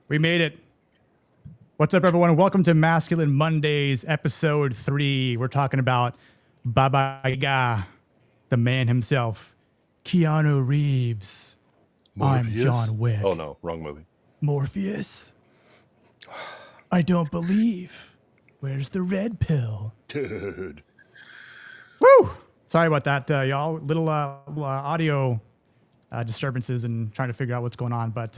We made it. What's up, everyone? Welcome to Masculine Mondays, episode 3. We're talking about Baba Yaga, the man himself, Keanu Reeves. Morpheus? I'm John Wick. Oh, no. Wrong movie. Morpheus? I don't believe. Where's the red pill? Dude. Woo! Sorry about that, y'all. Little audio disturbances and trying to figure out what's going on. But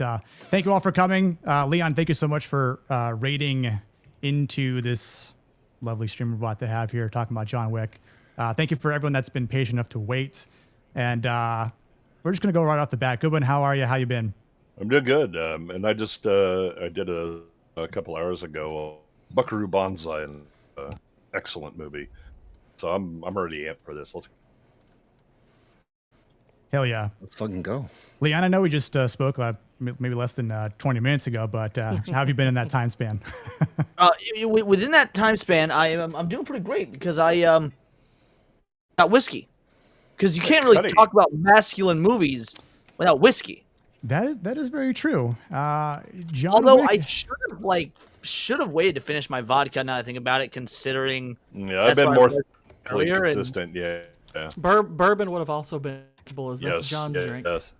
thank you all for coming. Leon, thank you so much for raiding into this lovely stream we're about to have here talking about John Wick. Thank you for everyone that's been patient enough to wait. And we're just going to go right off the bat. Goodwin, how are you? How you been? I'm doing good. And I just I did a couple hours ago, Buckaroo Banzai, an excellent movie. So I'm already amped for this. Hell yeah. Let's fucking go. Leon, I know we just spoke maybe less than 20 minutes ago, but how have you been in that time span? Within that time span, I'm doing pretty great because I got whiskey. Because you can't really talk about masculine movies without whiskey. That is very true. John Although Wick, I should have waited to finish my vodka. Now I think about it, considering I've been more earlier consistent. Yeah. Bourbon would have also been as that's John's drink. Yes.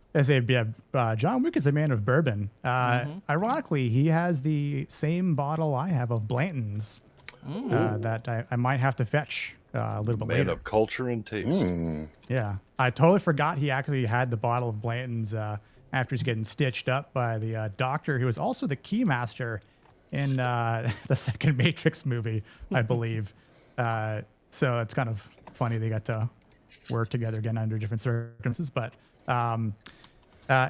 John Wick is a man of bourbon. Ironically, he has the same bottle I have of Blanton's that I might have to fetch a little bit later. Man of culture and taste. Yeah, I totally forgot he actually had the bottle of Blanton's after he's getting stitched up by the doctor, who was also the keymaster in the second Matrix movie, I believe. So it's kind of funny they got to work together again under different circumstances. But I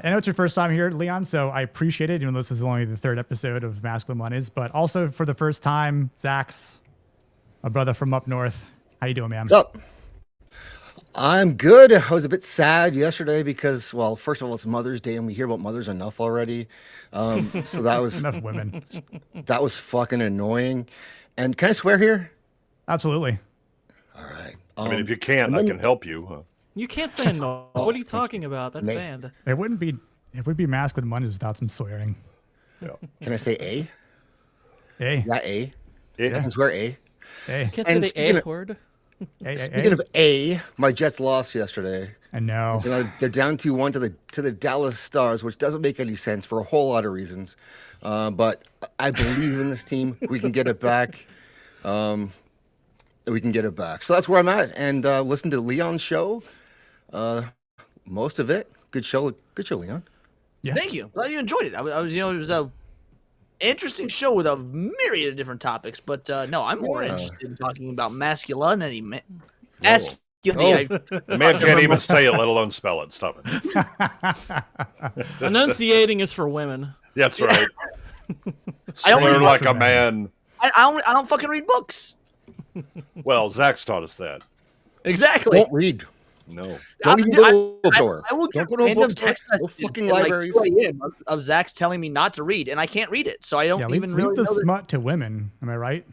know it's your first time here, Leon, so I appreciate it, even though this is only the third episode of Masculine Mondays. But also for the first time, Zach's, my brother from up north. How you doing, man? What's up? I'm good. I was a bit sad yesterday because, well, first of all, it's Mother's Day and we hear about mothers enough already. So that was Enough women. That was fucking annoying. And can I swear here? Absolutely. All right. I mean, if you can't, I can help you. You can't say no. What are you talking about? That's Nate. banned. It would be Masculine Mondays without some swearing. Yeah. Can I say A? Hey. Yeah, A. Yeah. I can swear A. Hey. You can't say And the speaking A of- word. Hey. Speaking of A, my Jets lost yesterday. I know. So they're down 2-1 to the Dallas Stars, which doesn't make any sense for a whole lot of reasons. But I believe in this team. We can get it back. We can get it back. So that's where I'm at. And listen to Leon's show. Most of it. Good show. Good show, Leon. Yeah. Thank you. Glad you enjoyed it. I was, it was a interesting show with a myriad of different topics. But no, I'm more interested in talking about masculinity. Masculinity. The man can't even say it, let alone spell it. Stop it. Enunciating is for women. That's right. I only Slur like a for man. I don't fucking read books. Well, Zach's taught us that. Exactly. Don't read. No. Don't even go to a bookstore. I will Don't get go to a random bookstore. text No messages fucking at, like, libraries. 2 a.m. of Zach's telling me not to read, and I can't read it, so I don't Yeah, even leave really the know that. smut to women. Am I right?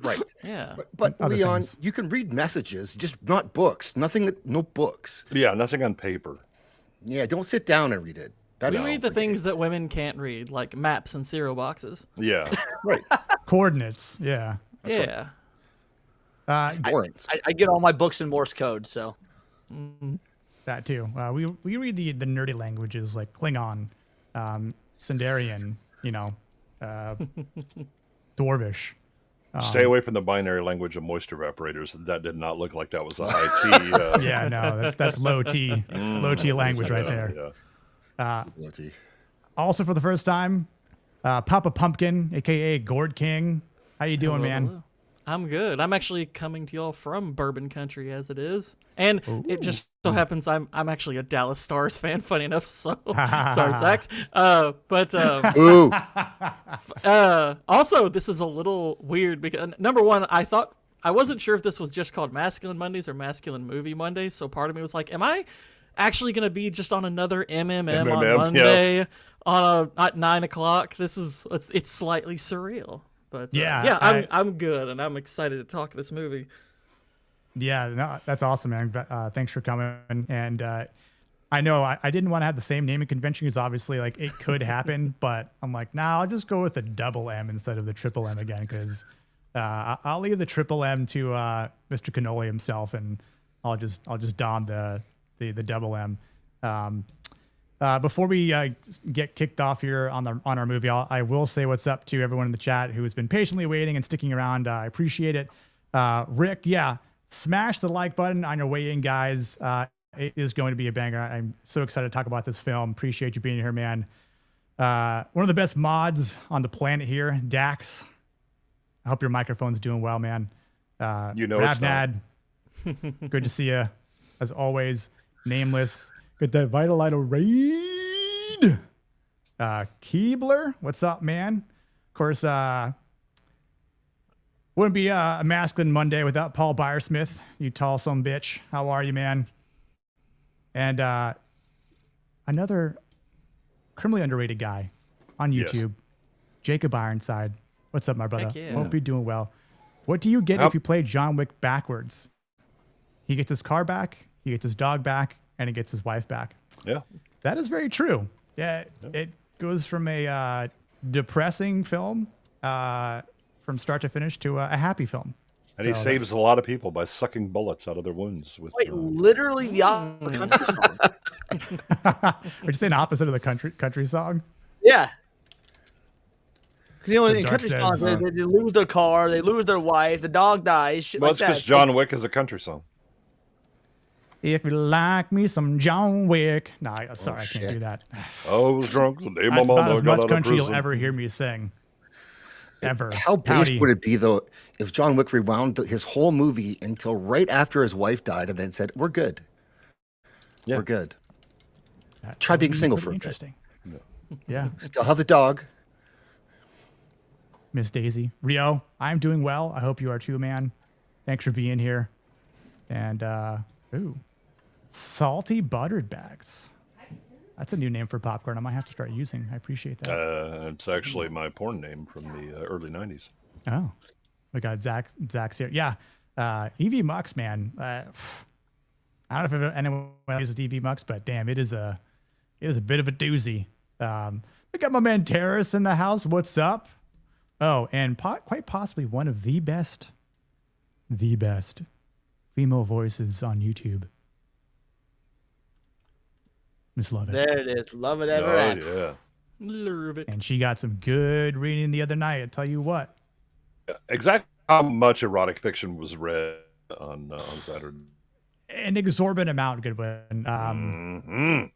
Right. Yeah. But Other Leon, things. you can read messages, just not books. No books. Yeah, nothing on paper. Yeah, don't sit down and read it. We That's read the things that women can't read, like maps and cereal boxes. Yeah. right. Coordinates. Yeah. Yeah. Boring. I get all my books in Morse code, so. That too. We read the nerdy languages like Klingon, Sundarian, Dwarvish. Stay away from the binary language of moisture evaporators. That did not look like that was a high T. Yeah, no, that's low T language right there. Yeah. Also for the first time, Papa Pumpkin, aka Gourd King. How you doing, Hello, man? hello. I'm good. I'm actually coming to y'all from bourbon country as it is. And it just so happens I'm actually a Dallas Stars fan, funny enough, so sorry, Zach. Ooh. Also, this is a little weird because number one, I wasn't sure if this was just called Masculine Mondays or Masculine Movie Mondays, so part of me was like, am I actually going to be just on another MMM on Monday at 9 o'clock? It's slightly surreal. But I'm good, and I'm excited to talk this movie. Yeah, no, that's awesome, man. Thanks for coming. And I know I didn't want to have the same naming convention because obviously like it could happen, but I'm like, nah, I'll just go with the double M instead of the triple M again because I'll leave the triple M to Mr. Cannoli himself, and I'll just don the double M. Before we get kicked off here on our movie, I will say what's up to everyone in the chat who has been patiently waiting and sticking around. I appreciate it. Rick, yeah, smash the like button on your way in, guys. It is going to be a banger. I'm so excited to talk about this film. Appreciate you being here, man. One of the best mods on the planet here, Dax. I hope your microphone's doing well, man. You know it's not. Ravnad, good to see you, as always. Nameless. Get that Vitalito raid. Keebler, what's up, man? Of course, wouldn't be a Masculine Monday without Paul Byersmith, you tall son bitch. How are you, man? And another criminally underrated guy on YouTube, Yes. Jacob Ironside. What's up, my brother? Heck yeah. Hope you're doing well. What do you get if you play John Wick backwards? He gets his car back, he gets his dog back, and he gets his wife back. Yeah. That is very true. Yeah, it goes from a depressing film from start to finish to a happy film. And he saves a lot of people by sucking bullets out of their wounds. With Wait, literally the opposite country song. Would you say an opposite of the country song? Yeah. Because, you know, The in Dark country songs, says- they lose their car, they lose their wife, the dog dies, shit well, like it's that. because John Wick is a country song. If you like me some John Wick. No, sorry, I can't do shit. that. I was drunk the day my That's about mama as got much out of country you'll prison. ever hear me sing. Ever. How based Howdy. would it be though if John Wick rewound his whole movie until right after his wife died and then said, "We're good, Yeah. we're good. That Try would being be single pretty for a bit. interesting. Yeah. Still have the dog." Miss Daisy. Rio, I'm doing well. I hope you are too, man. Thanks for being here. And, ooh, salty buttered bags. That's a new name for popcorn I might have to start using. I appreciate that. It's actually my porn name from the early 90s. Oh, we got Zach's here. Yeah. EV Mux, man. I don't know if anyone uses EV Mux, but damn, it is a bit of a doozy. We got my man Terrace in the house. What's up? Oh, and quite possibly one of the best female voices on YouTube. Miss Love It. There it is. Love it ever Oh, after. yeah. Love it. And she got some good reading the other night. I tell you what. Exactly how much erotic fiction was read on Saturday? An exorbitant amount, good one. Mhm.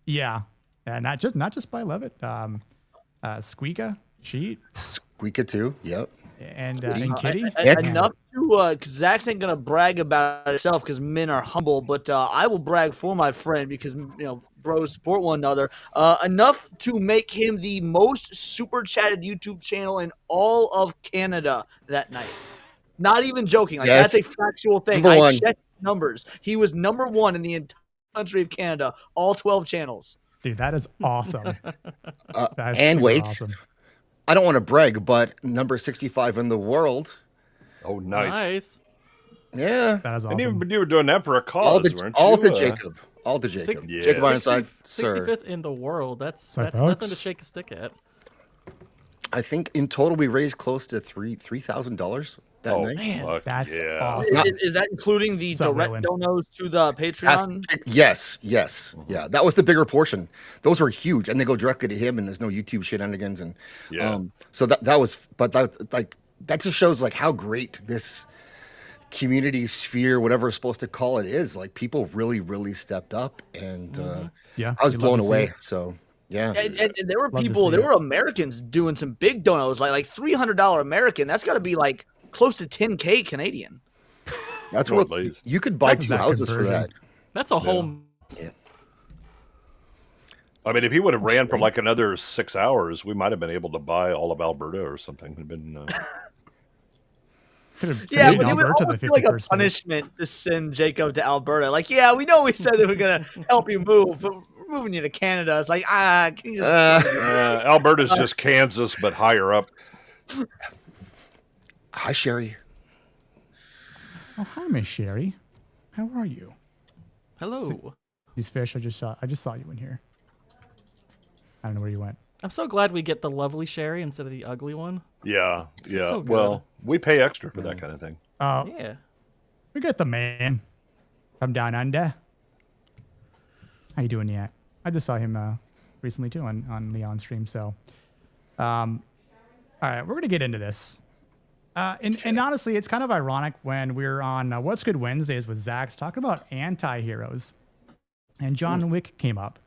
Yeah. Not just by Levitt. Squeaka, she, Squeaka too. Yep. and Kitty. Kitty. Enough to, because Zach's ain't gonna brag about himself because men are humble, but I will brag for my friend because bros support one another. Enough to make him the most super chatted YouTube channel in all of Canada that night. Not even joking. Like Yes. that's a factual thing. Number I one. checked numbers. He was number one in the entire country of Canada, all 12 channels. Dude, that is awesome. That is And super wait. awesome. I don't want to brag, but number 65 in the world. Oh, nice. Nice. Yeah. That is And awesome. you were doing that for a cause, All to weren't all you? to Jacob. All to Jacob. Yeah. Jacob Ironside, sir. 65th in the world. That's Sorry, nothing to folks. shake a stick at. I think in total we raised close to $3,000 that Oh, night. Man, fuck That's yeah. awesome. Not- Is that including the What's up, direct Waylon? donos to the Patreon? Yes. Yeah, that was the bigger portion. Those are huge, and they go directly to him, and there's no YouTube shenanigans, and Yeah. so that was, but that just shows like how great this community sphere, whatever we're supposed to call it, is. Like people really stepped up, and Yeah, I was you'd love blown to see away. it. So yeah, And there were Love to people, see there it. were Americans doing some big donos, like $300 American. That's got to be like close to 10K Canadian. that's Well, worth. at least. You could buy That's two that houses for conversion. that. that's a whole. I mean, if he would have ran for like another 6 hours, we might have been able to buy all of Alberta or something. It'd been Could have Yeah, made but it would Alberta almost the feel like a 51st state. punishment to send Jacob to Alberta. Like, yeah, we know we said that we're going to help you move, but we're moving you to Canada. It's like, can you just... Alberta's just Kansas, but higher up. Hi, Sherry. Oh, hi, Miss Sherry. How are you? Hello. These fish. I just saw you in here. I don't know where you went. I'm so glad we get the lovely Sherry instead of the ugly one. Yeah. so good. Well, we pay extra for that kind of thing. Oh, Yeah. we got the man from down under. How you doing, yet? I just saw him recently too on the on stream. So, all right, we're gonna get into this. And honestly, it's kind of ironic when we're on What's Good Wednesdays with Zach's talking about anti-heroes, and John Wick came up.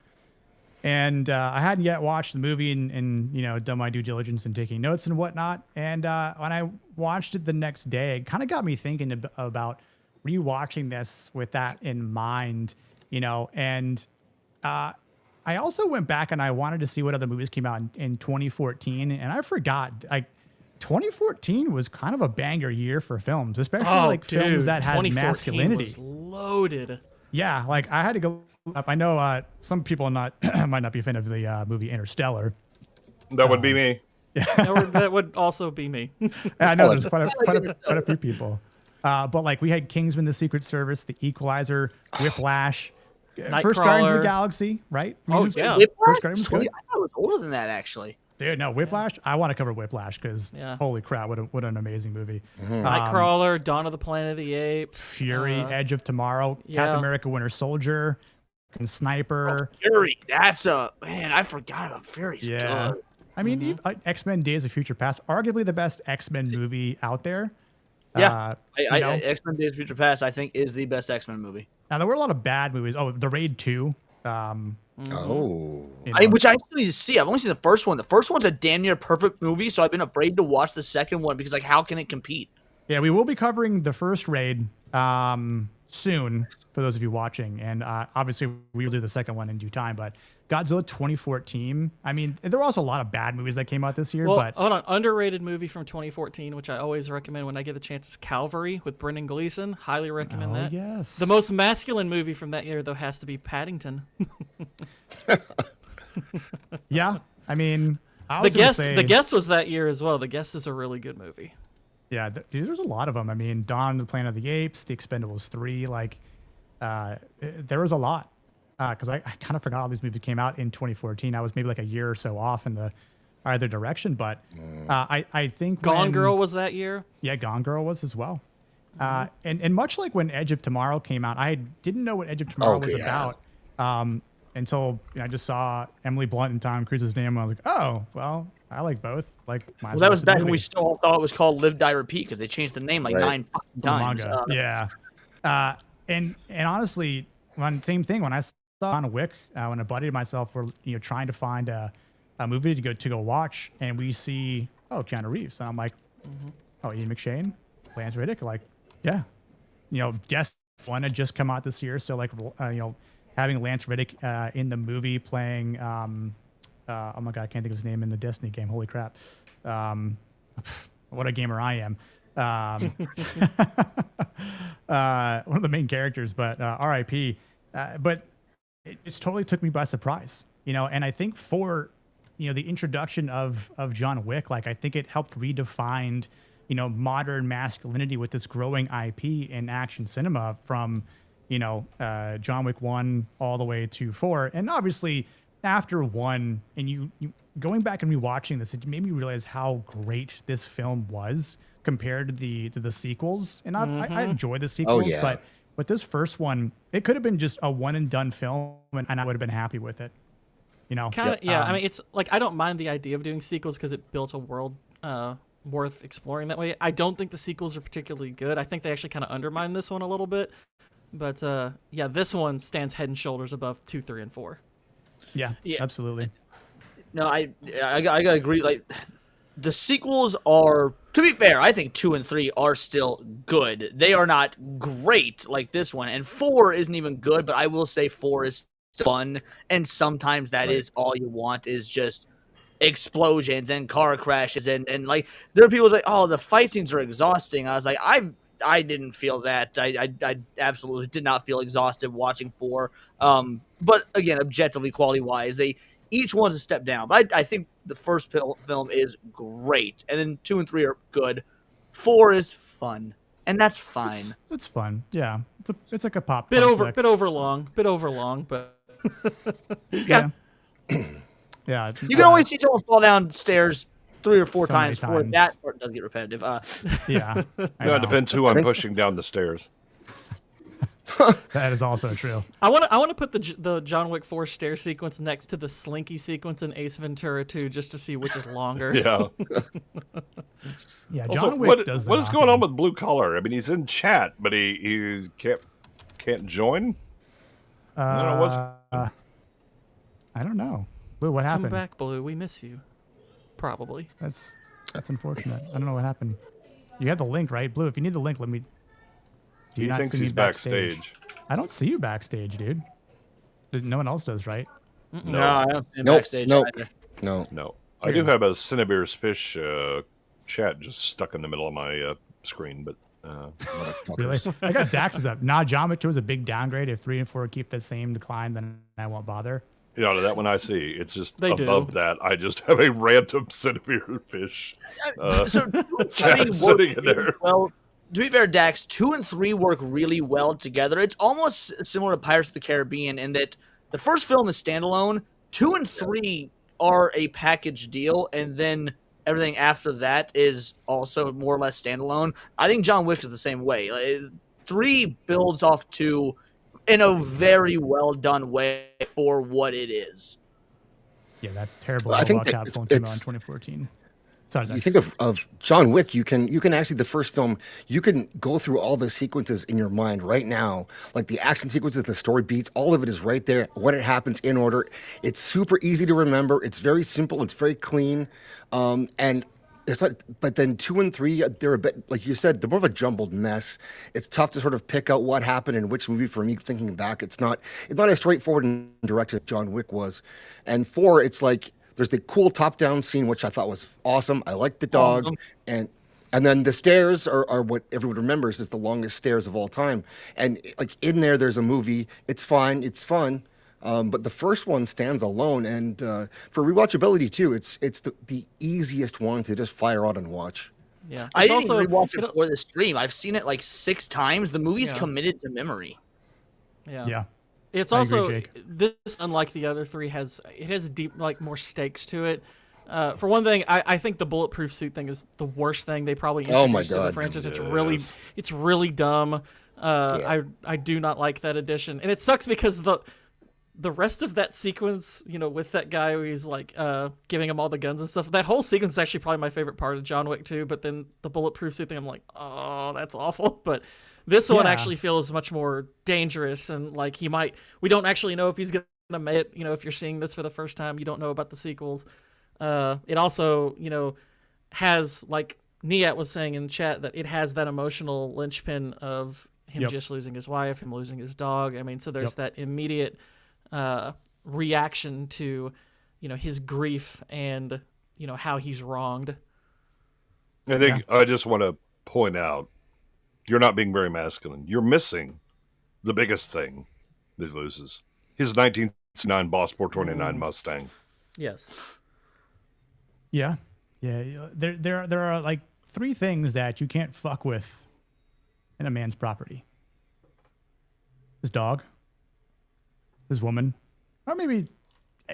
And I hadn't yet watched the movie and done my due diligence and taking notes and whatnot. And when I watched it the next day, it kind of got me thinking about rewatching this with that in mind, And I also went back and I wanted to see what other movies came out in 2014, and I forgot 2014 was kind of a banger year for films, especially films that had masculinity. Was loaded. Yeah, I had to go up. I know some people might not be a fan of the movie Interstellar. That would be me. That would also be me. I know there's quite a few people. But we had Kingsman: The Secret Service, The Equalizer, Whiplash, First Guardians of the Galaxy, right? Yeah. First Guardians was good. I thought it was older than that, actually. Dude, no, Whiplash. I want to cover Whiplash because holy crap, what an amazing movie. Nightcrawler, Dawn of the Planet of the Apes, Fury, Edge of Tomorrow, Captain America: Winter Soldier, and Sniper. Fury, that's man. I forgot about Fury. Yeah, good. I mean, X-Men: Days of Future Past, arguably the best X-Men movie out there. Yeah, X-Men: Days of Future Past, I think, is the best X-Men movie. Now there were a lot of bad movies. Oh, The Raid 2. Which I still need to see. I've only seen the first one. The first one's a damn near perfect movie, so I've been afraid to watch the second one because, how can it compete? Yeah, we will be covering the first Raid soon for those of you watching, and obviously we will do the second one in due time. But Godzilla 2014. I mean, there were also a lot of bad movies that came out this year. Well, but hold on, underrated movie from 2014, which I always recommend when I get the chance, is Calvary with Brendan Gleeson. Highly recommend that. Yes. The most masculine movie from that year, though, has to be Paddington. Yeah, I mean, The Guest was that year as well. The Guest is a really good movie. Yeah, there's a lot of them. I mean, Dawn of the Planet of the Apes, The Expendables 3, there was a lot. Because I kind of forgot all these movies came out in 2014. I was maybe a year or so off in the either direction, but I think Gone Girl was that year. Yeah, Gone Girl was as well. And much like when Edge of Tomorrow came out, I didn't know what Edge of Tomorrow was about until I just saw Emily Blunt and Tom Cruise's name. And I was like, oh, well, I like both. That was back when we still thought it was called Live, Die, Repeat because they changed the name 9 times. Yeah. And honestly, same thing when I saw John Wick, when a buddy and myself were trying to find a movie to go watch, and we see Keanu Reeves, and I'm like, Ian McShane, Lance Reddick, yeah, Guest One had just come out this year, so having Lance Reddick in the movie playing oh my god, I can't think of his name in the Destiny game. Holy crap, what a gamer I am. One of the main characters, but R.I.P. But it's totally took me by surprise, and I think for, the introduction of John Wick, I think it helped redefine, modern masculinity with this growing IP in action cinema from, John Wick 1 all the way to 4. And obviously after 1 and you going back and rewatching this, it made me realize how great this film was compared to the sequels. And I enjoy the sequels, but with this first one, it could have been just a one and done film, and I would have been happy with it. I mean, it's I don't mind the idea of doing sequels because it built a world worth exploring that way. I don't think the sequels are particularly good. I think they actually kind of undermine this one a little bit. But this one stands head and shoulders above 2, 3, and 4. Yeah, absolutely. No, I gotta agree. The sequels are, to be fair, I think 2 and 3 are still good. They are not great like this one, and 4 isn't even good. But I will say 4 is fun, and sometimes that is all you want is just explosions and car crashes, and there are people like, oh, the fight scenes are exhausting. I was like, I didn't feel that. I absolutely did not feel exhausted watching 4. But again, objectively, quality wise, each one's a step down. But I think the first film is great, and then 2 and 3 are good. 4 is fun, and that's fine. It's fun. Yeah, it's like a pop. Bit flick. overlong, but Yeah. Yeah. You can only see someone fall downstairs 3 or 4 So many times before times. that part does get repetitive. Yeah. I No, it know. depends who I'm pushing down the stairs. That is also true. I want to put the John Wick 4 stair sequence next to the Slinky sequence in Ace Ventura 2 just to see which is longer. Yeah. Yeah. Also, John Wick does. what is going on with Blue Collar? I mean, he's in chat, but he can't join. I don't know what's. I don't know. Blue, what Come happened? back, Blue. We miss you. Probably. That's unfortunate. I don't know what happened. You have the link, right, Blue? If you need the link, let me. Do He you not thinks see me he's backstage. I don't see you backstage, dude. No one else does, right? No, I don't see him Nope, backstage nope. either. No. No, I do have a Cinnabear's Fish chat just stuck in the middle of my screen, but Really? Motherfuckers. I got Dax's up. Nah, John Wick 2 is a big downgrade. If 3 and 4 keep the same decline, then I won't bother. you know that one I see. It's just They above do. that. I just have a random Cinnabear Fish So chat 3 sitting work in there. well. To be fair, Dax, 2 and 3 work really well together. It's almost similar to Pirates of the Caribbean in that the first film is standalone. 2 and 3 are a package deal, and then everything after that is also more or less standalone. I think John Wick is the same way. 3 builds off 2 in a very well done way for what it is. Yeah, that terrible Well, I think Mobile that capsule it's- came out in 2014. Sorry, You Zach. think of John Wick, you can actually, the first film, you can go through all the sequences in your mind right now, like the action sequences, the story beats, all of it is right there when it happens in order. It's super easy to remember. It's very simple. It's very clean, and it's like. But then 2 and 3, they're a bit, like you said, they're more of a jumbled mess. It's tough to sort of pick out what happened in which movie. For me, thinking back, it's not as straightforward and direct as John Wick was. And 4, it's like. There's the cool top-down scene, which I thought was awesome. I liked the dog, and then the stairs are what everyone remembers is the longest stairs of all time. And like in there's a movie. It's fine, it's fun, but the first one stands alone. And for rewatchability too, it's the easiest one to just fire on and watch. Yeah. I It's didn't also- rewatch you it know- before the stream. I've seen it like 6 times. The movie's Yeah. committed to memory. Yeah. It's I agree, also Jake. this, unlike the other 3, has deep, like, more stakes to it. For one thing, I think the bulletproof suit thing is the worst thing they probably Oh my introduced to the God. franchise. Yes. It's really dumb. I do not like that addition, and it sucks because the rest of that sequence, with that guy where he's like giving him all the guns and stuff, that whole sequence is actually probably my favorite part of John Wick 2. But then the bulletproof suit thing, I'm like, oh, that's awful. But this one Yeah. actually feels much more dangerous, and like we don't actually know if he's gonna make it. If you're seeing this for the first time, you don't know about the sequels. It also, has, like Niat was saying in chat, that it has that emotional linchpin of him Yep. just losing his wife, him losing his dog. I mean, so there's Yep. that immediate reaction to, his grief and, how he's wronged. I think I just want to point out, you're not being very masculine. You're missing the biggest thing that he loses. His 1969 Boss 429 Mustang. Yes. Yeah. There are like 3 things that you can't fuck with in a man's property. His dog, his woman, or maybe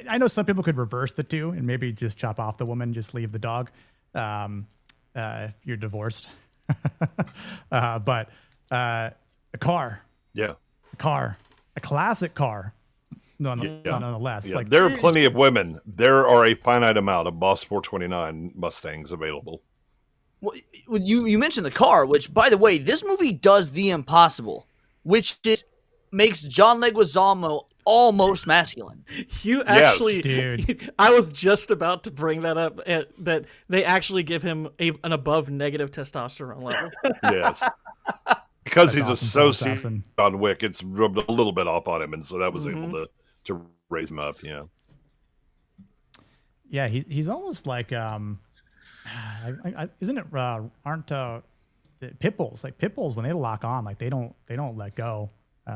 I know some people could reverse the 2 and maybe just chop off the woman, just leave the dog. If you're divorced, but a car, a classic car, nonetheless. Yeah, Like there are plenty of women. There are a finite amount of Boss 429 Mustangs available. Well, you mentioned the car, which, by the way, this movie does the impossible, which just makes John Leguizamo almost masculine. You actually, dude. I was just about to bring that up, that they actually give him an above negative testosterone level. Yes. Because That's he's awesome for an associated assassin. with John Wick, it's rubbed a little bit off on him, and so that was able to raise him up. Yeah. Yeah, he's almost like isn't it aren't pit bulls, like pit bulls, when they lock on, like they don't let go.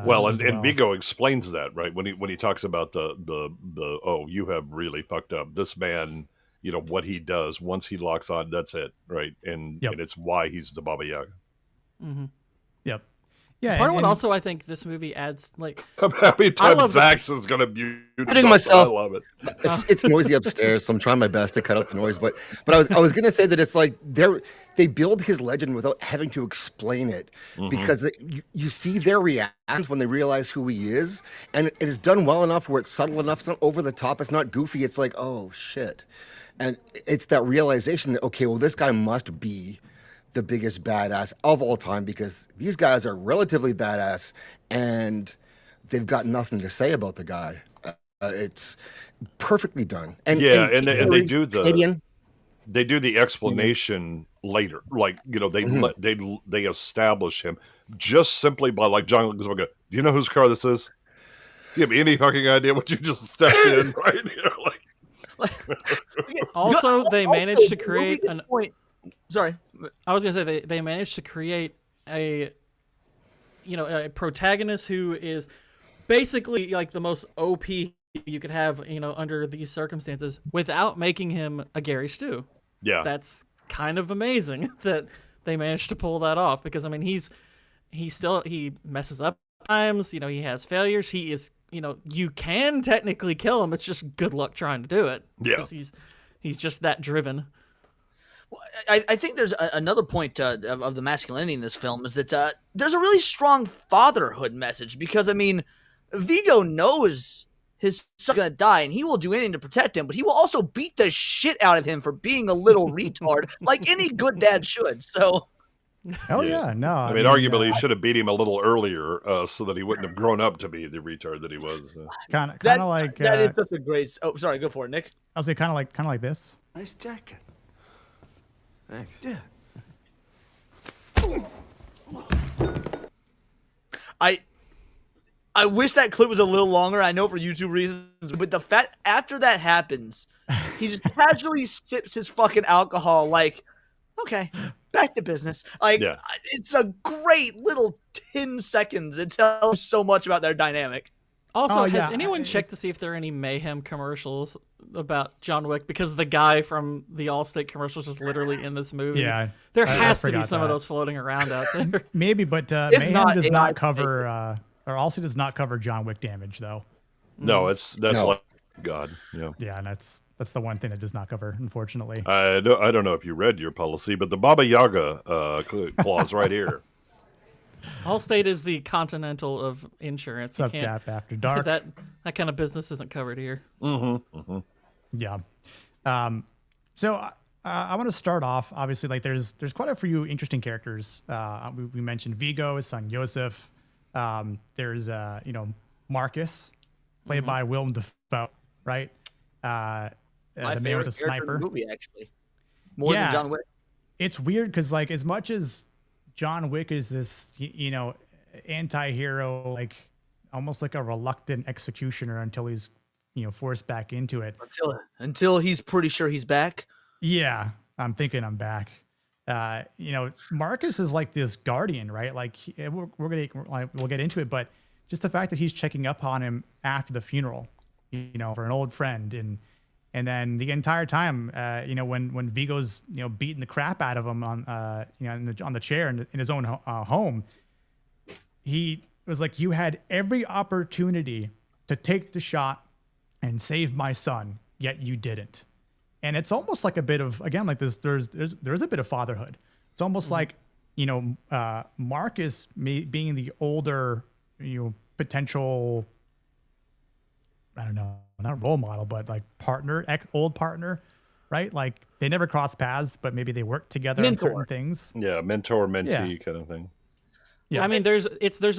Well, as and Vigo explains that, right, when he talks about the oh, you have really fucked up. This man, what he does once he locks on, that's it, right? And Yep. and it's why he's the Baba Yaga. Yep. Yeah. Part of what also I think this movie adds, like, How many I times love the- Zax is going to mute Hitting us? myself. I love it. It's noisy upstairs, so I'm trying my best to cut out the noise. But I was gonna say that it's like they build his legend without having to explain it, because you see their reactions when they realize who he is, and it is done well enough where it's subtle enough, it's not over the top, it's not goofy. It's like, oh shit, and it's that realization that, okay, well, this guy must be the biggest badass of all time, because these guys are relatively badass and they've got nothing to say about the guy. It's perfectly done. And And they do Canadian. they do the explanation later. Like, they establish him just simply by, like, John Wick. Do you know whose car this is? Do you have any fucking idea what you just stepped in? Right? Also, they managed to create an. Point. Sorry, I was gonna say they managed to create a protagonist who is basically like the most OP you could have, under these circumstances, without making him a Gary Stu. Yeah. That's kind of amazing that they managed to pull that off, because I mean he messes up times, he has failures, he is, you can technically kill him, it's just good luck trying to do it. Yeah. Because he's just that driven. I think there's another point of the masculinity in this film is that there's a really strong fatherhood message, because, I mean, Vigo knows his son's going to die and he will do anything to protect him, but he will also beat the shit out of him for being a little retard, like any good dad should. So, Oh yeah, no. I mean, arguably, he should have beat him a little earlier, so that he wouldn't have grown up to be the retard that he was. Kind of like that is such a great. Oh, sorry, go for it, Nick. I'll say kind of like this. Nice jacket. Thanks. Yeah. I wish that clip was a little longer. I know for YouTube reasons, but the fact after that happens, he just casually sips his fucking alcohol, like, okay, back to business. Like, it's a great little 10 seconds. It tells so much about their dynamic. Also, has anyone checked to see if there are any Mayhem commercials about John Wick? Because the guy from the Allstate commercials is literally in this movie. Yeah, there has to be some of those floating around out there. Maybe, but Mayhem does not cover, or Allstate does not cover John Wick damage, though. No, that's like God. Yeah. Yeah, and that's the one thing that does not cover, unfortunately. I don't know if you read your policy, but the Baba Yaga clause right here. Allstate is the Continental of insurance. Sub Gap After Dark. That kind of business isn't covered here. Yeah. So I want to start off. Obviously, like there's quite a few interesting characters. We mentioned Vigo, his son Joseph. There's Marcus, played by Willem Dafoe, right? My the man with the favorite character sniper. in the movie, actually, more than John Wick. It's weird because, like, as much as John Wick is this, anti-hero, like almost like a reluctant executioner until he's, forced back into it. Until he's pretty sure he's back. Yeah, I'm thinking I'm back. Marcus is like this guardian, right? Like we'll get into it, but just the fact that he's checking up on him after the funeral, for an old friend, and then the entire time, when Vigo's beating the crap out of him on on the chair in his own home, he was like, "You had every opportunity to take the shot and save my son, yet you didn't." And it's almost like a bit of, again, like this. There's a bit of fatherhood. It's almost like Marcus being the older, potential, I don't know, not role model, but like partner, old partner, right? Like they never cross paths, but maybe they work together on certain things. Yeah, mentor mentee kind of thing. Yeah, I mean, there's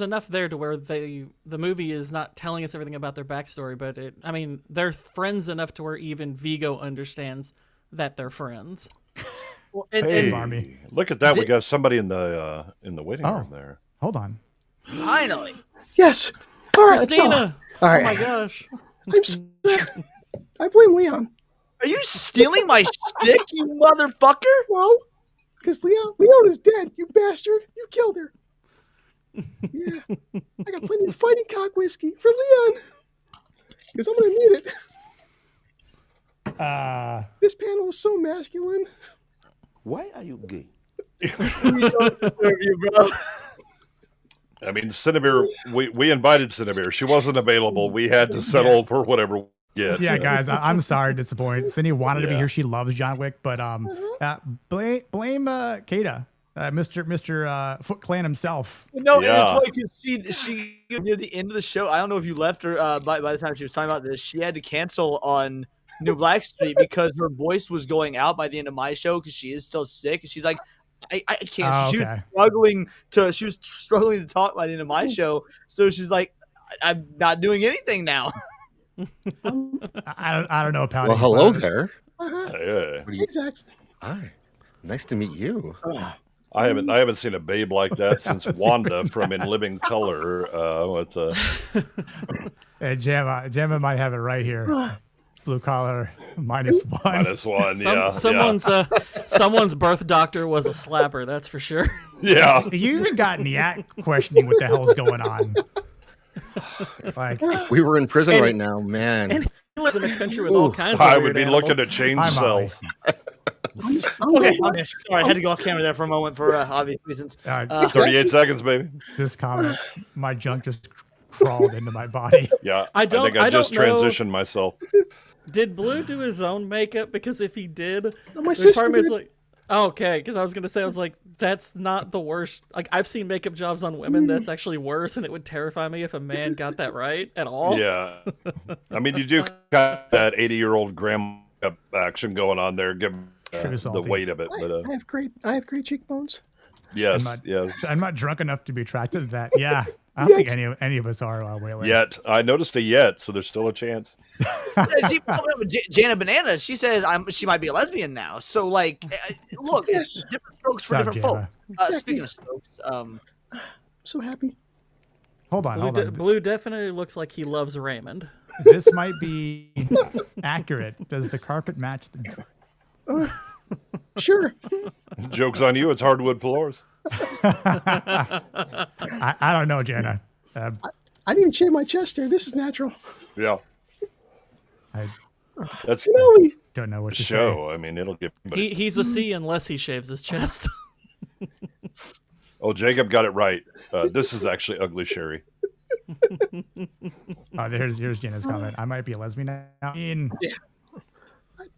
enough there to where the movie is not telling us everything about their backstory, but they're friends enough to where even Vigo understands that they're friends. Well, Hey, look at that! We got somebody in the waiting room there. Hold on. Finally. Yes. All right, let's go. Christina! All right. Oh my gosh. I blame Leon. Are you stealing my stick, you motherfucker? No, because Leon is dead. You bastard! You killed her. Yeah, I got plenty of fighting cock whiskey for Leon, because I'm gonna need it. This panel is so masculine. Why are you gay? We don't deserve you, bro. I mean, Cinnamere, we invited Cinnamere. She wasn't available. We had to settle for whatever we get. Yeah, guys, I'm sorry to disappoint. Cindy wanted to be here. She loves John Wick, but blame Kata, Mr. Foot Clan himself. No, Yeah. it's funny because she near the end of the show. I don't know if you left her by the time she was talking about this. She had to cancel on New Black Street because her voice was going out by the end of my show because she is still sick. And she's like, I can't. Oh, She was okay. struggling to talk by the end of my show. So she's like, I'm not doing anything now. I don't know, Pouty. Well, hello there. Yeah. What do you- Hey, Zax. Hi. Nice to meet you. I haven't seen a babe like that since Wanda from In Living Color. Hey, Jamma might have it right here. Blue collar -1. -1. Someone's birth doctor was a slapper. That's for sure. Yeah. You even got Niat questioning what the hell's going on. Like, If we were in prison right now, man. And he lives in a country with all kinds of I weird would be animals. looking to change I'm Molly. cells. Okay, sorry, I had to go off camera there for a moment for obvious reasons. 38 seconds, baby. This comment, my junk just crawled into my body. Yeah. I think I just don't know. transitioned myself. Did Blue do his own makeup? Because if he did, my there's sister part of me that's did. like, oh, okay. Because I was gonna say, I was like, that's not the worst. Like I've seen makeup jobs on women that's actually worse, and it would terrify me if a man got that right at all. Yeah. I mean, you do got that 80-year-old grandma action going on there, given Sugar the salty. weight of it. But I have great cheekbones. yes, I'm not- yes. I'm not drunk enough to be attracted to that. Yeah, I don't think any of us are, Wayland. Yet I noticed a yet, so there's still a chance. See, Jana Banana, she says she might be a lesbian now. So, like, look, it's different strokes for What's up, different Jana? folks. Speaking of strokes, So happy. Hold on. Blue definitely looks like he loves Raymond. This might be accurate. Does the carpet match the... Sure. Joke's on you. It's hardwood floors. I don't know, Jana. I didn't even shave my chest hair. This is natural. Yeah. I That's You know me. don't know what the to show. I mean, it'll get. He's a C unless he shaves his chest. Oh, Jacob got it right. This is actually ugly Sherry. say. Oh, here's Jana's comment. I might be a lesbian now.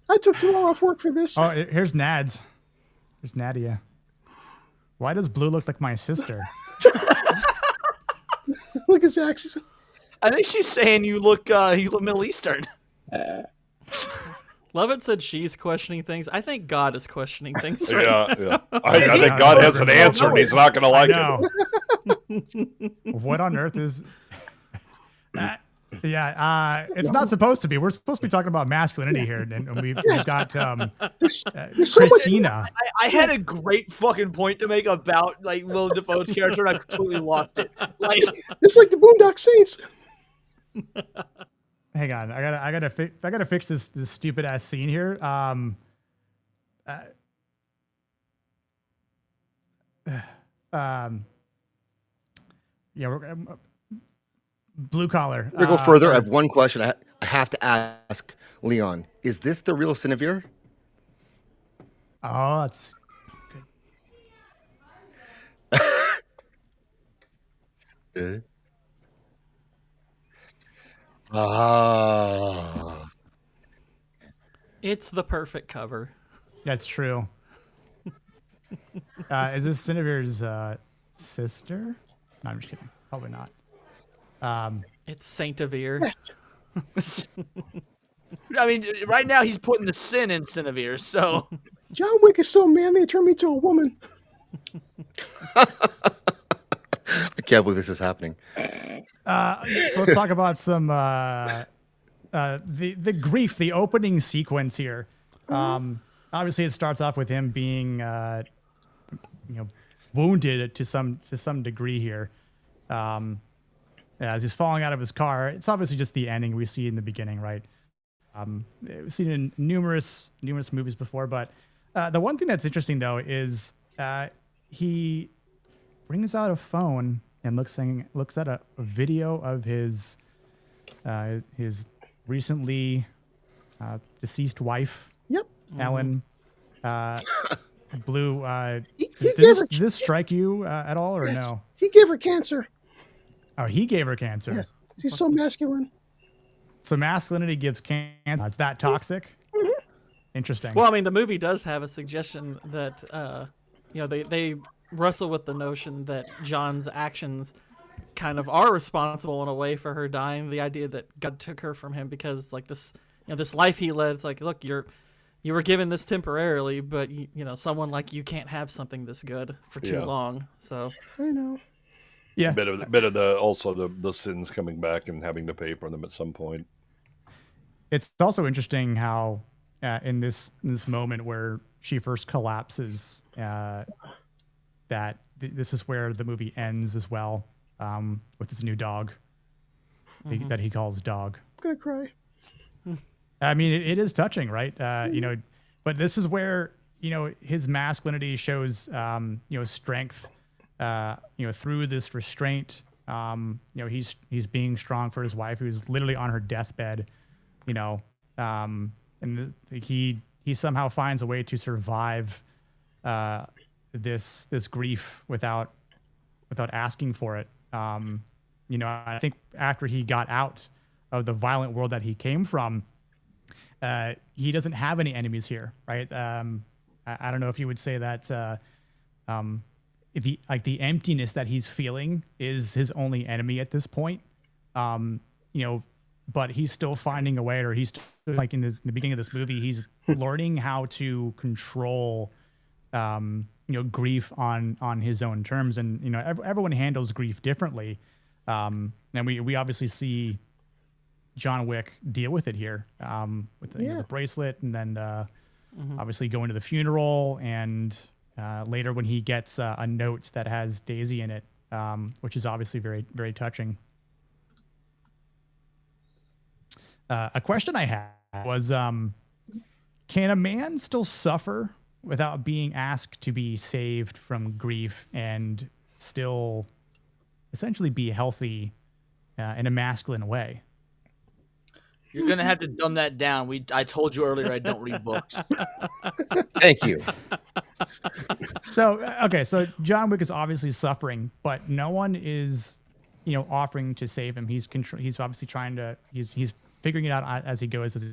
I took too long off work for this. Oh, here's Nads. Here's Nadia. Why does Blue look like my sister? Look at Zax. I think she's saying you look Middle Eastern. Lovett said she's questioning things. I think God is questioning things. Right? Yeah. I think God has an answer, and He's not going to like it. No. What on earth is? It's not supposed to be. We're supposed to be talking about masculinity here, and we've got There's so much. Christina. I had a great fucking point to make about like Will Dafoe's character, and I completely lost it. Like, It's like the Boondock Saints. Hang on, I gotta fix this stupid ass scene here. Yeah, blue collar. Before we go further, I have one question I have to ask Leon. Is this the real Cinevere? Oh, that's Ah. It's the perfect cover. that's true. Is this Cinevere's sister? No, I'm just kidding. Probably not. It's Saint Avere. I mean, right now he's putting the sin in Cinevere, so John Wick is so manly, it turned me into a woman. I can't believe this is happening. So let's talk about some the grief, the opening sequence here. Obviously, it starts off with him being wounded to some degree here. As he's falling out of his car. It's obviously just the ending we see in the beginning, right? We've seen it in numerous movies before, but the one thing that's interesting though is he brings out a phone and looks at a video of his recently deceased wife, Yep. Ellen. Blue Did this strike you at all, or no? He gave her cancer. Oh, he gave her cancer. Yes. He's so masculine. So masculinity gives cancer. It's that toxic. Interesting. Well, I mean, the movie does have a suggestion that, they wrestle with the notion that John's actions kind of are responsible in a way for her dying. The idea that God took her from him because, like, this, this life he led. It's like, look, you were given this temporarily, but someone like you can't have something this good for too long. So I know. Yeah. Bit of the sins coming back and having to pay for them at some point. It's also interesting how in this moment where she first collapses, this is where the movie ends as well, with his new dog that he calls dog. I'm gonna cry. I mean, it is touching, right? But this is where his masculinity shows strength. Through this restraint, he's being strong for his wife, who's literally on her deathbed. And he somehow finds a way to survive this grief without asking for it. I think after he got out of the violent world that he came from, he doesn't have any enemies here, right? I don't know if you would say that the emptiness that he's feeling is his only enemy at this point. But he's still finding a way, or he's still, like in the beginning of this movie, he's learning how to control, grief on his own terms. And, everyone handles grief differently. And we obviously see John Wick deal with it here, with the bracelet, and then obviously going to the funeral, and later when he gets a note that has Daisy in it, which is obviously very, very touching. A question I had was, can a man still suffer without being asked to be saved from grief and still essentially be healthy in a masculine way? You're gonna have to dumb that down. I told you earlier I don't read books. Thank you. So John Wick is obviously suffering, but no one is, offering to save him. He's obviously trying to. He's figuring it out as he goes. As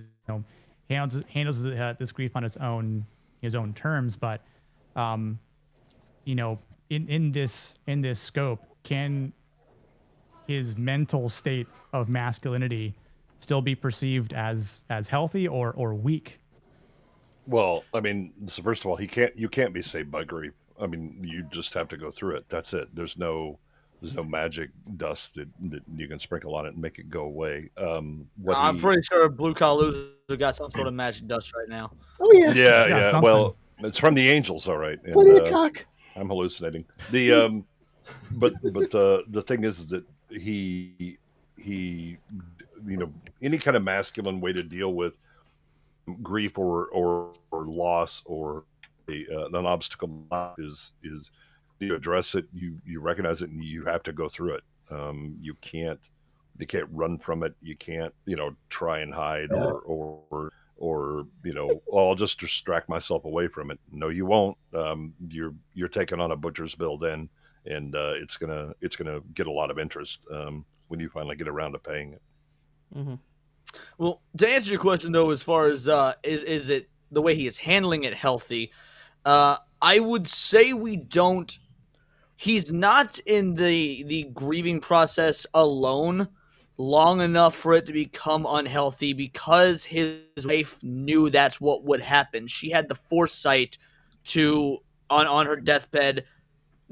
handles this grief on his own terms. But, in this scope, can his mental state of masculinity still be perceived as healthy or weak? Well, I mean, so first of all, you can't be saved by grief. I mean, you just have to go through it. That's it. There's no magic dust that you can sprinkle on it and make it go away. I'm pretty sure Blue Collar Loser got some sort of magic dust right now. Oh yeah. Yeah. Something. Well, it's from the angels, all right. And, Plenty of cock. I'm hallucinating. The but the thing is that he any kind of masculine way to deal with grief or loss or an obstacle is you address it, you recognize it, and you have to go through it. You can't run from it. You can't try and hide or I'll just distract myself away from it. No, you won't. You're taking on a butcher's bill then, and it's gonna get a lot of interest when you finally get around to paying it. Mm-hmm. Well, to answer your question though, as far as is it the way he is handling it healthy, I would say we don't. He's not in the grieving process alone long enough for it to become unhealthy, because his wife knew that's what would happen. She had the foresight to on her deathbed.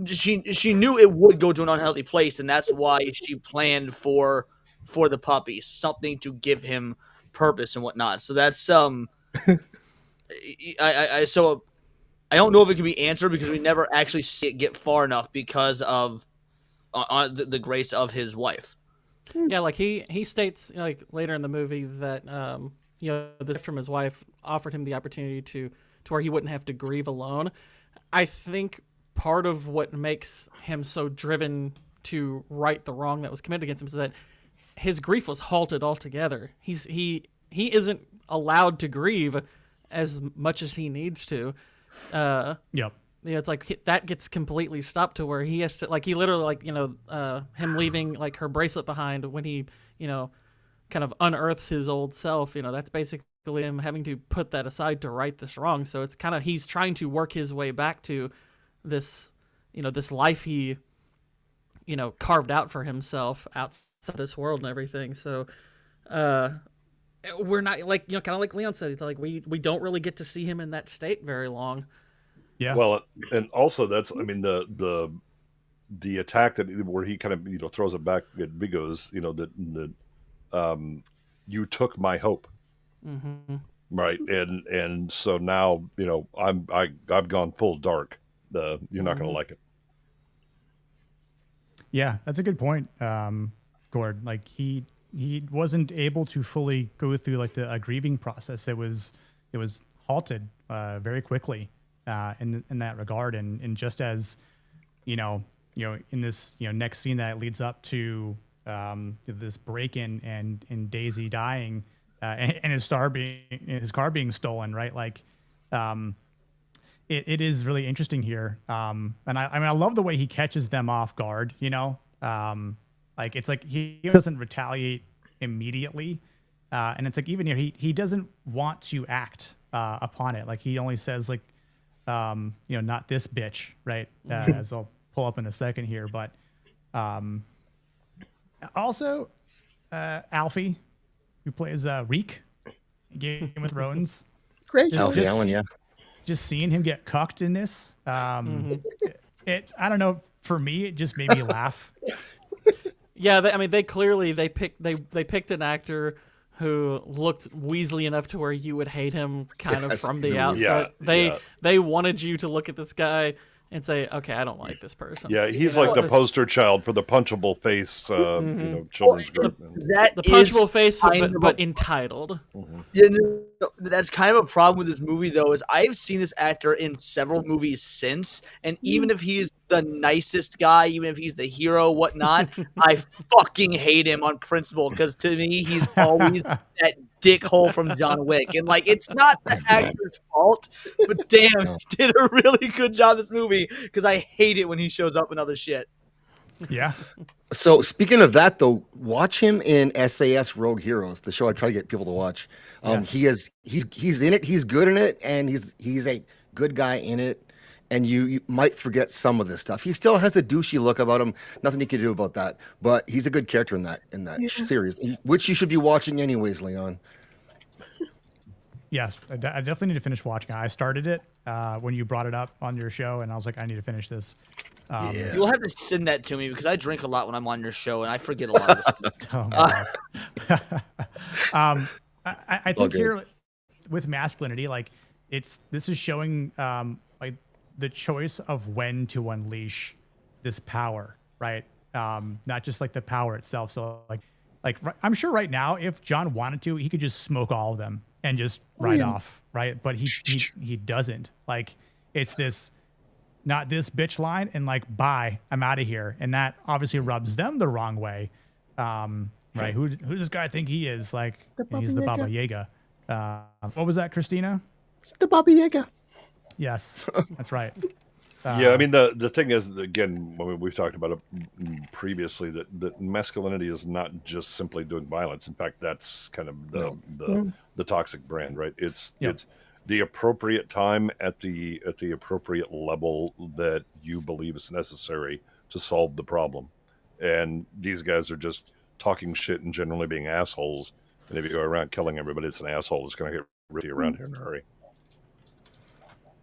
She knew it would go to an unhealthy place, and that's why she planned for the puppy, something to give him purpose and whatnot. So that's I don't know if it can be answered because we never actually see it get far enough because of the grace of his wife. Yeah, like he states like later in the movie that this from his wife offered him the opportunity to where he wouldn't have to grieve alone. I think part of what makes him so driven to right the wrong that was committed against him is that his grief was halted altogether. He isn't allowed to grieve as much as he needs to. Yep. it's like that gets completely stopped to where he has to, like, he literally, like, him leaving like her bracelet behind when he, kind of unearths his old self. That's basically him having to put that aside to right this wrong. So it's kind of, he's trying to work his way back to this, this life he, carved out for himself outside this world and everything. So, we're not, like, kind of like Leon said, it's like we don't really get to see him in that state very long. Yeah. Well, and also that's, I mean, the attack where he kind of throws it back at Bigos, you took my hope, right? And so now I've gone full dark. You're not going to like it. Yeah, that's a good point, Gord. Like he wasn't able to fully go through like the grieving process. It was halted very quickly in that regard, and just as in this next scene that leads up to this break-in and Daisy dying and his car being stolen, right? Like it is really interesting here. And I love the way he catches them off guard, like it's like he doesn't retaliate immediately. And it's like, even here, he doesn't want to act upon it. Like he only says like, not this bitch, right? As I'll pull up in a second here, but also Alfie, who plays Reek in Game of Thrones. Great. Alfie Allen, yeah. Just seeing him get cucked in this, I don't know. For me, it just made me laugh. Yeah, they clearly picked an actor who looked Weasley enough to where you would hate him kind of from the outset. They wanted you to look at this guy and say, okay, I don't like this person. Yeah, he's like the poster child for the punchable face, children's group. The punchable face, but entitled. Yeah, no, that's kind of a problem with this movie, though, is I've seen this actor in several movies since, and even if he's the nicest guy, even if he's the hero, whatnot, I fucking hate him on principle, because to me, he's always that dickhole from John Wick. And, like, it's not the actor's fault, but damn, he did a really good job in this movie, because I hate it when he shows up in other shit. Yeah. So speaking of that, though, watch him in SAS Rogue Heroes, the show I try to get people to watch. Yes. He's in it. He's good in it, and he's a good guy in it. And you might forget some of this stuff. He still has a douchey look about him. Nothing he can do about that. But he's a good character in that series, which you should be watching anyways, Leon. Yes, I definitely need to finish watching it. I started it when you brought it up on your show, and I was like, I need to finish this. You'll have to send that to me, because I drink a lot when I'm on your show, and I forget a lot of this stuff. Oh my God. I think here with Masculinity, like this is showing like the choice of when to unleash this power, right? Not just like the power itself. So like I'm sure right now, if John wanted to, he could just smoke all of them and just ride off, right? But he doesn't. Like it's this, not this bitch line, and like, bye, I'm out of here. And that obviously rubs them the wrong way. Right? Who does this guy think he is? Like, he's the Baba Yaga. What was that, Christina? It's the Baba Yaga. Yes, that's right. Yeah, I mean, the thing is, again, we've talked about it previously, that masculinity is not just simply doing violence. In fact, that's kind of the toxic brand, right? It's the appropriate time at the appropriate level that you believe is necessary to solve the problem. And these guys are just talking shit and generally being assholes. And if you go around killing everybody, it's an asshole that's going to get rid of you around here in a hurry.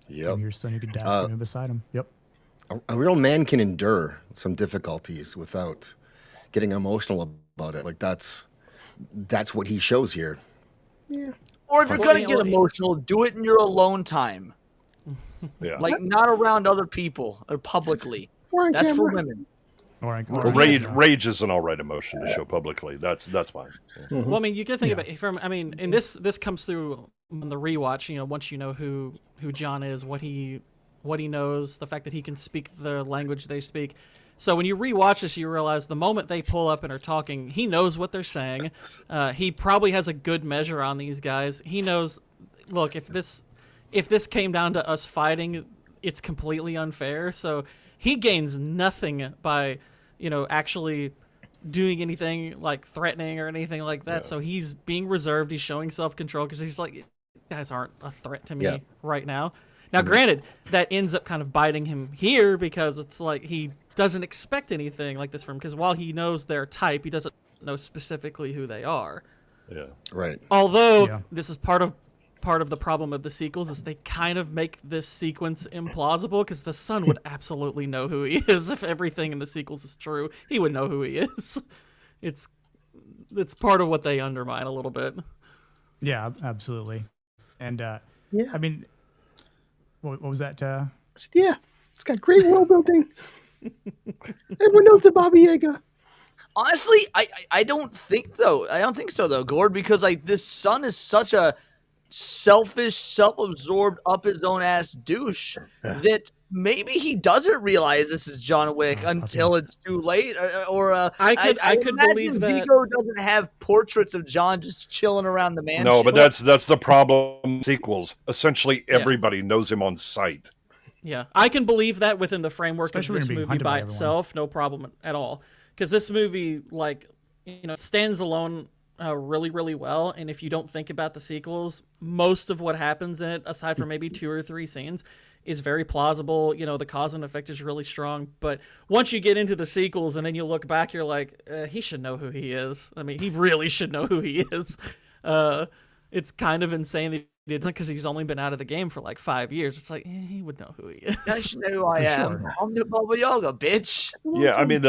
Yep. Your son, you could dash him beside him. Yep. A real man can endure some difficulties without getting emotional about it. Like that's what he shows here. Yeah. Or if you're going to get emotional, do it in your alone time. Yeah. Like, not around other people or publicly. Or on That's camera. for women. Well, rage is an all right emotion to show publicly. That's fine. Yeah. Well, I mean, you can think about it from. I mean, and this comes through in the rewatch. Once you know who John is, what he knows, the fact that he can speak the language they speak. So when you rewatch this, you realize the moment they pull up and are talking, he knows what they're saying. He probably has a good measure on these guys. He knows. Look, if this came down to us fighting, it's completely unfair. So he gains nothing by, actually doing anything like threatening or anything like that. Yeah. So he's being reserved. He's showing self-control because he's like, you guys aren't a threat to me Yeah. right now. Now, granted, that ends up kind of biting him here because it's like he doesn't expect anything like this from him, because while he knows their type, he doesn't know specifically who they are. Yeah. Right. Although Yeah. this is part of the problem of the sequels is they kind of make this sequence implausible, because the son would absolutely know who he is. If everything in the sequels is true, he would know who he is. It's part of what they undermine a little bit. Yeah, absolutely. And Yeah. I mean, what was that? Yeah, it's got great world building. Everyone knows the Baba Yaga. Honestly, I don't think so. I don't think so though, Gord, because like this son is such a selfish, self-absorbed, up his own ass douche that maybe he doesn't realize this is John Wick until it's too late. I could imagine believe that. Vigo doesn't have portraits of John just chilling around the mansion. No, but that's the problem. Sequels. Essentially, everybody knows him on sight. Yeah, I can believe that within the framework Especially of this when being movie hunted by by everyone. itself, no problem at all. Because this movie, like, it stands alone really, really well. And if you don't think about the sequels, most of what happens in it, aside from maybe 2 or 3 scenes, is very plausible. The cause and effect is really strong. But once you get into the sequels and then you look back, you're like, he should know who he is. I mean, he really should know who he is. It's kind of insane that he didn't, because he's only been out of the game for like 5 years. It's like, he would know who he is. I should know who I am. sure. I'm the Baba Yaga, bitch. Yeah, I mean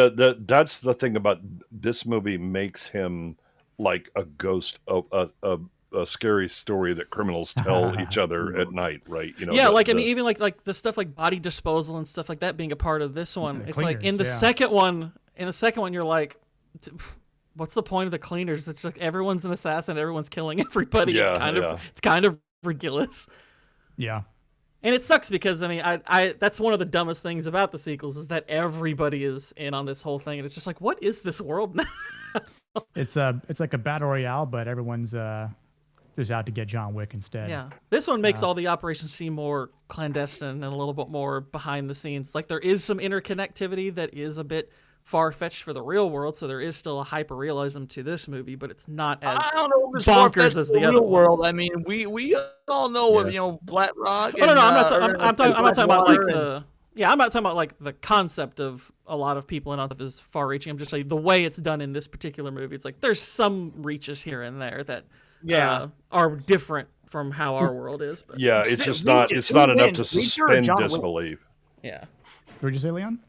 that's the thing about this movie, makes him like a ghost of a scary story that criminals tell each other at night, right? Yeah, I mean, even like the stuff like body disposal and stuff like that being a part of this one. The It's like in the cleaners, yeah. second one. In the second one, you're like, what's the point of the cleaners? It's like everyone's an assassin, everyone's killing everybody. Yeah, It's kind of ridiculous. Yeah. And it sucks because I mean, I that's one of the dumbest things about the sequels is that everybody is in on this whole thing, and it's just like, what is this world now? It's like a battle royale, but everyone's just out to get John Wick instead. Yeah, this one makes all the operations seem more clandestine and a little bit more behind the scenes. Like there is some interconnectivity that is a bit far-fetched for the real world, so there is still a hyper-realism to this movie, but it's not as I don't know if it's bonkers far-fetched as in the the other real world. ones. I mean, we all know what Black Rock. Oh, no, and, I'm not talking about like Blackwater I'm not talking about like the concept of a lot of people in on is far-reaching. I'm just saying the way it's done in this particular movie. It's like there's some reaches here and there that are different from how our world is. But yeah, it's just Reacher- not. It's not enough to Reacher or suspend John Wick? disbelief. yeah. What did you say, Leon?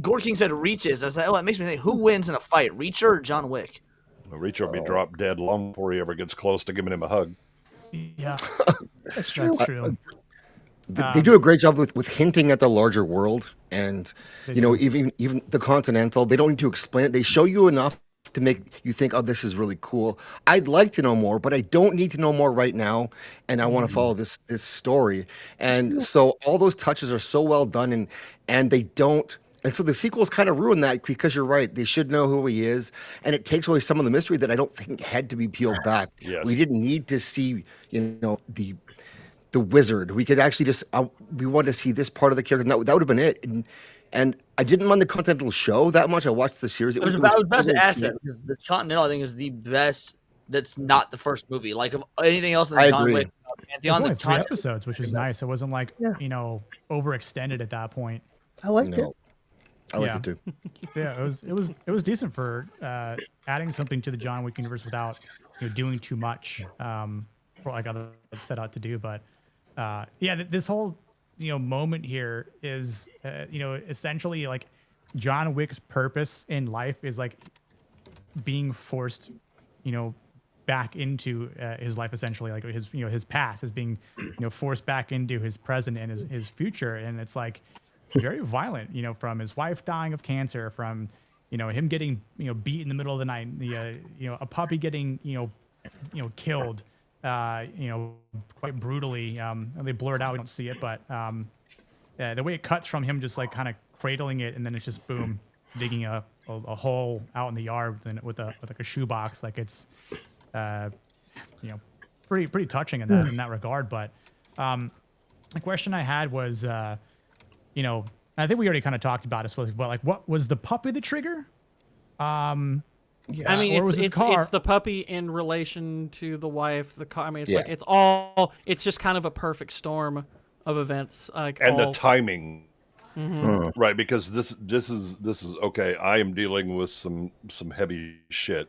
Gord King said reaches. I said, oh, that makes me think, who wins in a fight, Reacher or John Wick? Reacher will be dropped dead long before he ever gets close to giving him a hug. Yeah, That's true. that's true. They do a great job with hinting at the larger world, and They even the Continental. They don't need to explain it. They show you enough to make you think, oh, this is really cool. I'd like to know more, but I don't need to know more right now, and I want to follow this story. And so all those touches are so well done, and they don't. And so the sequels kind of ruin that, because you're right. They should know who he is, and it takes away some of the mystery that I don't think had to be peeled back. Yes. We didn't need to see, the wizard. We could actually just we wanted to see this part of the character, and that would have been it. And I didn't mind the Continental show that much. I watched the series. I was about to ask that, because the Continental, I think, is the best. That's not the first movie. Like of anything else in the I John agree. Wick There's Pantheon, only the 3 Continental. episodes, which is nice. It wasn't like Yeah. overextended at that point. I liked it. No, I liked Yeah. it too. Yeah, it was decent for adding something to the John Wick universe without doing too much for like other set out to do. But this whole moment here is essentially like John Wick's purpose in life is like being forced back into his life, essentially, like his past is being forced back into his present and his future, and it's like very violent, from his wife dying of cancer, from him getting beat in the middle of the night, a puppy getting killed quite brutally. They blur it out, we don't see it, but the way it cuts from him just like kind of cradling it, and then it's just boom, digging a hole out in the yard with like a shoebox, like it's pretty touching in that regard. But the question I had was, you know, I think we already kind of talked about it, but like, what was the puppy the trigger? Yes. I mean, Or was it it's the puppy in relation to the wife, the car. I mean, it's Yeah. like it's just kind of a perfect storm of events. Like And all, the timing, Mhm. right? Because this is okay. I am dealing with some heavy shit.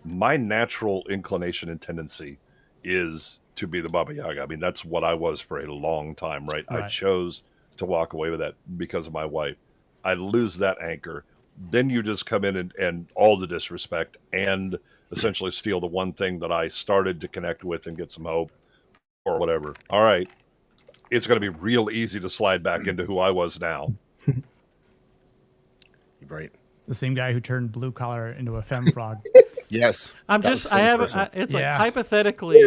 My natural inclination and tendency is to be the Baba Yaga. I mean, that's what I was for a long time, right? I Right. chose to walk away with that because of my wife. I lose that anchor. Then you just come in and all the disrespect and essentially steal the one thing that I started to connect with and get some hope or whatever. All right. It's going to be real easy to slide back into who I was now. Right. The same guy who turned blue collar into a femme frog. Yes. I'm that was just the I same have person. it's Yeah. like hypothetically,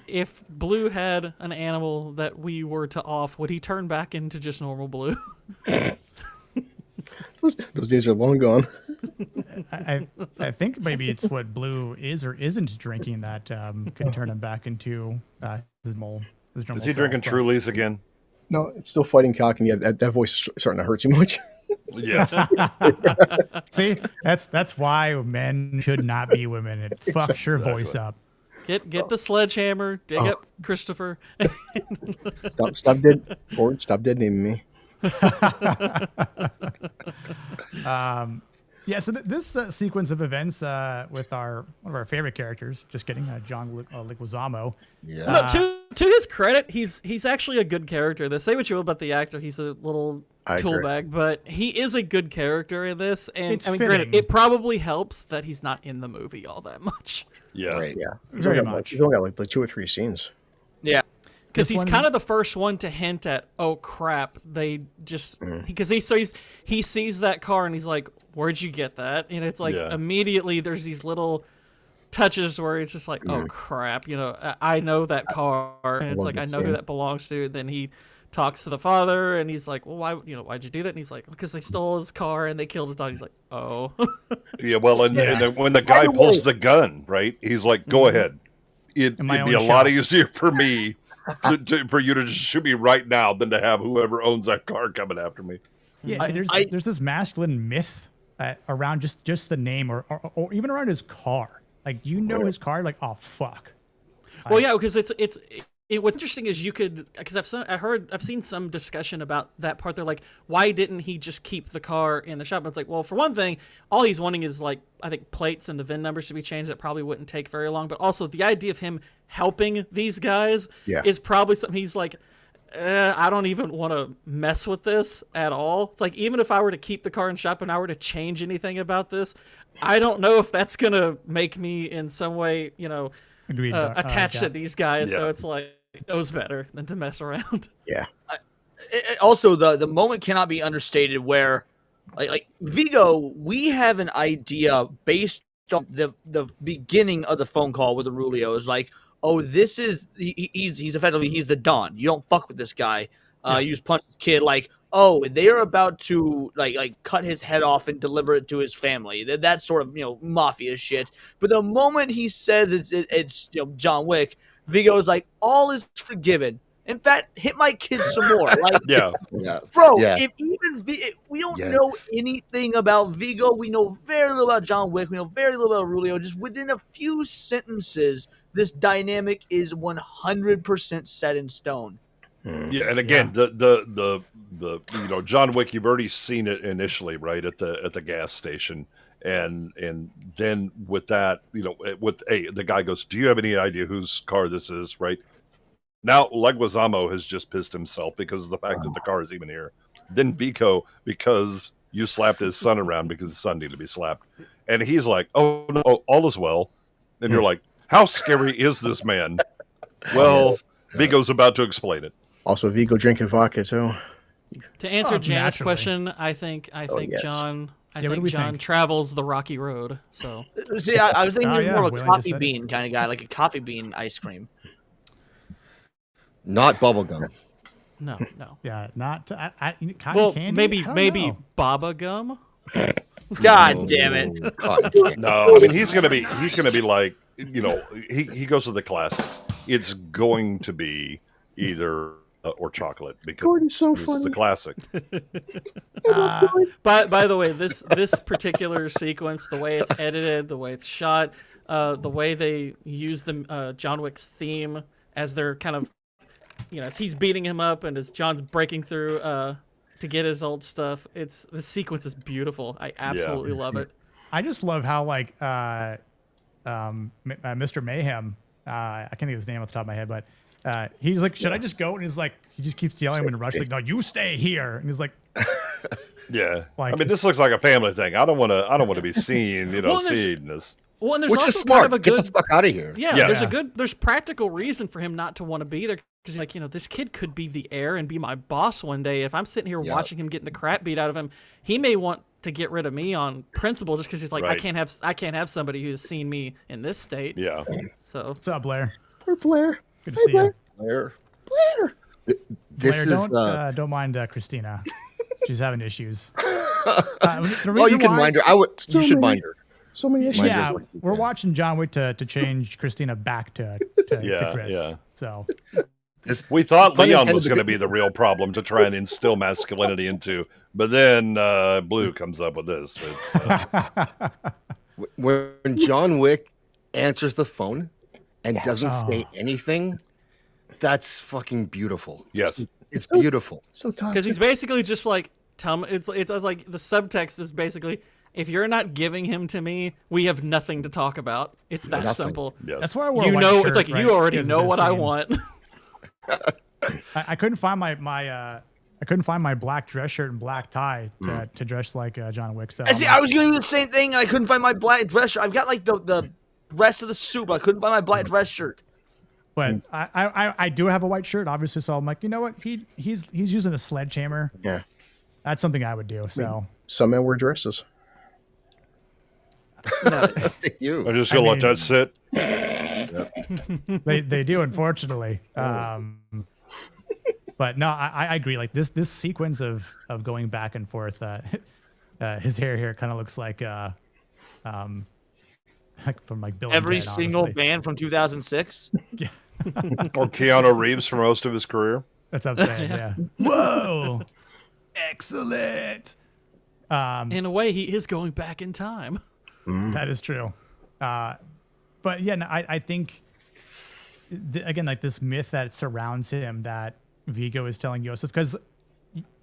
if Blue had an animal that we were to off, would he turn back into just normal Blue? Those days are long gone. I think maybe it's what Blue is or isn't drinking that could turn him back into his normal. His normal Is he self, drinking but- Trulies again? No, it's still fighting cock, and yeah, that voice is starting to hurt too much. Yes. See, that's why men should not be women. It fucks your voice up. Get the sledgehammer, dig up Christopher. Stop dead, Ford. Stop dead naming me. Yeah, so this sequence of events with one of our favorite characters, just kidding, John Leguizamo. Yeah. No, to his credit, he's actually a good character. They say what you will about the actor, he's a little I tool agree. bag, but he is a good character in this. And It's I mean, granted, fitting. it probably helps that he's not in the movie all that much. Yeah. Right. Yeah, Very only got, much. he's only got like 2 or 3 scenes. Yeah. Because This he's one- kind of the first one to hint at, oh crap, they just because he sees that car and he's like, where'd you get that? And it's like Yeah. immediately there's these little touches where it's just like, oh crap, I know that car, and it's love like I this know who scene. that belongs to. And then he talks to the father and he's like, well, why'd you do that? And he's like, because they stole his car and they killed his dog. He's like, oh. Yeah. Well, and then when the By guy the pulls way- the gun, right? He's like, "Go ahead. It'd In my be a own lot shop." easier for me for you to just shoot me right now than to have whoever owns that car coming after me." Yeah, there's this masculine myth around just the name or even around his car. Like his car, like, oh fuck. Well, yeah, because what's interesting is you could, because I've seen some discussion about that part. They're like, why didn't he just keep the car in the shop? And it's like, well, for one thing, all he's wanting is like, I think plates and the VIN numbers to be changed. That probably wouldn't take very long. But also the idea of him helping these guys Yeah. is probably something he's like, I don't even want to mess with this at all. It's like, even if I were to keep the car in shop and I were to change anything about this, I don't know if that's going to make me in some way, Agreed. attached to these guys. So Yeah. it's like, it knows better than to mess around. Yeah, Also, the moment cannot be understated where like Vigo, we have an idea based on the beginning of the phone call with Aurelio is like, oh, this is he's effectively he's the Don. You don't fuck with this guy. You just punch this kid. Like, oh, they are about to like cut his head off and deliver it to his family. That sort of mafia shit. But the moment he says it's John Wick, Vigo's like, all is forgiven. In fact, hit my kids some more. Like, Yeah. Yeah. bro, Yeah. if even we don't Yes. know anything about Vigo, we know very little about John Wick, we know very little about Aurelio. Just within a few sentences, this dynamic is 100% set in stone. Yeah, and again, the John Wick, you've already seen it initially, right, at the gas station, and then with that, the guy goes, "Do you have any idea whose car this is?" Right now, Leguizamo has just pissed himself because of the fact that the car is even here. Then Biko, because you slapped his son around because his son needed to be slapped, and he's like, "Oh no, all is well," and you're like, "How scary is this man?" Well, Yes. Biko's about to explain it. also Vigo drinking vodka too. To answer Jan's naturally. question, I think yes. John. I Yeah, what do think we John think? travels the rocky road. So See, I was thinking Oh, he was yeah, more of a Willing coffee just said it. bean kind of guy, like a coffee bean ice cream. Not bubblegum. no. Yeah, not cotton Well, candy? maybe I don't maybe know. Baba gum. God damn it. Cotton candy. No, I mean he's gonna be like, he goes to the classics. It's going to be either or chocolate because Gordon's so it's funny. the classic. By the way, this particular sequence, the way it's edited, the way it's shot, the way they use the John Wick's theme as they're kind of, as he's beating him up and as John's breaking through to get his old stuff. The sequence is beautiful. I absolutely love it. I just love how Mr. Mayhem, I can't think of his name off the top of my head, but he's like, should I just go? And he's like, he just keeps yelling and rushing, like, no, you stay here. And he's like, Yeah, Like- I mean, this looks like a family thing. I don't want to be seen, seeing this. Well, and there's Which also is smart. kind of a Get good the fuck out of here. Yeah, Yeah. there's practical reason for him not to want to be there because like, this kid could be the heir and be my boss one day. If I'm sitting here watching him getting the crap beat out of him, he may want to get rid of me on principle just because he's like, Right. I can't have somebody who's seen me in this state. Yeah, So what's up, Blair? Poor Blair. Good to Hey, see Blair. you. Blair. Blair. This Blair, is. don't mind Christina. She's having issues. Oh, you can mind her. I would. So You should many- mind her. So many issues. Mine Yeah, doesn't. we're watching John Wick to change Christina back to Chris. yeah. So we thought Pun Leon intended, was the going to good- be the real problem to try and instill masculinity into, but then Blue comes up with this. It's, When John Wick answers the phone and doesn't Oh. say anything, that's fucking beautiful. yes, It's beautiful. So toxic. because he's basically just like tell me it's like the subtext is basically if you're not giving him to me, we have nothing to talk about. It's that Nothing. simple. yes. that's why I wore a You white know, shirt, it's like right, you already because of know this what I scene. want. I couldn't find I couldn't find my black dress shirt and black tie to dress like John Wick. So And see, I was gonna do the same thing, and I couldn't find my black dress shirt. I've got like the rest of the suit, but I couldn't find my black dress shirt. but I do have a white shirt, obviously. So I'm like, you know what? He's using a sledgehammer. Yeah. That's something I would do. So Some men wear dresses. Thank you. I'm just gonna let that sit. they do, unfortunately. But no, I agree. Like this sequence of going back and forth, his hair here kind of looks like from like Bill and Every Ted, single honestly. band from 2006. Or Keanu Reeves for most of his career. That's what I'm saying. Yeah. Whoa. Excellent. In a way, he is going back in time. That is true. But yeah, no, I think again, like this myth that surrounds him that Vigo is telling Yosef, because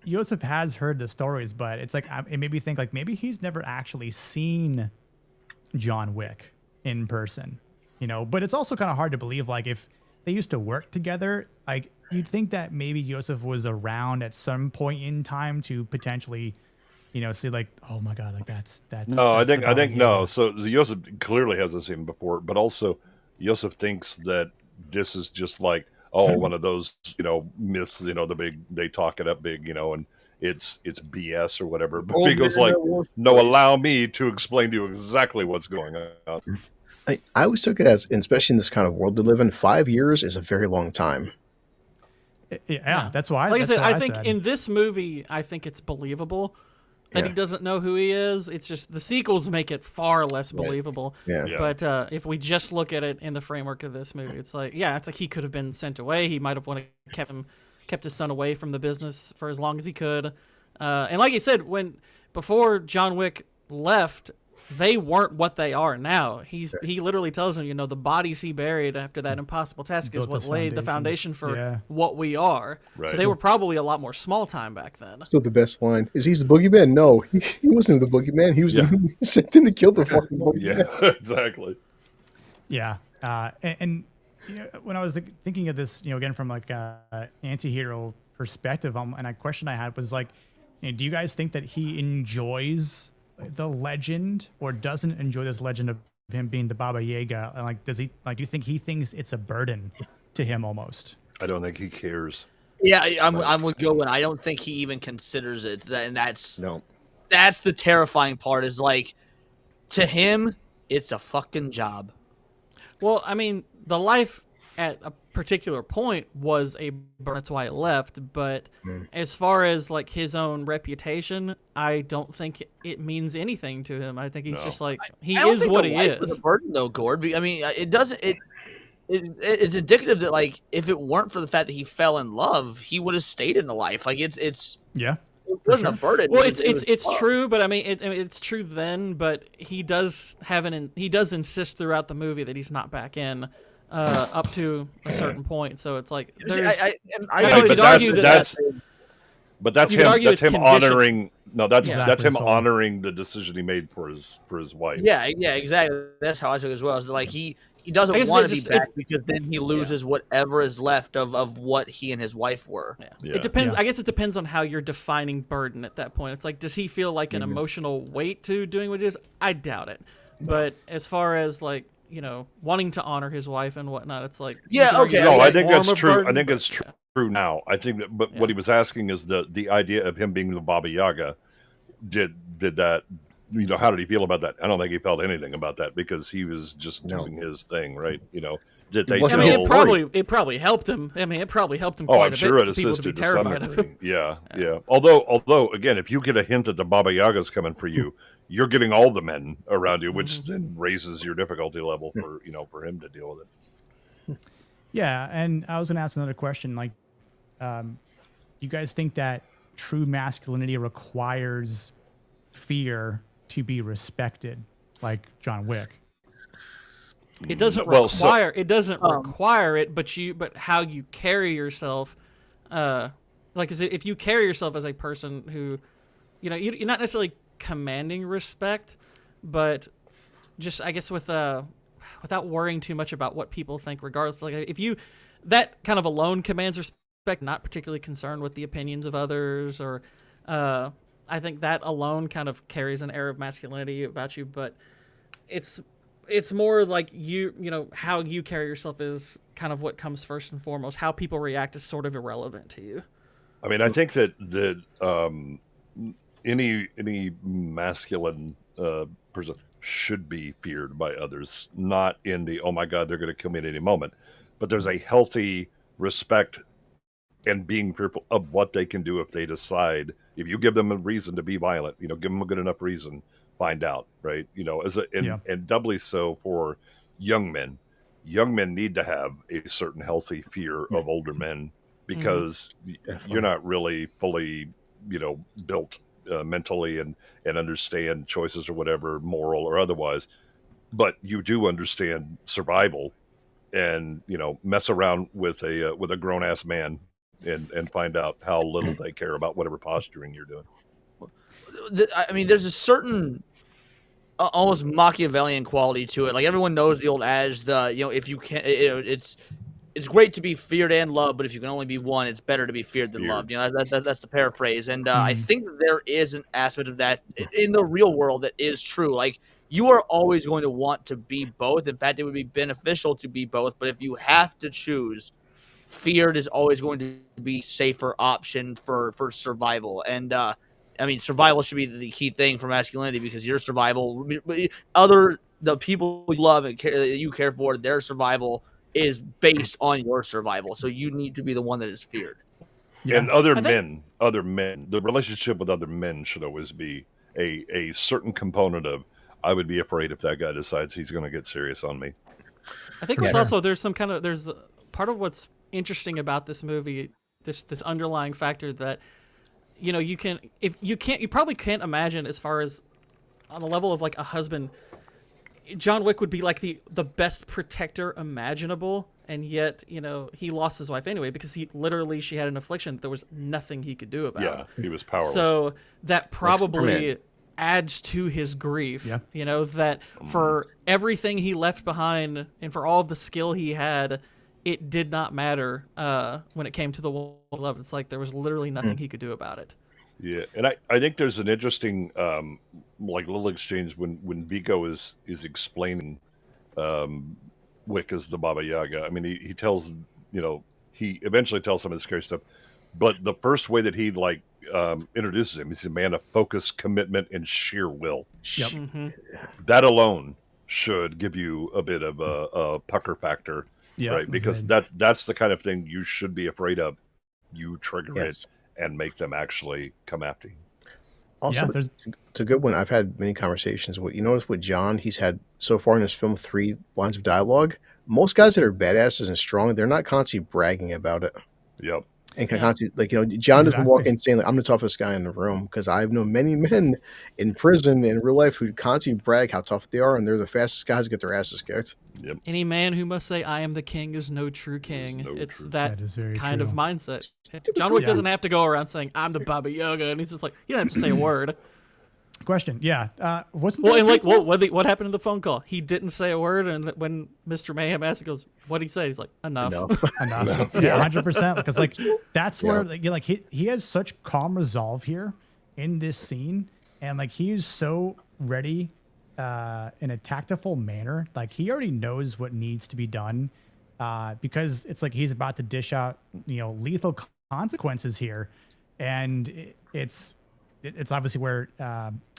Yosef has heard the stories, but it's like it made me think like maybe he's never actually seen John Wick in person, But it's also kind of hard to believe, like if they used to work together, like you'd think that maybe Yosef was around at some point in time to potentially, see like, oh my god, like that's. No, I that's think the no. Vigo. So Joseph clearly hasn't seen him before, but also Joseph thinks that this is just like one of those myths. The big they talk it up big, and it's BS or whatever. But he goes like, no, allow me to explain to you exactly what's going on. I always took it as, and especially in this kind of world to live in, 5 years is a very long time. Yeah, that's why. Like I that's said, what I think said. in this movie, I think it's believable that he doesn't know who he is. It's just the sequels make it far less believable. Yeah. Yeah. But if we just look at it in the framework of this movie, it's like he could have been sent away. He might have wanted kept his son away from the business for as long as he could. And like you said, before John Wick left, they weren't what they are now. He literally tells him, the bodies he buried after that impossible task is Built what this laid the foundation. foundation for Yeah. what we are. Right. So they were probably a lot more small time back then. Still the best line. Is he's the boogeyman? No, he wasn't the boogeyman. He was the one who sent in to kill the fucking boogeyman. Yeah, exactly. Yeah, and when I was thinking of this, again from like a anti-hero perspective, and a question I had was like, do you guys think that he enjoys the legend or doesn't enjoy this legend of him being the Baba Yaga? And like, do you think he thinks it's a burden to him almost? I don't think he cares. Yeah, I'm with Gowen. I don't think he even considers it. And that's No. the terrifying part. Is like, to him, it's a fucking job. Well, I mean, the life at a particular point was a burden. That's why it left. But as far as like his own reputation, I don't think it means anything to him. I think he's just like he I don't is think what the he life was is. a burden, though, Gord. I mean, it doesn't. it's indicative that like if it weren't for the fact that he fell in love, he would have stayed in the life. Like it Yeah. wasn't a burden. Well, it was it's love. true, but I mean, it's true then. But he does he does insist throughout the movie that he's not back in up to a certain point. So it's like there's. I I always could but argue that's You could argue That's it's him conditioned. honoring. No, that's Exactly, him so- honoring the decision he made for his wife. yeah, exactly. That's how I took it as well. Is that, like he I doesn't guess want it to be just- back because then he loses whatever is left of what he and his wife were. Yeah. It depends. Yeah. I guess it depends on how you're defining burden at that point. It's like, does he feel like an emotional weight to doing what he is? I doubt it. But as far as like, wanting to honor his wife and whatnot, it's like, you Yeah, could argue okay, No, that's I a think form that's of true. I burden, think but, it's true now. I think that, but what he was asking is the idea of him being the Baba Yaga. Did that? How did he feel about that? I don't think he felt anything about that because he was just doing his thing, right? Did they wasn't I mean, his tell? it probably helped him. I mean, it probably helped him Oh, quite I'm a sure bit it for people to be assisted to some terrified of degree. him. Yeah. Although, again, if you get a hint that the Baba Yaga's coming for you, you're getting all the men around you, which then raises your difficulty level for him to deal with it. Yeah, and I was gonna ask another question. Like, you guys think that true masculinity requires fear to be respected, like John Wick? It doesn't Well, so- require require it, but how you carry yourself, like if you carry yourself as a person who, you're not necessarily commanding respect, but just I guess without worrying too much about what people think, regardless. Like if you that kind of alone commands respect, not particularly concerned with the opinions of others, or I think that alone kind of carries an air of masculinity about you, but it's more like how you carry yourself is kind of what comes first and foremost. How people react is sort of irrelevant to you. I mean, I think that any masculine person should be feared by others, not in the oh my god they're going to kill me at any moment, but there's a healthy respect and being fearful of what they can do if they decide. If you give them a reason to be violent, give them a good enough reason. Find out, right? And doubly so for young men. Young men need to have a certain healthy fear of older men because you're not really fully, built mentally and understand choices or whatever, moral or otherwise. But you do understand survival, and mess around with a grown ass man and find out how little they care about whatever posturing you're doing. I mean, there's a certain almost Machiavellian quality to it. Like everyone knows the old adage, if you can, it's great to be feared and loved, but if you can only be one, it's better to be feared than loved. That's the paraphrase. And I think that there is an aspect of that in the real world that is true. Like you are always going to want to be both. In fact, it would be beneficial to be both. But if you have to choose, feared is always going to be safer option for survival. And I mean, survival should be the key thing for masculinity because your survival, the people you love and that you care for, their survival is based on your survival. So you need to be the one that is feared. Yeah. And other men, the relationship with other men should always be a certain component of, I would be afraid if that guy decides he's going to get serious on me. I think what's also there's part of what's interesting about this movie, this underlying factor that you probably can't imagine as far as on the level of like a husband. John Wick would be like the best protector imaginable, and yet he lost his wife anyway because she had an affliction that there was nothing he could do about. Yeah, he was powerless. So that probably adds to his grief. Yeah. That for everything he left behind and for all the skill he had, it did not matter when it came to the love. It's like there was literally nothing he could do about it. Yeah, and I think there's an interesting little exchange when Vigo is explaining Wick as the Baba Yaga. I mean, he tells he eventually tells some of the scary stuff, but the first way that he introduces him, he's a man of focus, commitment, and sheer will. Yep. That alone should give you a bit of a pucker factor, right? Because that's the kind of thing you should be afraid of. You trigger it and make them actually come after you. Also, it's a good one. I've had many conversations with, notice with John, he's had so far in this film 3 lines of dialogue. most guys that are badasses and strong, they're not constantly bragging about it. Yep. And can Yeah. constantly, like, John doesn't walk Exactly. in saying, like, I'm the toughest guy in the room, because I've known many men in prison in real life who constantly brag how tough they are, and they're the fastest guys to get their asses kicked. Yep. Any man who must say "I am the king" is no true king. no It's true- that That is very kind of true. mindset. John Wick Yeah. doesn't have to go around saying "I'm the Baba Yaga," and he's just like, you don't have to say a word. Question. Yeah. Wasn't Well, there and like, people- what happened in the phone call? He didn't say a word, and when Mr. Mayhem asked, he goes, "What'd he say?" He's like, "Enough." Enough. Yeah, 100%. Because like that's where like he has such calm resolve here in this scene, and like he is so ready in a tactful manner. Like he already knows what needs to be done because it's like he's about to dish out lethal consequences here, and it's obviously where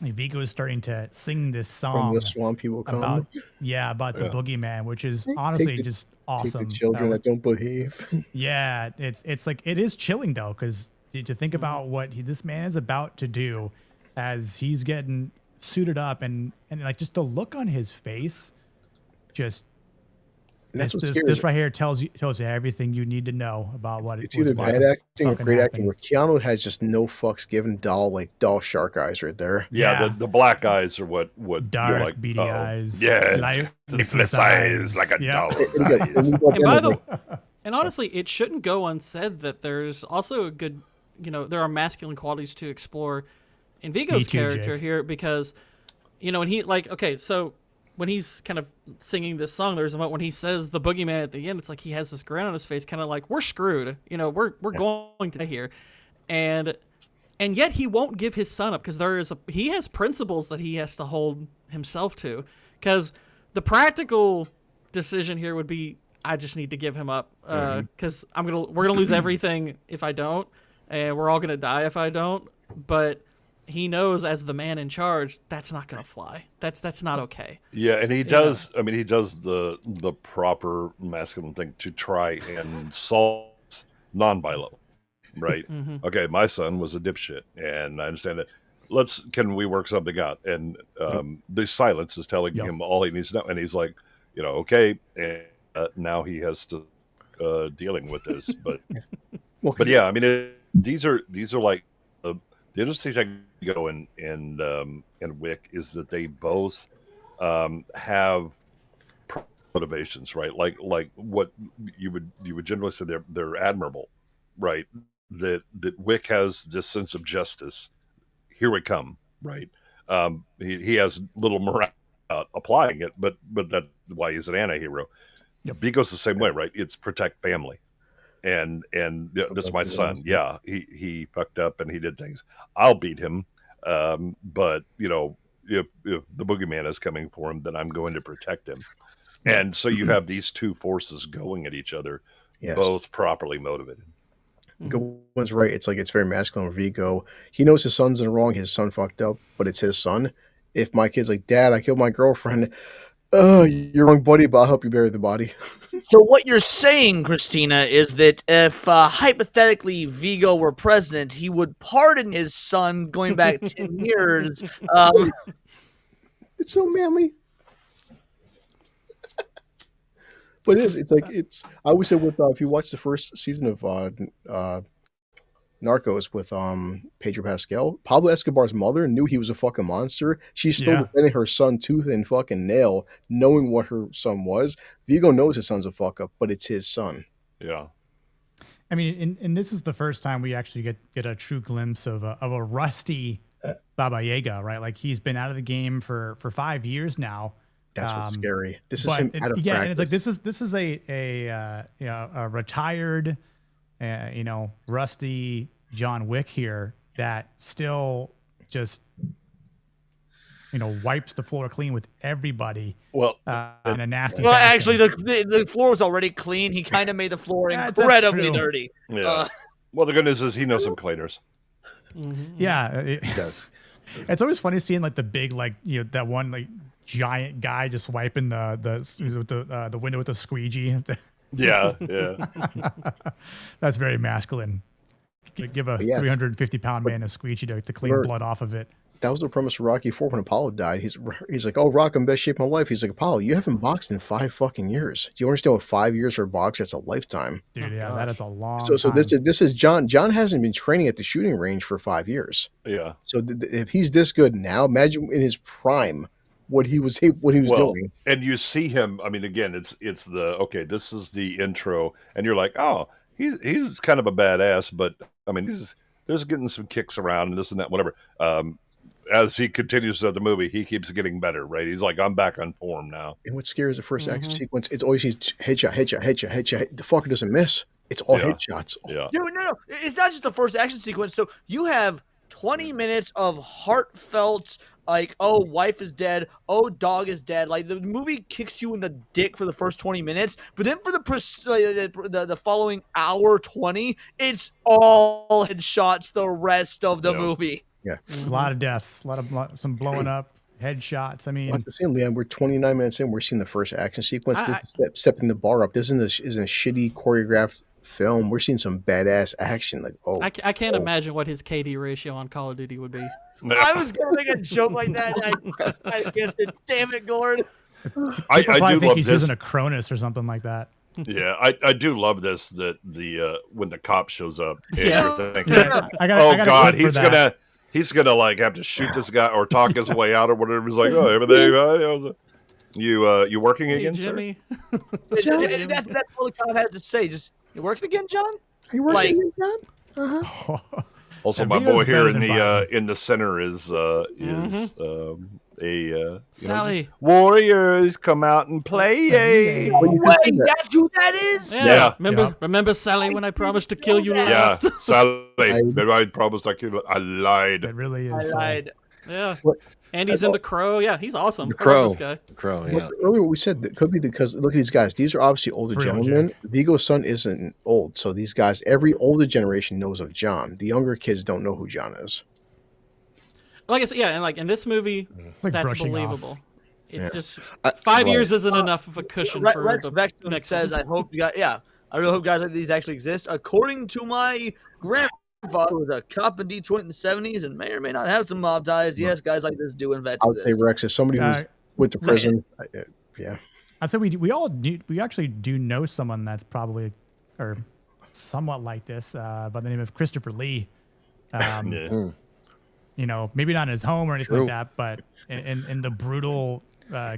Vigo is starting to sing this From song the swamp people come. about the boogeyman, which is honestly the- just Take awesome. the children that don't behave. Yeah, it's like it is chilling though, because to think about what this man is about to do as he's getting suited up and like just the look on his face, just And that's this, what's this, scary. this right here tells you everything you need to know about what It's either what's bad acting or fucking great happen. acting, where Keanu has just no fucks given, doll shark eyes right there. Yeah, Yeah. the black eyes are what you're Dark, like, beady uh-oh. eyes, Yeah, lifeless eyes like a Yep. doll's And again, eyes. And by the and honestly, it shouldn't go unsaid that there's also a good, there are masculine qualities to explore in Vigo's too, character Jake. here because, when he so when he's kind of singing this song, there's a moment when he says the boogeyman at the end. It's like he has this grin on his face, kind of like we're screwed. We're going to die here, and yet he won't give his son up because he has principles that he has to hold himself to. Because the practical decision here would be, I just need to give him up because we're gonna lose everything if I don't, and we're all gonna die if I don't. But he knows as the man in charge, that's not gonna fly. That's not okay. Yeah, and he does. I mean, he does the proper masculine thing to try and solve non-violent, right? Okay, my son was a dipshit, and I understand that. Can we work something out? And the silence is telling Yep. him all he needs to know, and he's like, okay, and now he has to dealing with this, but but yeah, I mean, these are like the interesting thing go in Wick is that they both have motivations, right? Like what you would generally say they're admirable, right? That Wick has this sense of justice. Here we come, right? He has little morale applying it, but that's why he's an anti-hero. Yep. Vigo's the same way, right? It's protect family. And that's my son. Yeah, he fucked up and he did things. I'll beat him, but if the boogeyman is coming for him, then I'm going to protect him. And so you have these two forces going at each other, both properly motivated. One's right. It's like it's very masculine with Vigo. He knows his son's in the wrong. His son fucked up, but it's his son. If my kid's like, Dad, I killed my girlfriend. Oh, you're wrong, buddy, but I'll help you bury the body. So what you're saying, Christina, is that if hypothetically Vigo were president, he would pardon his son going back 10 years. It's so manly. But it is. It's like I always say with if you watch the first season of Narcos with Pedro Pascal, Pablo Escobar's mother knew he was a fucking monster. She's still defending her son tooth and fucking nail, knowing what her son was. Vigo knows his son's a fuck up, but it's his son. Yeah. I mean, and this is the first time we actually get a true glimpse of a rusty Baba Yaga, right? Like he's been out of the game for 5 years now. That's what's scary. This is him out of and practice. it's like this is a retired, rusty John Wick here that still just wiped the floor clean with everybody. Well, in a nasty. Well, fashion. actually, the floor was already clean. He kind of made the floor That's incredibly true. dirty. yeah. Well, the good news is he knows some cleaners. Yeah, He does. it's always funny seeing like the big that one like giant guy just wiping the window with a squeegee. Yeah, yeah. That's very masculine. Give a 350-pound man a squeegee to clean blood off of it. That was the premise of Rocky 4 when Apollo died. He's like, oh, Rock, I'm best shape of my life. He's like, Apollo, you haven't boxed in 5 fucking years. Do you understand what 5 years for a box? That's a lifetime. Dude, yeah, that is a long So time. this is John. John hasn't been training at the shooting range for 5 years. Yeah. So if he's this good now, imagine in his prime what he was doing. And you see him. I mean, again, it's the okay. This is the intro, and you're like, oh, he's kind of a badass. But I mean, there's getting some kicks around and this and that, whatever. As he continues throughout the movie, he keeps getting better. Right? He's like, I'm back on form now. And what's scary is the first action sequence. It's always headshot. The fucker doesn't miss. It's all headshots. Yeah. No. It's not just the first action sequence. So you have 20 minutes of heartfelt, like, oh, wife is dead, oh, dog is dead. Like, the movie kicks you in the dick for the first 20 minutes, but then for the following hour 20, it's all headshots the rest of the movie. Yeah. A lot of deaths, some blowing up, headshots. I mean, Like I'm saying, Leon, we're 29 minutes in. We're seeing the first action sequence. Stepping the bar up. This isn't a shitty choreographed film. We're seeing some badass action. Like, oh, I can't imagine what his KD ratio on Call of Duty would be. I was going to make a joke like that. I guessed it. Damn it, Gord. I do do think love he's this. using a Cronus or something like that. Yeah, I do love this. That the when the cop shows up, and Yeah. you're thinking, I gotta he's gonna like have to shoot this guy or talk his way out or whatever. He's like, oh, everything. You working Hey, again, sir? Jimmy. That's all the cop has to say. Just, you working again, John? are you working again, John? Uh-huh. Also, And my Vito's boy here better than Biden. in the center is Sally. Warriors come out and play. Well, you can Wait, see that. that's who that is? Yeah. Remember Sally when I promised to kill you Yeah. Yeah, last? Sally. I promised I could. I lied. It really I is. lied. Yeah. What- And he's in The Crow. Yeah, he's awesome. The I love Crow. this guy. The Crow, yeah. What, earlier, what we said that could be because look at these guys. These are obviously older Real gentlemen. Jake. Vigo's son isn't old, so these guys, every older generation knows of John. The younger kids don't know who John is. Like I said, yeah, and like in this movie, Like that's brushing believable. off. It's Yeah. just I- 5 right. years isn't enough of a cushion for Rex the Vexton next says, one. I hope you got, I really hope guys like these actually exist. According to my grandfather, was a cop in Detroit in the 70s and may or may not have some mob ties. Yes, guys like this do in fact I would say exist. Rex is somebody who's with the prison. Yeah. I said we actually do know someone that's probably or somewhat like this by the name of Christopher Lee. Yeah. You know, maybe not in his home or anything True. like that, but in the brutal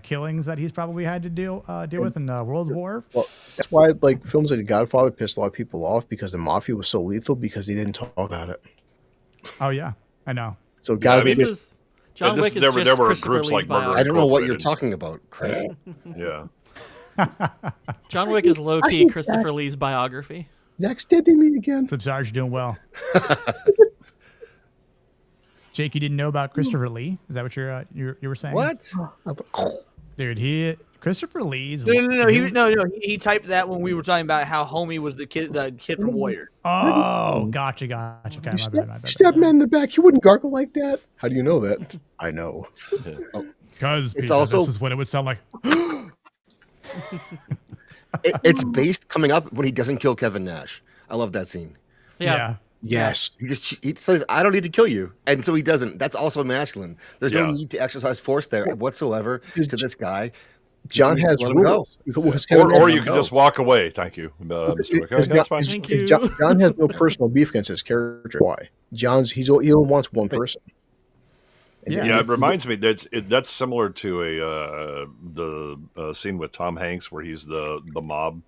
killings that he's probably had to deal with in World War. Well, that's why like films like The Godfather pissed a lot of people off because the mafia was so lethal because they didn't talk about it. Oh yeah, I know. So guys, I mean, This is John this- Wick is there were- just there were Christopher groups Lee's like Murder biography. I don't know what you're Incorporated. talking about, Chris. Yeah. John Wick is low key Christopher Lee's biography. Zach's deading me again. So Sarge doing well. Jake, you didn't know about Christopher Lee? Is that what you were saying? What? Dude, Christopher Lee's. No. He typed that when we were talking about how Homie was the kid from Warrior. Oh, gotcha. Okay, my bad. Stab man in the back. He wouldn't gargle like that. How do you know that? I know. Because It's also- this is what it would sound like. It's based coming up when he doesn't kill Kevin Nash. I love that scene. Yeah. Yes. He says, I don't need to kill you. And so he doesn't. That's also masculine. There's no Yeah. need to exercise force there whatsoever to this guy. John Just has let him go. rules. Because Kevin Or Nash- you can just walk away. Thank you, Mr. Wick. Because That's fine. Thank because you. John has no personal beef against his character. Why? He only wants one person. And Yeah. Yeah, it reminds me that's similar to the scene with Tom Hanks where he's the mob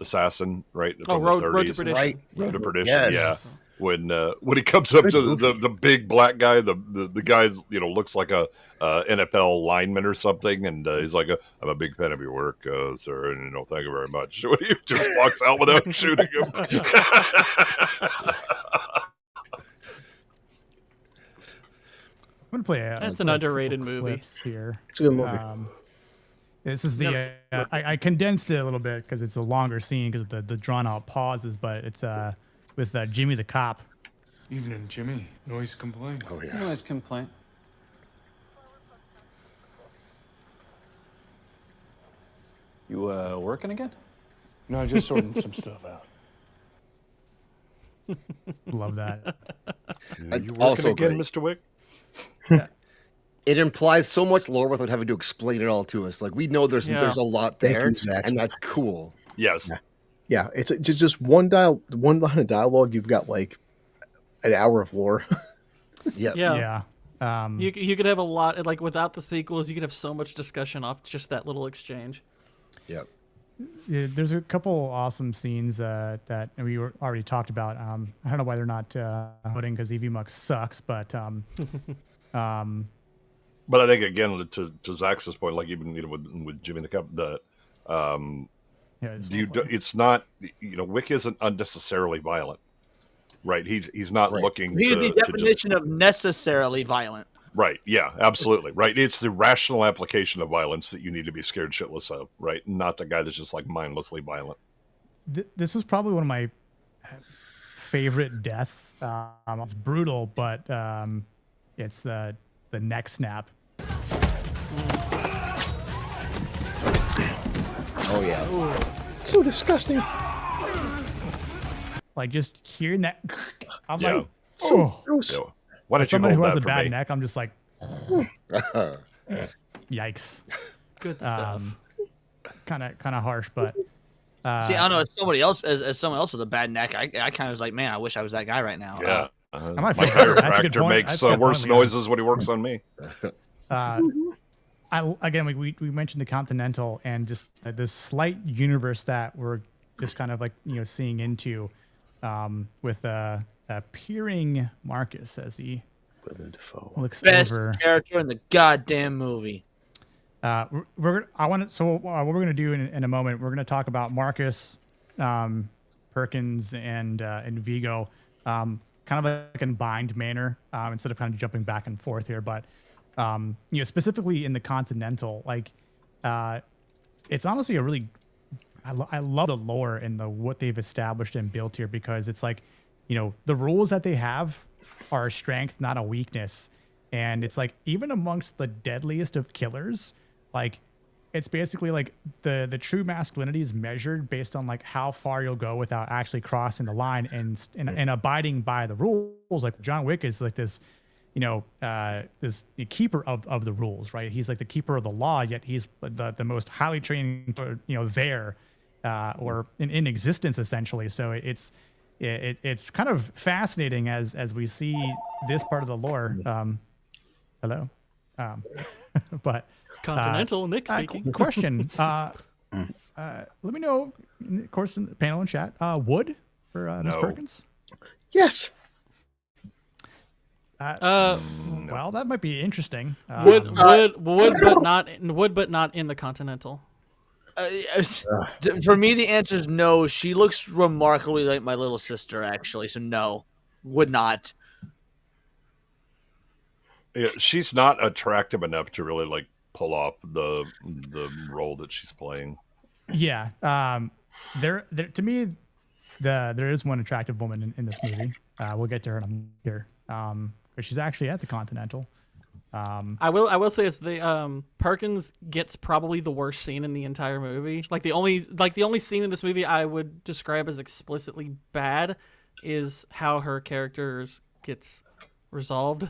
assassin, right? Oh, from the Road to 30s. Perdition. Right. Road to Perdition. Yes. Yeah. When he comes up to the big black guy, the guy looks like a NFL lineman or something, and he's like, "I'm a big fan of your work, sir, and thank you very much." He just walks out without shooting him. I'm gonna play That's an underrated movie. clips here. It's a good movie. This is the I condensed it a little bit because it's a longer scene because of the drawn out pauses, but it's with Jimmy the cop. Evening, Jimmy. Noise complaint. Oh, yeah. Noise complaint. You working again? No, just sorting some stuff out. Love that. You working Also again, great. Mr. Wick? it implies so much lore without having to explain it all to us. Like we know there's a lot Thank there, you, Zach. and that's cool. Yes. Yeah, it's just one line of dialogue. You've got like an hour of lore. Yeah. You could have a lot, like without the sequels, you could have so much discussion off just that little exchange. Yep. Yeah, there's a couple awesome scenes that we already talked about. I don't know why they're not putting because EV Mux sucks, but But I think again to Zach's point, like even with Jimmy the Cup, it's not Wick isn't unnecessarily violent, right? He's not looking. He's the definition of necessarily violent. Right. Yeah. Absolutely. Right. It's the rational application of violence that you need to be scared shitless of. Right. Not the guy that's just like mindlessly violent. This was probably one of my favorite deaths. It's brutal, but it's the neck snap. Oh yeah. Ooh. So disgusting. Like just hearing that, I'm Yeah. like, So gross. Yeah. Why don't as you somebody hold who has that a for bad me? neck, I'm just like, yikes. Good stuff. Kind of harsh, but See, I don't know. As somebody else, as someone else with a bad neck, I kind of was like, man, I wish I was that guy right now. Yeah. I might My feel better. That's a good chiropractor point. makes That's a good worse point, Leon. noises when he works on me. Again, we mentioned the Continental and just this slight universe that we're just kind of like seeing into with peering Marcus as he looks Best over. character in the goddamn movie. What we're gonna do in a moment, we're gonna talk about Marcus, Perkins, and Vigo, kind of like a combined manner, instead of kind of jumping back and forth here. But specifically in the Continental, like it's honestly a really I love the lore and what they've established and built here, because it's like the rules that they have are a strength, not a weakness. And it's like even amongst the deadliest of killers, like it's basically like the true masculinity is measured based on like how far you'll go without actually crossing the line and abiding by the rules. Like John Wick is like this, this the keeper of the rules, right? He's like the keeper of the law, yet he's the most highly trained, there, or in existence essentially. So it's kind of fascinating as we see this part of the lore. Hello, but. Continental, Nick speaking. Question. Let me know, of course, in the panel and chat. Wood for Ms. No. Perkins? Yes. Well, that might be interesting. Wood, but not in the Continental. For me, the answer is no. She looks remarkably like my little sister, actually. So no, would not. Yeah, she's not attractive enough to really like pull off the role that she's playing. Yeah. There to me, there is one attractive woman in this movie. We'll get to her in a minute here. But she's actually at the Continental. I will say it's the Perkins gets probably the worst scene in the entire movie. The only scene in this movie I would describe as explicitly bad is how her character gets resolved.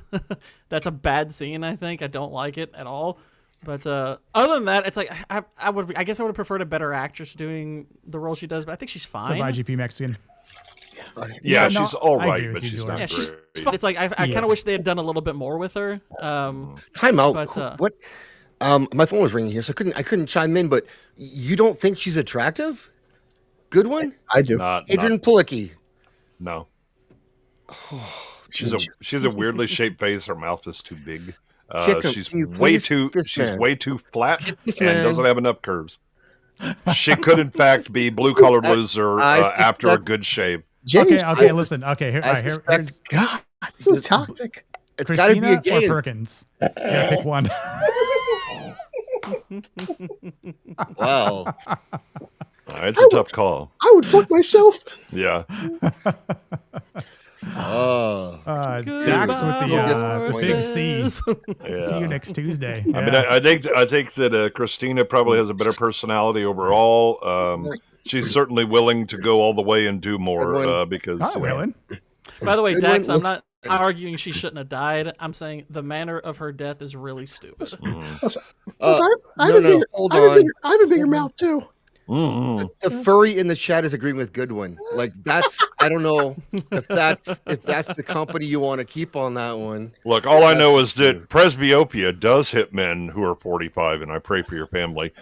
That's a bad scene. I think I don't like it at all. But other than that, it's like I guess I would have preferred a better actress doing the role she does. But I think she's fine. So IGP Mexican. Yeah, no, she's all I right, agree with but you, she's Jordan. not Yeah, great. she's fine. It's like I kind of wish they had done a little bit more with her. Time out. But, What? My phone was ringing here, so I couldn't chime in. But you don't think she's attractive? Good one. I do. Adrian Pulicki. No. She's a weirdly shaped face. Her mouth is too big. She's Can you way please too kiss she's man? way too flat Kiss and man. doesn't have enough curves. She could in fact be blue collar loser I after a suspect- good shave. Jenny's Okay, listen. Okay, I here's suspect- God, so toxic. It's got to be Christina a or gay. Perkins. You gotta pick one. Wow. It's a tough call. I would fuck myself. Yeah. Oh. Dax with the big C. horses. See you next Tuesday. I mean, I think that Christina probably has a better personality overall. She's certainly willing to go all the way and do more because Not willing. By the way, Good Dax, one. I'm arguing she shouldn't have died. I'm saying the manner of her death is really stupid. I have a bigger mouth too. The furry in the chat is agreeing with Goodwin. Like that's I don't know if that's the company you want to keep on that one. Look, all I know is that presbyopia does hit men who are 45, and I pray for your family.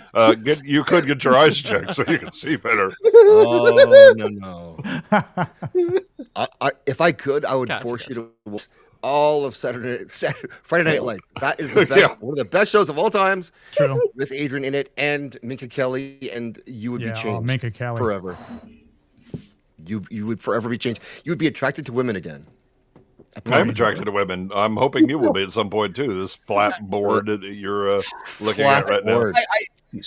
You could get your eyes checked so you can see better. Oh no. If I could, I would force you to watch all of Friday Night Lights. That is the best, one of the best shows of all times. True. With Adrian in it and Minka Kelly, and you would be changed Minka Kelly. forever. You would forever be changed. You would be attracted to women again. I'm attracted to women. I'm hoping you will be at some point too. This flat board that you're looking at right now.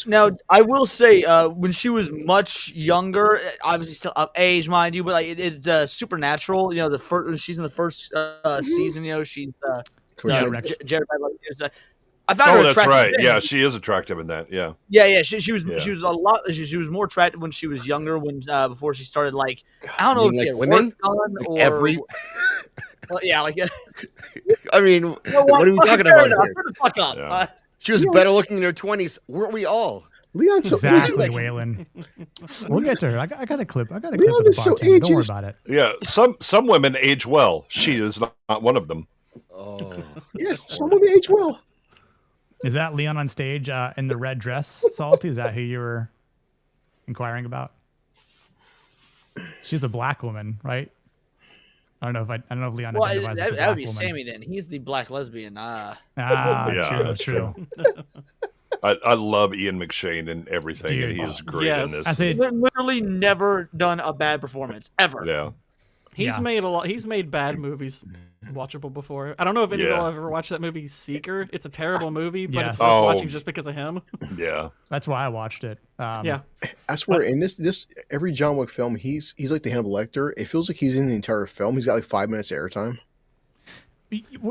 Now, I will say, when she was much younger, obviously still of age, mind you, but like Supernatural, you know, when she's in the first season, you know, she's Jared. I found her attractive. That's right. Then. Yeah, she is attractive in that. Yeah. Yeah. She was a lot. She was more attractive when she was younger. When before she started, like I don't know if she had women or every. Well, yeah, like. I mean, what are we talking about here? Shut the fuck up. Yeah. She was better looking in her 20s, weren't we all? Leon's so exactly, Waylon. We'll get to her. I got a clip. I got a clip of the bartender. Don't worry about it. Yeah, some women age well. She is not one of them. Oh, yes, some women age well. Is that Leon on stage in the red dress, Salty? Is that who you were inquiring about? She's a black woman, right? I don't know if Leon identifies as a black that would be woman. Sammy then. He's the black lesbian. Yeah, true. I love Ian McShane and everything, Dude, and he is great in this. He's literally never done a bad performance ever. Yeah, he's made a lot. He's made bad movies watchable before. I don't know if any of y'all have ever watched that movie Seeker. It's a terrible movie, but it's worth watching just because of him. Yeah, that's why I watched it. Yeah, I swear, in this every John Wick film, he's like the Hannibal Lecter. It feels like he's in the entire film. He's got like 5 minutes of airtime.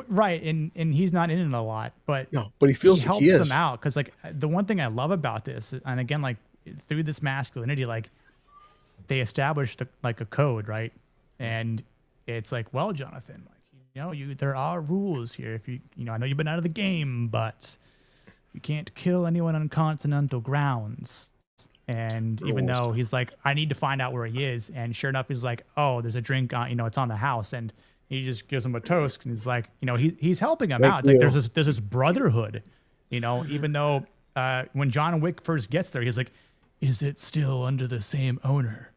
Right, and he's not in it a lot, but he feels like he helps is. them out because like the one thing I love about this, and again, like through this masculinity, like they established like a code, right? And it's like, well, Jonathan, like there are rules here. If I know you've been out of the game, but you can't kill anyone on continental grounds. And even though he's like, I need to find out where he is, and sure enough, he's like, oh, there's a drink on, it's on the house, and he just gives him a toast, and he's like, he's helping him out. Like there's this brotherhood, even though when John Wick first gets there, he's like, is it still under the same owner?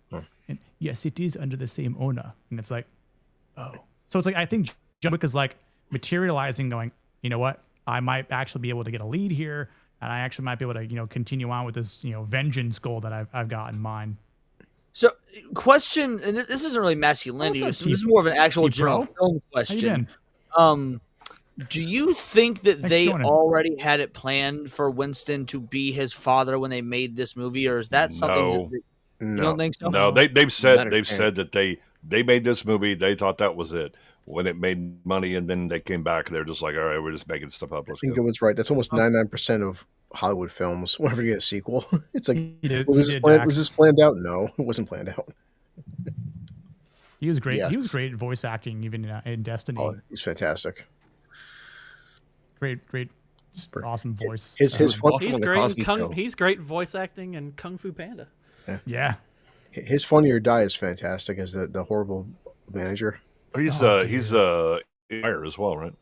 And yes, it is under the same owner. And it's like, oh. So it's like, I think John Wick is like materializing, going, you know what? I might actually be able to get a lead here, and I actually might be able to, continue on with this, vengeance goal that I've got in mind. So, question, and this isn't really masculinity. This is more of an actual general film question. Do you think that they already had it planned for Winston to be his father when they made this movie, or is that something you don't think so? No, they've said that they made this movie. They thought that was it when it made money, and then they came back and they're just like, all right, we're just making stuff up. I think it was right. That's almost 99% of Hollywood films. Whenever you get a sequel, it's like, was this planned out? No, it wasn't planned out. He was great. Yeah. He was great at voice acting, even in Destiny. Oh, he's fantastic. Great, just awesome voice. He's great voice acting in Kung Fu Panda. Yeah. His Funny or Die is fantastic as the horrible manager. He's fire as well, right?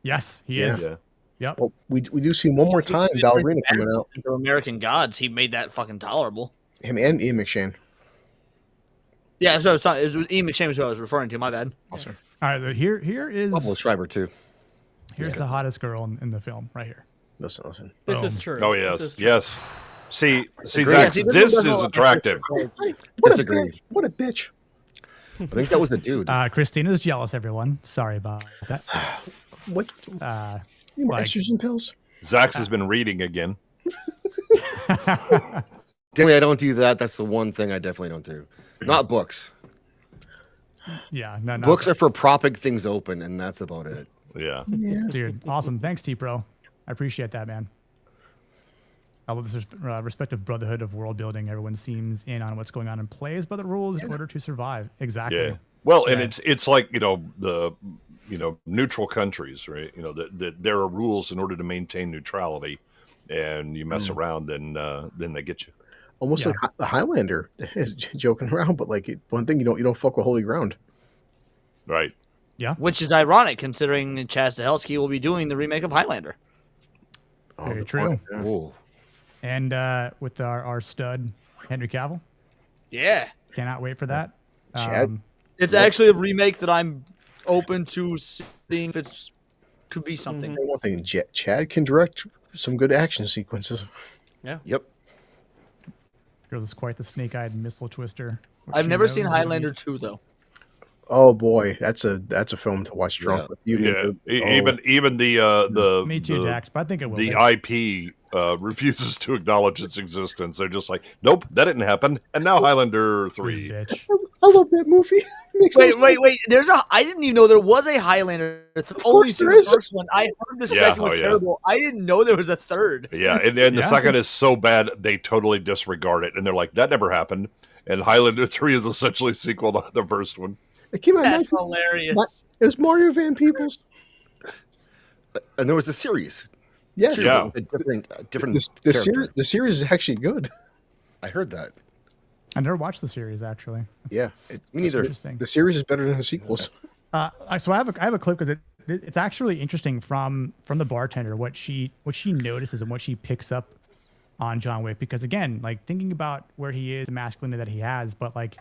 Yes, he is. Yeah. Yep. Well, we do see one more time Ballerina coming out. For American Gods, he made that fucking tolerable. Him and Ian McShane. Yeah, so it was Ian McShane was who I was referring to. My bad. Awesome. All right, here is Pablo Schreiber too. Here's the hottest girl in the film right here. Listen. This is true. Oh yes. See, Zach, this is attractive. Disagree. What a bitch. I think that was a dude. Christina's jealous, everyone. Sorry about that. What? You more estrogen pills? Zach's has been reading again. Definitely, I don't do that. That's the one thing I definitely don't do. Not books. Yeah, no. Books are for propping things open, and that's about it. Yeah. Dude, awesome. Thanks, T-Pro. I appreciate that, man. I love this respective brotherhood of world building. Everyone seems in on what's going on and plays by the rules in order to survive. Exactly. Yeah. Well, and it's like, neutral countries, right? That there are rules in order to maintain neutrality, and you mess around, then they get you. Almost like the Highlander is joking around, but like one thing you don't fuck with holy ground. Right. Yeah. Which is ironic considering Chad Stahelski will be doing the remake of Highlander. Very good true. point, yeah. Whoa. And with our stud, Henry Cavill. Yeah. Cannot wait for that. Chad? It's actually a remake that I'm open to seeing if it's could be something. One thing, Chad can direct some good action sequences. Yep. Girls is quite the snake-eyed missile twister. which I've she never seen knows Highlander and 2 though. Oh boy, that's a film to watch drunk with you. Even the Me too, the, Dax, but I think it will. the be. IP refuses to acknowledge its existence. They're just like, nope, that didn't happen. And now Highlander This 3. bitch. I love that movie. Wait. I didn't even know there was a Highlander. Only there the is. first one. I heard the second was terrible. I didn't know there was a third. Yeah, and the second is so bad they totally disregard it, and they're like, that never happened. And Highlander 3 is essentially a sequel to the first one. It came out. That's hilarious. It was Mario Van Peebles. And there was a series. Yes. Too, Yeah. with a different The series is actually good. I heard that. I never watched the series actually. Yeah. Me neither. Interesting. The series is better than the sequels. So I have a clip because it's actually interesting from the bartender what she notices and what she picks up on John Wick, because again, like thinking about where he is, the masculinity that he has, but like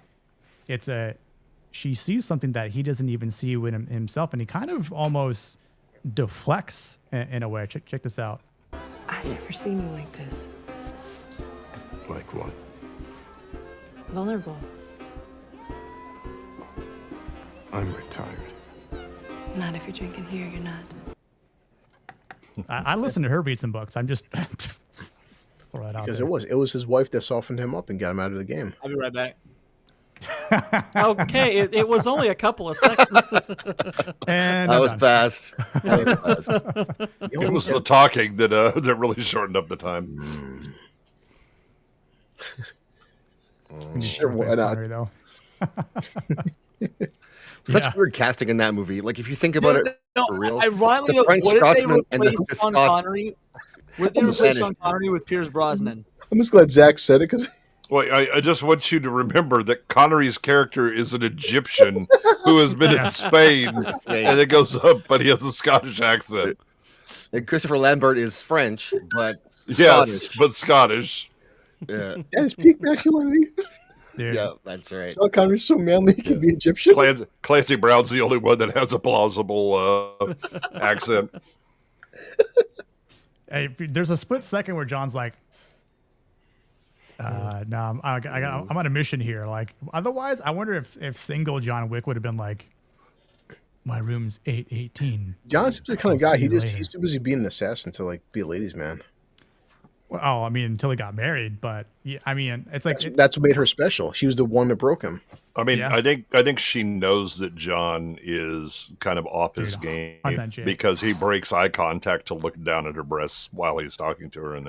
she sees something that he doesn't even see within himself, and he kind of almost deflects in a way. Check this out. I've never seen you like this. Like what? Vulnerable. I'm retired. Not if you're drinking here, you're not. I listen to her read some books. I'm just throw that out Because there. it was his wife that softened him up and got him out of the game. I'll be right back. Okay, it was only a couple of seconds. And That I'm was done. fast. That was fast. It was the talking that really shortened up the time. Sure, why not? Connery, though. Such Yeah. weird casting in that movie. Like if you think about it for real, Ironically, the French what if they Scotsman and the replaced Sean Scots. Connery? What if they The replaced Spanish. Sean Connery with Pierce Brosnan? I'm just glad Zach said it because Well, I just want you to remember that Connery's character is an Egyptian who has been in Spain, and it goes up, but he has a Scottish accent. And Christopher Lambert is French, but Yes, Scottish. but Scottish. Yeah, that is peak masculinity. Dude. yeah, that's right. Sean Connery's so manly he can be Egyptian. Clancy Brown's the only one that has a plausible accent. Hey, there's a split second where John's like, "No, I'm on a mission here." Like, otherwise, I wonder if single John Wick would have been like, "My room's 818." John's the kind of I'll guy see you later. he's too busy being an assassin to like be a ladies' man. Well, I mean, until he got married, but yeah, I mean, it's like That's what made her special. She was the one that broke him. I mean, Yeah. I think she knows that John is kind of off his Dude, game 100%. because he breaks eye contact to look down at her breasts while he's talking to her, and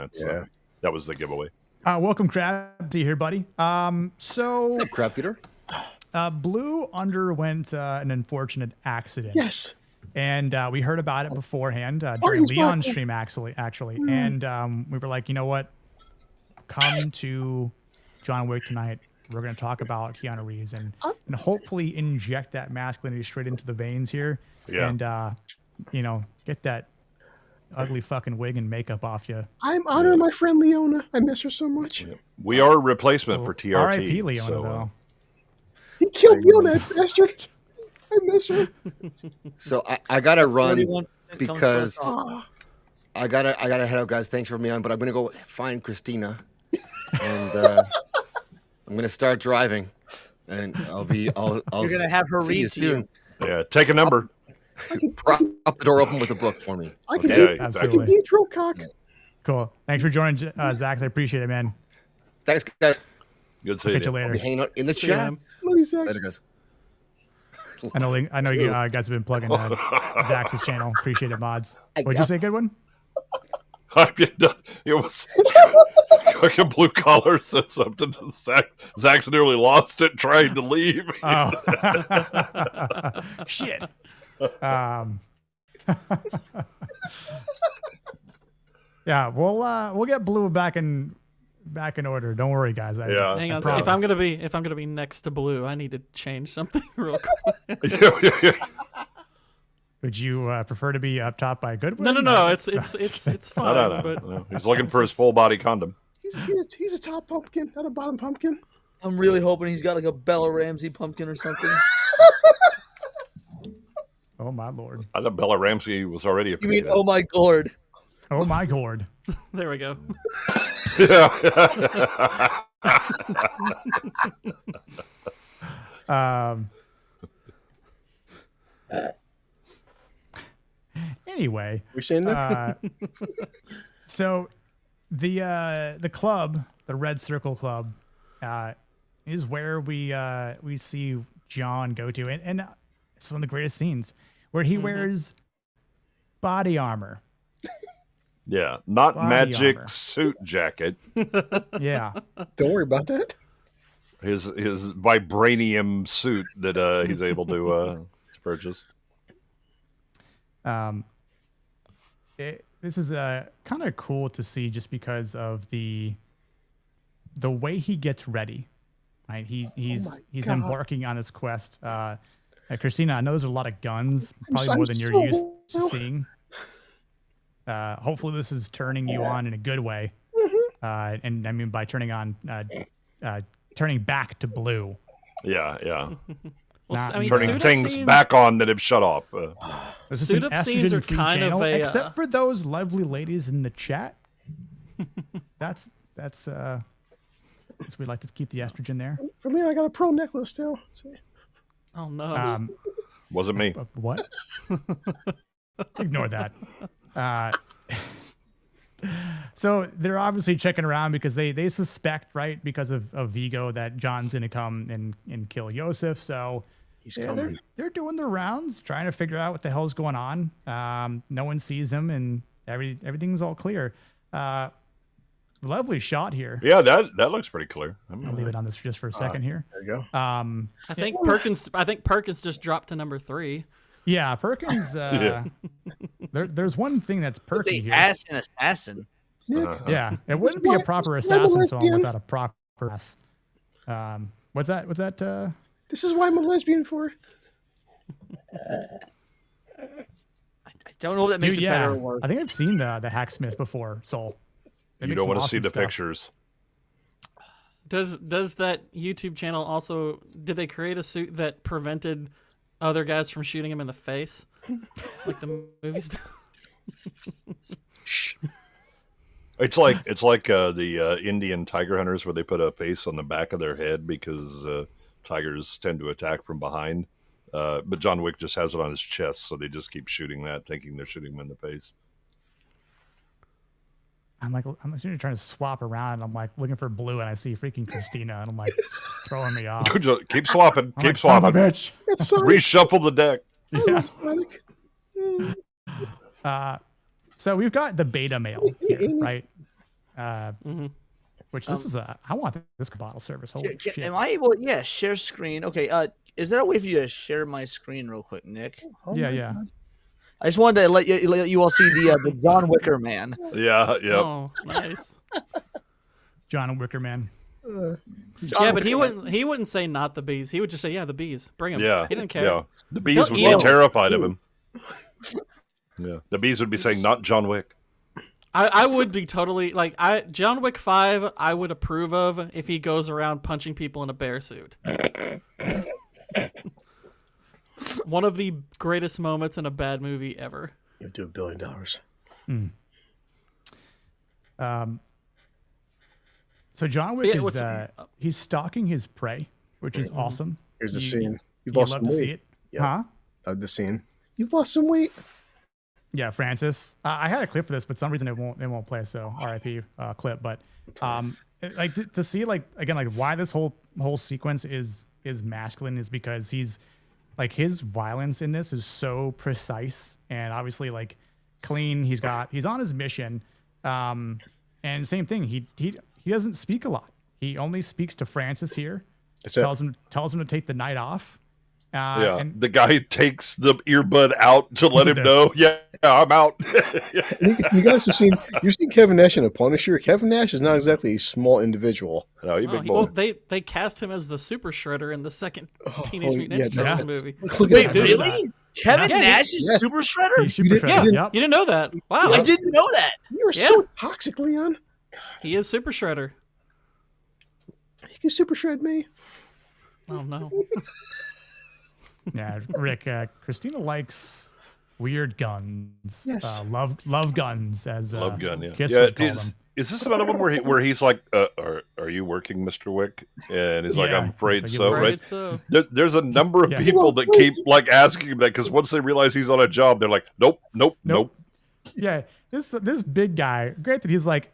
that was the giveaway. welcome, Crab, to you here, buddy. So What's up, Crab Feeder? Blue underwent an unfortunate accident. Yes. And we heard about it beforehand during he's Leon's back. stream, actually. And we were like, you know what? Come to John Wick tonight. We're going to talk about Keanu Reeves and hopefully inject that masculinity straight into the veins here. Yeah. And, get that ugly fucking wig and makeup off you. I'm honoring my friend Leona. I miss her so much. We are a replacement for TRT. R.I.P. Leona, so, though. He killed Leona, that bastard. I miss her. So I gotta run 31% because comes from- I gotta head out, guys. Thanks for me on, but I'm gonna go find Christina, and I'm gonna start driving, and I'll You're gonna have her see read you to you. soon. yeah, take a number. Prop the door open with a book for me. I can, Okay, deep, exactly. I Absolutely. can deep throat cock. Cool. Thanks for joining, Zach. I appreciate it, man. Thanks, guys. Good seeing Catch you you. I'll later. be hanging out in the Yeah, chat. man. Love you, Zach. Later, guys. I know you guys have been plugging Zach's channel. Appreciate it, mods. What'd you say, good one? It was fucking blue collar said something to Zach. Zach's nearly lost it trying to leave. Oh, shit. Yeah, we'll get Blue back in order. Don't worry, guys. Yeah. Hang on. promise. If I'm gonna be next to Blue, I need to change something real quick. Would you prefer to be up top by Goodwin? No. It's fine. No. But He's looking for his full body condom. He's a top pumpkin, not a bottom pumpkin. I'm really hoping he's got like a Bella Ramsey pumpkin or something. Oh my lord. I thought Bella Ramsey was already a You mean, potato. oh my gourd? Oh my gourd. there we go. Anyway, We saying that? so the club, the Red Circle Club, is where we see John go to, and it's one of the greatest scenes where he wears body armor. Yeah, not Body magic armor. suit jacket. Yeah. Don't worry about that. His vibranium suit that he's able to purchase. This is kind of cool to see just because of the way he gets ready. Right, he's God. embarking on his quest. Christina, I know there's a lot of guns, probably I'm more than you're so- used to seeing. Hopefully, this is turning you on in a good way, and I mean by turning back to Blue. Yeah. Well, Not I mean, Turning suit-up things scenes- back on that have shut off. This is an Suit-up scenes are estrogen-free kind of channel, a, except for those lovely ladies in the chat. That's we'd like to keep the estrogen there. For me, I got a pearl necklace still. See? Oh no. Wasn't me. What? Ignore that. So they're obviously checking around because they suspect, right, because of Vigo, that John's going to come and kill Yosef. So He's yeah, coming. they're doing their rounds, trying to figure out what the hell's going on. No one sees him, and everything's all clear. Lovely shot here. Yeah, that looks pretty clear. I'll leave it on this just for a second here. There you go. I think Perkins just dropped to number 3. Yeah, Perkins. There's one thing that's perky The here. ass and assassin. Nick, Yeah, it wouldn't be a proper This is why I'm a assassin song lesbian. without a proper ass. What's that? this is why I'm a lesbian for. I don't know if that makes Dude, it yeah, better or worse. I think I've seen the Hacksmith before. Soul. They You make don't some want to see awesome the stuff. pictures. Does that YouTube channel also, did they create a suit that prevented other guys from shooting him in the face, like the movies? It's like the Indian tiger hunters where they put a face on the back of their head because tigers tend to attack from behind. But John Wick just has it on his chest, so they just keep shooting that, thinking they're shooting him in the face. I'm trying to swap around. I'm like looking for Blue, and I see freaking Christina, and I'm like throwing me off. Keep swapping. I'm Keep like, son of a swapping. bitch. That's Sonic. Reshuffle the deck. Yeah. Sonic. So we've got the beta male here, Amy. right? Which this is I want this bottle service. Holy shit! Am I able? Yeah, share screen. Okay. Is there a way for you to share my screen real quick, Nick? Oh Yeah, my yeah. God. I just wanted to let you all see the John Wicker man. Yeah. Oh, nice. John Wickerman. Yeah, but he wouldn't say not the bees. He would just say, yeah, the bees. Bring them. Yeah. He didn't care. Yeah. The bees would eat be 'em. terrified of him. Yeah. The bees would be saying, "Not John Wick." I would be totally like John Wick 5. I would approve of if he goes around punching people in a bear suit. One of the greatest moments in a bad movie ever. You do $1 billion. So John Wick Yeah, is what's- he's stalking his prey, which is awesome. Here's the You- scene. You've You lost love some to see weight. it, Yeah. huh? The scene. You've lost some weight. Yeah, Francis. I had a clip for this, but for some reason it won't play. So RIP clip. But like to see like again like why this whole sequence is masculine is because he's like his violence in this is so precise and obviously like clean. He's on his mission, and same thing. He doesn't speak a lot. He only speaks to Francis here. That's it. Tells him to take the night off, Yeah, And the guy takes the earbud out to let Look him at know. Yeah, I'm out. You guys have you've seen Kevin Nash in a Punisher. Kevin Nash is not exactly a small individual. No, he Oh, big he, boy. well, they cast him as the Super Shredder in the second Teenage Mutant yeah, Ninja Turtles yeah. movie. Look at Wait, that. dude. really? Kevin Yes. Nash is Yes. Super Shredder? he's Super did- Shredder. Yeah, Yep. you didn't know that. Wow, I didn't know that. You are Yeah. so toxic, Leon. he is Super Shredder. You can super shred me. Oh no. Yeah, Rick. Christina likes weird guns. Yes. Love guns, as Love gun. Yeah, Kiss yeah. would call them. Is this another one where he's like, are you working, Mr. Wick? And he's like, Yeah, I'm afraid he's like, so. "You're Right? Right, so There's a number of Yeah. people that keep like asking him that because once they realize he's on a job, they're like, nope. Yeah, this big guy. Granted, he's like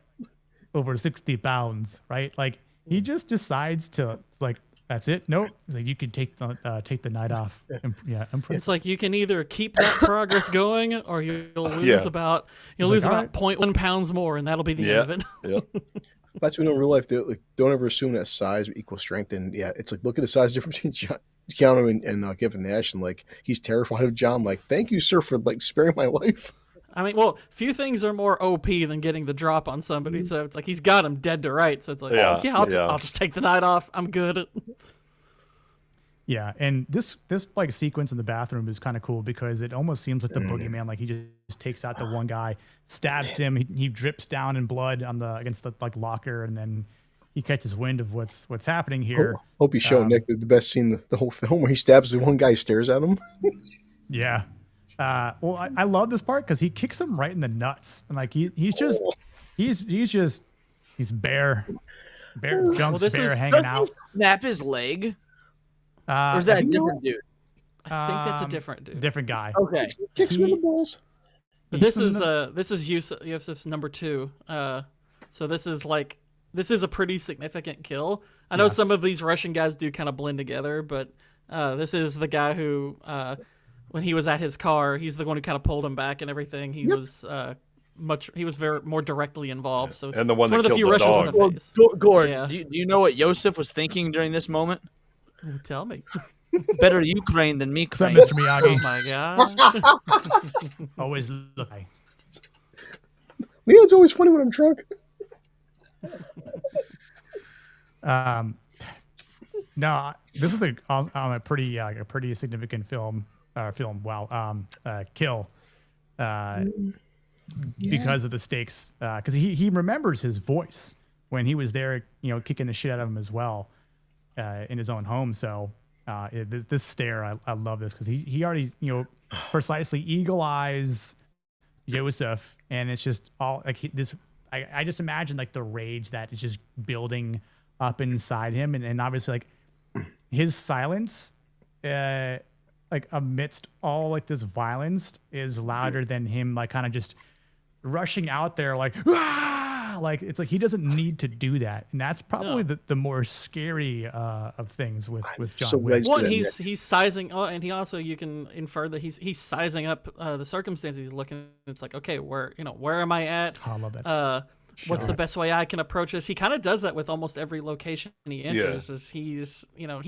over 60 pounds, right? Like he just decides to like, that's it. Nope. He's like, you can take the night off. Yeah, it's like you can either keep that progress going, or you'll lose Yeah. about like, "All right." 0.1 pounds more, and that'll be the Yeah, end of it. yeah. That's when in real life, don't ever assume that size equals strength. And yeah, it's like, look at the size difference between Keanu and Kevin Nash, and like he's terrified of John. Like, thank you, sir, for like sparing my life. I mean, well, few things are more OP than getting the drop on somebody. So it's like he's got him dead to right. So it's like, Yeah, I'll just take the night off. I'm good. Yeah, and this like sequence in the bathroom is kind of cool because it almost seems like the boogeyman. Like he just takes out the one guy, stabs him. He drips down in blood on against the like locker, and then he catches wind of what's happening here. Hope he's showing Nick the best scene the whole film where he stabs the one guy, stares at him. Yeah. Well, I love this part because he kicks him right in the nuts, and like he's bare jumps this bare is- hanging Doesn't out. he snap his leg? Or Or is that a different dude? I think that's a different dude. different guy? Okay. Kicks him in the balls. But this is Yusuf's number 2. So this is a pretty significant kill. I know some of these Russian guys do kind of blend together, but this is the guy who, when he was at his car, he's the one who kind of pulled him back and everything. He was very more directly involved. So And the one it's one that of the few killed the Russians dog. with a face. Gordon, Yeah. do you know what Yosef was thinking during this moment? Ooh, tell me. Better Ukraine than me. What's up, Mr. Miyagi? Oh my god. Always look. Leon's always funny when I'm drunk. No, this is a pretty significant film. Wow. Kill. Because of the stakes. Because he remembers his voice when he was there, kicking the shit out of him as well, in his own home. So this stare, I love this because he already precisely eagle eyes Yosef, and it's just all like this. I just imagine like the rage that is just building up inside him, and obviously like his silence, like amidst all like this violence, is louder than him like kind of just rushing out there like like it's like he doesn't need to do that, and that's probably the more scary of things with John so Wick. glad One, that- he's sizing. Oh, and he also, you can infer that he's sizing up the circumstances. He's looking. It's like, okay, where am I at? I love that. What's the best way I can approach this? He kind of does that with almost every location he enters. Is he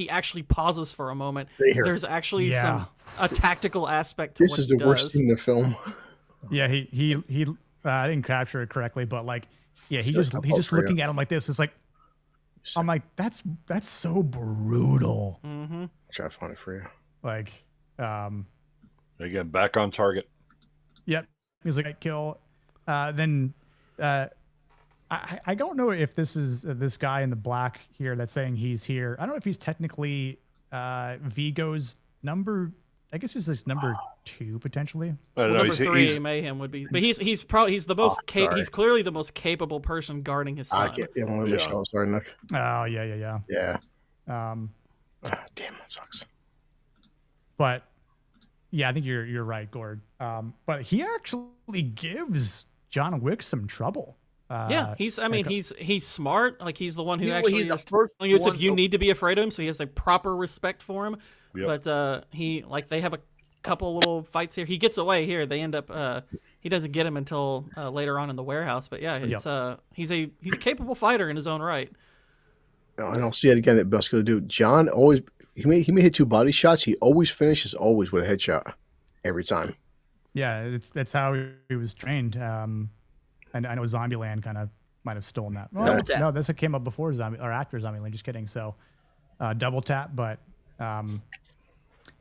actually pauses for a moment. Here. There's actually Yeah. a tactical aspect to This what is he the worst does. scene in the film. Yeah, he I didn't capture it correctly, but like, yeah, he's just for you. looking at him like this. It's like, I'm like, that's so brutal. Try to find it for you. Like, Again, back on target. yep. He's like, I kill. Then, I don't know if this is this guy in the black here that's saying he's here. I don't know if he's technically Vigo's number. I guess he's like number 2 potentially. I don't know. Number 3 Mayhem would be, but he's the most sorry. he's clearly the most capable person guarding his I son. get it. One of the shows. Sorry, Nick. Oh yeah. Yeah. Damn, that sucks. But yeah, I think you're right, Gord. But he actually gives John Wick some trouble. Yeah, he's smart. Like he's the one who Well, actually he's the is first telling Yusuf, one you to- need to be afraid of him. So he has like proper respect for him. Yep. But they have a couple little fights here. He gets away here. They end up he doesn't get him until later on in the warehouse. But yeah, it's he's a capable fighter in his own right. And I'll see it again. That Muscular dude, John always He may hit 2 body shots. He always finishes with a headshot every time. Yeah, that's how he was trained. And I know Zombieland kind of might have stolen that. Well, no, this came up before after Zombieland. Just kidding. So, double tap, but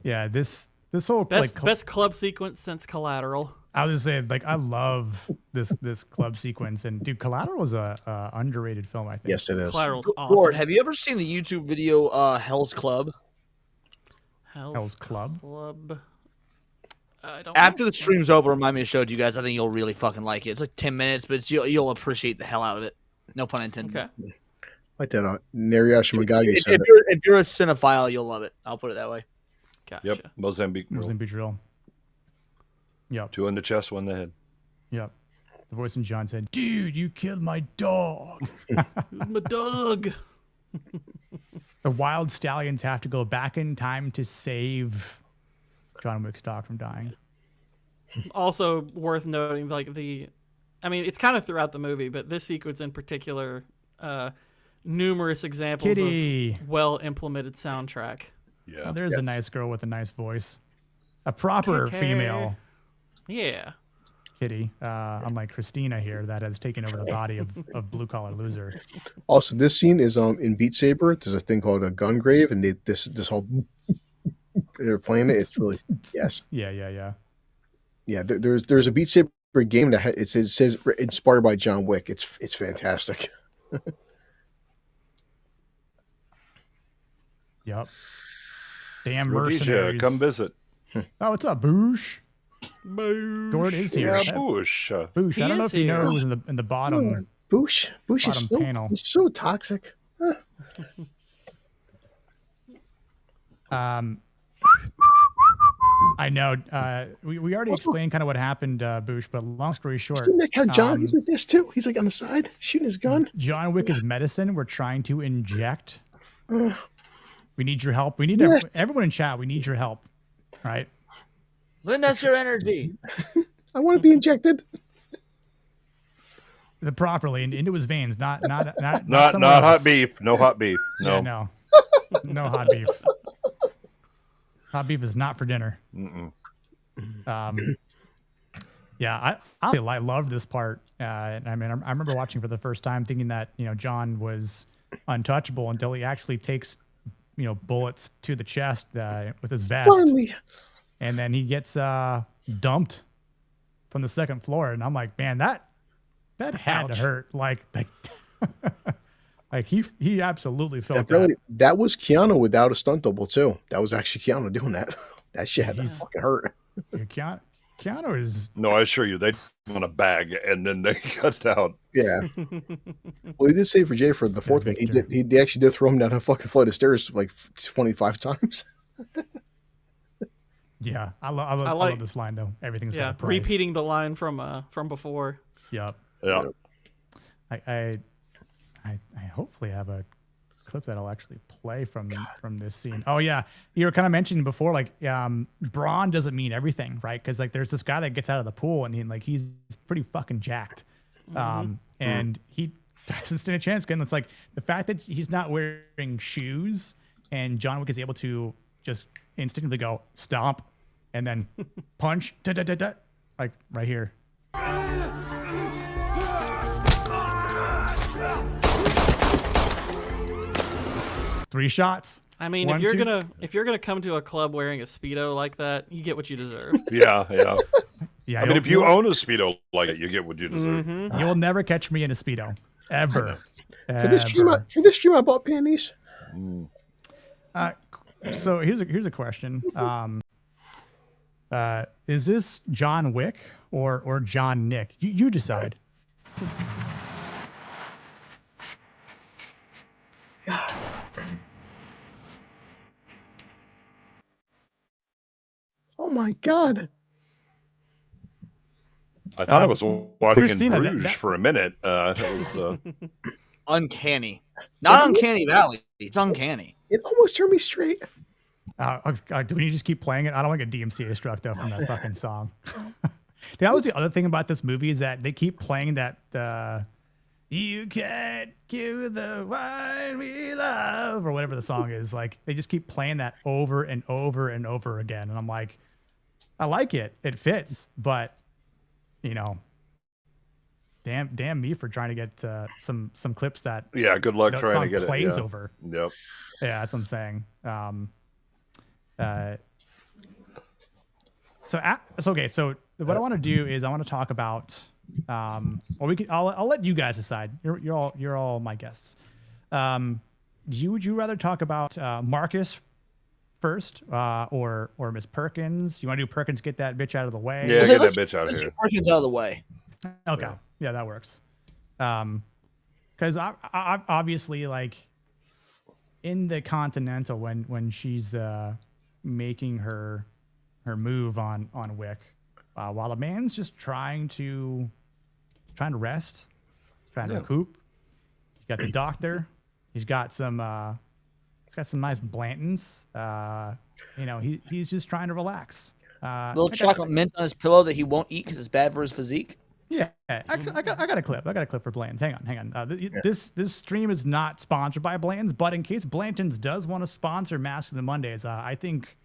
yeah, this whole best club sequence since Collateral. I was gonna say, like, I love this club sequence, and dude, Collateral is a underrated film, I think. Yes, it is. Collateral's awesome. Lord, have you ever seen the YouTube video Hell's Club? Hell's Club. I don't After know. the stream's over, remind me to show it to you guys. I think you'll really fucking like it. It's like 10 minutes, but you'll appreciate the hell out of it. No pun intended. Okay. Like that Nariyashi Magagi said. If you're a cinephile, you'll love it. I'll put it that way. Gotcha. Yep. Mozambique. Drill. Yep. 2 in the chest, 1 in the head. Yep. The voice in John said, "Dude, you killed my dog." My dog. The wild stallions have to go back in time to save John Wick's dog from dying. Also worth noting, it's kind of throughout the movie, but this sequence in particular, numerous examples Kitty. of well-implemented soundtrack. Yeah. Oh, there's a nice girl with a nice voice. A proper Kitty. female Yeah. Kitty, unlike Christina here, that has taken over the body of Blue Collar Loser. Also, this scene is in Beat Saber. There's a thing called a gun grave, and this whole they're playing it. It's really yes. Yeah. There's a Beat Saber game that it says inspired by John Wick. It's fantastic. Yep. Damn Rhodesia, mercenaries. come visit. Oh, what's up, Boosh? Gord is here. Yeah, Bush. Boosh. He I don't know is if you know here. who's in the bottom. Bush is Bottom panel. he's so toxic. I know. We already explained kind of what happened, Boosh, but long story short, Isn't that how John is like this too? He's like on the side shooting his gun. John Wick is medicine we're trying to inject. We need your help. We need Yes. everyone in chat. We need your help. Right? Lend us your energy. I want to be injected. Properly into his veins, not Not somewhere else. hot beef. No hot beef. No. Yeah, no hot beef. Hot beef is not for dinner. Yeah, I loved this part. I mean, I remember watching for the first time, thinking that John was untouchable until he actually takes bullets to the chest with his vest, Finally. and then he gets dumped from the second floor, and I'm like, man, that had to hurt. Like he absolutely felt that. That was Keanu without a stunt double too. That was actually Keanu doing that. That shit had to fucking hurt. Yeah, Keanu is. No, I assure you, they on a bag and then they cut out. Yeah. Well, he did save for Jay for the fourth one. He actually did throw him down a fucking flight of stairs like 25 times. Yeah, I love this line though. Everything's got a price. Repeating the line from before. Yep. Yeah. I hopefully have a clip that I'll actually play from this scene. Oh yeah, you were kind of mentioning before, like brawn doesn't mean everything, right? Because like there's this guy that gets out of the pool and he's pretty fucking jacked, and he doesn't stand a chance. Again, it's like the fact that he's not wearing shoes, and John Wick is able to just instinctively go stomp, and then punch, like right here. 3 shots. I mean, if you're gonna come to a club wearing a Speedo like that, you get what you deserve. Yeah. Yeah. I mean, if you own a Speedo like it, you get what you deserve. You'll never catch me in a Speedo. Ever. For this stream, I bought panties. So here's a question. Is this John Wick or John Nick? You decide. Oh my god. I thought I was watching Christina, in Bruges for a minute. It was, Uncanny. Not Uncanny Valley. It's uncanny. It almost turned me straight. Do we need to just keep playing it? I don't want to get DMCA struck though from that fucking song. That was the other thing about this movie is that they keep playing that You can't give the one we love, or whatever the song is. Like, they just keep playing that over and over and over again. And I'm like, I like it. It fits. But, you know, damn me for trying to get some clips that Yeah, good luck that trying song to get plays it. Yeah. over. Yep. Yeah, that's what I'm saying. So what I want to do is I want to talk about, or I'll let you guys decide. You're all my guests. Would you rather talk about Marcus first, or Miss Perkins? You want to do Perkins? Get that bitch out of the way. Yeah, get that bitch out of Let's here. get Perkins out of the way. Okay. Yeah, that works. Because obviously, like, in the Continental, when she's making her move on Wick, while a man's just trying to rest, trying to recoup. He's got the doctor. He's got some nice Blantons. You know, he's just trying to relax. Little chocolate mint on his pillow that he won't eat because it's bad for his physique. Yeah, I got a clip. I got a clip for Blantons. Hang on. This stream is not sponsored by Blantons, but in case Blantons does want to sponsor Masculine Mondays, I think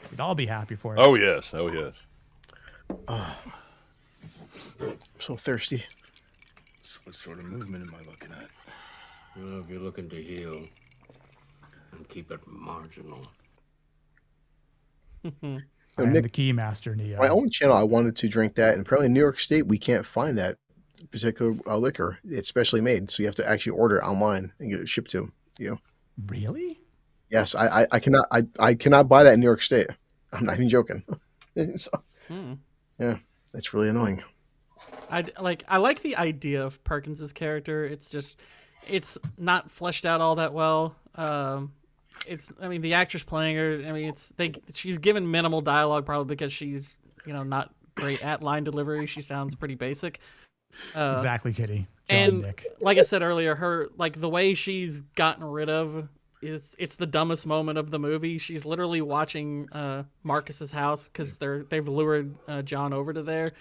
we'd all be happy for it. Oh yes. Oh yes. I'm so thirsty. So what sort of movement am I looking at? Well, if you're looking to heal and keep it marginal. So I am Nick, the Keymaster, Neo. my own channel, I wanted to drink that, and apparently in New York State, we can't find that particular liquor. It's specially made, so you have to actually order it online and get it shipped to you. Really? Yes, I cannot buy that in New York State. I'm not even joking. So, yeah, that's really annoying. I like the idea of Perkins's character. It's not fleshed out all that well. The actress playing her, she's given minimal dialogue probably because she's, not great at line delivery. She sounds pretty basic. Exactly, Kitty. And Wick. like I said earlier, the way she's gotten rid of it's the dumbest moment of the movie. She's literally watching Marcus's house because they've lured John over to there,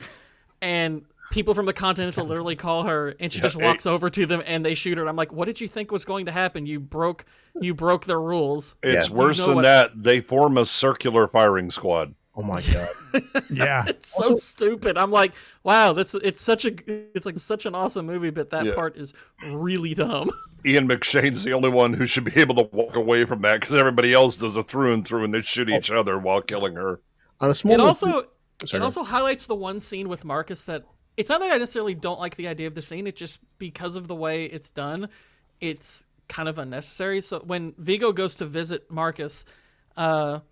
and people from the Continental literally call her, and she just walks over to them and they shoot her. And I'm like, what did you think was going to happen? You broke their rules. It's worse than that. They form a circular firing squad. Oh my god. Yeah. It's so stupid. I'm like, wow, it's such an awesome movie, but that part is really dumb. Ian McShane's the only one who should be able to walk away from that because everybody else does a through and through, and they shoot each other while killing her. On a small It also highlights the one scene with Marcus that it's not that I necessarily don't like the idea of the scene. It's just because of the way it's done, it's kind of unnecessary. So when Vigo goes to visit Marcus, to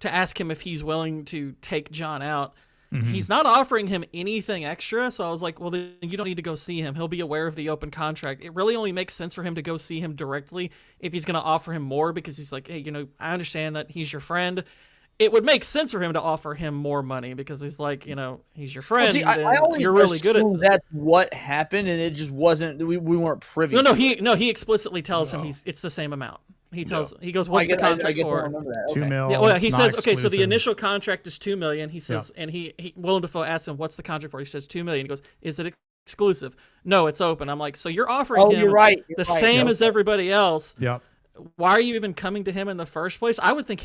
ask him if he's willing to take John out, he's not offering him anything extra. So I was like, well, then you don't need to go see him. He'll be aware of the open contract. It really only makes sense for him to go see him directly if he's going to offer him more, because he's like, hey, I understand that he's your friend. It would make sense for him to offer him more money because he's like, he's your friend. Well, see, I always you're really good at this. That's what happened, and it just wasn't. We weren't privy. He explicitly tells him it's the same amount. He goes, what's the contract for? Okay. $2 million. Yeah, well, he says, okay, so the non-exclusive. initial contract is $2 million. He says, and he Willem Dafoe asks him, what's the contract for? He says $2 million. He goes, is it exclusive? No, it's open. I'm like, so you're offering him the same as everybody else. Yep. Why are you even coming to him in the first place? I would think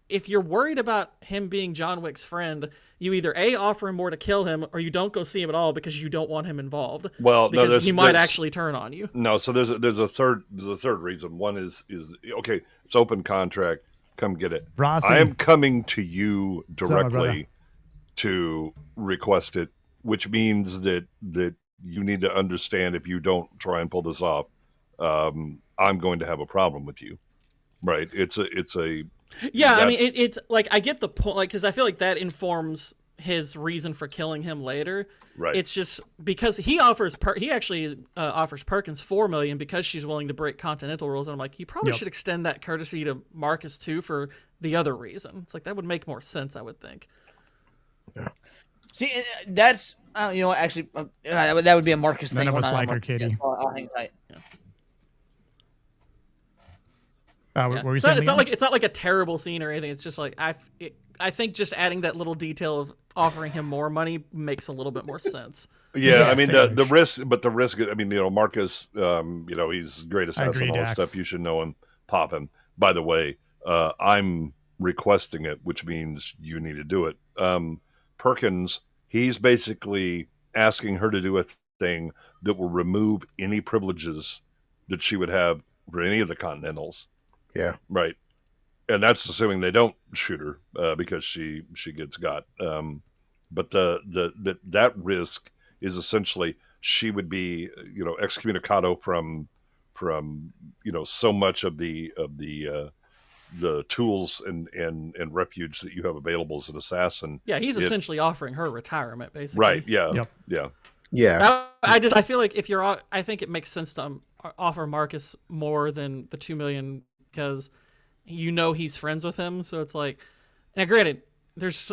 if you're worried about him being John Wick's friend, you either offer him more to kill him, or you don't go see him at all because you don't want him involved. Well, because he might actually turn on you. No, so there's a third reason. One is okay, it's open contract. Come get it. Rossi. I am coming to you What's up, my brother? directly to request it, which means that you need to understand if you don't try and pull this off, I'm going to have a problem with you. Right? It's a Yeah, I mean, it's like, I get the point, like, because I feel like that informs his reason for killing him later. Right. It's just because he actually offers Perkins $4 million because she's willing to break Continental rules, and I'm like, you probably should extend that courtesy to Marcus too for the other reason. It's like that would make more sense, I would think. Yeah. See, that's actually that would be a Marcus thing. None of us Hold on, like her, Marcus. Kitty. Yes, I'll hang tight. What were you It's saying? it's not like a terrible scene or anything. It's just like I think just adding that little detail of offering him more money makes a little bit more sense. Yeah, I mean the sandwich. risk, but the risk. I mean, Marcus. He's great assassin, agree, all that Dax. stuff. You should know him. Pop him. By the way, I'm requesting it, which means you need to do it. Perkins. He's basically asking her to do a thing that will remove any privileges that she would have for any of the Continentals. Yeah. Right. And that's assuming they don't shoot her because she gets got. But that risk is essentially she would be excommunicado from so much of the tools and refuge that you have available as an assassin. Yeah, he's essentially offering her retirement, basically. Right. Yeah. Yep. Yeah. Yeah. I feel like I think it makes sense to offer Marcus more than the $2 million because he's friends with him. So it's like, now granted, there's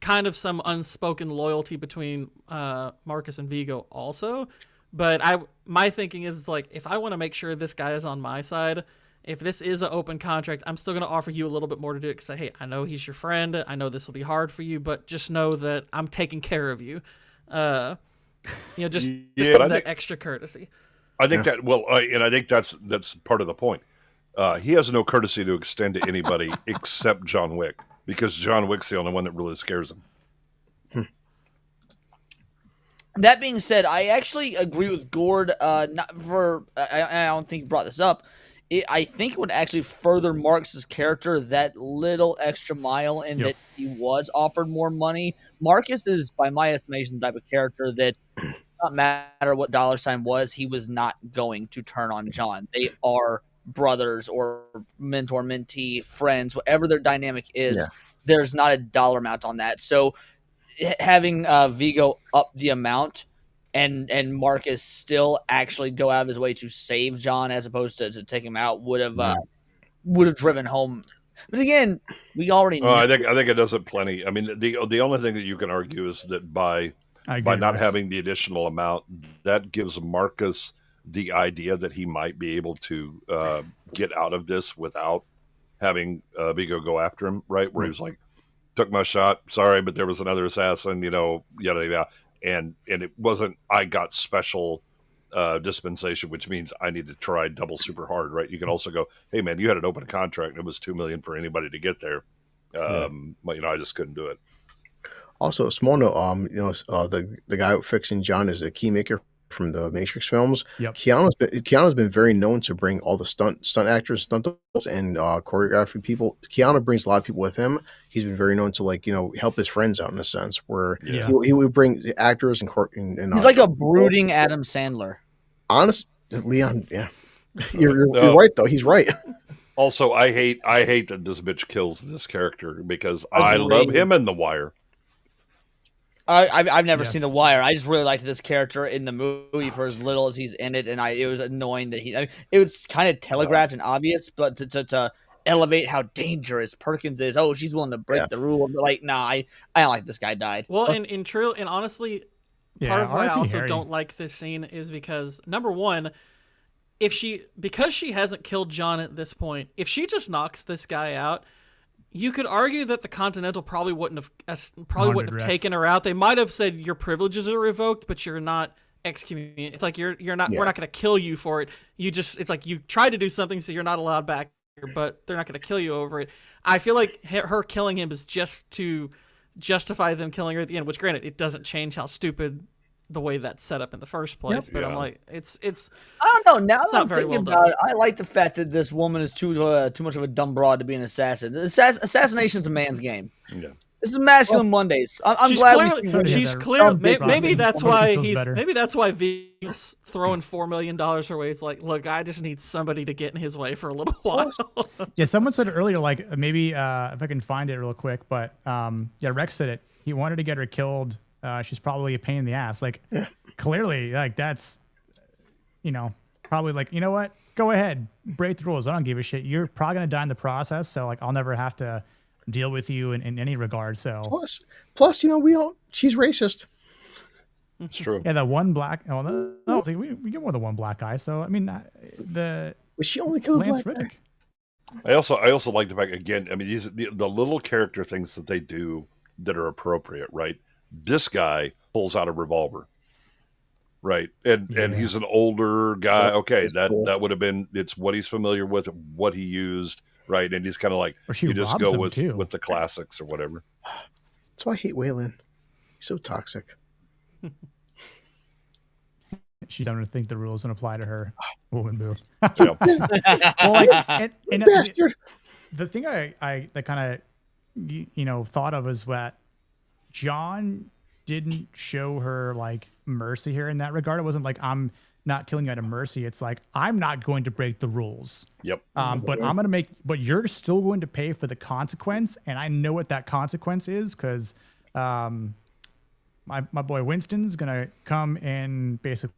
kind of some unspoken loyalty between Marcus and Vigo also, but my thinking is like, if I want to make sure this guy is on my side, if this is an open contract, I'm still going to offer you a little bit more to do it because, hey, I know he's your friend. I know this will be hard for you, but just know that I'm taking care of you. Just that extra courtesy. I think that, and I think that's part of the point. He has no courtesy to extend to anybody except John Wick, because John Wick's the only one that really scares him. That being said, I actually agree with Gord. I don't think he brought this up. I think it would actually further Marcus's character that little extra mile in that he was offered more money. Marcus is, by my estimation, the type of character that, not matter what dollar sign was, he was not going to turn on John. They are brothers or mentor, mentee, friends, whatever their dynamic is. Yeah. There's not a dollar amount on that. So having Vigo up the amount and Marcus still actually go out of his way to save John as opposed to take him out would have driven home. But again, we already know. I think it does it plenty. I mean, the only thing that you can argue is that by not having the additional amount, that gives Marcus the idea that he might be able to get out of this without having Vigo go after him, right? Where he was like, took my shot, sorry, but there was another assassin, yada yada. And it wasn't, I got special dispensation, which means I need to try double super hard, right? You can also go, hey man, you had an open contract and it was $2 million for anybody to get there. But I just couldn't do it. Also, a small note, the guy fixing John is the key maker from the Matrix films. Yep. Keanu's been very known to bring all the stunt actors, stunt doubles, and choreography people. Keanu brings a lot of people with him. He's been very known to help his friends out in a sense where he would bring the actors and he's like a brooding Adam Sandler. Honest, Leon, yeah, you're right though. He's right. Also, I hate that this bitch kills this character because I love him in The Wire. I've never seen The Wire. I just really liked this character in the movie for as little as he's in it, and it was annoying that it was kind of telegraphed and obvious, but to elevate how dangerous Perkins is. Oh, she's willing to break the rule. Like, nah, I don't like this guy died. Well, and honestly, part of why I also don't like this scene is because, number one, because she hasn't killed John at this point, if she just knocks this guy out, you could argue that the Continental probably wouldn't have taken her out. They might have said your privileges are revoked, but you're not excommunicated. It's like you're not. We're not going to kill you for it. It's like you tried to do something, so you're not allowed back here, but they're not going to kill you over it. I feel like her killing him is just to justify them killing her at the end. Which, granted, it doesn't change how stupid the way that's set up in the first place. But I'm like, it's. I don't know. Now that I'm thinking about it, I like the fact that this woman is too much of a dumb broad to be an assassin. Assassination's a man's game. Yeah. This is Masculine Mondays. I'm glad she's clear. Maybe that's why V's throwing $4 million her way. It's like, look, I just need somebody to get in his way for a little while. Yeah, someone said it earlier, like maybe if I can find it real quick, but Rex said it. He wanted to get her killed. She's probably a pain in the ass. Like, clearly, like that's, probably like, you know what? Go ahead, break the rules. I don't give a shit. You're probably gonna die in the process, so like I'll never have to deal with you in any regard. So plus, she's racist. It's true. Yeah, the one black. Oh no, we get more than one black guy. So I mean, she only killed Lance black Riddick. I also like the fact, again, I mean, the little character things that they do that are appropriate, right? This guy pulls out a revolver. right? And he's an older guy. Okay, that cool. that would have been, it's what he's familiar with, what he used, right? And he's kind of like, Or she you just robs go him, with too. the classics or whatever. That's why I hate Waylon. He's so toxic. She doesn't think the rules don't apply to her. Woman move. Yeah. Well, like, and Bastard. the thing I kind of thought of is that John didn't show her like mercy here in that regard. It wasn't like, I'm not killing you out of mercy. It's like, I'm not going to break the rules. Yep. But I'm gonna but you're still going to pay for the consequence, and I know what that consequence is because my boy Winston's gonna come and basically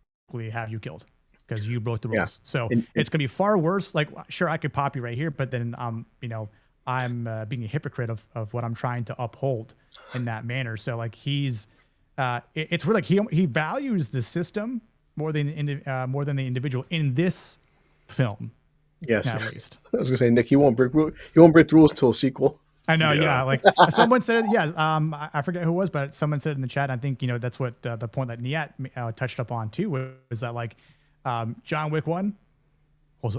have you killed because you broke the rules. Yeah. So it's gonna be far worse. Like, sure, I could pop you right here, but then I'm being a hypocrite of what I'm trying to uphold in that manner. So like it's weird. Like he values the system more than the individual in this film. Yes. At least. I was gonna say, Nick, he won't break the rules until a sequel. I know, yeah. Like someone said, I forget who it was, but someone said in the chat. I think that's what the point that Niet touched up on too was that like John Wick 1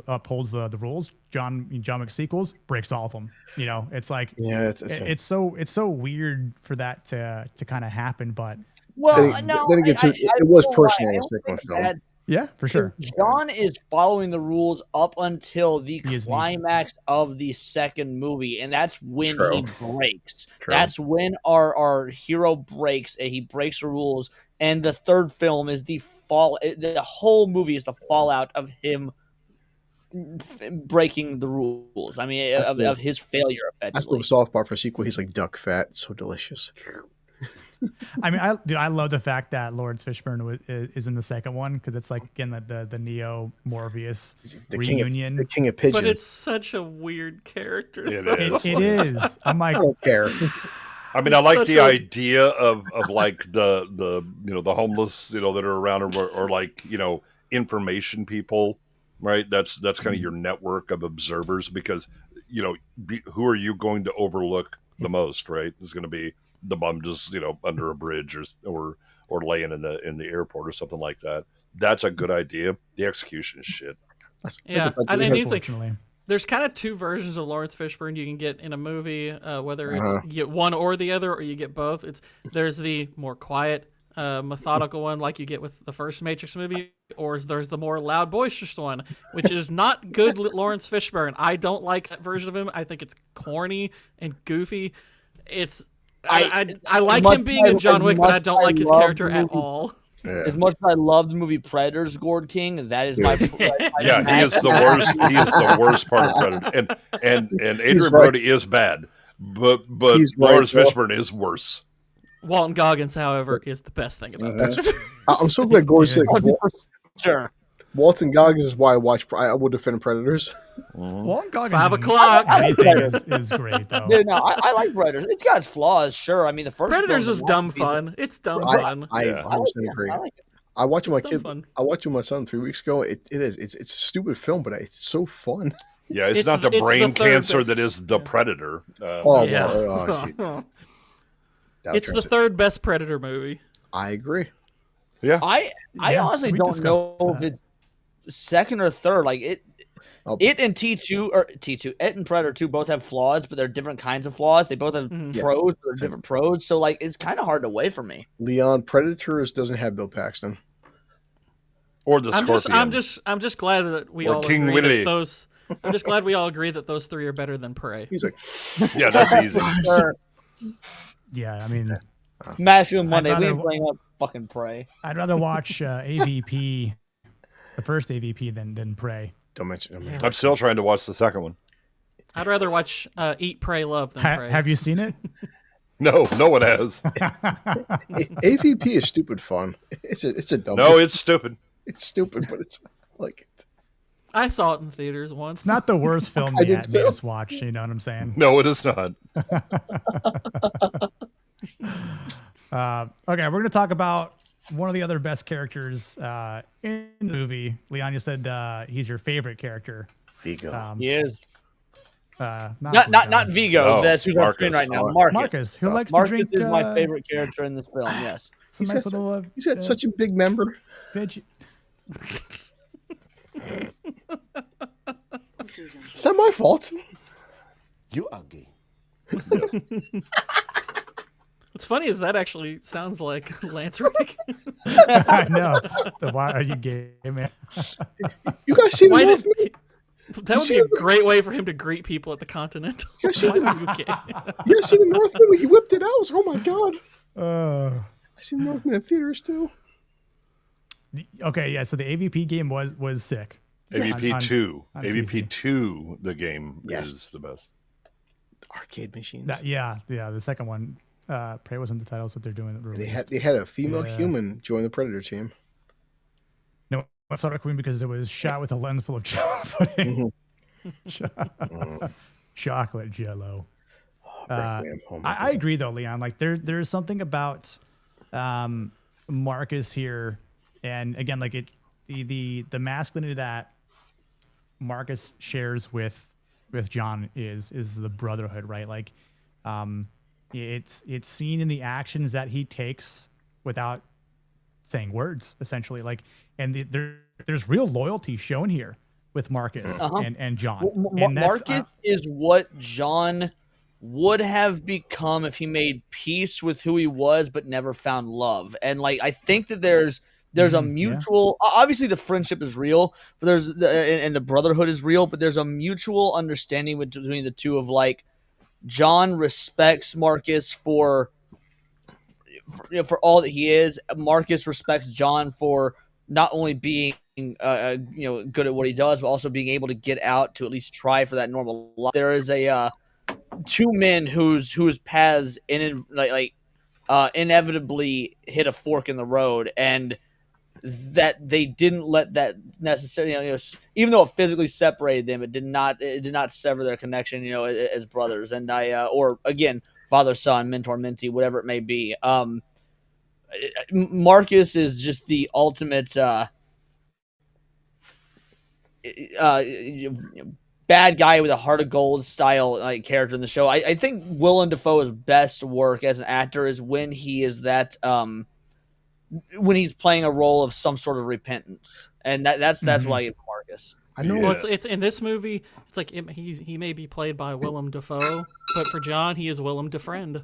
upholds the rules. John Wick sequels breaks all of them. It's like it's so weird for that to kind of happen. But Well, then no, again, it was personal in the second film. Yeah, for sure. John is following the rules up until the is climax of the second movie, and that's when True. he breaks. True. That's when our hero breaks, and he breaks the rules. And the third film is the whole movie is the fallout of him breaking the rules. I mean, of his failure. That's the Effectively. soft part for a sequel. He's like duck fat, it's so delicious. I mean, I love the fact that Lawrence Fishburne is in the second one because it's like again the Neo Morpheus reunion. The king of pigeons. But it's such a weird character. It It is. I'm like, I don't care. I mean, I like the idea of like the homeless that are around or like information people, right? That's kind of your network of observers because who are you going to overlook the most, right? It's going to be the bum just under a bridge or laying in the airport or something like that. That's a good idea. The execution is shit. Yeah, I mean, he's like, unfortunately. there's kind of two versions of Lawrence Fishburne you can get in a movie, whether it's, you get one or the other, or you get both. There's the more quiet, methodical one, like you get with the first Matrix movie, or there's the more loud, boisterous one, which is not good. Lawrence Fishburne. I don't like that version of him. I think it's corny and goofy. I like him being in John Wick, but I don't like his character at all. Yeah. As much as I love the movie Predators, Gord King, that is my. Yeah, he is the worst. He is the worst part of Predator, and Adrian Brody is bad, but Lawrence Fishburne is worse. Walton Goggins, however, is the best thing about that. I'm so glad Gordon said Sure. Walton Goggins is why I will defend Predators. Walton Goggins 5 o'clock. Anything is great though. Dude, no, I like Predators. It's got its flaws, sure. I mean, the first Predators film is dumb fun. It's dumb fun. I 100% agree. I like it. I watched my It's kid. fun. I watched it with my son 3 weeks ago. It's a stupid film, but it's so fun. Yeah, it's not the it's brain the third cancer best. that is the Predator. Yeah. Shit. That It's the was third best Predator movie. I agree. Yeah, I honestly we don't discussed know that. if it's second or third. Like it and T2 and Predator 2 both have flaws, but they're different kinds of flaws. They both have pros, but they're different pros. So like it's kind of hard to weigh for me. Leon, Predators doesn't have Bill Paxton. or the Scorpion. I'm just glad that we Or all King agree Whitney. that those. I'm just glad we all agree that those three are better than Prey. He's like, Yeah, that's easy. Yeah, I mean, Masculine Monday, we rather- ain't playing up fucking Prey. I'd rather watch AVP, the first AVP, than Prey. don't mention. I'm still trying to watch the second one. I'd rather watch Eat, Pray, Love than Prey. Have you seen it? No one has. AVP is stupid fun. It's a dumb. No, it's stupid. It's stupid, but it's like I saw it in theaters once. It's not the worst film I they did made too. us watch. You know what I'm saying? No, it is not. Okay, we're going to talk about one of the other best characters in the movie. Leon, you said he's your favorite character. Vigo. He is. Not Vigo. No, That's who's on screen Marcus. right now. Oh, Marcus. who likes Marcus to drink. is my favorite character in this film. Yes. Some nice little. He's got such a big member. Veg. It's not my fault. You are gay. What's funny is that actually sounds like Lance Reddick. I know. Why are you gay, man? You guys see Why the did, that would be a great way for him to greet people at the Continental. Why are you gay? You guys see the Northman when he whipped it out? I was like, oh my god. Uh, I seen the Northman in theaters too. okay, yeah. So the AVP game was sick. AVP On 2. on AVP PC. 2, the game Yes. is the best. Arcade machines. Yeah. The second one. Prey wasn't the title. That's what they're doing. They had a female Yeah. human join the Predator team. No, that's not a queen because it was shot with a lens full of chocolate pudding. Chocolate Jello. Requiem. Oh my I agree though, Leon. Like there's something about Marcus here, and again, like the masculinity that Marcus shares with John is the brotherhood, right? Like, it's seen in the actions that he takes without saying words, essentially. Like, and there's real loyalty shown here with Marcus and John. And that's, Marcus is what John would have become if he made peace with who he was, but never found love. And like, I think that there's a mutual. Obviously, the friendship is real, but and the brotherhood is real. But there's a mutual understanding between the two of like, John respects Marcus for all that he is. Marcus respects John for not only being good at what he does, but also being able to get out to at least try for that normal life. There is a two men whose paths inevitably hit a fork in the road, and that they didn't let that necessarily, even though it physically separated them, it did not sever their connection, as brothers. And or again, father, son, mentor, mentee, whatever it may be. Marcus is just the ultimate bad guy with a heart of gold style like character in the show. I think Willem Dafoe's best work as an actor is when he is that when he's playing a role of some sort of repentance, and that's why I give Marcus. I know. Well, it's in this movie. It's like he may be played by Willem Dafoe, but for John, he is Willem Defriend.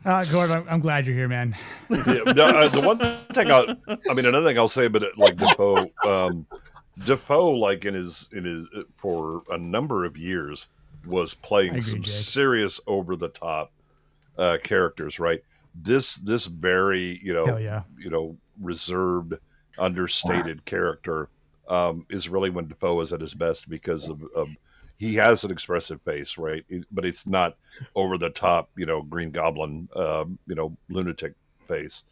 Gordon, I'm glad you're here, man. The one thing another thing I'll say, but like Defoe, like in his for a number of years was playing some serious over the top characters, right? This very reserved, understated character is really when Defoe is at his best because of he has an expressive face, right? But it's not over the top, Green Goblin, lunatic face,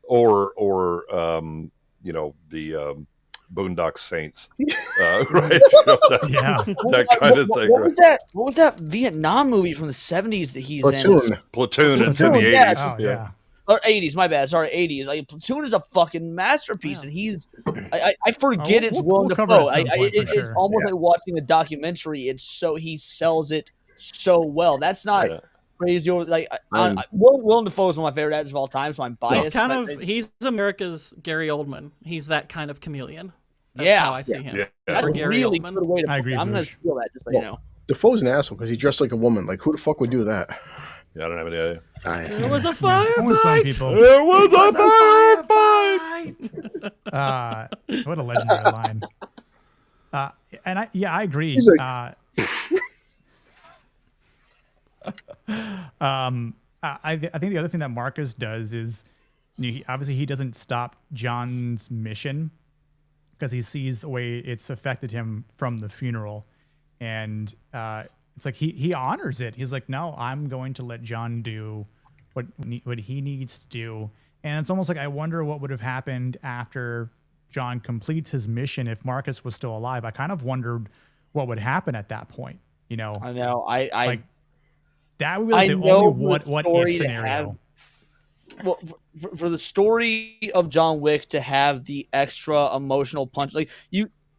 or the Boondock Saints, right? That kind of thing. What was that Vietnam movie from the 70s that he's in? Platoon. It's in the 80s. Yes. Oh, yeah. Or 80s, my bad. Sorry, 80s. Like, Platoon is a fucking masterpiece, and he's. I forget it's Willem Dafoe. It's almost like watching a documentary. It's so he sells it so well. That's not crazy. Willem Dafoe is one of my favorite actors of all time, so I'm biased. He's America's Gary Oldman. He's that kind of chameleon. That's how I see him. Yeah. That's a Gary really Oldman. good way to. I agree. I'm gonna steal that, just so you know. Defoe's an asshole because he dressed like a woman. Like, who the fuck would do that? Yeah, I don't have any idea. There was a firefight. There was a firefight. What a legendary line. And I agree. He's like, I think the other thing that Marcus does is obviously he doesn't stop John's mission because he sees the way it's affected him from the funeral, and it's like he honors it. He's like, no, I'm going to let John do what he needs to do. And it's almost like I wonder what would have happened after John completes his mission if Marcus was still alive. I kind of wondered what would happen at that point. I know. Like that would be like the only what if scenario. Well, for the story of John Wick to have the extra emotional punch, like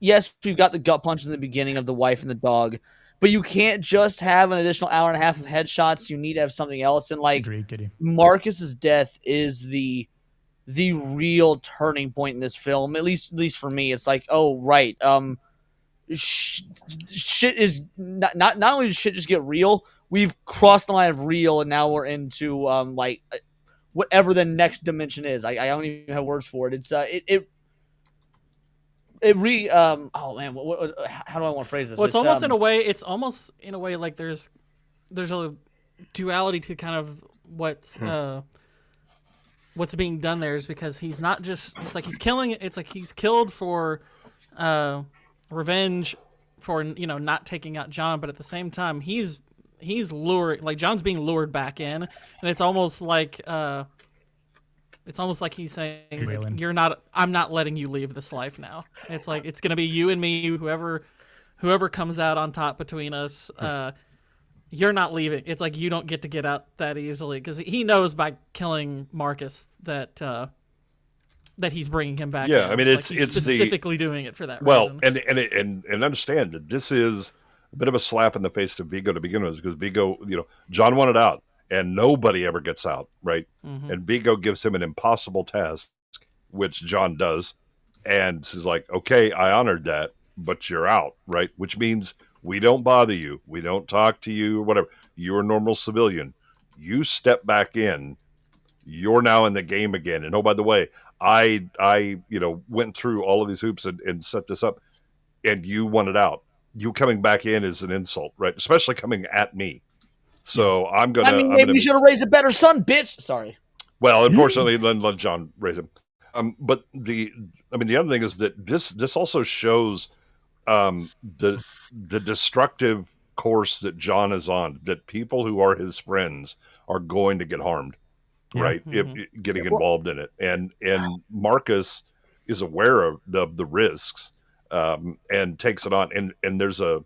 yes, we've got the gut punches in the beginning of the wife and the dog, but you can't just have an additional hour and a half of headshots. You need to have something else. And like Agreed, Kitty. Marcus's death is the real turning point in this film. At least for me, it's like, oh right, shit is not only does shit just get real, we've crossed the line of real, and now we're into like whatever the next dimension is. I don't even have words for it. It's oh man, how do I want to phrase this? Well, it's almost in a way like there's a duality to kind of what's being done there, is because he's not just, it's like he's killing, it's like he's killed for revenge for, you know, not taking out John, but at the same time he's lured, like John's being lured back in, and it's almost like he's saying, like, I'm not letting you leave this life now. It's like, it's going to be you and me, whoever comes out on top between us. You're not leaving. It's like, you don't get out that easily, because he knows by killing Marcus that he's bringing him back. Yeah, in. I mean, it's specifically doing it for that reason. And understand that this is a bit of a slap in the face to Vigo to begin with, because Vigo, you know, John wanted out, and nobody ever gets out, right? Mm-hmm. And Vigo gives him an impossible task, which John does, and he's like, okay, I honored that, but you're out, right? Which means we don't bother you, we don't talk to you, or whatever. You're a normal civilian. You step back in, you're now in the game again. And oh, by the way, I went through all of these hoops and set this up, and you wanted out. You coming back in is an insult, right? Especially coming at me. So maybe you should have raised a better son, bitch. Sorry. Well, unfortunately, let John raise him. But the other thing is that this also shows the destructive course that John is on. That people who are his friends are going to get harmed, right? Mm-hmm. If getting involved in it, and Marcus is aware of the risks, and takes it on. And there's a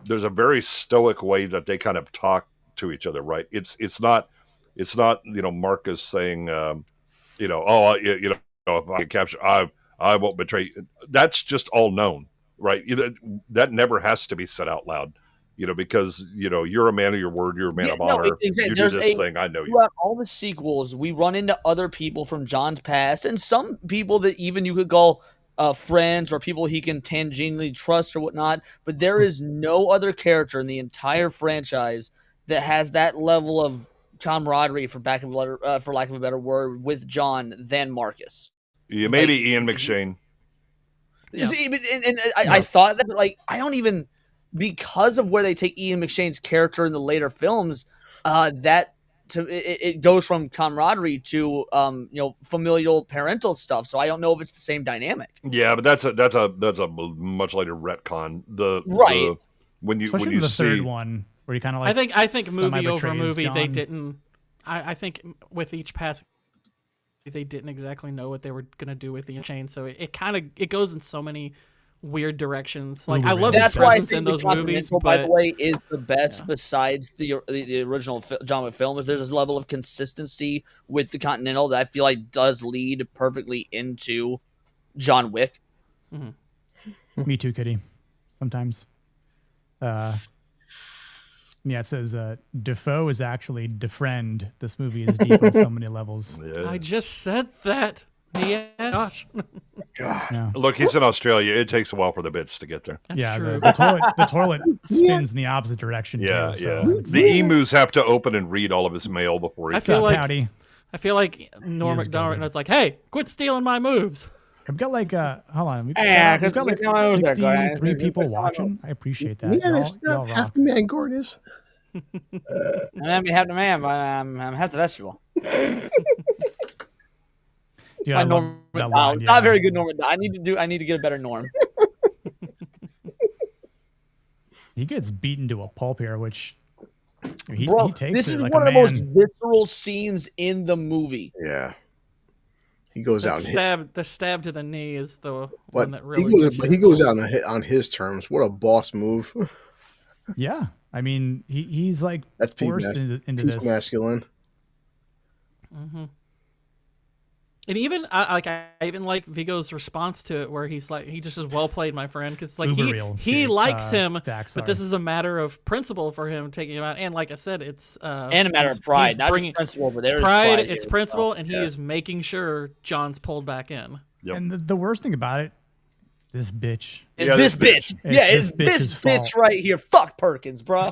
very stoic way that they kind of talk to each other, right? It's not Marcus saying if I get captured, I won't betray you. That's just all known, right? That never has to be said out loud, because you're a man of your word, you're a man of honor. Exactly. You do this thing, I know you. Throughout all the sequels, we run into other people from John's past, and some people that even you could call friends or people he can tangentially trust or whatnot, but there is no other character in the entire franchise that has that level of camaraderie, for lack of a better word, with John than Marcus. Yeah, maybe Ian McShane. Yeah. I thought that, like, I don't even, because of where they take Ian McShane's character in the later films, it goes from camaraderie to familial parental stuff. So I don't know if it's the same dynamic. Yeah, but that's a much later retcon. When you Especially when you the see third one where you kind of like, I think movie over movie John. they didn't. I think with each pass, they didn't exactly know what they were gonna do with the chain. So it goes in so many weird directions. Like, I love that's the why I presence think in the those movies. Continental, But by the way, is the best besides the original John Wick film. Is there's this level of consistency with the Continental that I feel like does lead perfectly into John Wick. Mm-hmm. Me too, Kitty. Sometimes. Yeah, it says Defoe is actually defriend. This movie is deep on so many levels. Yeah. I just said that. Yeah, gosh. Yeah. Look, he's in Australia. It takes a while for the bits to get there. That's true. The toilet spins in the opposite direction. Yeah, too, so yeah. The emus have to open and read all of his mail before he. I feel like Norm He is Macdonald. It's like, hey, quit stealing my moves. We've got like hold on. We've Yeah, got like 63 people watching. I appreciate that. Yeah, that's Y'all not half rock. the man Gord is. I'm half the man, but I'm half the vegetable. Yeah, I love Norm that Macdonald. line, It's yeah. not very good, Norm Macdonald. I need to get a better Norm. He gets beaten to a pulp here, which he takes this it is like one a of the most man. visceral scenes in the movie. Yeah. He goes out and The stab to the knee is the but one that really. he goes out and hit on his terms. What a boss move. Yeah, I mean he's like That's forced into Peace this. masculine. Mm-hmm. And even I even like Vigo's response to it, where he's like, he just is well played, my friend, because like Uber real, he too. likes him, Dax, but this is a matter of principle for him taking him out. And like I said, it's And a matter of pride, not just principle, but there is pride. pride It's here. principle, and he is making sure John's pulled back in. Yep. And the worst thing about it, this bitch. It's this bitch. Yeah, it's this bitch's bitch right here. Fuck Perkins, bro.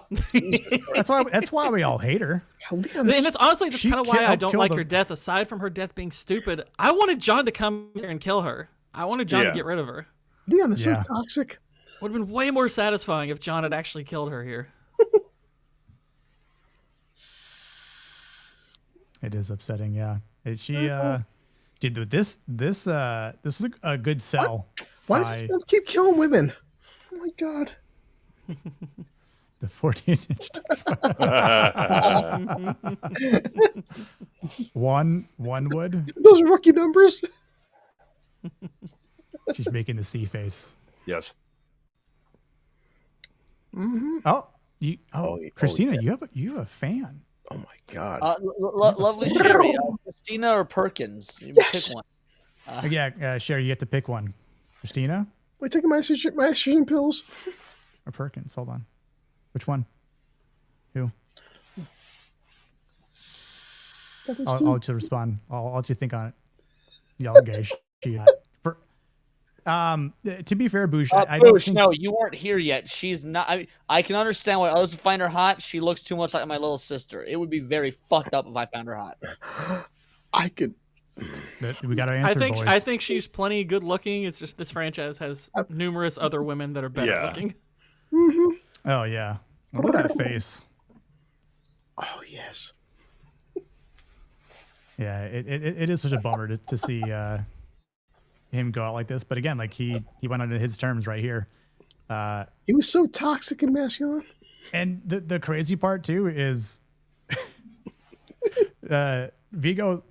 That's why we all hate her. And it's honestly that's kind of why I don't like her death. Aside from her death being stupid, I wanted John to come here and kill her. I wanted John to get rid of her. Leon is so toxic. Would have been way more satisfying if John had actually killed her here. It is upsetting, yeah. Dude, this was a good sell. Why does he keep killing women? Oh my god. The 14-inch. one wood. Those are rookie numbers. She's making the C face. Yes. Mm-hmm. Christina, you have a fan. Oh my god. Lovely Sherry, Christina or Perkins? You pick one. Sherry, you get to pick one. Christina Wait, taking my estrogen pills. or Perkins? Hold on. Which one? Who? I'll let you respond. I'll let you think on it. Y'all gay. To be fair, Boosh, I don't Boosh, think... no, you weren't here yet. She's not. I can understand why others find her hot. She looks too much like my little sister. It would be very fucked up if I found her hot. I could. We got to answer. Boys. I think she's plenty good looking. It's just this franchise has numerous other women that are better looking. Mm-hmm. Oh yeah, look at that face. Oh yes. Yeah, it is such a bummer to see him go out like this. But again, like he went on his terms right here. He was so toxic and masculine. And the crazy part too is Vigo,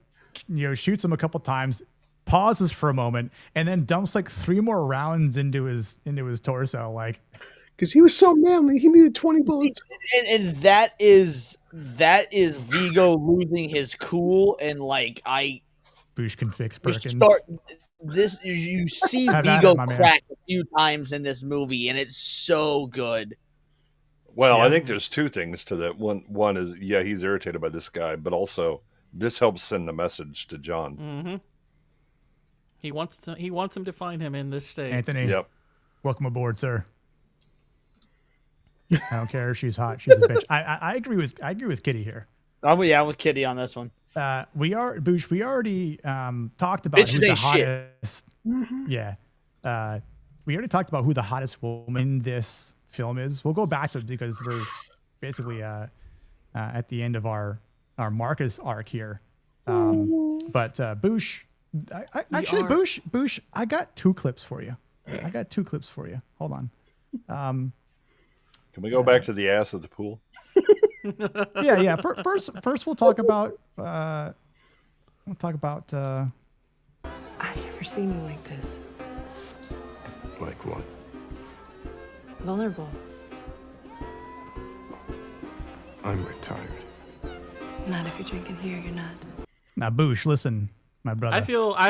shoots him a couple times, pauses for a moment, and then dumps like 3 more rounds into his torso, like because he was so manly. He needed 20 bullets. And that is Vigo losing his cool, and like Boosh can fix Perkins. You see Have at Vigo it, my man. crack a few times in this movie, and it's so good. Well, I think there's 2 things to that. One is, he's irritated by this guy, but also this helps send the message to John. Mm-hmm. He wants him to find him in this state. Anthony, Yep. Welcome aboard, sir. I don't care if she's hot. She's a bitch. I agree with Kitty here. I'm with Kitty on this one. We already talked about Bitches who the ain't shit. hottest. Yeah. We already talked about who the hottest woman in this film is. We'll go back to it because we're basically at the end of our Marcus arc here. But Boosh, Boosh, I got 2 clips for you. Hold on. Can we go back to the ass of the pool? Yeah. First, we'll talk about. I've never seen you like this. Like what? Vulnerable. I'm retired. Not if you're drinking here, you're not. Now, Boosh, listen, my brother. I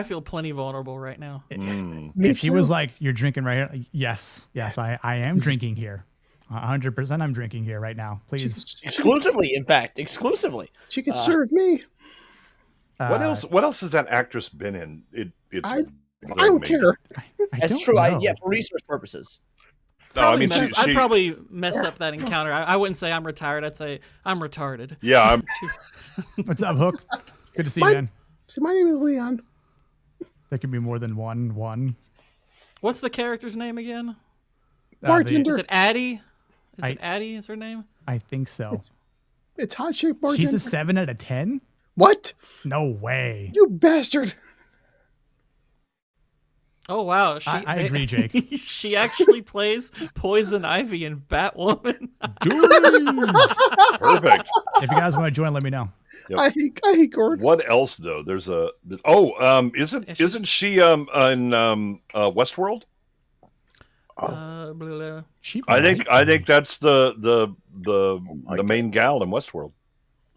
feel plenty vulnerable right now. If she was like, "You're drinking right here," yes, I am drinking here. 100%, I'm drinking here right now. Please, Exclusively, in fact, exclusively. She could serve me. What else has that actress been in? I don't care. That's true. For research purposes. I'd probably mess up that encounter. I wouldn't say I'm retired. I'd say I'm retarded. Yeah. What's up, Hook? Good to see you, man. See, my name is Leon. There can be more than one. What's the character's name again? Bartender. Is it Addie? Is it Addie? Is her name? I think so. It's hot chick bartender. She's a 7 out of 10. What? No way. You bastard. Oh wow, I agree, Jake. She actually plays Poison Ivy in Batwoman. Perfect. If you guys want to join, let me know. Yep. I hate Gordon. What else though? Isn't she in Westworld? I think that's the main gal in Westworld.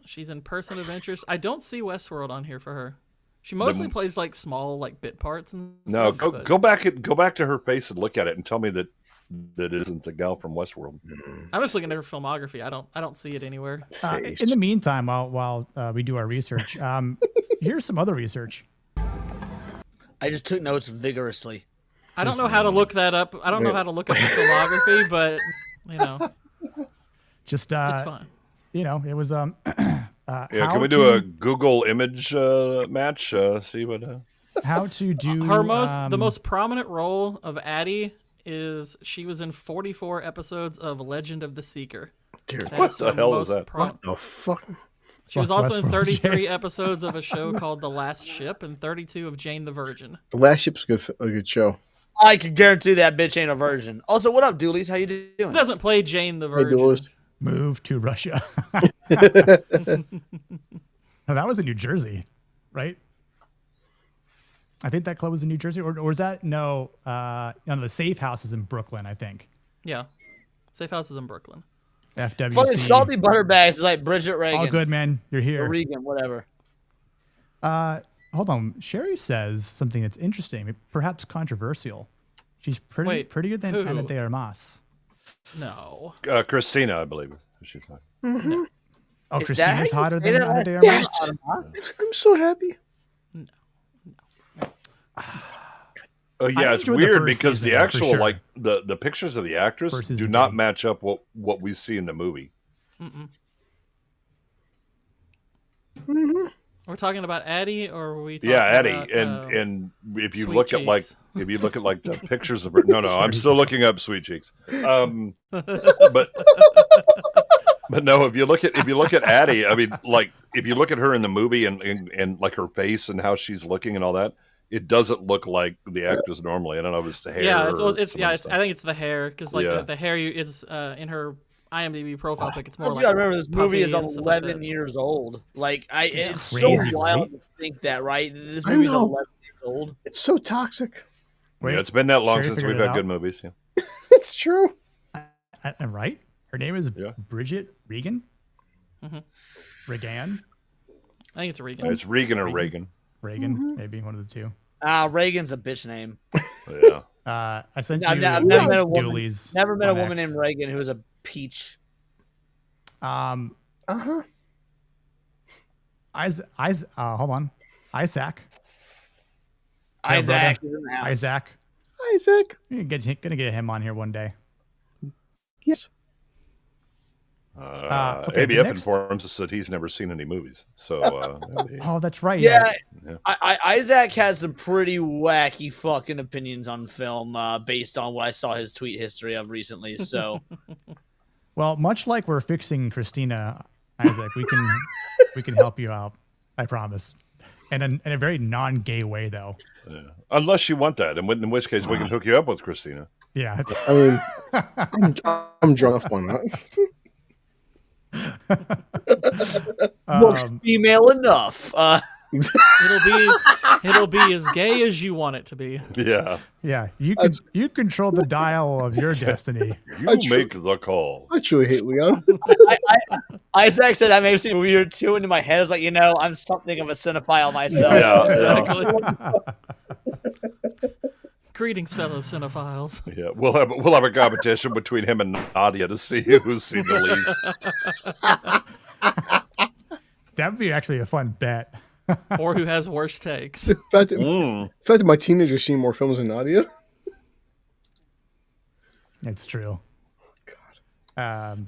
She's in Person of Interest. I don't see Westworld on here for her. She mostly plays like small like bit parts and No, stuff. go back to her face and look at it and tell me that it isn't the gal from Westworld. I'm just looking at her filmography. I don't see it anywhere. In the meantime, while we do our research, here's some other research. I just took notes vigorously. I don't know how to look that up. I don't know how to look up the filmography, but you know, just it's fine. You know, it was Can we do a Google image match? See what? How to do Her the most prominent role of Addie is she was in 44 episodes of Legend of the Seeker. Dude, what the hell is that? What the fuck? She was also in 33 episodes of a show called The Last Ship and 32 of Jane the Virgin. The Last Ship's a good show. I can guarantee that bitch ain't a virgin. Also, what up, Doolies? How you doing? Who doesn't play Jane the Hey, Virgin? Doolies. Move to Russia. No, that was in New Jersey, right? I think that club was in New Jersey, or was that no? The Safe House is in Brooklyn, I think. Yeah, Safe House is in Brooklyn. FWC. Fucking salty butterbags is like Bridget Reagan. All good, man. You're here. Or Regan, whatever. Hold on. Sherry says something that's interesting, perhaps controversial. She's pretty good than who? Ana de Armas. No. Christina, I believe. She's like. Mm-hmm. Oh, Is Christina's that how you hotter say than that? Ana de Armas? Yes. I'm so happy. Oh yeah, I it's enjoyed the weird first because the season, for actual sure. like the pictures of the actress First do season not good. match up what we see in the movie. We're talking about Addie, or are we? Talking Yeah, Addie, about, and if you Sweet look at like Cheeks? the pictures of her, no, I'm still looking up Sweet Cheeks. But no, if you look at Addie, I mean, like if you look at her in the movie and like her face and how she's looking and all that, it doesn't look like the actress normally. I don't know if it's the hair. Yeah, or it's some other I stuff. think it's the hair because like Yeah. the hair is in her IMDb profile pic. It's more Also, like gotta remember this movie is puffy and stuff like 11 that. years old. Like, it's crazy, so wild right? to think that, right? This I movie's know. 11 years old. It's so toxic. Wait, Yeah, it's been that long Sherry since figured we've it had good out? movies. Yeah. It's true. I'm right. Her name is Yeah. Bridget Regan. Regan. I think it's Regan. It's Regan or Reagan. Reagan, maybe one of the two. Reagan's a bitch name. Yeah. I sent I've you never met a woman. Doolies Never met a on woman X. named Reagan who was a peach. Hold on. Isaac. Yeah, Isaac brother. is in the house. Isaac. Isaac. You're gonna get him on here one day. Yes. Okay, AB the Up next- informs us that he's never seen any movies. So Oh, that's right. Yeah, Yeah. Isaac has some pretty wacky fucking opinions on film based on what I saw his tweet history of recently. So Well, much like we're fixing Christina, Isaac, we can help you out. I promise. And in a very non-gay way, though. yeah. Unless you want that, and in which case we can hook you up with Christina. Yeah. I mean, I'm drunk on that. looks female enough. It'll be as gay as you want it to be. Yeah. Yeah. You control the dial of your destiny. You make the call. I truly hate Leon. Isaac said I may have seen a movie or two, and in my head I was like, I'm something of a cinephile myself. Yeah, Exactly. Greetings, fellow cinephiles. Yeah. We'll have a competition between him and Nadia to see who's seen the least. That would be actually a fun bet. Or who has worse takes. The fact that my teenager's seen more films than Nadia. It's true. God.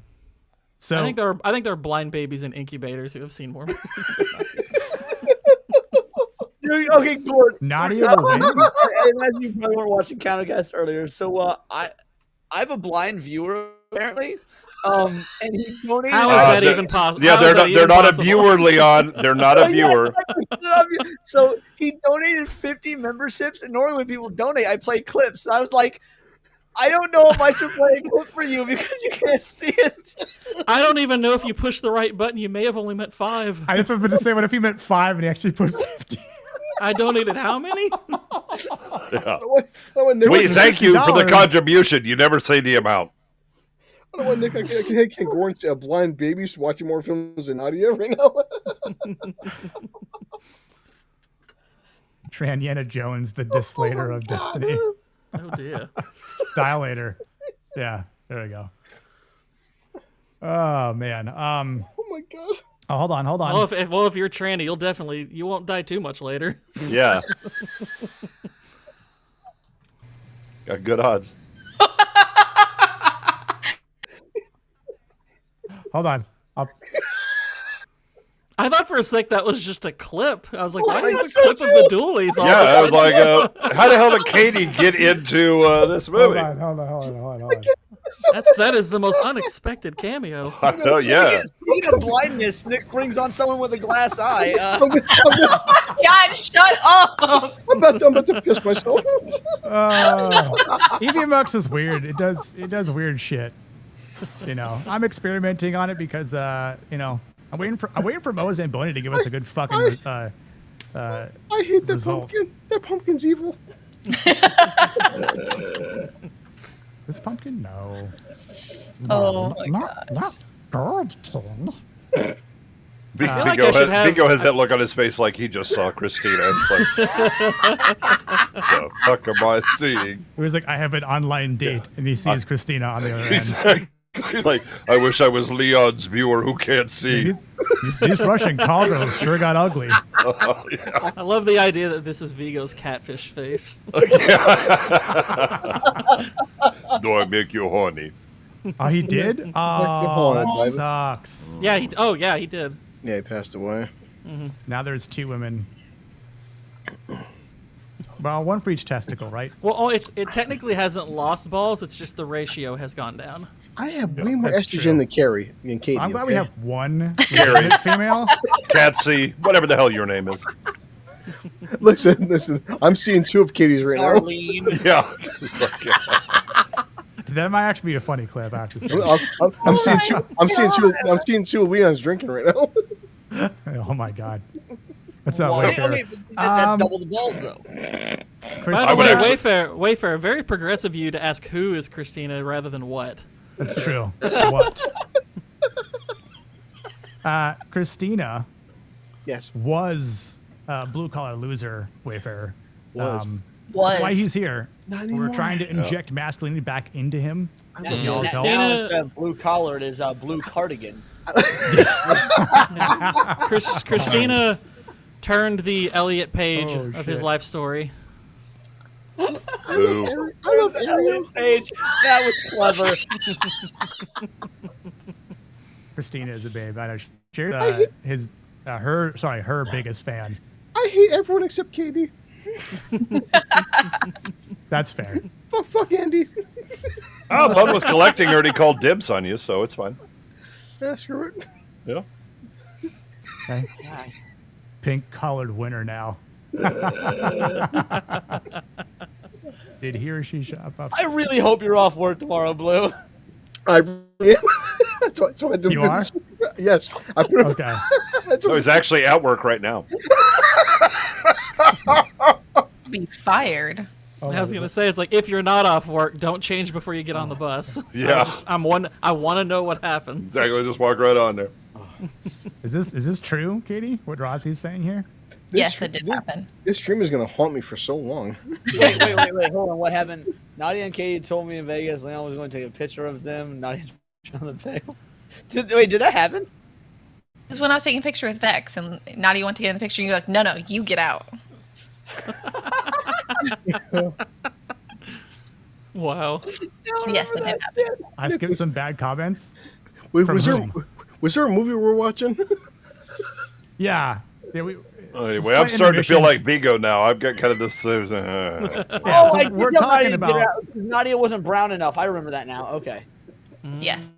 So I think there are blind babies in incubators who have seen more movies. Dude, okay, Gordon. Nadia will win. I imagine you probably weren't watching Countercast earlier. So I have a blind viewer apparently. And he donated. How is that even possible? Yeah, they're not a viewer, Leon. They're not a viewer. So he donated 50 memberships, and normally when people donate, I play clips. And I was like, I don't know if I should play a clip for you because you can't see it. I don't even know if you push the right button. You may have only meant 5. I just wanted to say, what if he meant 5 and he actually put 50? I donated how many? Yeah. Nick, We thank you for the $50. contribution. You never say the amount. I don't want Nick. I can't Gordon say a blind baby's watching more films than Nadia right now. Indiana Jones, the Dislator of Destiny. Oh dear. Dilator. Yeah, there we go. Oh man. Oh my god. Oh, hold on. Well, if you're tranny, you won't die too much later. Yeah. Got good odds. Hold on. I thought for a sec that was just a clip. I was like, why do you have a clip of the dualies? Yeah, I was like, how the hell did Katie get into this movie? Hold on. That is the most unexpected cameo. I know, yeah. Speaking of blindness, Nick brings on someone with a glass eye. God, shut up! I'm about to piss myself. EVMux is weird. It does weird shit. You know, I'm experimenting on it because I'm waiting for Mose and Boney to give us a good fucking I hate that result. pumpkin. That pumpkin's evil. This pumpkin? No. Oh my god. Not good, King. Vigo has that look on his face like he just saw Christina. It's like, the fuck am I seeing? It was like, I have an online date, and he sees Christina on the other end. Exactly. Like, I wish I was Leon's viewer who can't see. These Russian cauldrons sure got ugly. Oh, yeah. I love the idea that this is Vigo's catfish face. Do I make you horny? Oh, he did? Oh, that sucks. Yeah, he did. Yeah, he passed away. Mm-hmm. Now there's 2 women. Well, one for each testicle, right? Well, it technically hasn't lost balls. It's just the ratio has gone down. I have way more that's estrogen true. than Carrie and Katie. I'm glad okay? we have one Carrie. female. Catsy, whatever the hell your name is. Listen. I'm seeing 2 of Katie's right now. Darlene. Yeah. That might actually be a funny clip. I have to say. I'm seeing 2. I'm seeing 2 of Leon's drinking right now. Oh my god. That's not Well, Wayfair. that's double the balls, though. Chris, By the way, Wayfair, very progressive of you to ask who is Christina rather than what. That's true. What? Christina. Yes. Was blue collar loser Wayfair. Was. That's why he's here. Not We're anymore. trying to inject masculinity back into him. Now instead of blue collar, it is blue cardigan. Christina turned the Elliot Page of his shit. life story. Ooh. I love Ariel. Page. That was clever. Christina is a babe. I know. Her biggest fan. I hate everyone except Katie. That's fair. Fuck Andy. Oh, Bud was collecting already called dibs on you, so it's fine. Yeah, screw it. Yeah. Okay. Pink colored winner now. Did he or she shop up? I really hope you're off work tomorrow, Blue. I really am. That's why I do You are? Yes. I put it. Okay. No, he's actually at work right now. Be fired. I was gonna say, it's like, if you're not off work, don't change before you get on the bus. Yeah. I want to know what happens. Exactly. Just walk right on there. Is this true, Katie? What Rossi's saying here? Yes, it did happen. This stream is gonna haunt me for so long. Wait, hold on. What happened? Nadia and Katie told me in Vegas Leon was going to take a picture of them. Nadia on the veil. Did that happen? Because when I was taking a picture with Vex and Nadia went to get in the picture, and you're like, no, you get out. Wow. Yes, it did happen. I skipped some bad comments. Was From there whom? a movie we were watching? Yeah. Anyway, Slight I'm starting to feel intermission. like Vigo now. I've got kind of this. Yeah, Oh, so I we're did tell talking Nadia to get about. out, 'cause Nadia wasn't brown enough. I remember that now. Okay. Yes.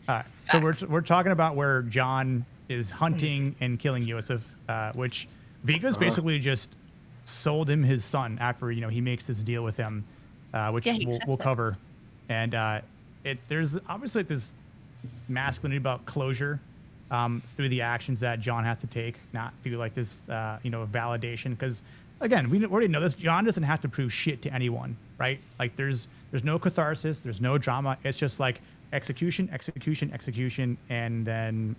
All right, so we're talking about where John is hunting and killing Yosef, which Vigo's basically just sold him his son after he makes this deal with him, which Yeah, he accepts we'll it. cover, and there's obviously like this masculinity about closure through the actions that John has to take, not through like this validation, because again we already know this. John doesn't have to prove shit to anyone, right? Like there's no catharsis, there's no drama. It's just like execution, and then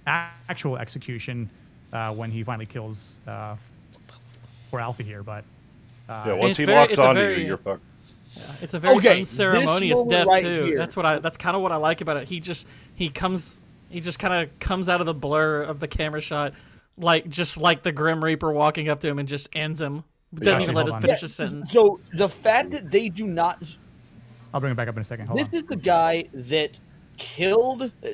actual execution when he finally kills poor Alfie here, but Yeah, once it's he very- locks it's a onto very- you, you're fucked. It's a very Okay, unceremonious this moment death right too. here. That's kind of what I like about it. He just kind of comes out of the blur of the camera shot, just like the Grim Reaper walking up to him and just ends him. Doesn't even let Hold us on. finish his sentence. So the fact that they do not. I'll bring it back up in a second. Hold This on. is the guy that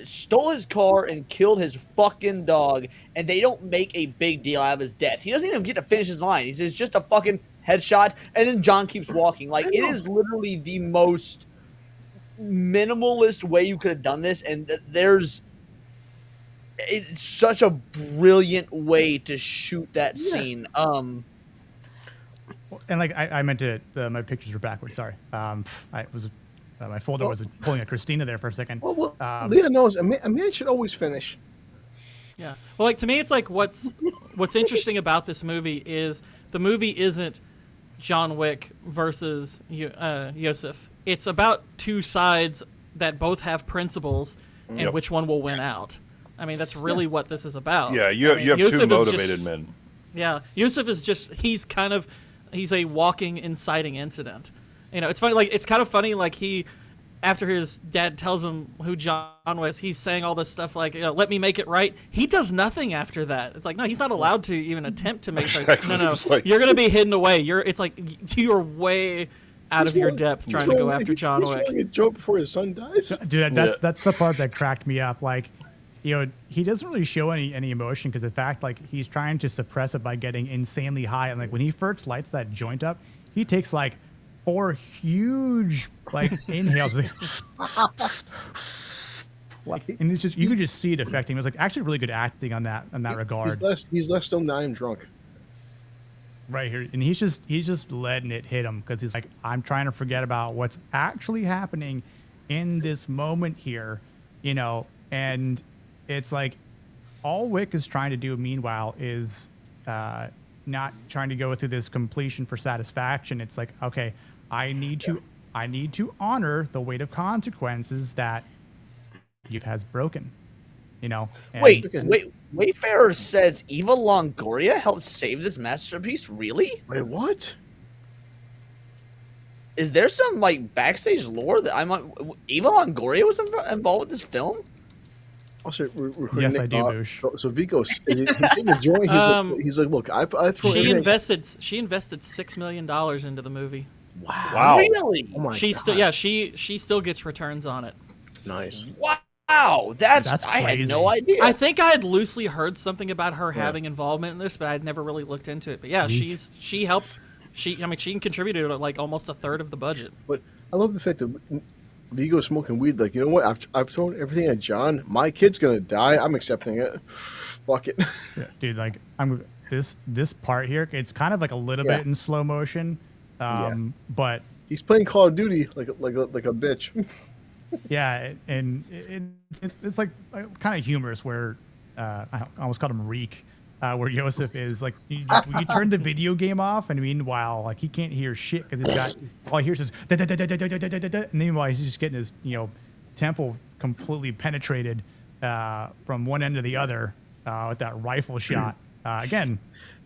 stole his car and killed his fucking dog, and they don't make a big deal out of his death. He doesn't even get to finish his line. He says just a fucking headshot, and then John keeps walking. Like, it is literally the most minimalist way you could have done this, and it's such a brilliant way to shoot that scene. And like I meant to, my pictures were backwards. Sorry. My folder was pulling a Christina there for a second. Well, Leah knows a man should always finish. Yeah. Well, like to me, it's like what's interesting about this movie is the movie isn't John Wick versus Yosef. It's about two sides that both have principles, and which one will win out. I mean, that's really what this is about. Yeah, you have Yosef two is motivated just- men. Yeah, Yusuf is he's a walking inciting incident. You know, it's funny, like, it's kind of funny, like, after his dad tells him who John was, he's saying all this stuff like, let me make it right. He does nothing after that. It's like, no, he's not allowed to even attempt to make sense. Exactly. No, Like, you're going to be hidden away. It's like, you're way out of your depth trying to go after John Wick. He's throwing a joke before his son dies. Dude, that's the part that cracked me up. Like, you know, he doesn't really show any emotion because, in fact, like, he's trying to suppress it by getting insanely high. And like when he first lights that joint up, he takes like 4 huge like inhales, and it's just you could just see it affecting him. It was like actually really good acting on that regard. He's less stoned than I am drunk. Right here, and he's just letting it hit him because he's like, I'm trying to forget about what's actually happening in this moment here, you know. And it's like all Wick is trying to do meanwhile is not trying to go through this completion for satisfaction. It's like, okay, I need to honor the weight of consequences that you has broken, you know. And Wayfarer says Eva Longoria helped save this masterpiece. Really? Wait, what? Is there some like backstage lore that Eva Longoria was involved with this film? Also, yes, I do, Boosh. So Vico's he's in the joint. He's like, look, I threw. She invested $6 million into the movie. Wow. Really? Oh my she God. still she still gets returns on it. Nice. Wow, that's I had crazy. no idea. I think I had loosely heard something about her having involvement in this, but I'd never really looked into it. But yeah, she helped. She contributed like almost a third of the budget. But I love the fact that Vigo smoking weed. Like, you know what? I've thrown everything at John. My kid's gonna die. I'm accepting it. Fuck it. Yeah, dude, like this part here, it's kind of like a little bit in slow motion, but he's playing Call of Duty like a bitch. yeah, and it's like kind of humorous where I almost called him Reek, where Yosef is like you turn the video game off, and meanwhile like he can't hear shit because he's got all he hears is da da da da da da da da da, and meanwhile he's just getting his temple completely penetrated from one end to the other with that rifle shot. Again,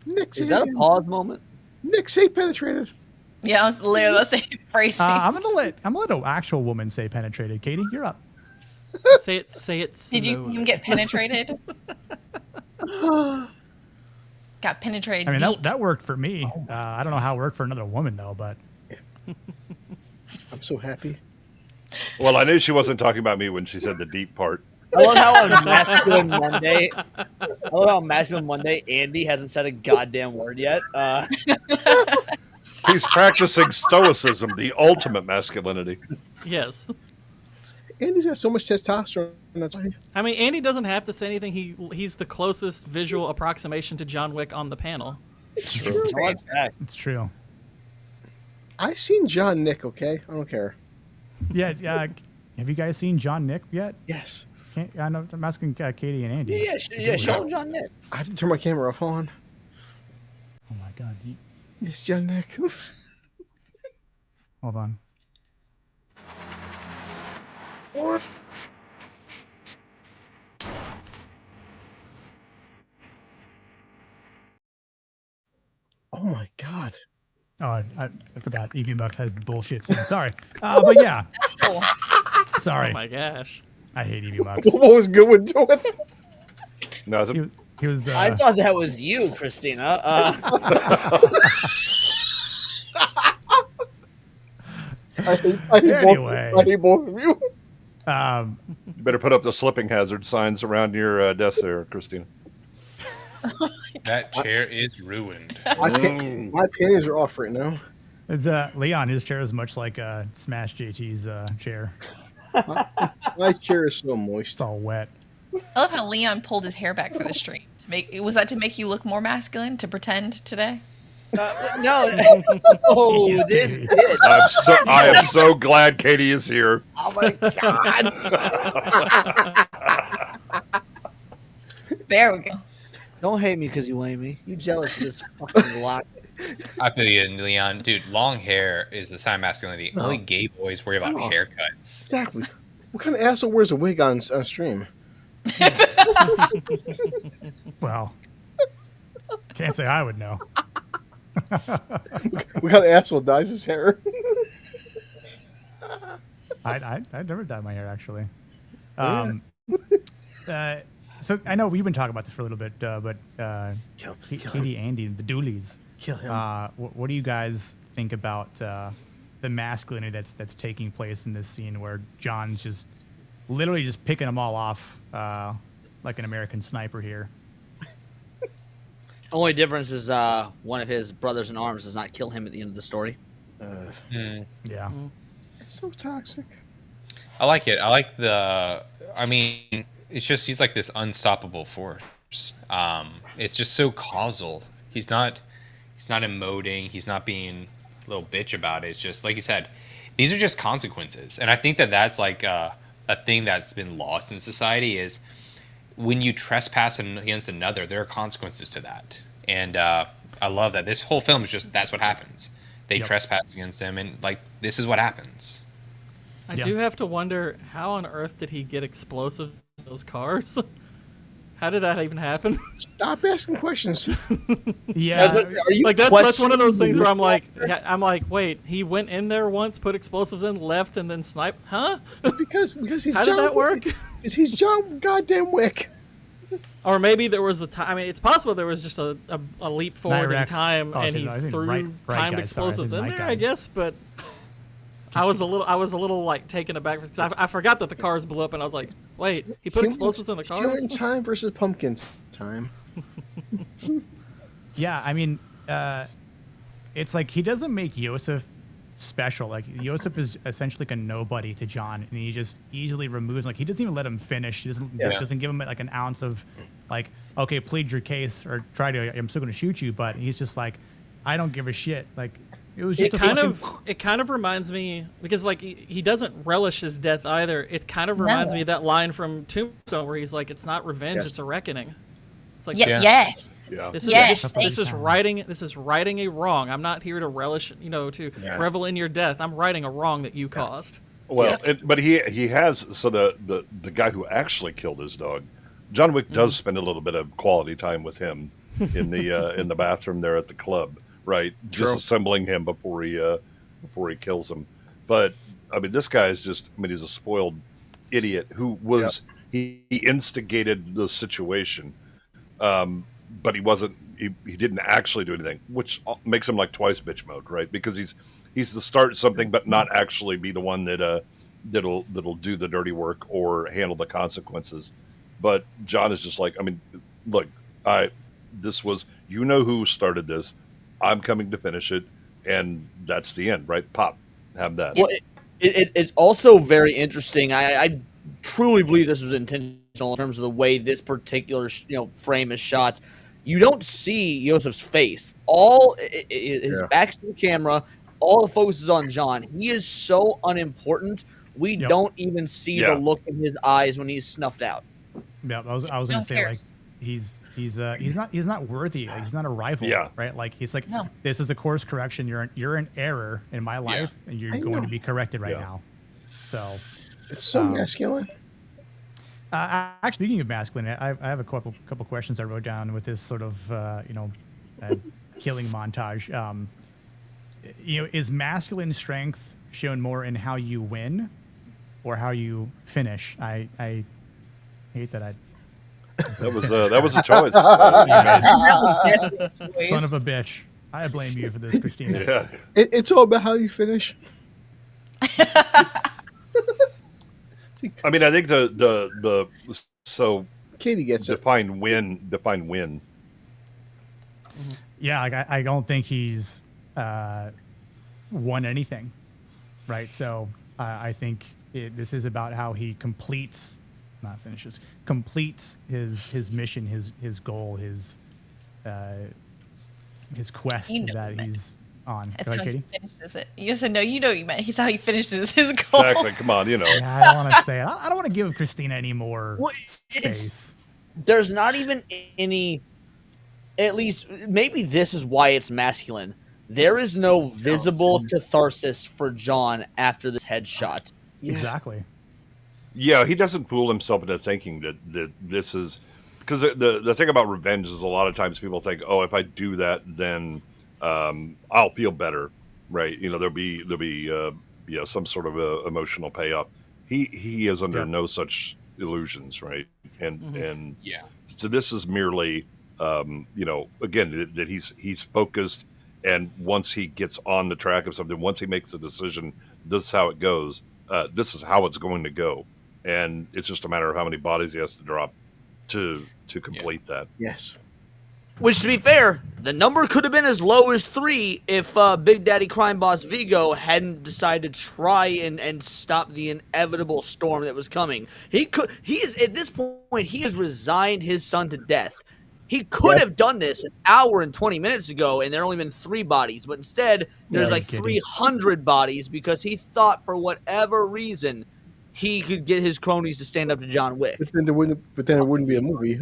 Nick, is that a pause moment? Nick, say penetrated. Yeah, I was literally the same phrasing. I'm gonna let an actual woman say penetrated. Katie, you're up. Say it. Did you see him get penetrated? Got penetrated. I mean, deep. that worked for me. I don't know how it worked for another woman though, but I'm so happy. Well, I knew she wasn't talking about me when she said the deep part. I love how on Masculine Monday, Andy hasn't said a goddamn word yet. He's practicing stoicism, the ultimate masculinity. Yes. Andy's got so much testosterone. That's why. I mean, Andy doesn't have to say anything. He's the closest visual approximation to John Wick on the panel. It's true. it's true. I've seen John Nick. Okay, I don't care. Yeah. Have you guys seen John Nick yet? Yes. I know. I'm asking Katie and Andy. Yeah. Show him John Nick. I have to turn my camera off. Hold on. Oh my God. Yes, John Nick. Hold on. Oh my god. Oh, I forgot. EV Bucks has bullshit scene. Sorry. But yeah. Sorry. Oh my gosh. I hate EV Bucks. What was good with doing? Nothing. He was. I thought that was you, Christina. I hate Anyway. both of you. You better put up the slipping hazard signs around your desk there, Christina. That chair is ruined. My panties are off right now. It's Leon. His chair is much like Smash JT's chair. My chair is so moist. It's all wet. I love how Leon pulled his hair back for the stream. Was that to make you look more masculine? To pretend today? No. Oh, Jeez, this Katie. kid. I am so glad Katie is here. Oh my god. There we go. Don't hate me because you lame me. You jealous of this fucking lock. I feel you, Leon. Dude, long hair is a sign of masculinity. No. Only gay boys worry about No. haircuts. Exactly. What kind of asshole wears a wig on stream? Well, can't say I would know. What kind of asshole dyes his hair? I never dyed my hair actually. So I know we've been talking about this for a little bit, but Kill Katie, Andy, the Dooleys. Kill him. What do you guys think about the masculinity that's taking place in this scene where John's just literally just picking them all off like an American sniper here? Only difference is one of his brothers in arms does not kill him at the end of the story. Yeah. It's so toxic. I like it. I like the. I mean, it's just he's like this unstoppable force. It's just so causal. He's not emoting. He's not being a little bitch about it. It's just like you said. These are just consequences, and I think that's like a thing that's been lost in society is when you trespass against another, there are consequences to that. And I love that this whole film is just that's what happens. They trespass against him, and like this is what happens. I do have to wonder how on earth did he get explosives in those cars? How did that even happen? Stop asking questions. Yeah. Are you Like that's one of those things where I'm like, wait, he went in there once, put explosives in, left, and then sniped? Huh? because he's How John did that work? Because he's John goddamn Wick. Or maybe there was I mean, it's possible there was just a leap forward in Nyrex. time, Oh, and so he no, I think threw right timed guys, sorry, I explosives think in right there, I guys. guess. But I was a little like taken aback because I forgot that the cars blew up, and I was like, wait, he put explosives in the cars? Killing time versus pumpkin time. Yeah, I mean, it's like he doesn't make Yosef special. Like Yosef is essentially like a nobody to John, and he just easily removes. Like he doesn't even let him finish. He doesn't give him like an ounce of like, okay, plead your case or try to. I'm still going to shoot you, but he's just like, I don't give a shit. Like it was just it kind of reminds me because like he doesn't relish his death either. It kind of reminds me of that line from Tombstone where he's like, it's not revenge, it's a reckoning. It's like Yes. Yeah. This is righting a wrong. I'm not here to relish, to revel in your death. I'm righting a wrong that you caused. Well, but he has the guy who actually killed his dog, John Wick does spend a little bit of quality time with him in the bathroom there at the club, right? Disassembling him before he kills him. But I mean, this guy is he's a spoiled idiot who was he instigated the situation. But he wasn't. He didn't actually do anything, which makes him like twice bitch mode, right? Because he's to start something, but not actually be the one that'll do the dirty work or handle the consequences. But John is just like, I mean, look, this was who started this. I'm coming to finish it, and that's the end, right? Pop, have that. Well, it's also very interesting. I truly believe this was intentional in terms of the way this particular frame is shot. You don't see Yosef's face. All his back's to the camera. All the focus is on John. He is so unimportant. We don't even see the look in his eyes when he's snuffed out. Yeah, I was going to say like he's not worthy. Like, he's not a rival. Yeah. Right. Like he's like, this is a course correction. You're an error in my life, and you're going to be corrected right now. So it's so masculine. Actually, speaking of masculine, I have a couple questions I wrote down with this sort of killing montage. Is masculine strength shown more in how you win or how you finish? I hate that that was a choice. Son of a bitch. I blame you for this, Christina. Yeah. It's all about how you finish. I mean, I think the so Katie gets define win. Define win. Yeah, like I don't think he's won anything, right? So I think this is about how he completes, not finishes, completes his mission, his goal, his quest that he's on. That's Go how ahead, he Katie. finishes it. You said no. You know what you meant. He's how he finishes his goal. Exactly. Come on, Yeah, I don't want to say it. I don't want to give Christina any more space. There's not even any. At least, maybe this is why it's masculine. There is no visible catharsis for John after this headshot. Yeah. Exactly. Yeah, he doesn't fool himself into thinking that this is because the thing about revenge is a lot of times people think, oh, if I do that, then I'll feel better, right? There'll be some sort of emotional payoff. He is under no such illusions, right? And yeah. So this is merely again that he's focused, and once he gets on the track of something, once he makes a decision, this is how it goes. This is how it's going to go, and it's just a matter of how many bodies he has to drop to complete that. Yes. Which, to be fair, the number could have been as low as 3 if Big Daddy Crime Boss Vigo hadn't decided to try and stop the inevitable storm that was coming. He is at this point, he has resigned his son to death. He could have done this an hour and 20 minutes ago, and there only been 3 bodies, but instead there's like 300 bodies because he thought for whatever reason he could get his cronies to stand up to John Wick. But then it wouldn't be a movie.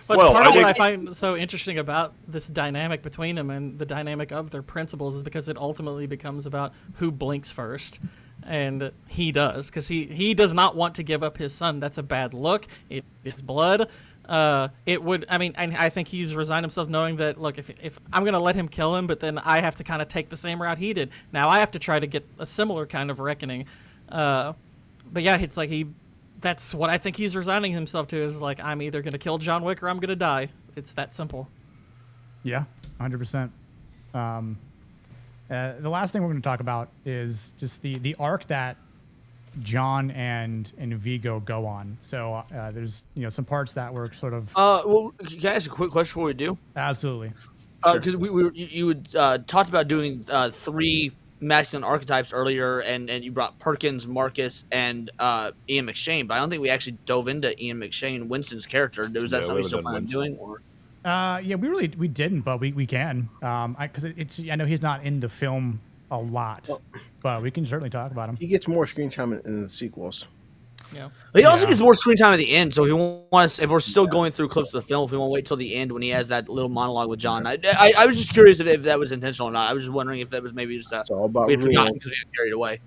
But part of what I find so interesting about this dynamic between them and the dynamic of their principles is because it ultimately becomes about who blinks first. And he does, because he does not want to give up his son. That's a bad look. It's blood. I think he's resigned himself knowing that, look, if I'm going to let him kill him, but then I have to kind of take the same route he did. Now I have to try to get a similar kind of reckoning. But yeah, it's like that's what I think he's resigning himself to, is like, I'm either going to kill John Wick or I'm going to die. It's that simple. Yeah, 100%. The last thing we're going to talk about is just the arc that John and Vigo go on. So there's some parts that were sort of. Well, can I ask a quick question before we do? Absolutely. Because you talked about doing 3 masculine archetypes earlier, and you brought Perkins, Marcus, and Ian McShane, but I don't think we actually dove into Ian McShane, Winston's character. Was that something you still plan on doing? Or? Yeah, we didn't, but we can. Because I know he's not in the film a lot, but we can certainly talk about him. He gets more screen time in the sequels. Yeah. He also gets more screen time at the end, so if we want if we're still going through clips of the film, if we want to wait till the end when he has that little monologue with John. I was just curious if that was intentional or not. I was just wondering if that was maybe just it's all about we had forgotten because we got carried away.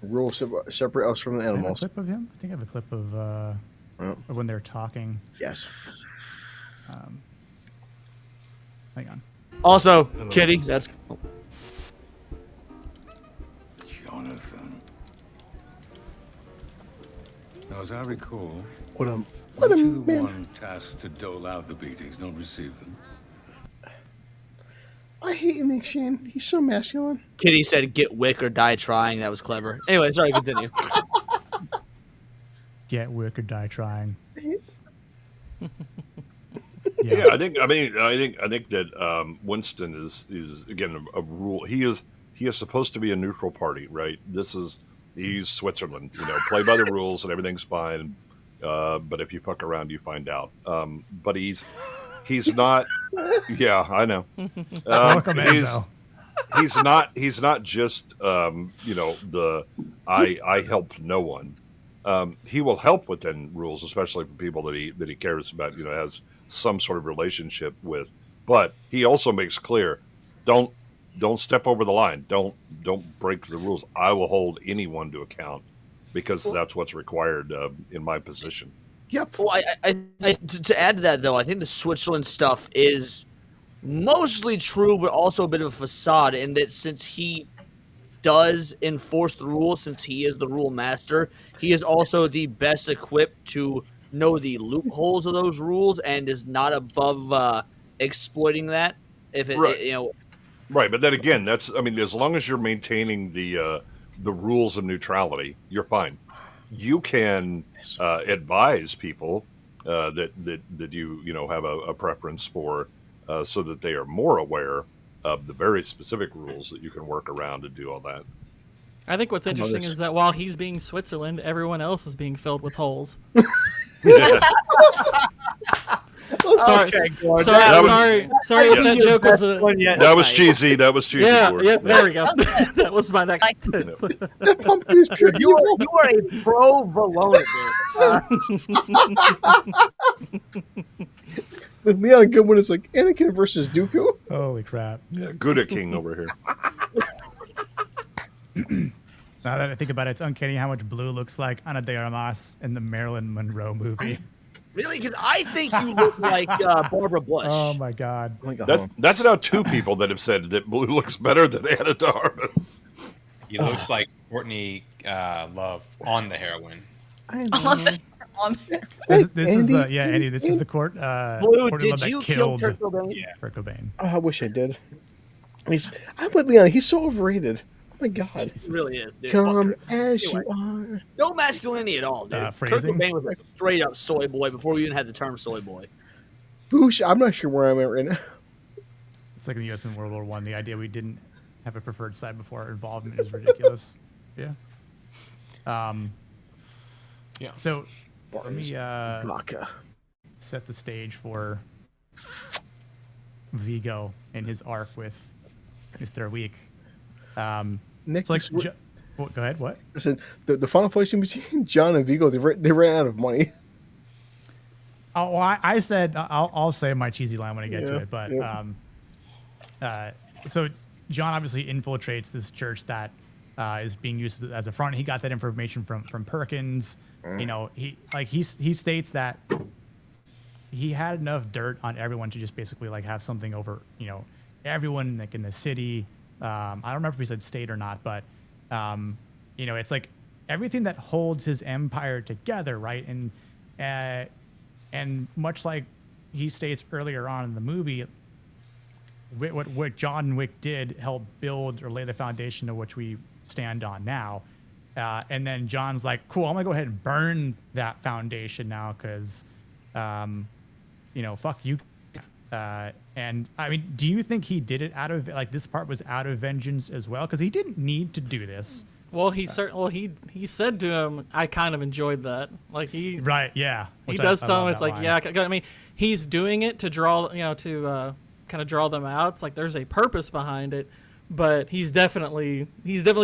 Rules separate us from the animals. I have a clip of him? I think I have a clip of when they're talking. Yes. Hang on. Also, Kitty, that's... Jonathan. Now, as I recall, What you the one tasked to dole out the beatings, don't receive them. I hate McShane. He's so masculine. Kitty said, "Get Wick or die trying." That was clever. Anyway, sorry, continue. Get Wick or die trying. Yeah, I think that Winston is again a rule. He is supposed to be a neutral party, right? He's Switzerland, play by the rules and everything's fine. But if you fuck around, you find out. But he's not. Yeah, I know. He's not just the I helped no one. He will help within rules, especially for people that he cares about, has some sort of relationship with. But he also makes clear, don't step over the line. Don't break the rules. I will hold anyone to account because that's what's required in my position. Yep. Well, I to add to that though, I think the Switzerland stuff is mostly true, but also a bit of a facade in that since he does enforce the rules, since he is the rule master, he is also the best equipped to know the loopholes of those rules and is not above exploiting that. If it, Right. you know, Right, but then again, that's I mean, as long as you're maintaining the rules of neutrality, you're fine. You can advise people that you know have a preference for, so that they are more aware of the very specific rules that you can work around to do all that. I think what's interesting is that while he's being Switzerland, everyone else is being filled with holes. Sorry, Okay, Gord, sorry if that joke was that was cheesy. That was cheesy. Yeah, Gord. yeah, there we go. That was my next. That pumpkin is pure you evil. are a pro Valona. With Leon Goodwin, it's like Anakin versus Dooku. Holy crap! Yeah, Gouda King over here. Now that I think about it, it's uncanny how much blue looks like Ana de Armas in the Marilyn Monroe movie. Really? Because I think you look like Barbara Bush. Oh my god! That's now two people that have said that blue looks better than Anna de Armas. He looks like Courtney Love on the heroin. This is Andy, Andy. This is the court. Blue, Courtney Love did that you kill killed Kurt Cobain? Yeah. Kurt Cobain. Oh, I wish I did. I'm with Leon. He's so overrated. Oh my god. He really is, dude. Come Fuck as Anyway. you are. No masculinity at all, dude. Kurt phrasing? Cobain was a straight up soy boy before we even had the term soy boy. Boosh. I'm not sure where I'm at right now. It's like in the U.S. in World War I. The idea we didn't have a preferred side before our involvement is ridiculous. Yeah. Yeah. So let me Vodka. set the stage for Vigo and his arc with his third week. Nick, It's like, go ahead. What? I said the final fight scene between John and Vigo. They ran out of money. Oh, well, I said I'll say my cheesy line when I get to it, but so John obviously infiltrates this church that is being used as a front. He got that information from Perkins. You know, he states that he had enough dirt on everyone to just basically like have something over, you know, everyone like in the city. I don't remember if he said state or not, but you know, it's like everything that holds his empire together, right? And much like he states earlier on in the movie, what John Wick did help build or lay the foundation of which we stand on now. And then John's like, cool, I'm gonna go ahead and burn that foundation now because, you know, fuck you. And I mean, do you think he did it out of like this part was out of vengeance as well? Because he didn't need to do this. Well, he said to him, "I kind of enjoyed that." Like he right, yeah. He Which does I tell him love it's that like, line. yeah. I mean, he's doing it to draw, you know, to kind of draw them out. It's like there's a purpose behind it, but he's definitely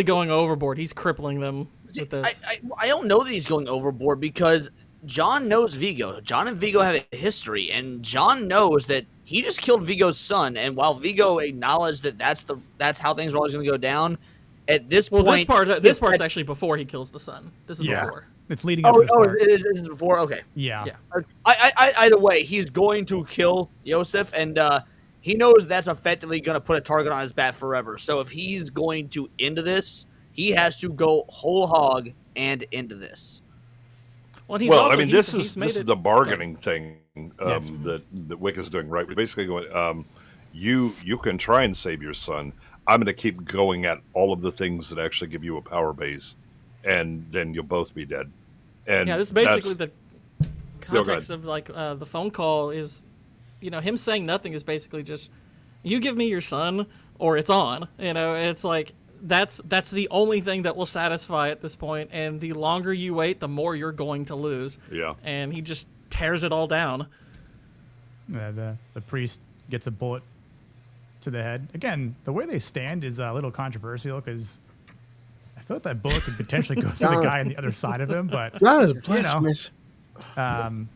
going overboard. He's crippling them with this. I don't know that he's going overboard because John knows Vigo. John and Vigo have a history, and John knows that he just killed Vigo's son. And while Vigo acknowledged that that's how things are always going to go down, at this point, this part's actually before he kills the son. This is before. It's leading up to this part. It is before. Okay. Yeah. Either way, he's going to kill Yosef, and he knows that's effectively going to put a target on his back forever. So if he's going to end this, he has to go whole hog and into this. Well, I mean, this is the bargaining thing that Wick is doing, right? We're basically going, you can try and save your son. I'm going to keep going at all of the things that actually give you a power base, and then you'll both be dead. And yeah, this is basically the context of like the phone call is, you know, him saying nothing is basically just, you give me your son or it's on. You know, it's like that's the only thing that will satisfy at this point, and the longer you wait, the more you're going to lose. Yeah. And he just tears it all down. The priest gets a bullet to the head. Again, the way they stand is a little controversial because I feel like that bullet could potentially go through the guy on the other side of him, but John is blasphemous.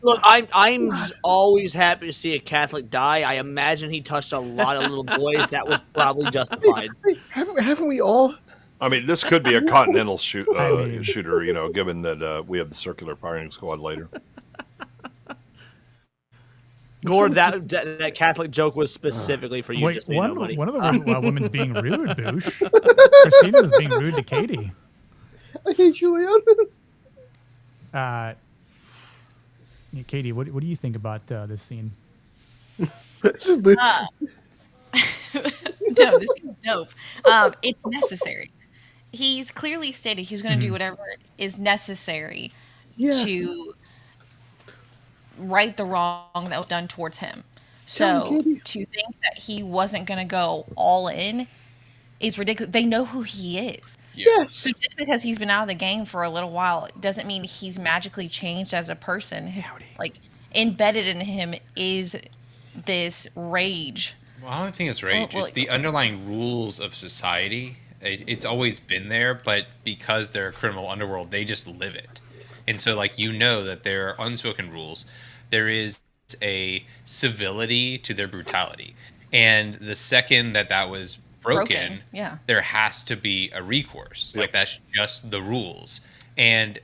Look, I'm just always happy to see a Catholic die. I imagine he touched a lot of little boys. That was probably justified. Haven't we all? I mean, this could be a continental shooter, you know, given that we have the circular firing squad later. Gord, that Catholic joke was specifically for you. Wait, just so you know, buddy. one of the women's being rude, Boosh. Christina was being rude to Katie. I hate Julian. Katie, what do you think about this scene? This is the... No, this is dope. It's necessary. He's clearly stated he's going to do whatever is necessary to right the wrong that was done towards him. So to think that he wasn't going to go all in is ridiculous. They know who he is. Yes. So just because he's been out of the game for a little while doesn't mean he's magically changed as a person. His embedded in him is this rage. Well, I don't think it's rage. It's the underlying rules of society. It's always been there, but because they're a criminal underworld, they just live it. And so, that there are unspoken rules. There is a civility to their brutality. And the second that was broken, there has to be a recourse. Yep. That's just the rules. And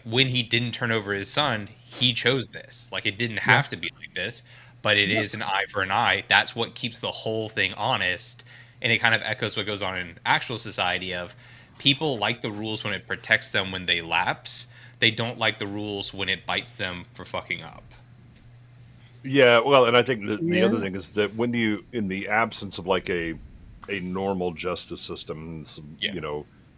when he didn't turn over his son, he chose this. It didn't have to be like this, but it is an eye for an eye. That's what keeps the whole thing honest. And it kind of echoes what goes on in actual society of people like the rules when it protects them when they lapse. They don't like the rules when it bites them for fucking up. Yeah, well, and I think the other thing is that when you, in the absence of a normal justice system,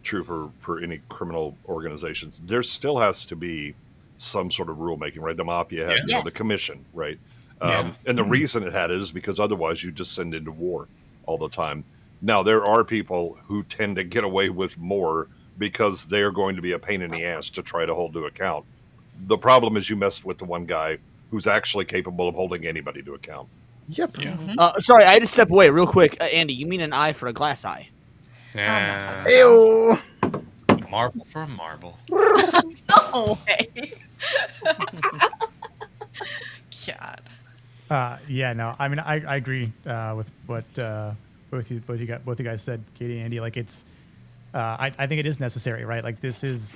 true for any criminal organizations, there still has to be some sort of rulemaking, right? The mafia had the commission, right? And the reason it had it is because otherwise you just send into war all the time. Now, there are people who tend to get away with more because they are going to be a pain in the ass to try to hold to account. The problem is you messed with the one guy who's actually capable of holding anybody to account. Yep. Yeah. Sorry, I had to step away real quick. Andy, you mean an eye for a glass eye? Ew. Marble for a marble. No way. God. No. I mean, I agree with what both you guys said, Katie and Andy. It's, I think it is necessary, right? This is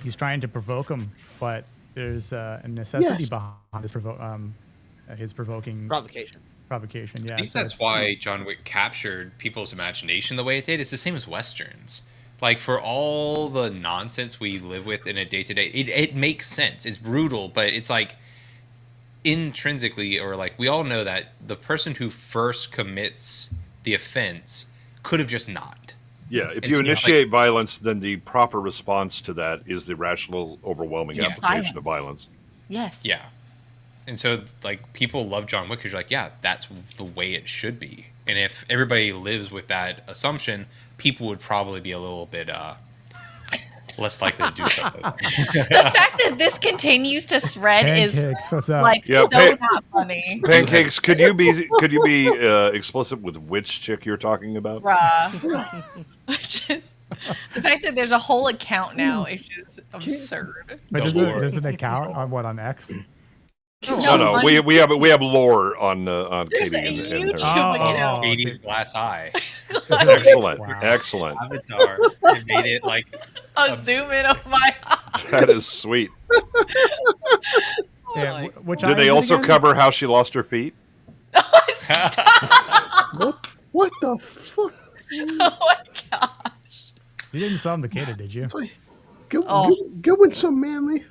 he's trying to provoke him, but there's a necessity behind this his provoking provocation. Yeah, I think that's why John Wick captured people's imagination the way it did. It's the same as Westerns. For all the nonsense we live with in a day-to-day, it makes sense. It's brutal, but it's intrinsically, or we all know that the person who first commits the offense could have just not. Yeah, if you initiate violence, then the proper response to that is the rational, overwhelming application of violence. Yes. Yeah. And so, people love John Wick because you're that's the way it should be. And if everybody lives with that assumption, people would probably be a little bit less likely to do something. The fact that this continues to spread is what's up? Not funny. Pancakes, could you be explicit with which chick you're talking about? The fact that there's a whole account now is just absurd. But there's an account on X. No. We have lore on There's Katie a and her. YouTube account. Katie's glass eye. Excellent, excellent. Avatar. They made it a zoom in of my eye. That is sweet. Did they also cover how she lost her feet? What the fuck? Oh my gosh. You didn't saw him Makeda, did you? Go with some manly.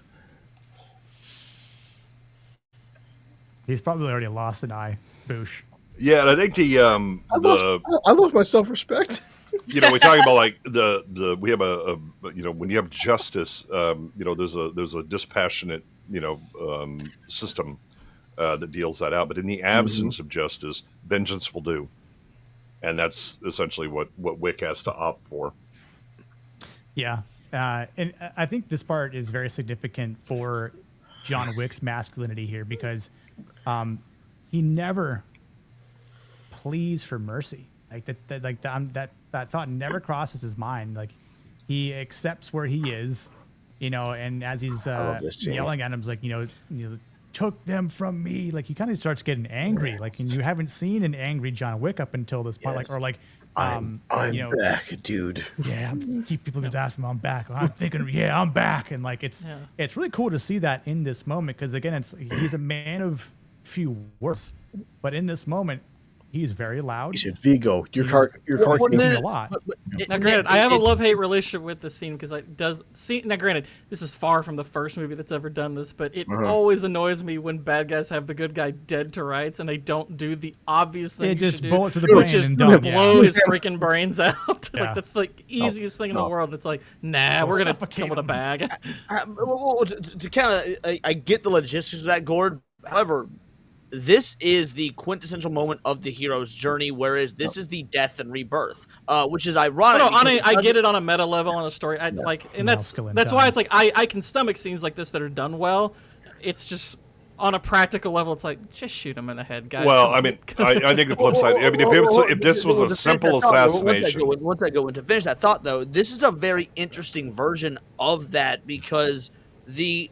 He's probably already lost an eye. Boosh. Yeah, and I think I lost my self-respect. We talk about we have a when you have justice, there's a dispassionate system that deals that out. But in the absence of justice, vengeance will do, and that's essentially what Wick has to opt for. Yeah, and I think this part is very significant for John Wick's masculinity here because he never pleads for mercy. That thought never crosses his mind. He accepts where he is, and as he's yelling at him, took them from me. Like he kind of starts getting angry. Like, and you haven't seen an angry John Wick up until this point. Like, or like, I'm you know, back, dude. yeah, keep people just asking me, I'm back. I'm thinking, yeah, I'm back. And like, it's really cool to see that in this moment. Cause again, he's a man of few words, but in this moment, he's very loud. He said, Vigo, your car speaking a lot. Now, granted, I have a love-hate relationship with this scene because it does see. Now, granted, this is far from the first movie that's ever done this, but it always annoys me when bad guys have the good guy dead to rights and they don't do the obvious thing. They you just should do, bullet to the brain which is and done. blow his freaking brains out. Yeah. Like that's the easiest thing in the world. It's like, nah, we're gonna kill him with a bag. To kind of, I get the logistics of that, Gord. However, this is the quintessential moment of the hero's journey, whereas this is the death and rebirth, which is ironic. I get it on a meta level, on a story. That's why it's like I can stomach scenes like this that are done well. It's just on a practical level, it's like just shoot him in the head, guys. Well, I mean, I think the flip side. I mean, if this was a simple assassination. Once I go into finish that thought, though, this is a very interesting version of that because the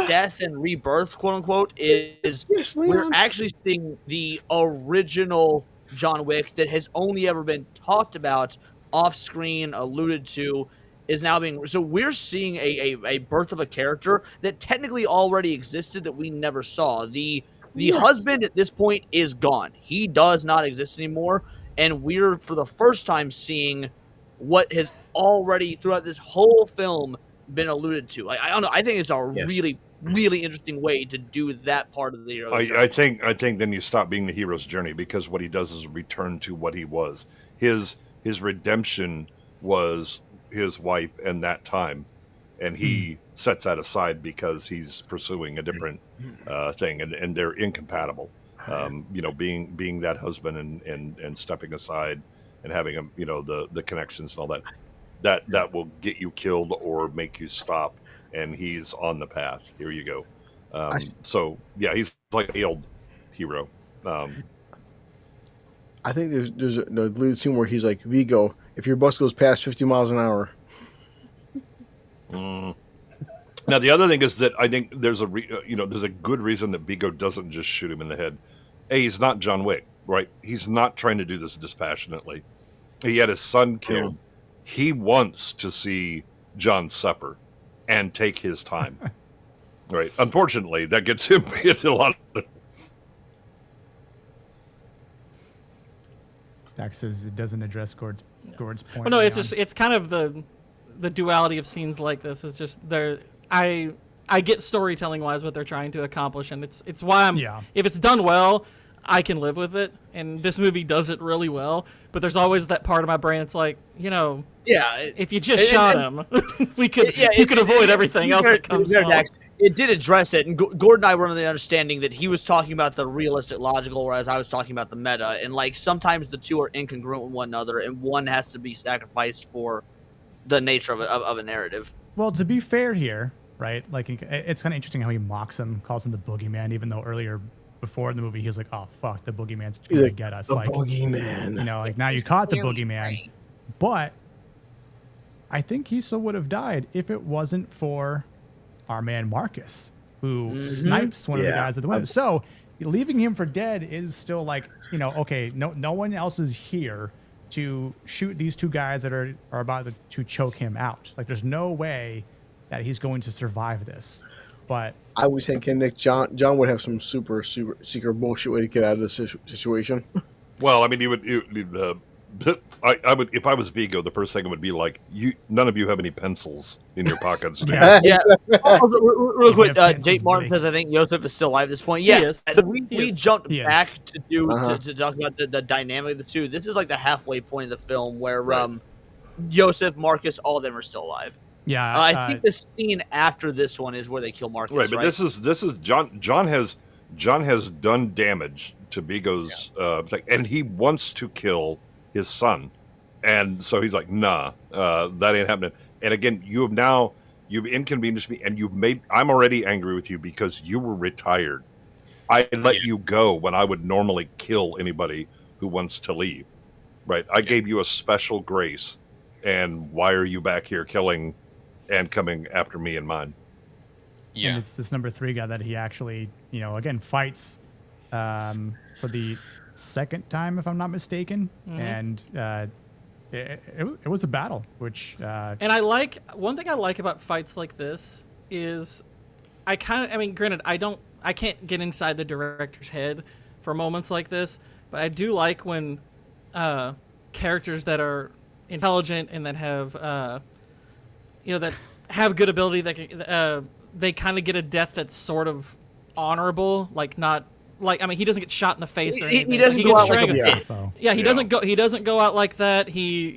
death and rebirth, quote unquote, is we're actually seeing the original John Wick that has only ever been talked about off screen, alluded to, is now being. So we're seeing a birth of a character that technically already existed that we never saw. The husband at this point is gone. He does not exist anymore, and we're for the first time seeing what has already throughout this whole film been alluded to. I don't know. I think it's a really interesting way to do that part of the hero. I think then you stop being the hero's journey because what he does is return to what he was. His redemption was his wife and that time, and he sets that aside because he's pursuing a different thing, and they're incompatible. Being that husband and stepping aside and having the connections and all that. That will get you killed or make you stop, and he's on the path. Here you go. So yeah, he's like a failed hero. I think there's a lead scene where he's like, Vigo, if your bus goes past 50 miles an hour. Now the other thing is that I think there's a good reason that Vigo doesn't just shoot him in the head. He's not John Wick, right? He's not trying to do this dispassionately. He had his son killed. He wants to see John suffer and take his time. Right. Unfortunately, that gets him into a lot of... Dax says it doesn't address Gord's point. Well, no, it's kind of the duality of scenes like this. It's just I get storytelling wise what they're trying to accomplish, and it's why if it's done well, I can live with it, and this movie does it really well. But there's always that part of my brain that's like, if you just shot him, you could avoid everything else that comes along. It did address it, and Gordon and I were under the understanding that he was talking about the realistic, logical, whereas I was talking about the meta, and like sometimes the two are incongruent with one another, and one has to be sacrificed for the nature of a narrative. Well, to be fair here, right? Like it's kind of interesting how he mocks him, calls him the boogeyman, even though earlier. Before in the movie, he was like, "Oh fuck, the boogeyman's going to get us." The like boogeyman. Like now you caught the boogeyman. Right. But I think he still would have died if it wasn't for our man Marcus, who snipes one of the guys at the window. So leaving him for dead is still like, okay, no one else is here to shoot these two guys that are about to choke him out. Like there's no way that he's going to survive this. But I was thinking, Nick, John would have some super secret bullshit way to get out of this situation. Well, I mean, I would if I was Vigo, the first thing would be like, none of you have any pencils in your pockets. Yeah. Real quick, Jake Martin says I think Joseph is still alive at this point. Yeah, we jumped back to talk about the dynamic of the two. This is like the halfway point of the film where Joseph, Marcus, all of them are still alive. Yeah, I think the scene after this one is where they kill Marcus. Right, but this is John has done damage to Vigo's thing, and he wants to kill his son, and so he's like, nah, that ain't happening. And again, you've inconvenienced me, and I'm already angry with you because you were retired. I let you go when I would normally kill anybody who wants to leave. Right, I gave you a special grace, and why are you back here killing? And coming after me and mine. Yeah. And it's this number 3 guy that he actually again, fights for the second time, if I'm not mistaken. And it was a battle, which... And one thing I like about fights like this is granted, I can't get inside the director's head for moments like this, but I do like when characters that are intelligent and that have that have good ability, that they kind of get a death that's sort of honorable, like not like, I mean, he doesn't get shot in the face or anything. He doesn't go out like a strangled. He doesn't go out like that. He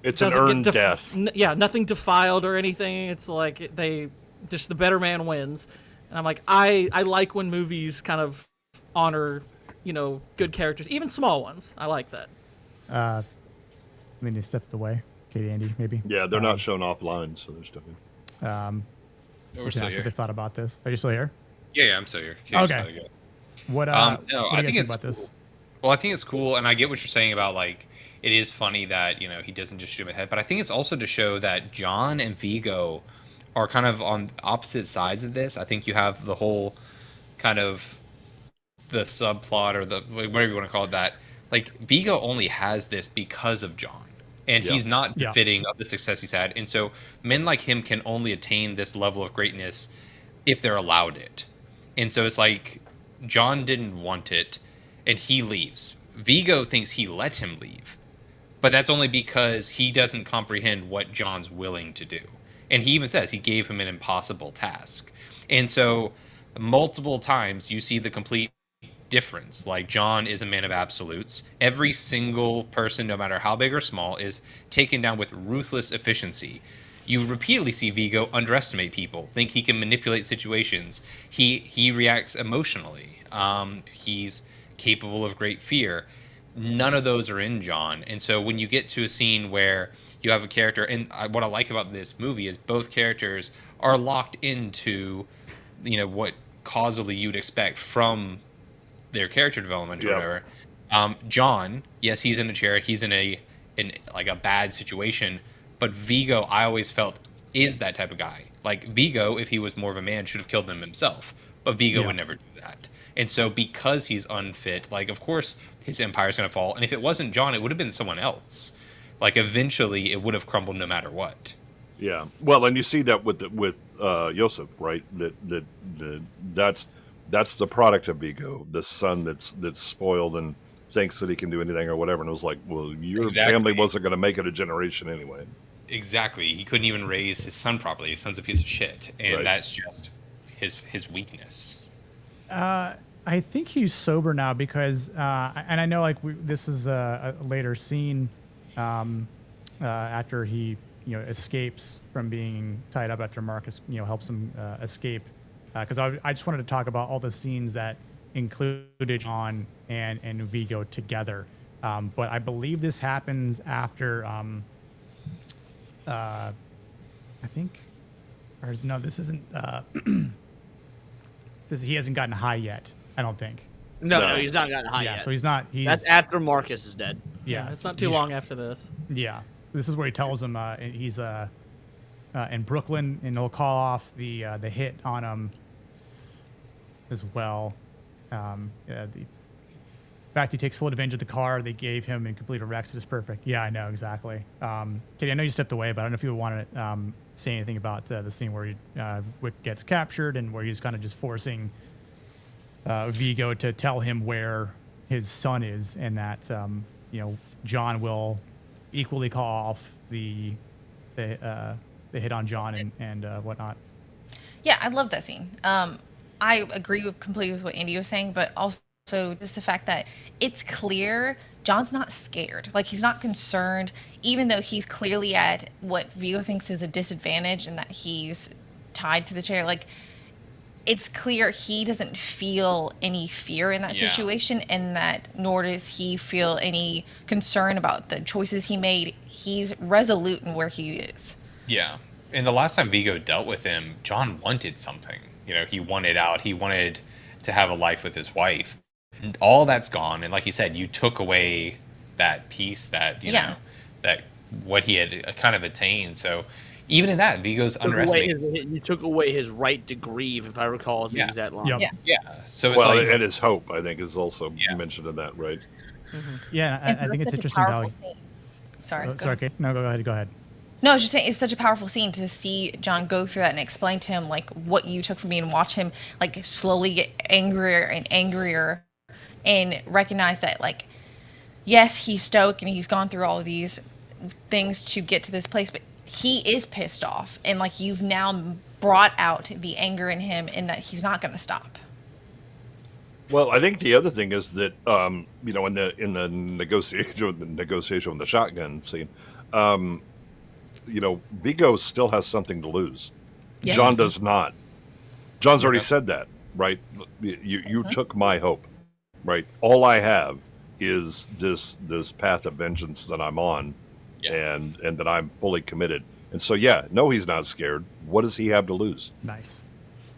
it's doesn't an earned get death. Nothing defiled or anything. It's like the better man wins. And I'm like, I like when movies kind of honor good characters, even small ones. I like that. I mean, they stepped away. Katie, Andy, maybe. Yeah, they're not showing off lines, so they're still here. We're still What here. they thought about this? Are you still here? Yeah, I'm still here. Okay. What? No, what I do you think guys it's about this? cool. Well, I think it's cool, and I get what you're saying about like it is funny that he doesn't just shoot him in the head, but I think it's also to show that John and Vigo are kind of on opposite sides of this. I think you have the whole kind of the subplot or the whatever you want to call it, that like Vigo only has this because of John, and he's not befitting of the success he's had, and so men like him can only attain this level of greatness if they're allowed it. And so it's like John didn't want it and he leaves. Vigo thinks he let him leave, but that's only because he doesn't comprehend what John's willing to do. And he even says he gave him an impossible task. And so multiple times you see the complete difference. Like, John is a man of absolutes. Every single person, no matter how big or small, is taken down with ruthless efficiency. You repeatedly see Vigo underestimate people, think he can manipulate situations. He reacts emotionally. He's capable of great fear. None of those are in John. And so when you get to a scene where you have a character, and what I like about this movie is both characters are locked into, what causally you'd expect from their character development or whatever. John, yes, he's in a chair. He's in a bad situation. But Vigo, I always felt, is that type of guy. Like, Vigo, if he was more of a man, should have killed him himself. But Vigo would never do that. And so because he's unfit, like, of course, his empire's going to fall. And if it wasn't John, it would have been someone else. Like, eventually, it would have crumbled no matter what. Yeah. Well, and you see that with Yosef, right? That's the product of Vigo, the son that's spoiled and thinks that he can do anything or whatever. And it was like, well, your family wasn't going to make it a generation anyway. Exactly. He couldn't even raise his son properly. His son's a piece of shit, and that's just his weakness. I think he's sober now because, and I know this is a later scene after he escapes from being tied up after Marcus helps him escape. Because I just wanted to talk about all the scenes that included John and Vigo together. But I believe this happens after, I think, this isn't, he hasn't gotten high yet, I don't think. No, he's not gotten high yet. So he's not. That's after Marcus is dead. Yeah, it's not too long after this. Yeah, this is where he tells him he's in Brooklyn, and he'll call off the hit on him as well. The fact he takes full advantage of the car they gave him and completely wrecks it is perfect. Yeah, I know, exactly. Katie, I know you stepped away, but I don't know if you want to say anything about the scene where Wick gets captured and where he's kind of just forcing Vigo to tell him where his son is, and that John will equally call off the hit on John and whatnot. Yeah, I love that scene. I agree completely with what Andy was saying, but also just the fact that it's clear John's not scared. Like, he's not concerned, even though he's clearly at what Vigo thinks is a disadvantage and that he's tied to the chair. Like, it's clear he doesn't feel any fear in that situation, and that nor does he feel any concern about the choices he made. He's resolute in where he is. Yeah. And the last time Vigo dealt with him, John wanted something. He wanted out. He wanted to have a life with his wife. And all that's gone. And like you said, you took away that piece that, that what he had kind of attained. So, even in that, Vigo's underestimated. You took away his right to grieve, if I recall the exact line. Yep. Yeah. So it's Well, like, and his hope, I think, is also mentioned in that, right? Yeah, I think it's interesting how. Sorry. Oh, sorry, Kate. No, go ahead. No, I was just saying it's such a powerful scene to see John go through that and explain to him like what you took from me and watch him like slowly get angrier and angrier and recognize that like yes, he's stoic and he's gone through all of these things to get to this place, but he is pissed off and like you've now brought out the anger in him and that he's not going to stop. Well, I think the other thing is that you know, in the negotiation with the shotgun scene, you know, Vigo still has something to lose. Yeah. John does not. John's already said that, right? You took my hope, right? All I have is this path of vengeance that I'm on, and that I'm fully committed. And so, yeah, no, he's not scared. What does he have to lose? Nice.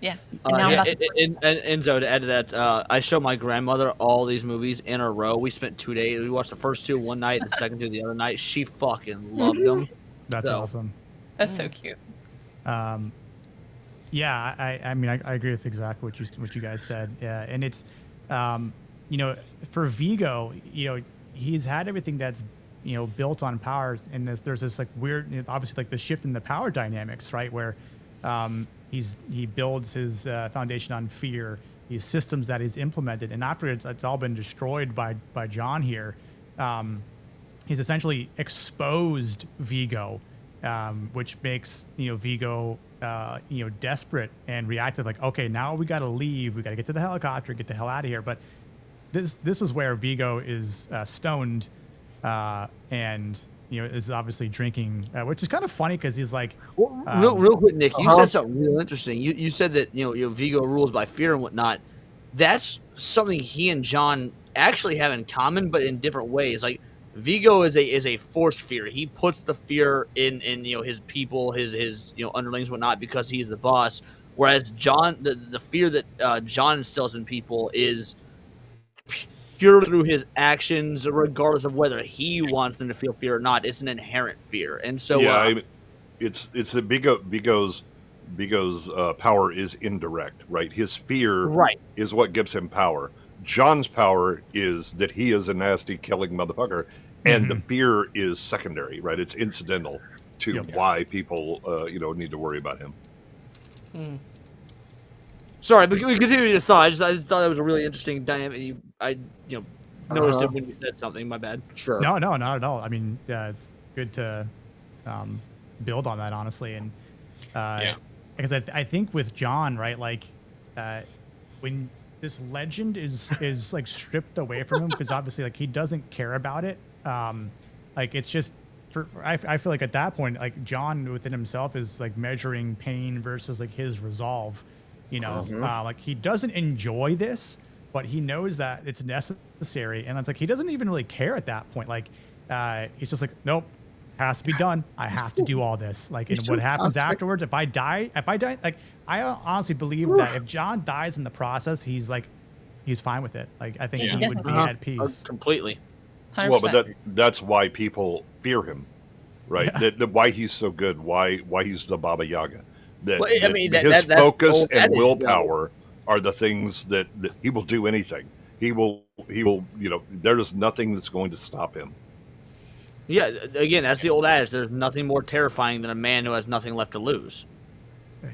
Yeah. And Enzo, to add to that, I show my grandmother all these movies in a row. We spent 2 days. We watched the first two one night, the second two the other night. She fucking loved them. That's awesome. That's so cute. Yeah, I mean, I agree with exactly what you guys said. Yeah, and it's, you know, for Vigo, you know, he's had everything that's, you know, built on power, and there's this like weird, you know, obviously like the shift in the power dynamics, right? Where he builds his foundation on fear, these systems that he's implemented, and after it's all been destroyed by John here, he's essentially exposed Vigo, which makes, you know, Vigo, you know, desperate and reactive. Like, okay, now we got to leave. We got to get to the helicopter, get the hell out of here. But this is where Vigo is stoned, and you know, is obviously drinking, which is kind of funny because he's like, real quick, Nick, you said something real interesting. You said that you know Vigo rules by fear and whatnot. That's something he and John actually have in common, but in different ways. Like Vigo is a forced fear. He puts the fear in you know his people, his you know underlings, whatnot, because he's the boss. Whereas John, the fear that John instills in people is pure through his actions, regardless of whether he wants them to feel fear or not. It's an inherent fear, and so yeah, I mean, it's the Vigo's power is indirect, right? His fear is what gives him power. John's power is that he is a nasty killing motherfucker, and the fear is secondary, right? It's incidental to why people you know, need to worry about him. Sorry, but we continue your thought. I just thought that was a really interesting dynamic. I noticed it when you said something. My bad. Sure. No, not at all. I mean, it's good to build on that, honestly, and because I think with John, right, like when this legend is like stripped away from him, because obviously like he doesn't care about it. Like it's just I feel like at that point, like John within himself is like measuring pain versus like his resolve. You know, like he doesn't enjoy this, but he knows that it's necessary, and it's like he doesn't even really care at that point. Like he's just like, nope, has to be done. I have to do all this. Like, and what happens afterwards? If I die, like I honestly believe that if John dies in the process, he's fine with it. Like I think he would be at peace completely. 100%. Well, but that's why people fear him, right? That why he's so good, why he's the Baba Yaga. His focus and willpower are the things that he will do anything. He will, you know, there is nothing that's going to stop him. Yeah, again, that's the old adage. There's nothing more terrifying than a man who has nothing left to lose.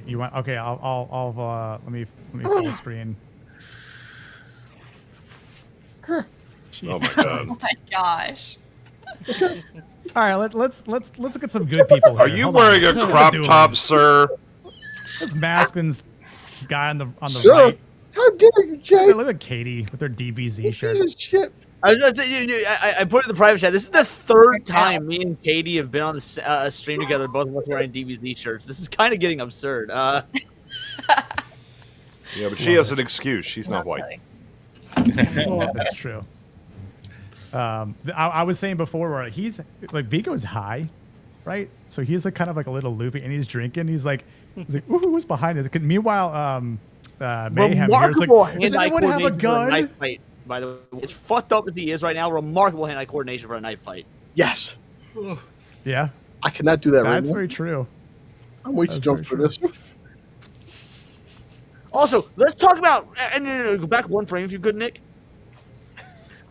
You want? Okay, I'll let me full screen. Oh my god! Oh my gosh! All right, let's look at some good people here. Are you wearing a crop top, sir? This Masculine's guy on the Sir, right. how dare you, Jay? Look at Katie with her DBZ shirt. Piece of shit. I put it in the private chat. This is the third time me and Katie have been on the stream together, both of us wearing DBZ shirts. This is kind of getting absurd. Yeah, but she has an excuse. She's not white. That's true. I was saying before where he's like Vigo's high, right? So he's like kind of like a little loopy, and he's drinking. He's like, ooh, who's behind us? Meanwhile, Mayhem here's like, does anyone have a gun? Fight, by the way, it's fucked up as he is right now. Remarkable hand-eye coordination for a knife fight. Yes. Yeah, I cannot do that right now. That's very true. I'm waiting to jump for this. Also, let's talk about and go back one frame if you could, Nick.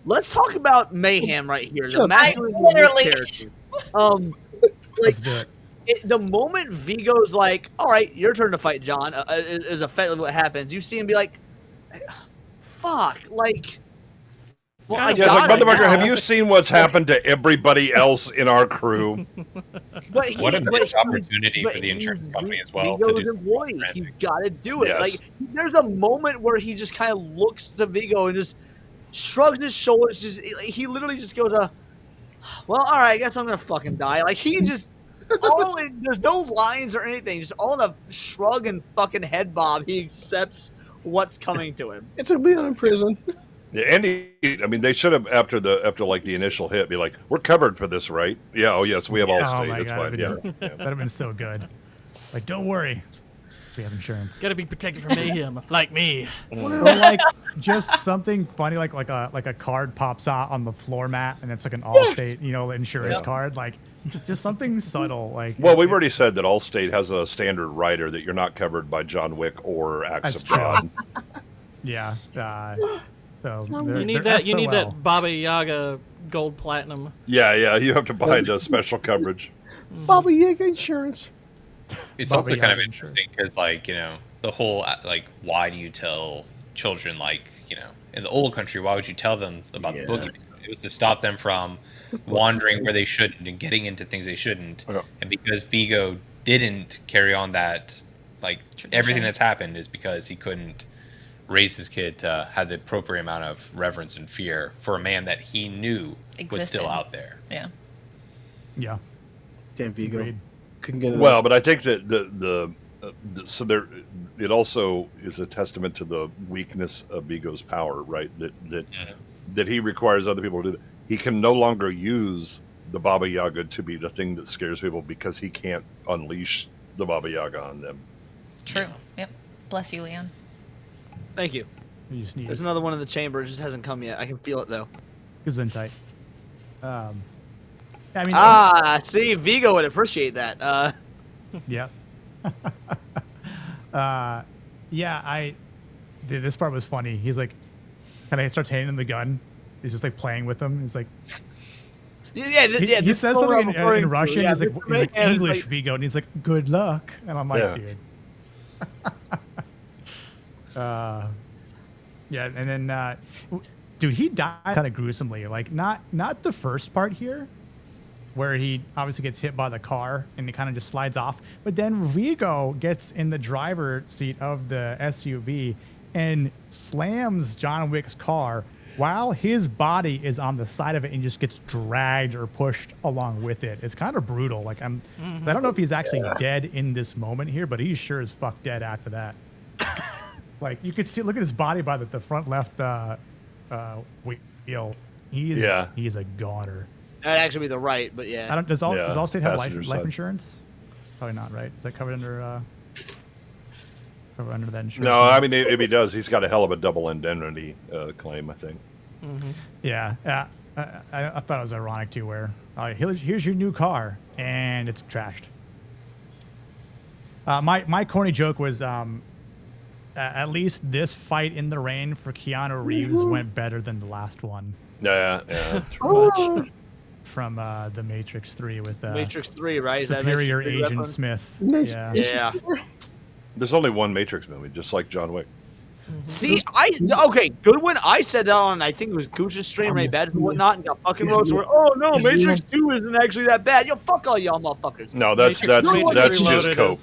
Let's talk about mayhem right here. The masculine character. Let's do it. The moment Vigo's like, "All right, your turn to fight, John," is effectively what happens. You see him be like, "Fuck!" Like, well, I got it motherfucker, now. have you seen what's happened to everybody else in our crew? What a missed opportunity for the insurance company as well to do employee. He's got to do it. Yes. Like, there's a moment where he just kind of looks to Vigo and just shrugs his shoulders. Just he literally just goes, "Well, all right, I guess I'm gonna fucking die." Like he just. There's no lines or anything. Just all in a shrug and fucking head bob. He accepts what's coming to him. It's like Leon in prison. Yeah, they should have after like the initial hit be like, "We're covered for this, right?" Yeah. Oh yes, we have Allstate. my That's God, fine. Yeah. that'd have been so good. Like, don't worry, we have insurance. Gotta be protected from mayhem, like me. Or like just something funny, like a card pops out on the floor mat, and it's like an Allstate, insurance card. Like just something subtle. Like, Well, we've already said that Allstate has a standard rider that you're not covered by John Wick or Acts of God. Yeah. So You need that Baba Yaga gold platinum. Yeah. You have to buy the special coverage. Baba Yaga insurance. It's also kind of interesting because, the whole, why do you tell children, in the old country, why would you tell them about the boogeyman? It was to stop them from wandering where they shouldn't and getting into things they shouldn't. And because Vigo didn't carry on that, everything that's happened is because he couldn't raise his kid to have the appropriate amount of reverence and fear for a man that he knew was still out there. Yeah. Yeah. Damn Vigo. Agreed. Couldn't get it. Well, but I think that it also is a testament to the weakness of Vigo's power, right? That he requires other people to do that. He can no longer use the Baba Yaga to be the thing that scares people because he can't unleash the Baba Yaga on them. True. Yep. Bless you, Leon. Thank you. There's another one in the chamber. It just hasn't come yet. I can feel it though. Gesundheit. See, Vigo would appreciate that. Yeah. This part was funny. He's like, kind of starts handing him the gun. He's just like playing with him. He's like, he says something in Russian. He's like English Vigo, and he's like, "Good luck." And I'm like, dude. And then, dude, he died kind of gruesomely. Like, not the first part here, where he obviously gets hit by the car and he kind of just slides off. But then Vigo gets in the driver's seat of the SUV and slams John Wick's car while his body is on the side of it and just gets dragged or pushed along with it. It's kind of brutal. Like, I don't know if he's actually dead in this moment here, but he's sure as fuck dead after that. Like, you could see, look at his body by the front left wheel. He's a goner. That'd actually be the right, but yeah. Does Allstate have life insurance? Probably not, right? Is that covered under that insurance? No, I mean, if he does, he's got a hell of a double indemnity claim, I think. Mm-hmm. Yeah. I thought it was ironic too, where here's your new car and it's trashed. My corny joke was at least this fight in the rain for Keanu Reeves went better than the last one. Yeah. Much. From the Matrix 3 with Matrix 3, right? Is Superior that Agent reference? Smith. Yeah. There's only one Matrix movie, just like John Wick. See, good one. I said that on, I think it was Gooch's stream, right? Bad and whatnot, and got fucking roasted. Oh no, Matrix 2 isn't actually that bad. Yo, fuck all y'all motherfuckers. No, that's just cope. That's just cope.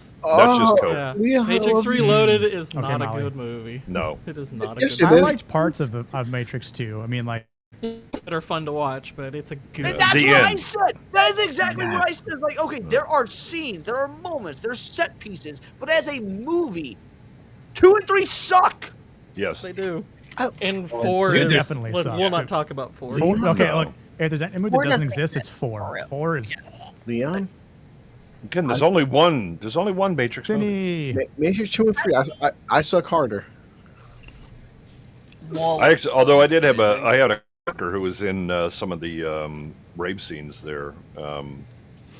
Yeah. Matrix Reloaded is not a good movie. No, it is not a good movie. movie. I liked parts of Matrix 2. I mean, like, that are fun to watch, but it's a good. That's what I said. That is exactly what I said. Like, okay, there are scenes, there are moments, there's set pieces, but as a movie, 2 and 3 suck. Yes, they do. And 4 is definitely suck. We'll not talk about 4. Okay, look. If there's any movie that doesn't exist, it's 4. 4 is Leon. Again, there's only one. There's only one Matrix movie. Matrix 2 and 3. I suck harder. Although I had a worker who was in some of the rape scenes there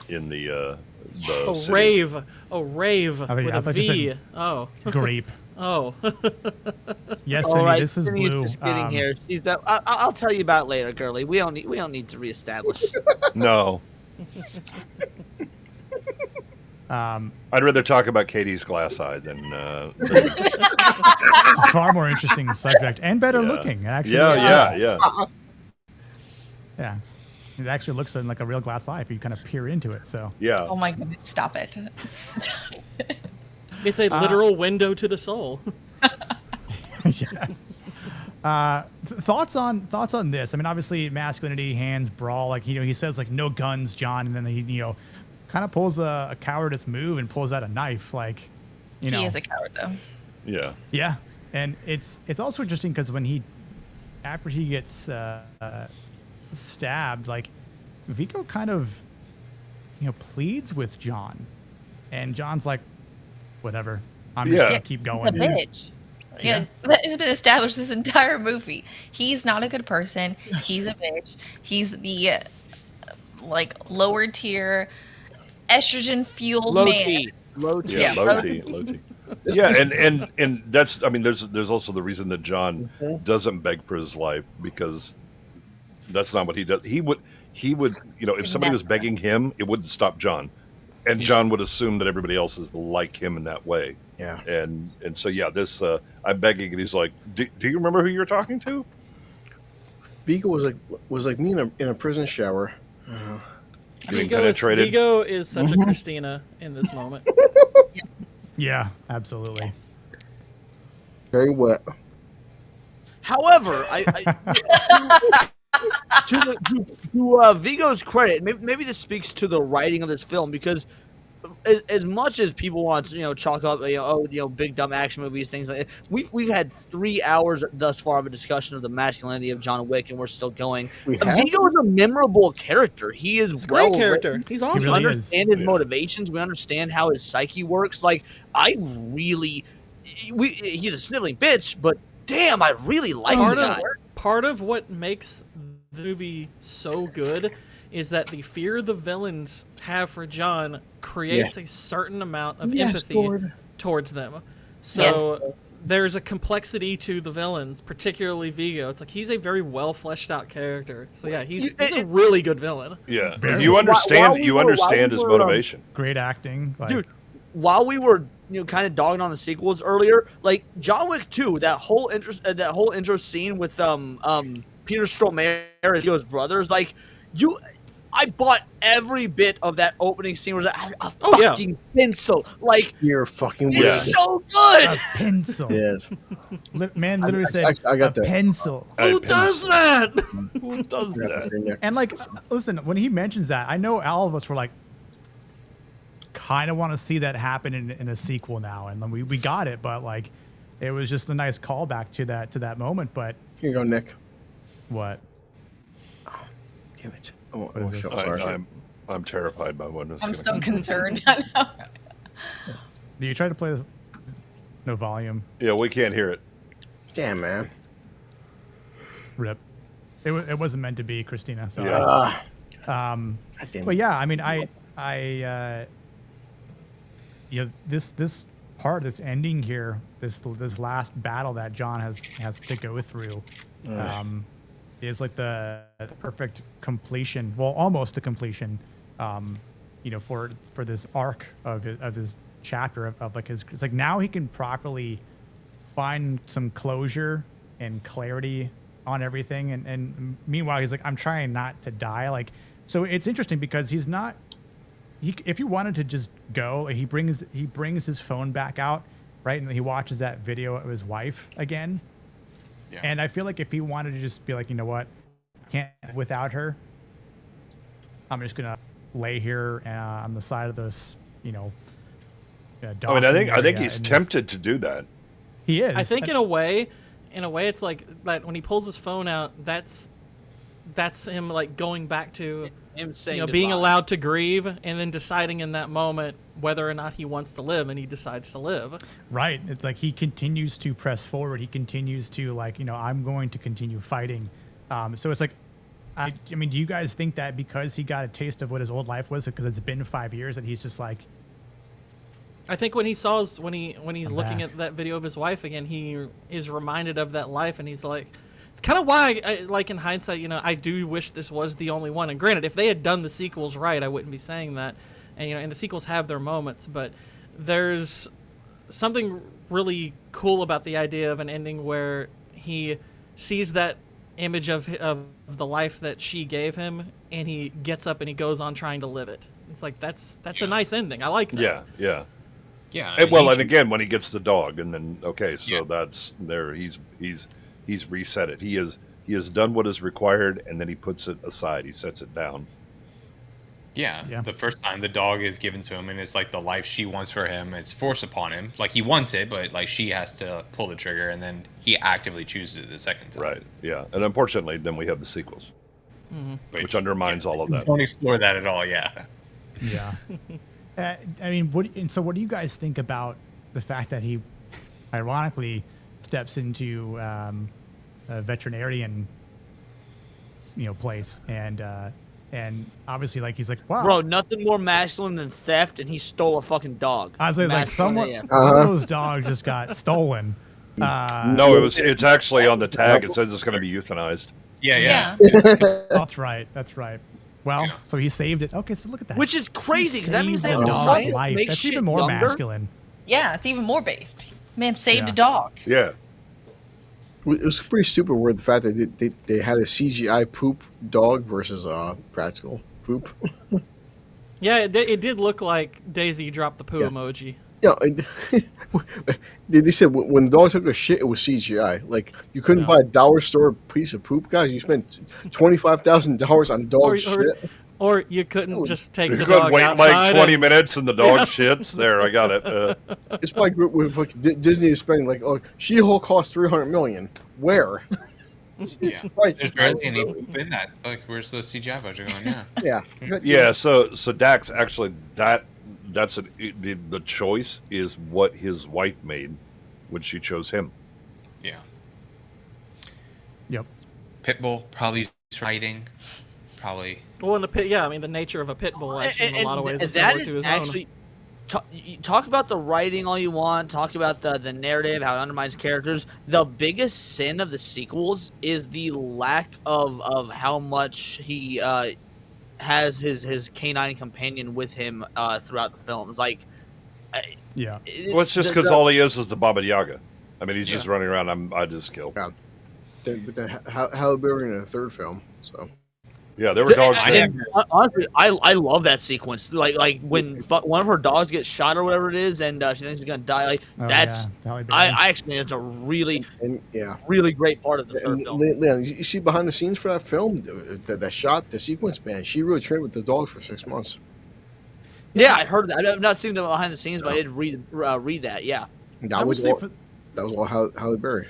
in the the city. rave. Oh, rave I mean, with I a thought you V. said Oh. Grape. Oh. Yes, All Cindy, right, this is Cindy's blue. just getting here. She's that. I'll tell you about it later, girly. We don't need to reestablish. No. I'd rather talk about Katie's glass eye than. It's a far more interesting subject and better looking, actually. Yeah. Yeah. It actually looks like a real glass eye if you kind of peer into it. So Yeah. Oh my goodness! Stop it. It's a literal window to the soul. Yes. Thoughts on this? I mean, obviously, masculinity, hands, brawl. Like he says like no guns, John, and then he kind of pulls a cowardice move and pulls out a knife. Like He is a coward, though. Yeah. Yeah, and it's also interesting because after he gets stabbed, like Vigo kind of pleads with John, and John's like, whatever, I'm just gonna keep going. The bitch. Yeah, that has been established this entire movie. He's not a good person. He's a bitch. He's the lower tier, estrogen fueled man. Low T. Yeah, low T. Yeah, and that's there's also the reason that John doesn't beg for his life, because that's not what he does. He would if somebody was begging him, it wouldn't stop John. And John would assume that everybody else is like him in that way. Yeah. And so this I'm begging, and he's like, do you remember who you're talking to? Vigo was like me in a prison shower. Vigo is such a Christina in this moment. Yeah, absolutely. Yes. Very wet. However, to Vigo's credit, maybe this speaks to the writing of this film, because as much as people want to chalk up big dumb action movies, things like that, we've had 3 hours thus far of a discussion of the masculinity of John Wick, and we're still going. Vigo is a memorable character. He is a great character. He's awesome. He We really understand his motivations. We understand how his psyche works. Like, he's a sniveling bitch, but damn, I really like the guy. Part of what makes the movie so good is that the fear the villains have for John creates a certain amount of empathy towards them. So there's a complexity to the villains, particularly Vigo. It's like he's a very well fleshed out character. So yeah, he's a really good villain. Yeah, you understand his motivation. Great acting, dude. While we were kind of dogging on the sequels earlier, like John Wick 2, that whole intro scene with Peter Stormare as Vigo's brothers, like I bought every bit of that opening scene. Was a fucking pencil? Like, you're fucking it's weird. so good. A pencil. Yes. Man literally said I got that. pencil. Who does that? Who does that? And like, listen, when he mentions that, I know all of us were like, kind of want to see that happen in a sequel now, and then we got it, but like, it was just a nice callback to that moment. But here you go, Nick. What? Oh, damn it. What is this? I'm terrified by what this. I'm so concerned. Do you try to play this? No volume. Yeah, we can't hear it. Damn, man. Rip. It wasn't meant to be, Christina. So. Yeah. But yeah, I mean, this part, this ending here, this last battle that John has to go through, is like the perfect completion. Well, almost a completion, for this arc of his chapter of like his. It's like now he can properly find some closure and clarity on everything, and meanwhile he's like, I'm trying not to die. Like, so it's interesting because he's not. If he wanted to just go, he brings his phone back out, right, and he watches that video of his wife again. Yeah. And I feel like if he wanted to just be like, you know what, can't without her, I'm just gonna lay here on the side of this, I think he's tempted to do that. He is. I think in a way, it's like that when he pulls his phone out, that's him like going back to him saying being allowed to grieve, and then deciding in that moment whether or not he wants to live, and he decides to live. Right. It's like he continues to press forward. He continues to I'm going to continue fighting. So it's like I mean, do you guys think that because he got a taste of what his old life was, because it's been 5 years, that he's just like, I think when he's looking at that video of his wife again, he is reminded of that life, and he's like, it's kind of why, like in hindsight, I do wish this was the only one. And granted, if they had done the sequels right, I wouldn't be saying that. And and the sequels have their moments, but there's something really cool about the idea of an ending where he sees that image of the life that she gave him, and he gets up and he goes on trying to live it. It's like that's a nice ending. I like that. Yeah. Yeah. And again, when he gets the dog, and then that's there. He's reset it. He has done what is required, and then he puts it aside. He sets it down. Yeah. The first time the dog is given to him, and it's like the life she wants for him. It's forced upon him. Like he wants it, but like she has to pull the trigger, and then he actively chooses it the second time. Right. Yeah. And unfortunately, then we have the sequels, which undermines all of that. Don't explore that at all. Yeah. Yeah. I mean, what do you guys think about the fact that he, ironically, steps into a veterinarian, place, and obviously, like, he's like, wow, Bro, nothing more masculine than theft, and he stole a fucking dog. I was like, Masculine someone, AF. one of those dogs just got stolen. No, it's actually on the tag. It says it's going to be euthanized. Yeah. That's right. Well, so he saved it. Okay, so look at that. Which is crazy, because that means they Saved have a dog's science life. make That's shit even more younger. masculine. Yeah, it's even more based. Man saved Yeah. a dog. Yeah. It was pretty stupid where the fact that they had a CGI poop dog versus practical poop. Yeah, it did look like Daisy dropped the poo Yeah. emoji. Yeah, they said when the dog took a shit, it was CGI. Like you couldn't buy a dollar store piece of poop, guys. You spent $25,000 on dog shit. Or you couldn't just take You the couldn't dog wait outside. like 20 minutes and the dog shits. There, I got it. It's my group with Disney is spending like, oh, She-Hulk cost $300 million. Where? Yeah. Right. There's barely any poop in that. Like, where's the CGI budget going? Yeah. Yeah. So Dax, actually, that's the choice is what his wife made when she chose him. Yeah. Yep. Pitbull probably fighting. Probably. Well, in the pit, yeah, I mean the nature of a pit bull actually, in a lot of ways is that similar is to his actually talk about the writing all you want, talk about the narrative, how it undermines characters. The biggest sin of the sequels is the lack of how much he has his canine companion with him throughout the films. Like, yeah. Well, it's just because all he is the Baba Yaga. I mean, he's just running around. I just kill. Yeah. But then Halle Berry in a third film. So. Yeah, there were dogs. Honestly, I love that sequence. Like when one of her dogs gets shot or whatever it is, and she thinks she's gonna die. Like that's I actually think it's a really really great part of the third film. Leon, you see behind the scenes for that film, that shot, the sequence, man. She really trained with the dog for 6 months. Yeah, I heard that. I've not seen the behind the scenes, but I did read that. Yeah, that was all Halle Berry.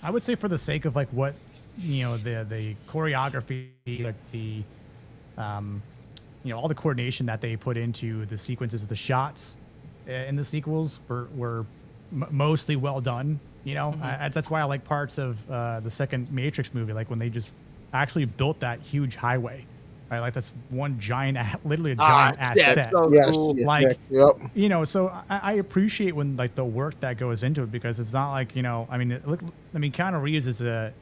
I would say for the sake of like what the choreography, like the all the coordination that they put into the sequences of the shots in the sequels were mostly well done. That's why I like parts of the second Matrix movie, like when they just actually built that huge highway. Right, like that's one giant, literally a giant asset. So cool. Like, so I appreciate when like the work that goes into it, because it's not like Keanu Reeves is a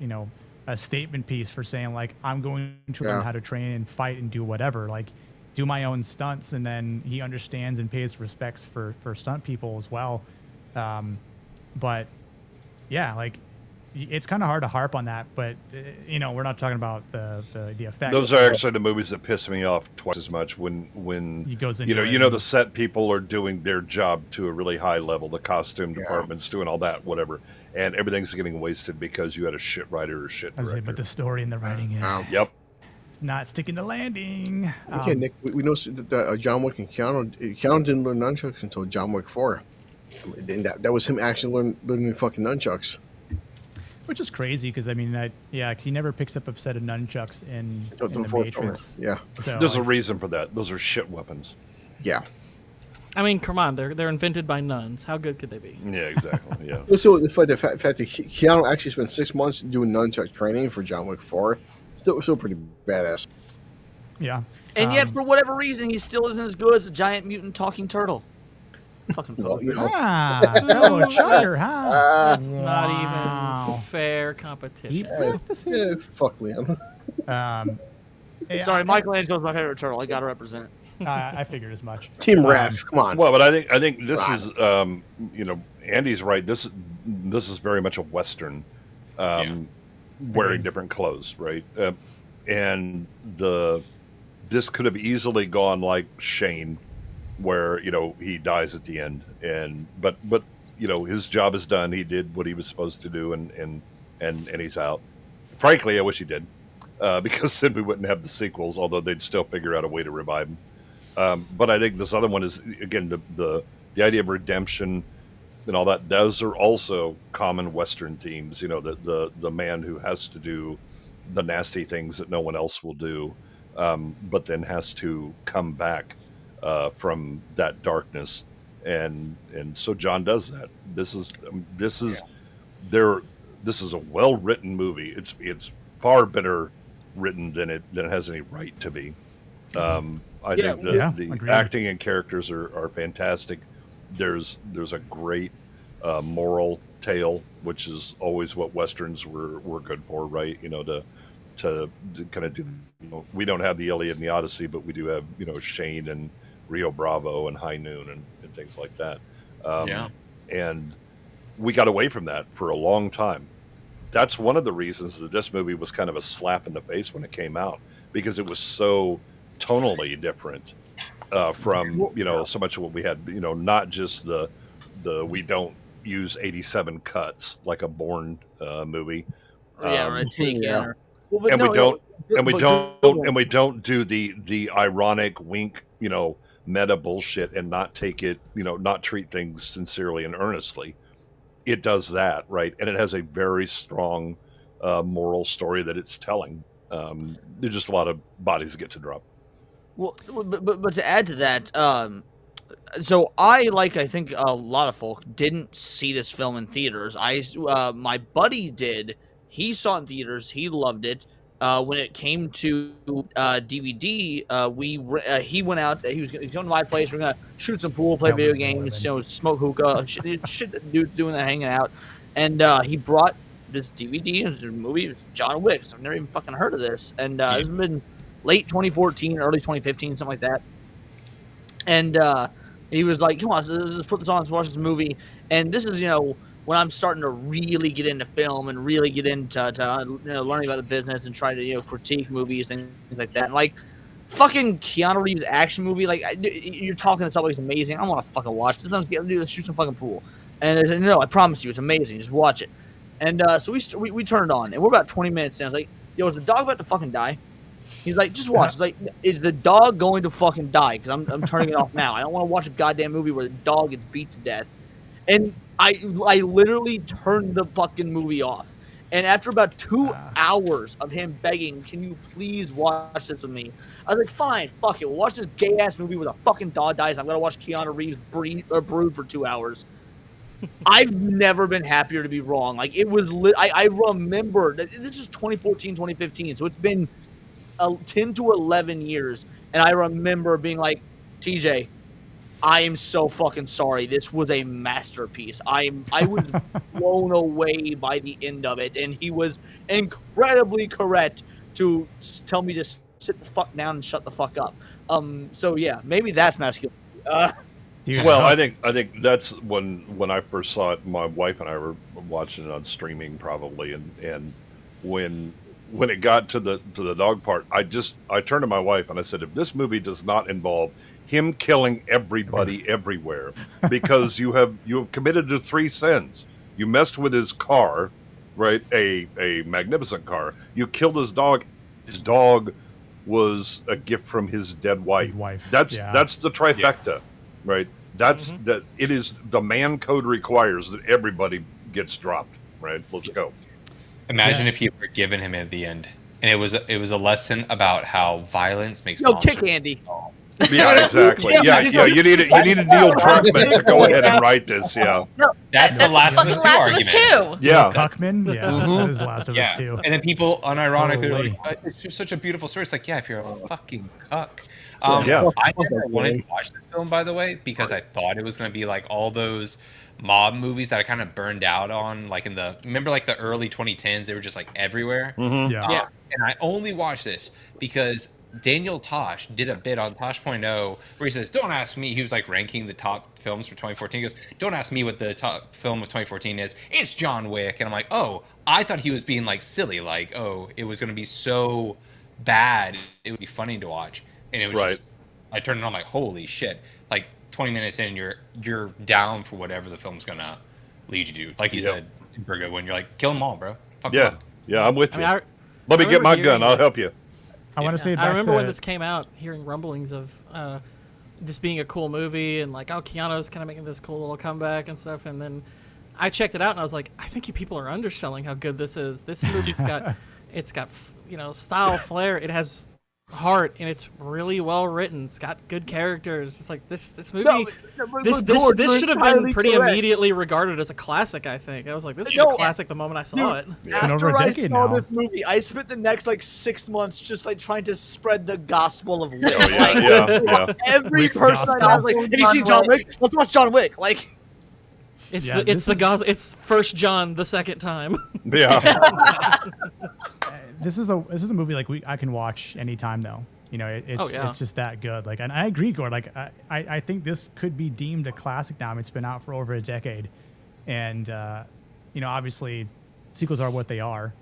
statement piece for saying like I'm going to learn how to train and fight and do whatever, like do my own stunts, and then he understands and pays respects for stunt people as well. But yeah, like it's kind of hard to harp on that, but we're not talking about the effect. Those are actually the movies that piss me off twice as much when he goes into the set people are doing their job to a really high level, the costume department's doing all that, whatever, and everything's getting wasted because you had a shit writer or shit director. But the story and the writing, yep, it's not sticking the landing. Okay, Nick, we know that John Wick and Keanu didn't learn nunchucks until John Wick 4. And that was him actually learning fucking nunchucks. Which is crazy because he never picks up a set of nunchucks in the Matrix. Yeah, so, there's a reason for that. Those are shit weapons. Yeah, I mean, come on, they're invented by nuns. How good could they be? Yeah, exactly. Yeah. So the fact that Keanu actually spent 6 months doing nunchuck training for John Wick 4 Still pretty badass. Yeah. And yet, for whatever reason, he still isn't as good as a giant mutant talking turtle. Fucking Well, you know. fellow chugger, huh? That's not even fair competition. Fuck Liam. Sorry, Michelangelo's my favorite turtle. I gotta represent. I figured as much. Team Raph, come on. Well, but I think this is you know, Andy's right. This is very much a Western, wearing different clothes, right? And this could have easily gone like Shane, where you know he dies at the end, and but you know his job is done. He did what he was supposed to do, and he's out. Frankly, I wish he did, because then we wouldn't have the sequels. Although they'd still figure out a way to revive him. But I think this other one is again the idea of redemption and all that. Those are also common Western themes. You know, the man who has to do the nasty things that no one else will do, but then has to come back from that darkness, and so John does that. This is a well written movie. It's far better written than it has any right to be. I think the acting and characters are fantastic. There's a great moral tale, which is always what Westerns were good for, right? You know, to kind of do, you know, we don't have the Iliad and the Odyssey, but we do have, you know, Shane and Rio Bravo and High Noon and things like that. And we got away from that for a long time. That's one of the reasons that this movie was kind of a slap in the face when it came out, because it was so tonally different from, you know, so much of what we had, you know, not just the we don't use 87 cuts like a Bourne movie. Taken. And we don't do the ironic wink, you know, meta bullshit and not take it, you know, not treat things sincerely and earnestly. It does that, right? And it has a very strong moral story that it's telling. There's just a lot of bodies get to drop. Well, but to add to that, so I think a lot of folk didn't see this film in theaters. My buddy did. He saw it in theaters. He loved it. When it came to DVD, he went out. He was going to my place. We're gonna shoot some pool, play video games, you know, smoke hookah, shit. Dudes doing that, hanging out, and he brought this DVD. It was a movie. It was John Wick. So I've never even fucking heard of this, and it's been late 2014, early 2015, something like that. And he was like, "Come on, let's put this on. Let's watch this movie." And this is, you know, when I'm starting to really get into film and really get into you know, learning about the business and trying to, you know, critique movies, things like that. And like fucking Keanu Reeves action movie, like you're talking this up like it's amazing. I want to fucking watch this. Let's shoot some fucking pool. And I said, no, I promise you, it's amazing. Just watch it. And so we turned it on, and we're about 20 minutes in. I was like, "Yo, is the dog about to fucking die?" He's like, "Just watch." He's like, "Is the dog going to fucking die?" Because I'm turning it off now. I don't want to watch a goddamn movie where the dog gets beat to death. And I literally turned the fucking movie off. And after about 2 hours of him begging, "Can you please watch this with me?" I was like, "Fine, fuck it. We'll watch this gay ass movie where the fucking dog dies. I'm gonna watch Keanu Reeves brood for 2 hours." I've never been happier to be wrong. Like, it was I remember this is 2014, 2015, so it's been 10 to 11 years, and I remember being like, "TJ, I am so fucking sorry. This was a masterpiece. I was blown away by the end of it," and he was incredibly correct to tell me to sit the fuck down and shut the fuck up. So yeah, maybe that's masculinity. Well, I think that's when I first saw it. My wife and I were watching it on streaming, probably, and when it got to the dog part, I turned to my wife and I said, "If this movie does not involve him killing everybody everywhere, because you have committed the 3 sins. You messed with his car, right? A magnificent car. You killed his dog. His dog was a gift from his dead wife. That's the trifecta, right? That's that. It is the man code requires that everybody gets dropped, right? Let's go." Imagine if you were given him at the end, and it was a lesson about how violence makes. Yo, kick Andy. Yeah, exactly. Yeah. You need a Neil Druckmann to go ahead and write this. Yeah. No, That's the Last of Us 2 Last of Us argument. 2. Yeah. Cuckman, yeah, that is The Last of Us 2. And then people unironically are Holy. like, it's just such a beautiful story. It's like, yeah, if you're a fucking cuck. Yeah. I never wanted to watch this film, by the way, because I thought it was going to be like all those mob movies that I kind of burned out on, like remember like the early 2010s, they were just like everywhere. Mm-hmm. Yeah. And I only watched this because Daniel Tosh did a bit on Tosh.0 where he says, don't ask me. He was like ranking the top films for 2014. He goes, don't ask me what the top film of 2014 is. It's John Wick. And I'm like, oh, I thought he was being like silly. Like, oh, it was going to be so bad. It would be funny to watch. And it was just, I turned it on like, holy shit. Like 20 minutes in, you're down for whatever the film's going to lead you to. Like you said, Virgo, when you're like, kill them all, bro. Fuck them. Yeah, I'm with you. I mean, Let me get my gun. I'll help you. I want to say I back remember to, when this came out, hearing rumblings of this being a cool movie and like, oh, Keanu's kind of making this cool little comeback and stuff. And then I checked it out and I was like, I think you people are underselling how good this is. This movie's got, it's got, style, flair. It has heart and it's really well written. It's got good characters. It's like this movie. This should have been pretty immediately regarded as a classic. I think I was like, this is a classic the moment I saw it. After I saw this movie, I spent the next like 6 months just like trying to spread the gospel of Wick. Every Wick person I have, like, have you seen John Wick? Let's watch John Wick. Like, it's First John the second time. Yeah. This is a movie like I can watch anytime though. It's just that good. Like, and I agree, Gord. Like, I think this could be deemed a classic now. I mean, it's been out for over a decade, and obviously, sequels are what they are.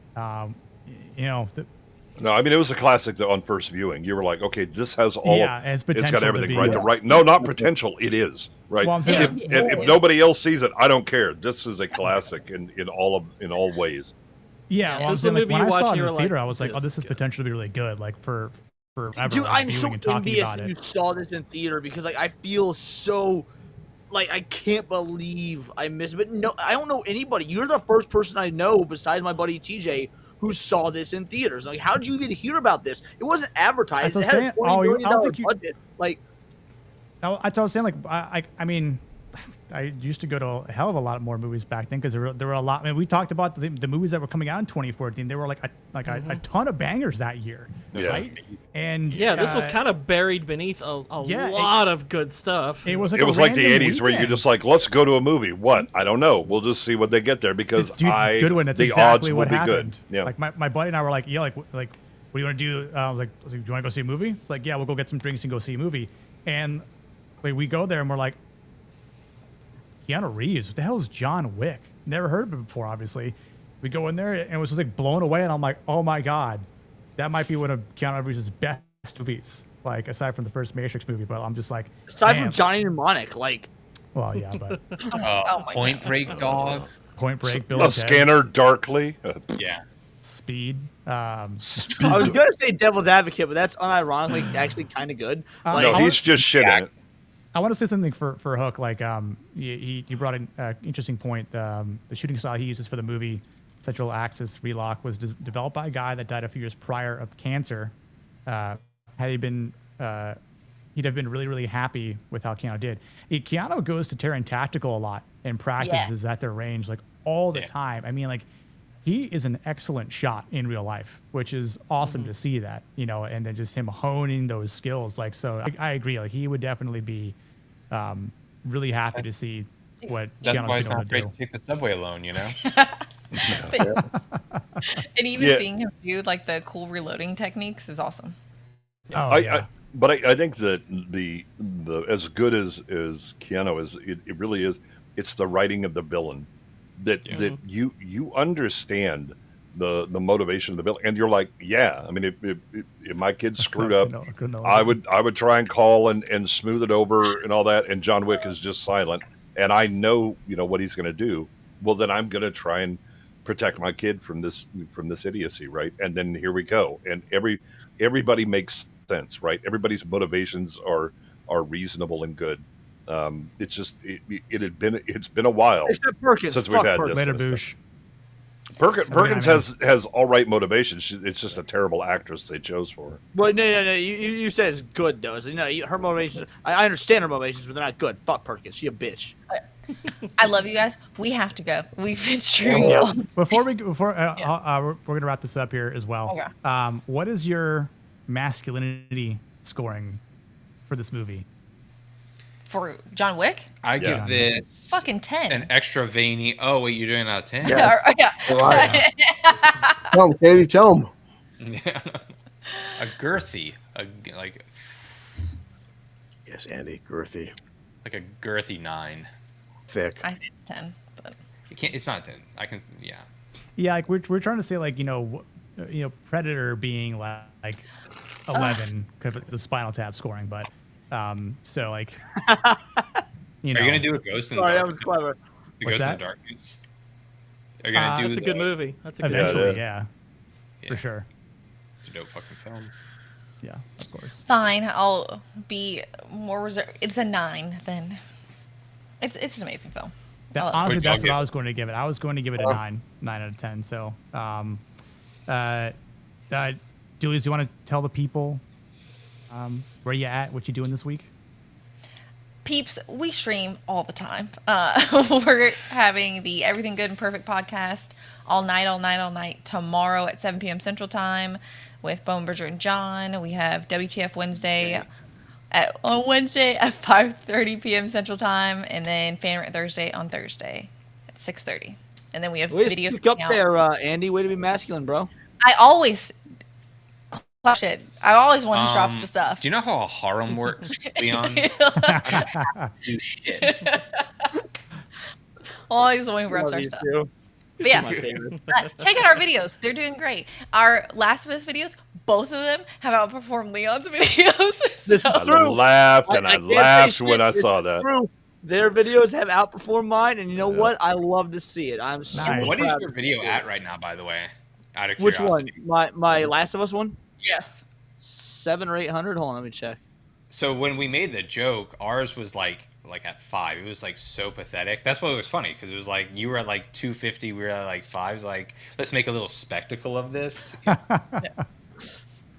No, I mean it was a classic on first viewing. You were like, okay, this has all. Yeah, it's got everything right. Yeah. No, not potential. It is right. Well, if nobody else sees it, I don't care. This is a classic in all ways. Yeah, well, This is a movie when you I watch saw it and in the you're theater, like, I was like, "Oh, this is potentially be really good." Like for ever. dude, I'm so and talking envious about that you it. saw this in theater because like I feel so. Like, I can't believe I missed it. But no, I don't know anybody. You're the first person I know besides my buddy TJ who saw this in theaters. Like, how did you even hear about this? It wasn't advertised. It had a $20 million budget. Like, I was saying, like, I mean, I used to go to a hell of a lot more movies back then because there were a lot. I mean, we talked about the movies that were coming out in 2014. There were like a ton of bangers that year, right? And this was kind of buried beneath a lot of good stuff. It was like the 80s where you're just like, let's go to a movie. What? I don't know. We'll just see what they get there because good one. That's the exactly odds what will be happened. good. Yeah. Like my buddy and I were like, what do you want to do? I was like, do you want to go see a movie? It's like, yeah, we'll go get some drinks and go see a movie. And we go there and we're like, Keanu Reaves, what the hell is John Wick? Never heard of him before, obviously. We go in there and it was just like blown away, and I'm like, oh my god, that might be one of Keanu Reeves' best movies, like aside from the first Matrix movie. But I'm just like, aside from Johnny Mnemonic, like, well, yeah, but Point Break, dog. Point Break, Bill. A Scanner Darkly. Yeah. Speed. Speed. I was gonna say Devil's Advocate, but that's unironically actually kind of good. No, he's just shitting. I want to say something for Hook. Like, he brought an interesting point. The shooting style he uses for the movie Central Axis Relock was developed by a guy that died a few years prior of cancer. Had he been, he'd have been really, really happy with how Keanu did. Keanu goes to Terran Tactical a lot and practices at their range like all the time. I mean, like, he is an excellent shot in real life, which is awesome to see that, and then just him honing those skills. Like, so I agree. Like, he would definitely be really happy to see what That's Keanu's why he's been able not to afraid do. to take the subway alone, And even seeing him do like the cool reloading techniques is awesome. But I think that the as good as Keanu is, it really is. It's the writing of the villain that you understand the motivation of the villain, and you're like, yeah. I mean, if my kid screwed up, I would try and call and smooth it over and all that. And John Wick is just silent, and I know what he's going to do. Well, then I'm going to try and protect my kid from this idiocy, right? And then here we go, and everybody makes sense, right? Everybody's motivations are reasonable and good. It's just it's been a while Except Perkins. since we've had Perkins. this. Later, Boosh. Perkins has all right motivation. It's just a terrible actress they chose for her. Well, no. You said it's good though. So, her motivations. I understand her motivations, but they're not good. Fuck Perkins. She a bitch. I love you guys. We have to go. We've been chewing y'all. We're gonna wrap this up here as well. Okay. What is your masculinity scoring for this movie? For John Wick? I give this fucking 10. An extra veiny. Oh wait, you're doing it out of 10? Yeah. Tell him, Katie. Tell him. Yeah. A girthy, like. Yes, Andy, girthy. Like a girthy 9. Thick. I say it's 10, but it can't. It's not 10. I can. Yeah. Yeah, like we're trying to say like Predator being like 11 because of the Spinal Tap scoring, but so like Are you gonna do a Ghost in the Sorry, Dark? that was clever. The Ghost in the Darkness. Are you gonna do? That's a good movie. That's a good eventually, movie. yeah, for sure. It's a dope fucking film. Yeah, of course. fine. I'll be more reserved. It's a 9 then. It's an amazing film. Honestly, that's what I was going to give it. I was going to give it a 9 out of 10. So, Julius, do you want to tell the people where you at, what you doing this week? Peeps, we stream all the time. We're having the Everything Good and Perfect podcast all night tomorrow at 7 p.m. Central Time with Bone Bridger and John. We have WTF Wednesday on Wednesday at 5:30 p.m. Central Time, and then Fan Rant Thursday on Thursday at 6:30. And then we have videos up coming there, out. Andy. Way to be masculine, bro. I always clutch it. I always one who drops the stuff. Do you know how a harem works, Leon? Do shit. Always the one who reps our stuff. But yeah, check out our videos. They're doing great. Our Last of Us videos, both of them have outperformed Leon's videos. I laughed and I laughed when I saw that. True. Their videos have outperformed mine, and you know what? I love to see it. I'm so What is proud your video at right now, by the way? Out of Which curiosity. one? My Last of Us one? Yes. 700 or 800. Hold on, let me check. So when we made the joke, ours was like at 5. It was like so pathetic. That's why it was funny, because it was like you were at like 250, we were at like 5. It's like, let's make a little spectacle of this.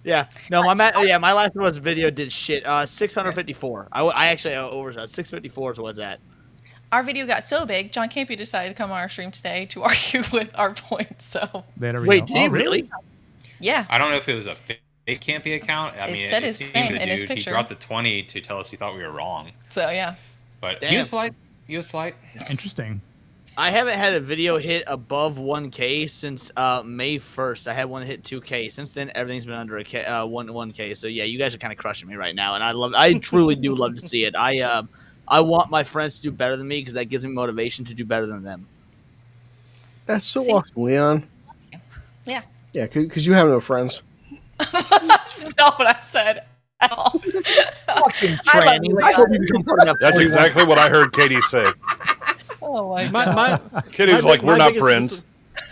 Yeah. No, my Last of Us video did shit. 654. I actually overshot. 654 is what's that. Our video got so big, John Campy decided to come on our stream today to argue with our points. So wait, did he really? Yeah. I don't know if it was a fake Campy account. I mean, said his seemed name the in his dude, picture. He dropped a 20 to tell us he thought we were wrong. So yeah. But Damn. he was polite. He was polite. Interesting. I haven't had a video hit above 1K since May 1st. I had one hit 2K. Since then, everything's been under 1K. So yeah, you guys are kind of crushing me right now, and I truly do love to see it. I want my friends to do better than me because that gives me motivation to do better than them. That's so awesome, Leon. Yeah. Yeah, because you have no friends. That's not what I said at all. Fucking tranny. That's exactly what I heard Katie say. Oh my god. Katie's like, we're not friends.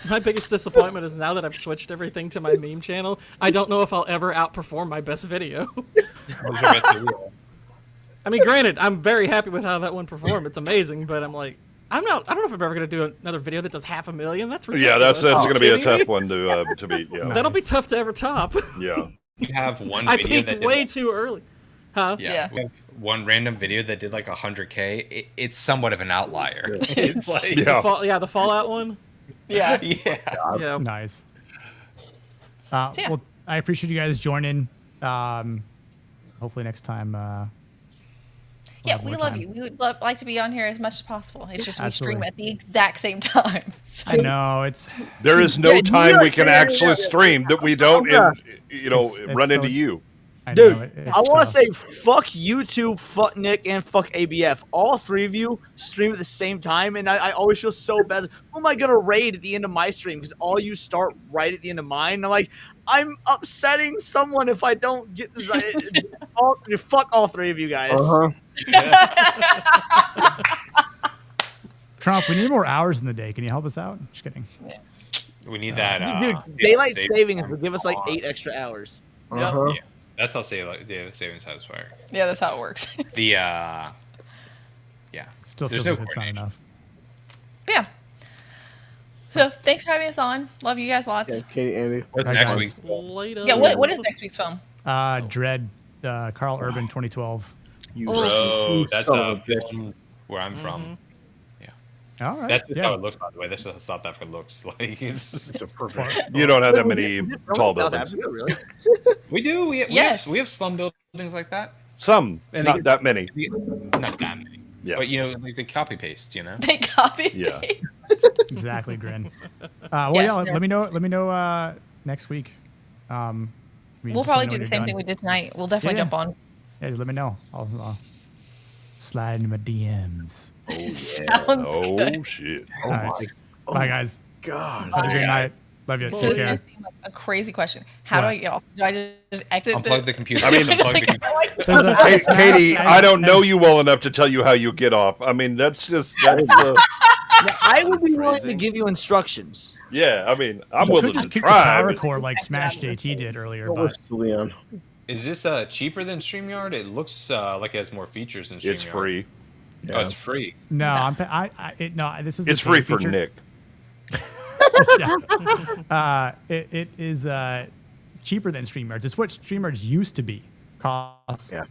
My biggest disappointment is now that I've switched everything to my meme channel, I don't know if I'll ever outperform my best video. What's your best video? I mean, granted, I'm very happy with how that one performed. It's amazing, but I'm like, I don't know if I'm ever going to do another video that does 500,000. That's ridiculous. Yeah, that's going to be a tough one to beat. Yeah. That'll be tough to ever top. Yeah. You have one I video peaked way too early. Huh? Yeah. We have one random video that did like 100K. It's somewhat of an outlier. It's like the Fallout one. Yeah. Yeah. Nice. Well, I appreciate you guys joining. Hopefully next time. Yeah, we love you. We would like to be on here as much as possible. It's just we stream Absolutely. at the exact same time. So. I know there is no time we can actually stream that we don't, run into you. Dude, I want to say fuck you two, fuck Nick, and fuck ABF. All three of you stream at the same time, and I always feel so bad. Who am I going to raid at the end of my stream? Because all you start right at the end of mine. And I'm like, I'm upsetting someone if I don't get this. Fuck all three of you guys. Trump, we need more hours in the day. Can you help us out? Just kidding. We need that. Dude, daylight savings would give us like 8 extra hours. Yeah. That's how daylight savings has work. Yeah, that's how it works. Still feels like it's not enough. Yeah. So, thanks for having us on. Love you guys lots. Yeah, Katie, Andy. What's Bye, next guys. week? Later. Yeah, what is next week's film? Dread, Carl Urban 2012. You Bro, that's son a of a bitch. film where I'm from. All right. That's just yeah. how it looks, by the way. That's just how that looks. Like it's It's a perfect. You don't have that many tall South buildings. Africa, really? we do. Yes. We have slum buildings like that. Some, And not that many. Not that many. Yeah. But you know, like they copy paste. You know. They copy. Yeah. Exactly, Grin. Well, Yes, yeah. no. Let me know. Next week. I mean, We'll just let probably me know do when the you're same done. thing we did tonight. We'll definitely Yeah. jump on. Yeah, let me know. I'll slide into my DMs. Sounds Oh good. shit. Oh All right. my Bye, guys. God. Have a great night. Love you. So Take it's care. gonna seem like a crazy question. How do What? I get off? Do I just exit? Unplug the computer. I mean- Unplug the computer. There's a- Hey, as- Katie, as- I don't know as- you well enough to tell you how you get off. I mean, that's Now, I would be willing to Phrasing. give you instructions. yeah. I mean, I'm You could willing just to kick the try. power but- cord like Smash JT did earlier, What but was Leon? Is this cheaper than StreamYard? It looks like it has more features than StreamYard. It's free. Oh, it's free. no, no. This is the It's free paid for feature. Nick. It is cheaper than StreamYards. It's what StreamYards used to be cost. Yeah.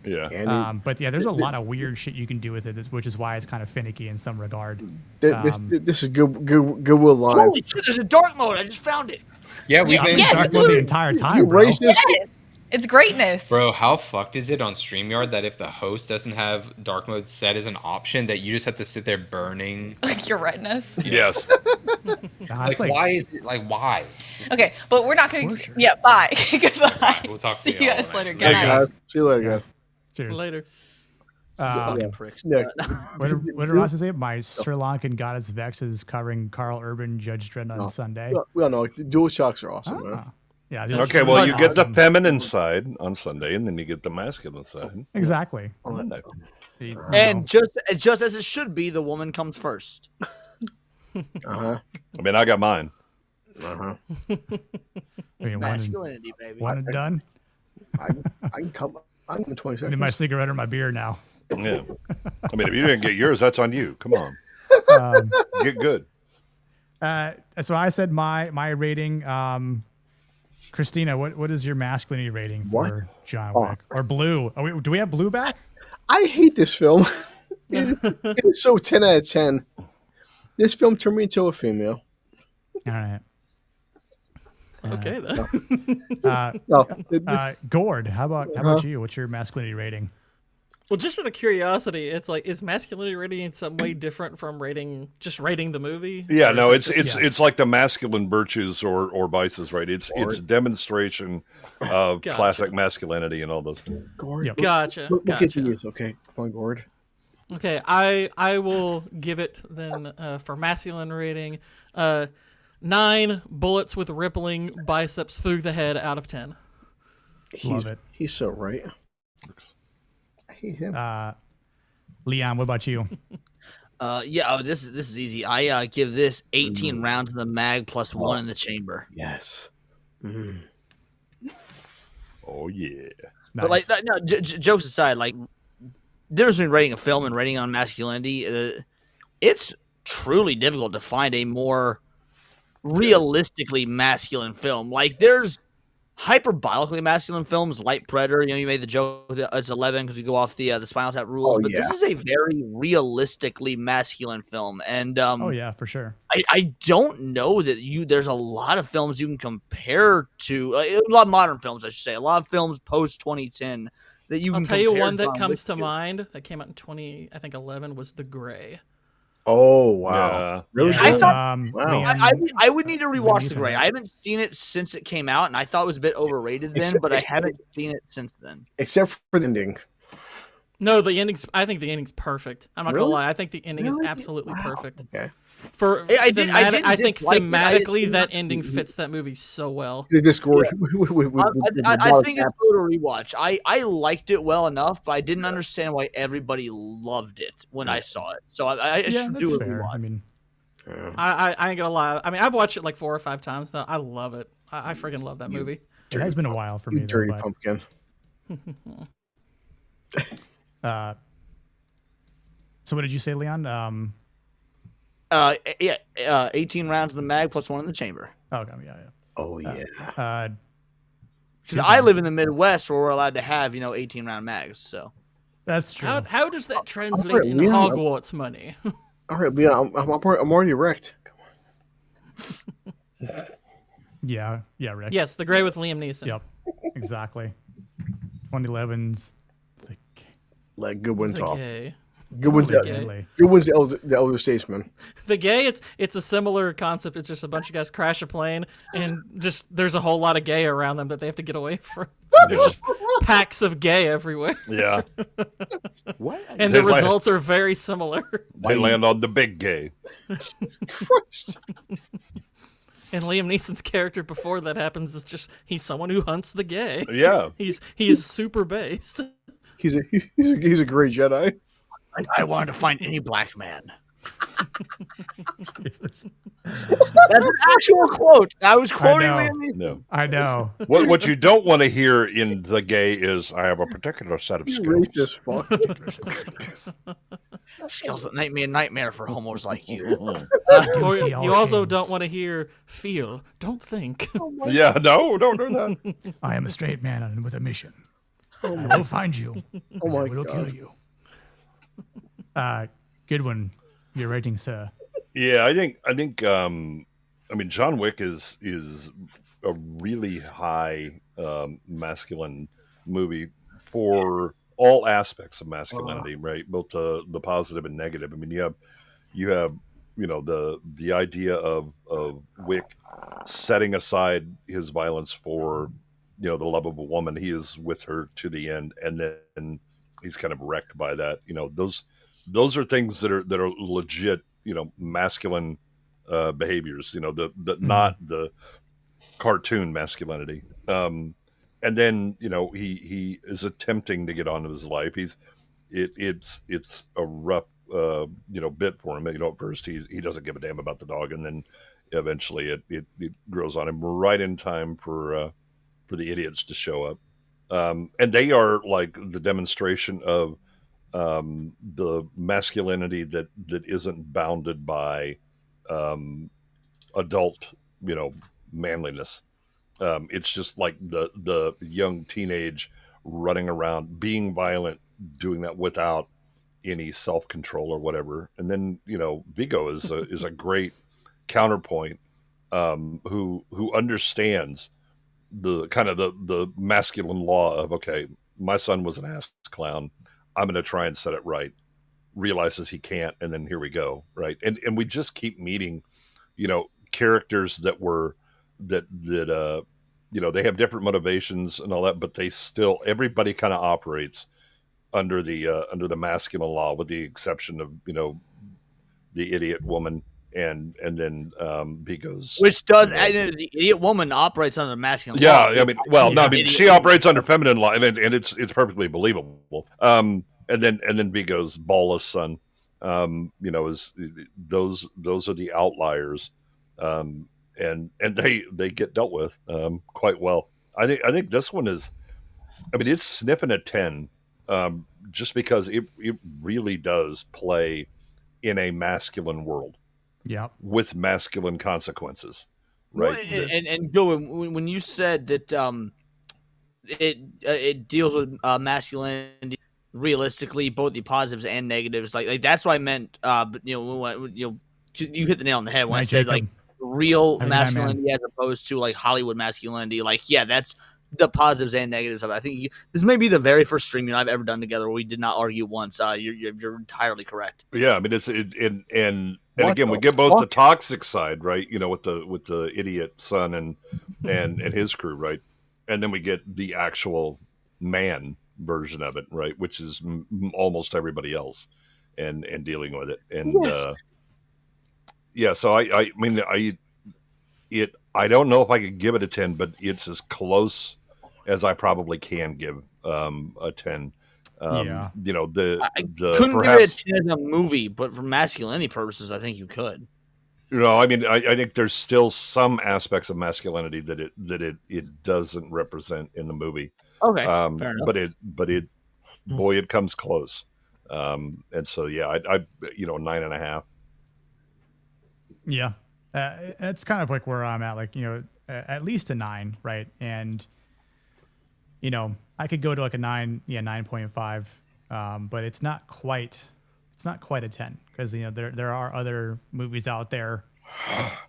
Yeah. Andy, But yeah, there's a lot of weird shit you can do with it, which is why it's kind of finicky in some regard. this is Goodwill Live. Holy shit, there's a dark mode. I just found it. Yeah, we've I've been. been Yes, talking it's about the literally- entire You time, bro. racist? Yes. It's greatness. Bro, how fucked is it on StreamYard that if the host doesn't have dark mode set as an option, that you just have to sit there burning? Like your retinas. Yes. Nah, Like, why is it? Like, why? Okay, but we're not going For to. sure. Yeah, bye. Goodbye. We'll talk to See you you all guys night. later. Good Hey, night. guys. See you later, guys. Cheers. Later. Fucking pricks. Nick, What did Ross say? My Sri Lankan goddess Vex is covering Carl Urban Judge Dredd on Sunday. we all know the dual shocks are awesome, man. Ah. Yeah. Okay, well, you get the awesome. feminine side on Sunday, and then you get the masculine side. Exactly. On that note. You And know, just as it should be, the woman comes first. Uh-huh. I mean, I got mine. Uh-huh. I mean, Masculinity, baby. one and done. I can come. I'm in 20 I need seconds. my cigarette or my beer now. Yeah. I mean, if you didn't get yours, that's on you. Come on. Um, Get good. so I said my rating. Christina, what is your masculinity rating for What? John Oh. Wick or Blue? Do we have Blue back? I hate this film. It is so 10 out of 10. This film turned me into a female. All right. Okay then. No, Gord, how about you? What's your masculinity rating? Well, just out of curiosity, it's like, is masculinity rating in some way different from just rating the movie? Yeah, Or no, is it's it just- it's like the masculine virtues or vices, right? It's demonstration of Gotcha. classic masculinity and all those things. Gord. Yep. Gotcha. Look at Gotcha. these, okay? Come on, Gord. Okay, I will give it then for masculine rating 9 bullets with rippling biceps through the head out of 10. Love it. He's so right. I hate him. Leon, what about you? This is easy. I give this 18 rounds in the mag plus 1 in the chamber. Yes. Mm. Oh yeah. But like, no, jokes aside, like, difference between rating a film and rating on masculinity, it's truly difficult to find a more realistically masculine film. Like, there's hyperbolically masculine films, like Predator. You know, you made the joke that it's 11 because we go off the Spinal Tap rules, Oh, but yeah. this is a very realistically masculine film, and Oh yeah, for sure. I don't know that there's a lot of films you can compare to a lot of modern films, I should say, a lot of films post 2010 that you I'll can tell you compare one that John comes Wick to mind that came out in 2011 was The Gray. Oh, wow. Yeah. Really? Yeah, I thought- Wow. Liam- I would need to rewatch Liam The Gray. Neeson. I haven't seen it since it came out, and I thought it was a bit overrated then, Except- but I except- haven't seen it since then. Except for the ending. No, I think the ending's perfect. I'm not Really? gonna lie. I think the ending Really? is absolutely Wow. perfect. Okay. For I did- I didn't I think dislike it. I didn't- thematically that ending fits that movie so well. This Gord. I think it's a little rewatch. I liked it well enough, but I didn't understand why everybody loved it when I saw it. So I Yeah, should that's do a fair. rewatch. I mean, I ain't gonna lie. I mean, I've watched it like 4 or 5 times now. I love it. I freaking love that movie. it has been a while for me. Though, Dirty but, pumpkin. so what did you say, Leon? Yeah, 18 rounds in the mag plus 1 in the chamber. Okay, yeah. Oh yeah. Because I live in the Midwest where we're allowed to have 18 round mags. So that's true. How does that translate in Hogwarts money? All right, Leon, I'm already wrecked. Yeah, Rick. Yes, The Gray with Liam Neeson. Yep, exactly. 2011's Like Goodwin The top. Gay. Goodwin's the elder statesman. The Gay, it's a similar concept. It's just a bunch of guys crash a plane, and just there's a whole lot of gay around them that they have to get away from. There's just packs of gay everywhere. Yeah. And the results are very similar. They land on the big gay. Christ. And Liam Neeson's character before that happens is just he's someone who hunts the gay. Yeah. He's super based. He's a great Jedi. I wanted to find any black man. That's an actual quote. I was quoting Liam Neeson. No. I know. What you don't want to hear in The Gay is, I have a particular set of skills. Skills that make me a nightmare for homos like you. Or you also don't want to hear feel, don't think. Yeah, no, don't do that. I am a straight man with a mission. I will find you. Oh my I will kill you. Good one. Your rating, sir. Yeah, I think John Wick is a really high masculine movie for all aspects of masculinity, right? Both the positive and negative. I mean, you have the idea of Wick setting aside his violence for the love of a woman. He is with her to the end, and then he's kind of wrecked by that. Those are things that are legit, masculine behaviors. Not the cartoon masculinity. And then he is attempting to get on with his life. It's a rough bit for him. At first he doesn't give a damn about the dog, and then eventually it grows on him right in time for the idiots to show up. And they are like the demonstration of the masculinity that isn't bounded by adult manliness. It's just like the young teenage running around being violent, doing that without any self-control or whatever. And then Vigo is a great counterpoint, who understands the kind of the masculine law of, okay, my son was an ass clown, I'm going to try and set it right, realizes he can't, and then here we go, right? And we just keep meeting characters that they have different motivations and all that, but they still, everybody kind of operates under the masculine law, with the exception of the idiot woman and then Vigo's, which does the idiot woman operates under masculine law. Yeah, I mean, well, no, I mean, she operates under feminine law, and it's perfectly believable. And then Vigo's ballless son, is those are the outliers, and they get dealt with quite well. I think this one is, it's sniffing a 10, just because it really does play in a masculine world. Yeah, with masculine consequences, right? Well, and Bill, when you said that it deals with masculinity realistically, both the positives and negatives, like that's what I meant. But you hit the nail on the head when I said like real masculinity as opposed to like Hollywood masculinity. Like, yeah, that's the positives and negatives of it. I think this may be the very first stream I've ever done together where we did not argue once. You're entirely correct. Yeah, I mean and again, we get both the toxic side, right? With the idiot son and his crew, right? And then we get the actual man version of it, right? Which is almost everybody else, and dealing with it. And so I mean, I don't know if I could give it a 10, but it's as close as I probably can give a 10. I the couldn't perhaps, give it a 10 as a movie, but for masculinity purposes, I think you could. I mean, I think there's still some aspects of masculinity that it doesn't represent in the movie. Okay, fair enough. But it comes close. And so yeah, I 9.5. Yeah, it's kind of like where I'm at. Like, at least a 9, right? And I could go to like a 9, 9.5, but it's not quite a 10 because there are other movies out there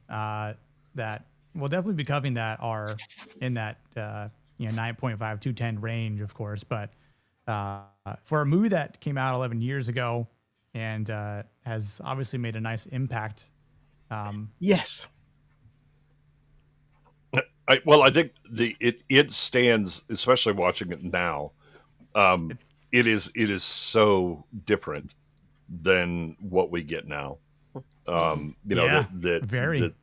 that will definitely be covering that are in that 9.5 to 10 range, of course. But for a movie that came out 11 years ago and has obviously made a nice impact. Yes. I think it stands, especially watching it now. It is so different than what we get now. Very.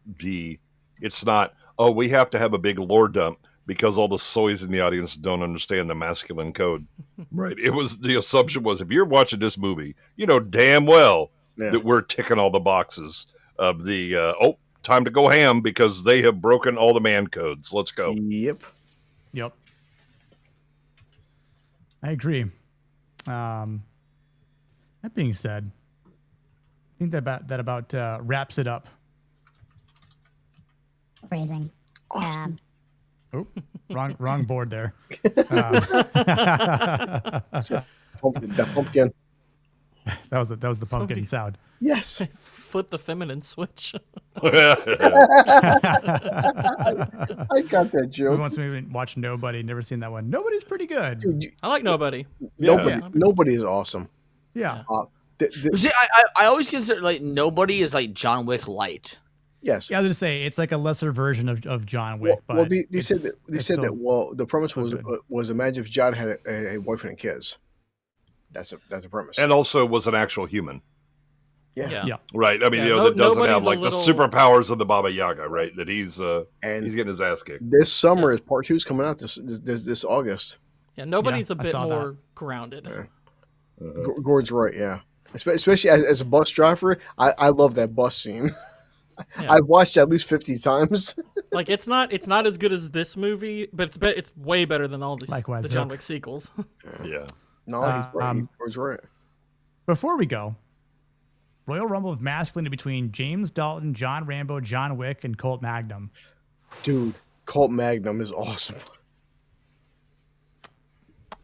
It's not, oh, we have to have a big lore dump because all the soys in the audience don't understand the masculine code, right? The assumption was, if you're watching this movie, you know damn well that we're ticking all the boxes of the time to go ham because they have broken all the man codes. Let's go. Yep. I agree. That being said, I think that about wraps it up. Phrasing. Awesome. Oh, wrong board there. That pumpkin. That was the pumpkin sound. Yes. Flip the feminine switch. I got that joke. We once maybe watched Nobody. Never seen that one. Nobody's pretty good. Dude, I like Nobody. Nobody is awesome. Yeah. See, I always consider like Nobody is like John Wick light. Yes. Yeah, I was gonna say it's like a lesser version of John Wick. Well, but they said that. Well, the premise was imagine if John had a wife and kids. That's a premise. And also was an actual human. Yeah. Right. I mean, that doesn't have like the superpowers of the Baba Yaga, right? That he's getting his ass kicked. This summer is part 2 is coming out this August. Yeah, Nobody's a bit more grounded. Gord's right. Yeah, especially as a bus driver, I love that bus scene. Yeah. I've watched it at least 50 times. Like it's not as good as this movie, but it's way better than all the John Wick sequels. Yeah. No, he's right. Gord's right. Before we go, Royal Rumble of Masculinity between James Dalton, John Rambo, John Wick, and Colt Magnum. Dude, Colt Magnum is awesome.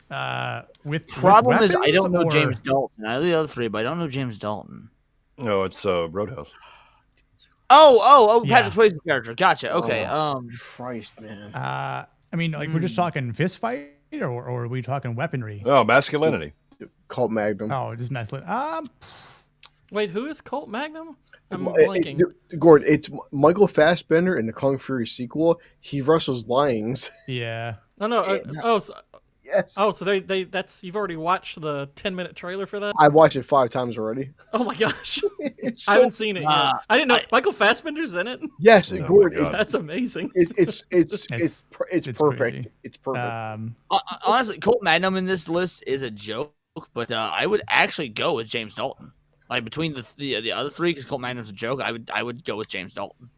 Problem is, I don't know James Dalton. I know the other three, but I don't know James Dalton. No, it's Roadhouse. Oh, Patrick Swayze's character. Gotcha. Okay. Christ, man. I mean, like we're just talking fist fight, or are we talking weaponry? Oh, masculinity. Colt Magnum. Oh, just masculine. Wait, who is Colt Magnum? I'm blanking. Gord, it's Michael Fassbender in the Kung Fury sequel. He wrestles lions. Yeah. No. Yes. Oh, so that's you've already watched the 10-minute trailer for that? I've watched it 5 times already. Oh my gosh. So, I haven't seen it yet. I didn't know Michael Fassbender's in it. Yes, Gord. That's amazing. It's perfect. Crazy. It's perfect. Honestly, Colt Magnum in this list is a joke, but I would actually go with James Dalton. Like between the other three, because Colt Magnum's a joke, I would go with James Dalton.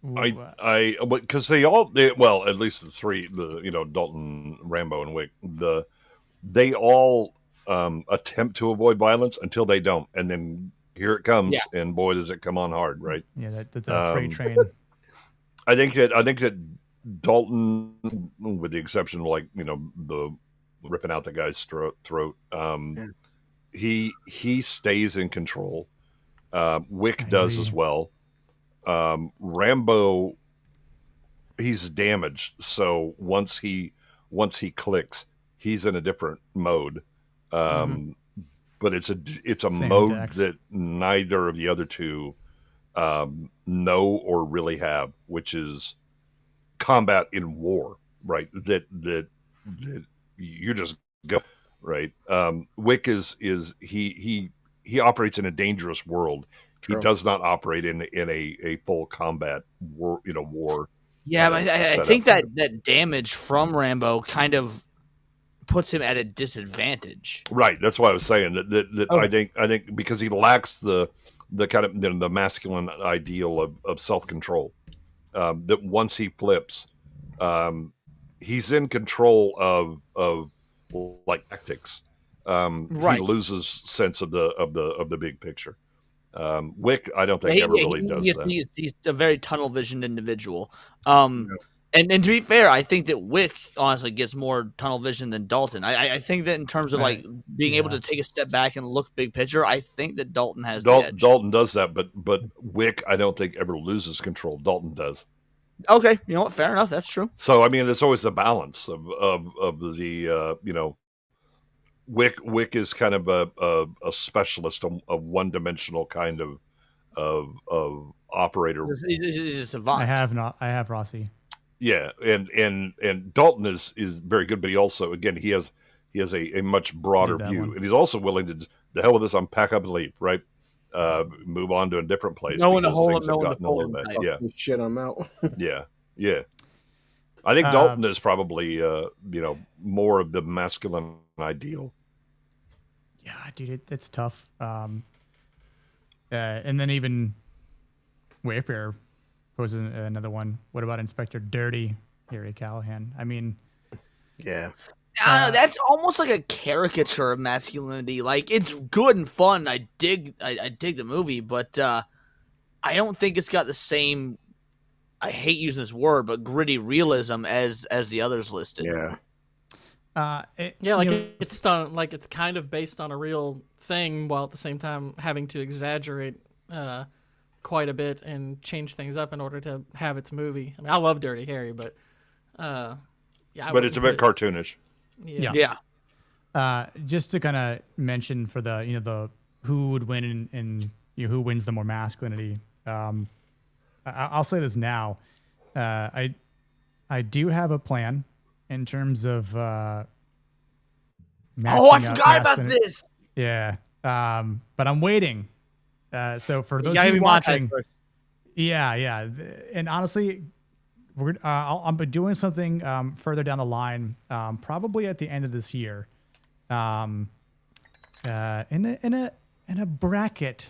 Because at least the three, Dalton, Rambo, and Wick, they all attempt to avoid violence until they don't, and then here it comes, and boy, does it come on hard, right? Yeah, that's a freight train. I think that Dalton, with the exception of the ripping out the guy's throat, he stays in control. Wick does as well. Rambo, he's damaged, so once he clicks, he's in a different mode. But it's a mode that neither of the other two know or really have, which is combat in war, right? That you just go, right? Wick is he operates in a dangerous world. True. He does not operate in a full combat war. Yeah, but I think that damage from Rambo kind of puts him at a disadvantage. Right. That's why I was saying that I think because he lacks the kind of the masculine ideal of self-control. That once he flips, he's in control of like tactics. Right. He loses sense of the big picture. Wick, I don't think ever really does that. He's a very tunnel visioned individual. And to be fair, I think that Wick honestly gets more tunnel vision than Dalton. I think that in terms of like being able to take a step back and look big picture, I think that Dalton has the edge. Dalton does that, but Wick, I don't think ever loses control. Dalton does. Okay, you know what? Fair enough. That's true. So I mean, it's always the balance of the you know, Wick is kind of a specialist, a one dimensional kind of operator. He's a savant. I have Rossi. Yeah, and Dalton is very good, but he also, again, he has a much broader view, and he's also willing to the hell with this, pack up and leave, right? Move on to a different place. No one to because hold things him, no have one to gotten a hold little him. bit, yeah, Shit, I'm out. yeah. I think Dalton is probably you know, more of the masculine ideal. Yeah, dude, it's tough. And then even Wayfair poses another one. What about Inspector Dirty, Harry Callahan? I mean, yeah. I don't know, that's almost like a caricature of masculinity. Like, it's good and fun. I dig the movie, but I don't think it's got the same. I hate using this word, but gritty realism as the others listed. Yeah. It's done like it's kind of based on a real thing, while at the same time having to exaggerate quite a bit and change things up in order to have its movie. I mean, I love Dirty Harry, but yeah. But it's a bit cartoonish. Yeah. Just to kind of mention for the who would win and who wins the more masculinity. I'll say this now. I do have a plan in terms of I forgot about this. Yeah. But I'm waiting. So for those who are watching, yeah. And honestly, I'll be doing something further down the line, probably at the end of this year, in a bracket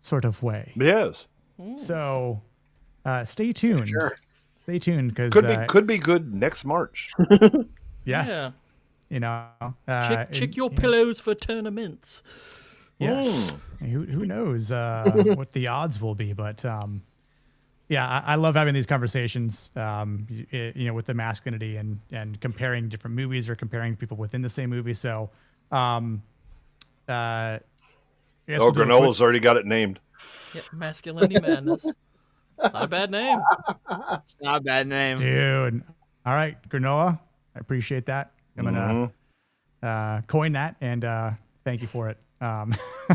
sort of way. Yes. So stay tuned. Sure. Stay tuned because could be good next March. Yes. Yeah. Check your pillows for tournaments. Yes. Who knows what the odds will be, but yeah, I love having these conversations, with the masculinity and comparing different movies or comparing people within the same movie. So, Granola's already got it named. Yep, Masculinity Madness. It's not a bad name. It's not a bad name. Dude. All right, Granola. I appreciate that. I'm going to coin that and thank you for it.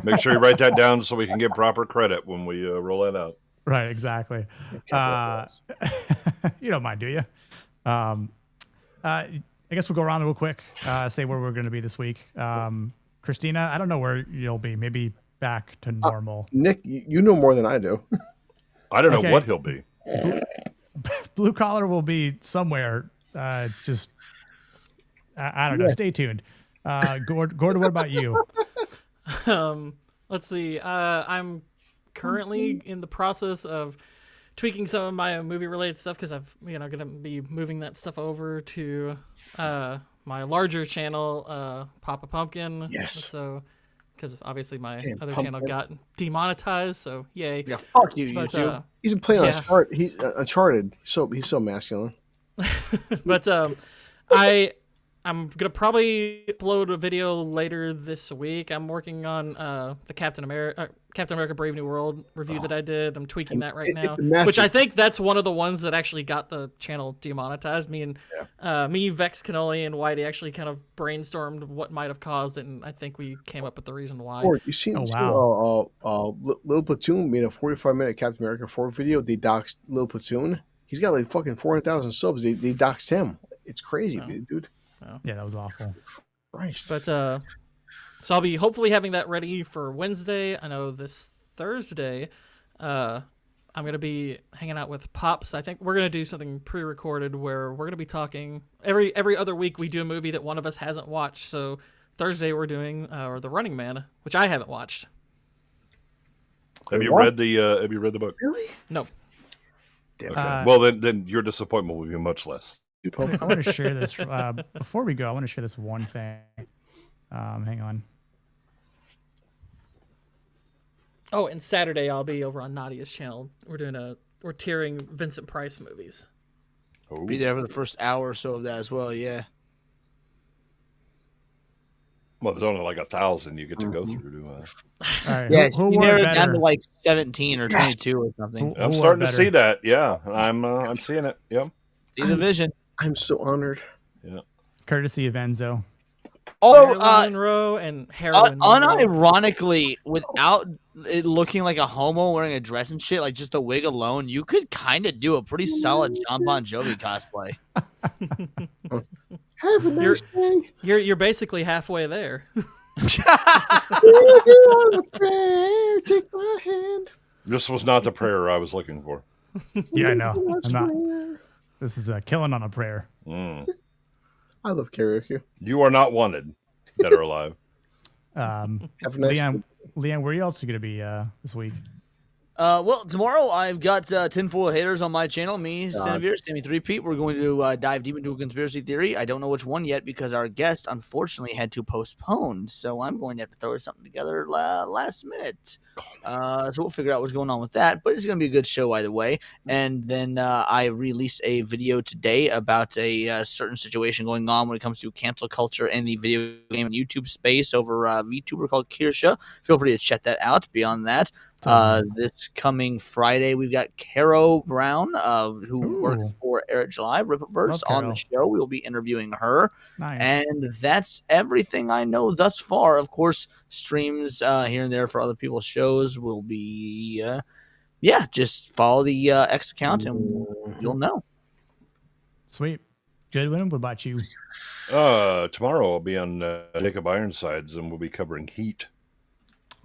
Make sure you write that down so we can get proper credit when we roll it out. Right, exactly. You don't mind, do you? I guess we'll go around real quick, say where we're going to be this week. Christina, I don't know where you'll be. Maybe back to normal. Nick, you know more than I do. I don't know what he'll be. Blue Collar will be somewhere. I don't know. Stay tuned. Gordon, what about you? Let's see. I'm currently in the process of tweaking some of my movie-related stuff because I've going to be moving that stuff over to my larger channel, Papa Pumpkin. Yes. So, because obviously my other channel got demonetized, so yay. Yeah, fuck you, but, YouTube. He's been playing Uncharted. He's so masculine. But I'm gonna probably upload a video later this week. I'm working on the Captain America Brave New World review that I did. I'm tweaking that right now, which I think that's one of the ones that actually got the channel demonetized. Me, Vex Cannoli, and Whitey actually kind of brainstormed what might have caused it, and I think we came up with the reason why. You seen Lil Platoon made a 45-minute Captain America 4 video. They doxed Lil Platoon. He's got like fucking 400,000 subs. They doxed him. It's crazy, dude. Yeah, that was awful. Right. But so I'll be hopefully having that ready for Wednesday. I know this Thursday, I'm gonna be hanging out with Pops. I think we're gonna do something pre-recorded where we're gonna be talking every other week. We do a movie that one of us hasn't watched. So Thursday we're doing The Running Man, which I haven't watched. Have you read the book? Really? No. Okay. Well, then your disappointment will be much less. I want to share this before we go. I want to share this one thing. Hang on. Oh, and Saturday I'll be over on Nadia's channel. We're tearing Vincent Price movies. Be there for the first hour or so of that as well. Yeah. Well, there's only like 1,000 you get to go through. To, All right, Yeah, who you wore narrowed it it down better? to like 17 or 22 or something. I'm wore starting to better? see that. Yeah, I'm seeing it. Yeah. See the vision. I'm so honored. Yeah. Courtesy of Enzo. Oh, Marilyn Monroe and heroin. Monroe. unironically, without it looking like a homo wearing a dress and shit, like just a wig alone, you could kind of do a pretty solid John Bon Jovi cosplay. Have a nice day. You're basically halfway there. Take my hand. This was not the prayer I was looking for. Yeah, I know. I'm not. This is killing on a prayer. I love karaoke. You are not wanted, dead or alive. Have a nice Leanne, where are you else going to be this week? Well, tomorrow I've got Tinfoil Haters on my channel. Me, Cinevere, Sammy 3Pete. We're going to dive deep into a conspiracy theory. I don't know which one yet because our guest unfortunately had to postpone. So I'm going to have to throw something together last minute. So we'll figure out what's going on with that. But it's going to be a good show either way. And then I released a video today about a certain situation going on when it comes to cancel culture in the video game and YouTube space over a VTuber called Kirsha. Feel free to check that out. Beyond that, this coming Friday, we've got Caro Brown, who works for Eric July, Ripperverse, on the show. We'll be interviewing her. Nice. And that's everything I know thus far. Of course, streams here and there for other people's shows will be, just follow the X account and you'll know. Sweet. Goodwin, what about you? Tomorrow I'll be on Jacob Ironsides and we'll be covering Heat.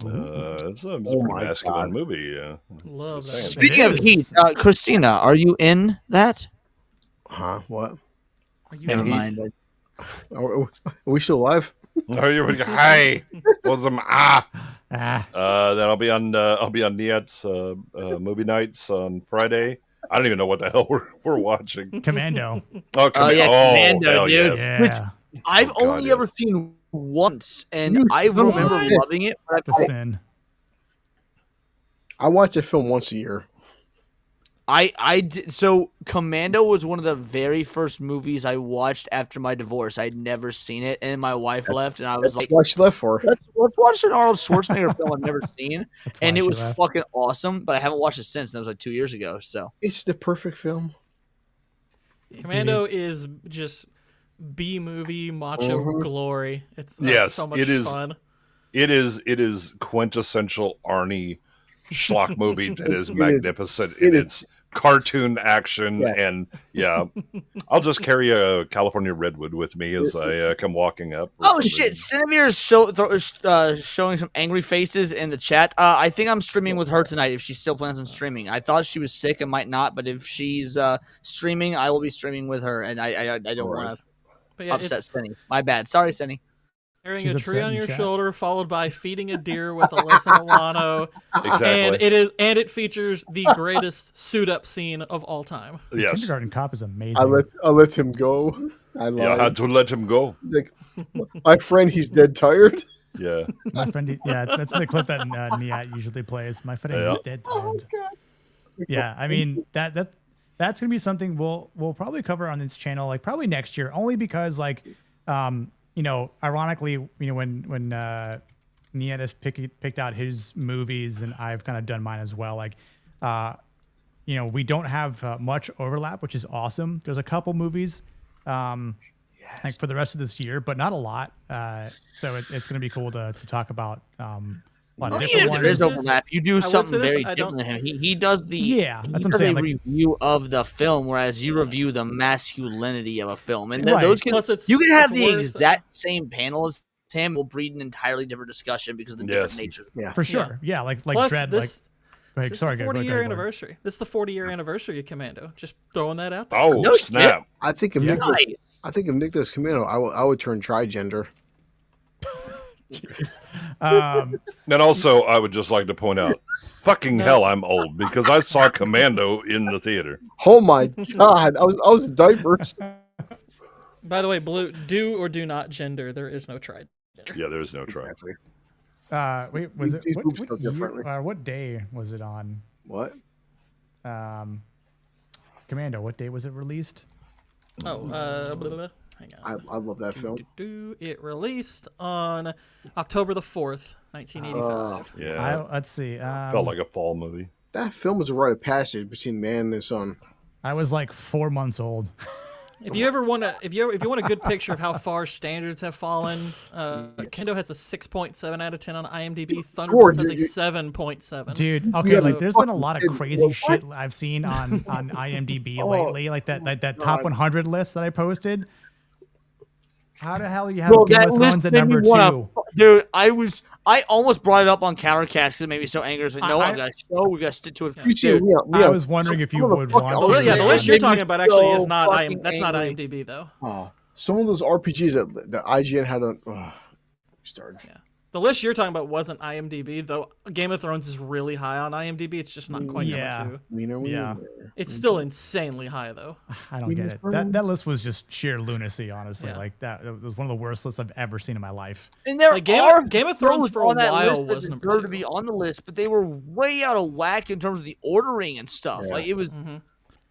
It's a pretty masculine movie. Love that. Speaking of Heat, Christina, are you in that? Huh? What? Are you Never mind. Are we still alive? Are you? Hi. Then I'll be on Niat's movie nights on Friday. I don't even know what the hell we're watching. Commando. Oh, Commando, dude. Yes. Yeah. Which I've only ever seen once, and I remember loving it. But The sin. I watch a film once a year. I did, so Commando was one of the very first movies I watched after my divorce. I'd never seen it, and my wife left, and I was like, "What's left for? Let's watch an Arnold Schwarzenegger film I've never seen." That's And why it she was left. fucking awesome, but I haven't watched it since. That was like 2 years ago. So It's the perfect film. Commando is just B movie macho glory. It's so much fun. It is quintessential Arnie schlock movie that is magnificent in its cartoon action and I'll just carry a California Redwood with me as I come walking up. Oh shit! Cinevere is showing some angry faces in the chat. I think I'm streaming with her tonight if she still plans on streaming. I thought she was sick and might not, but if she's streaming, I will be streaming with her, and I don't want to upset Cinny. My bad. Sorry, Cinny. Carrying a tree on your shoulder, followed by feeding a deer with Alyssa Milano. Exactly. And it features the greatest suit up scene of all time. Yes. Kindergarten Cop is amazing. I let him go. I had to let him go. He's like, my friend, he's dead tired. Yeah. My friend, that's the clip that Niat usually plays. My friend is dead tired. Yeah, I mean that's gonna be something we'll probably cover on this channel, like probably next year, only because ironically, when Niat has picked out his movies and I've kind of done mine as well. Like, we don't have much overlap, which is awesome. There's a couple movies, like for the rest of this year, but not a lot. So it's going to be cool to talk about a lot of different ones. There is overlap. You do something very I different than him. He does the that's what I'm does saying. a Like, review of the film, whereas you review the masculinity of a film, and Right. those can Plus you can have it's the worse exact same panel as him, will breed an entirely different discussion because of the different natures. Yeah, for sure. Yeah, like Plus, Dread. this Like, is sorry, the go ahead, 40-year go ahead. anniversary. This is the 40-year anniversary of Commando. Just throwing that out there. Oh, No snap. I think if Nick does Commando, I would turn trigender. Jesus. And also, I would just like to point out, fucking hell, I'm old because I saw Commando in the theater. Oh my god, I was in diapers. By the way, Blue, do or do not gender. There is no try. Yeah, there's no try. Wait, was it These what, movies what, go year, differently. what day was it on? What? Commando, what day was it released? Oh, blah, blah, blah. Hang on. I love that film. It released on October the 4th, 1985. Yeah. Let's see. Felt like a fall movie. That film was a rite of passage between man and his son. I was like 4 months old. If you ever want to, if you want a good picture of how far standards have fallen, Kendo has a 6.7 out of 10 on IMDb. Thunderbolts has a 7.7. Dude, okay, like there's been a lot of crazy shit I've seen on IMDb lately, like that top 100 list that I posted. How the hell you have Game of Thrones at number 2? Dude, I almost brought it up on Countercast because it made me so angry. I was like, no, I've got a show. We got to stick to it. I was wondering if you would want to. Oh, yeah, the list you're talking about actually is so not fucking that's not angry. IMDb though. Oh, some of those RPGs that IGN had on. Started. Yeah. The list you're talking about wasn't IMDb, though. Game of Thrones is really high on IMDb. It's just not quite number 2. Yeah. It's still insanely high, though. I don't get it. That list was just sheer lunacy, honestly. Yeah. Like that, it was one of the worst lists I've ever seen in my life. And there Like, are Game of Thrones for a on that while list that was number deserved 2. to be on the list, but they were way out of whack in terms of the ordering and stuff. Yeah. Like it was.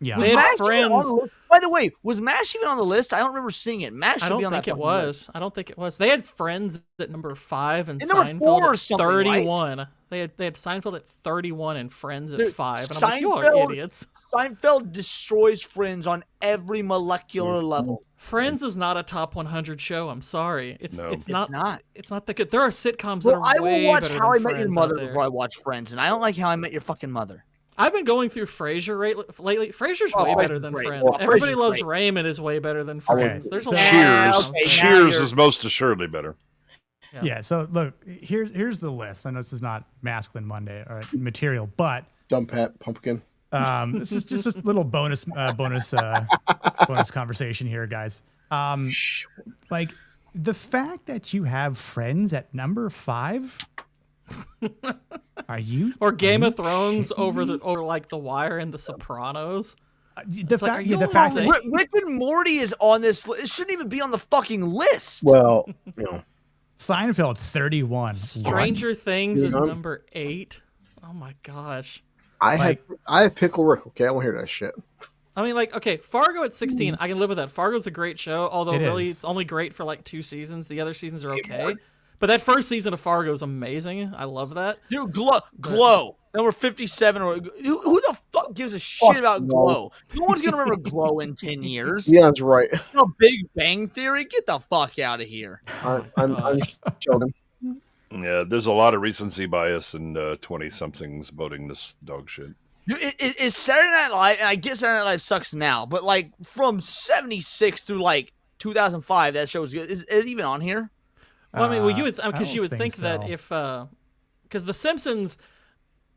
Yeah, Was They had MASH even Friends. on the list? By the way, was MASH even on the list? I don't remember seeing it. MASH should I don't be on think that it fucking was. list. I don't think it was. They had Friends at number 5 and And number Seinfeld 4 or at something, right? 31. They had Seinfeld at 31 and Friends at Dude, 5. And I'm like, you are Seinfeld- idiots. Seinfeld destroys Friends on every molecular level. Friends is not a top 100 show. I'm sorry. It's No. it's not. It's not. It's not that good. There are sitcoms that Well, are I way will watch better How I than Met Your Friends Mother out there. before I watch Friends, and I don't like How I Met Your fucking mother. I've been going through Frasier lately. Frasier's Oh, way better than great. Friends. Well, Everybody Frasier's loves great. Raymond is way better than Okay, Friends. There's a so- lot. Cheers. Of okay, now Cheers you're- is most assuredly better. Yeah. So look, here's the list. I know this is not Masculine Monday or material, but Dumb Pat Pumpkin. this is just a little bonus conversation here, guys. Like the fact that you have Friends at number 5. Are you? Or Game of you Thrones shitting me? over like The Wire and The Sopranos. The It's like, fact, are you the fact insane? that Rick and Morty is on this list. It shouldn't even be on the fucking list. Well, you know, Seinfeld 31. Stranger Things is Yeah. number 8. Oh my gosh. I had Pickle Rick. Okay, I won't hear that shit. I mean, like, okay, Fargo at 16, I can live with that. Fargo's a great show, although It really is. it's only great for like 2 seasons. The other seasons are okay. But that first season of Fargo is amazing. I love that. Dude, Glow. Number 57. Who the fuck gives a shit about Glow? No one's going to remember Glow in 10 years. Yeah, that's right. No Big Bang Theory? Get the fuck out of here. I'm Sheldon. Yeah, there's a lot of recency bias in 20-somethings voting this dog shit. Dude, it's Saturday Night Live, and I get Saturday Night Live sucks now, but like from 76 through like 2005, that show was good. Is it even on here? Well, I mean, well, you would I because don't you would think think that so. if because The Simpsons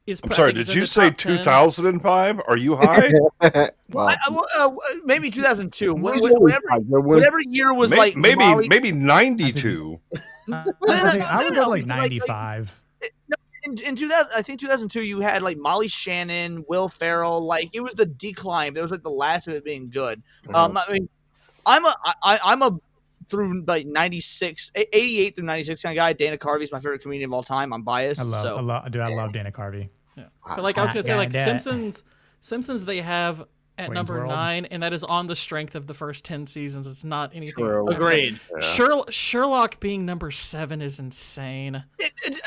is. I'm I sorry, think is did in you the say top 10. 2005? Are you high? Wow. Maybe 2002. He's always high. Whatever year was like Molly- maybe 92. I would go to like 95. in 2000, I think 2002, you had like Molly Shannon, Will Ferrell. Like it was the decline. It was like the last of it being good. I mean, I'm a through like 96, 88 through 96 kind of guy. Dana Carvey's my favorite comedian of all time. I'm biased. I so. love Dana Carvey. Yeah. But like I was gonna say, like Yeah. Simpsons, they have at Wayne's number World. 9, and that is on the strength of the first 10 seasons. It's not anything. True. Agreed. Sherlock being number 7 is insane.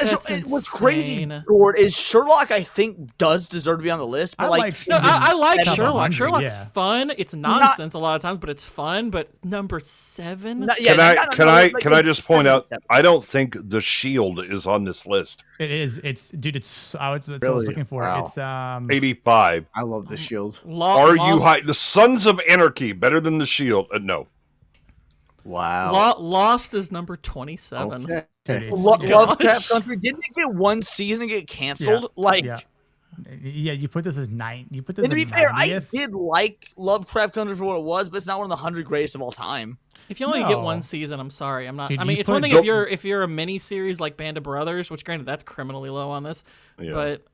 That's What's crazy, insane. Gord, is Sherlock, I think, does deserve to be on the list, but I like, like No, I like Top Sherlock. 100, Sherlock's yeah. fun. It's nonsense a lot of times, but it's fun. But number 7. Can I just point out? I don't think The Shield is on this list. It is. It's dude. It's. That's what I Really? was looking for. Wow. It's 85. I love the Shield. Are you high? The Sons of Anarchy better than The Shield? No. Wow. Lost is number 27. Okay. Dude, it's- Lovecraft Country, didn't it get one season and get canceled? yeah. Yeah, you put this as 9. You put this. And to be as fair, 90th. I did like Lovecraft Country for what it was, but it's not one of the 100 greatest of all time. If you only get No. one season, I'm sorry, I'm not. Dude, I mean, you it's one put- thing if you're a mini series like Band of Brothers, which granted that's criminally low on this, Yeah. but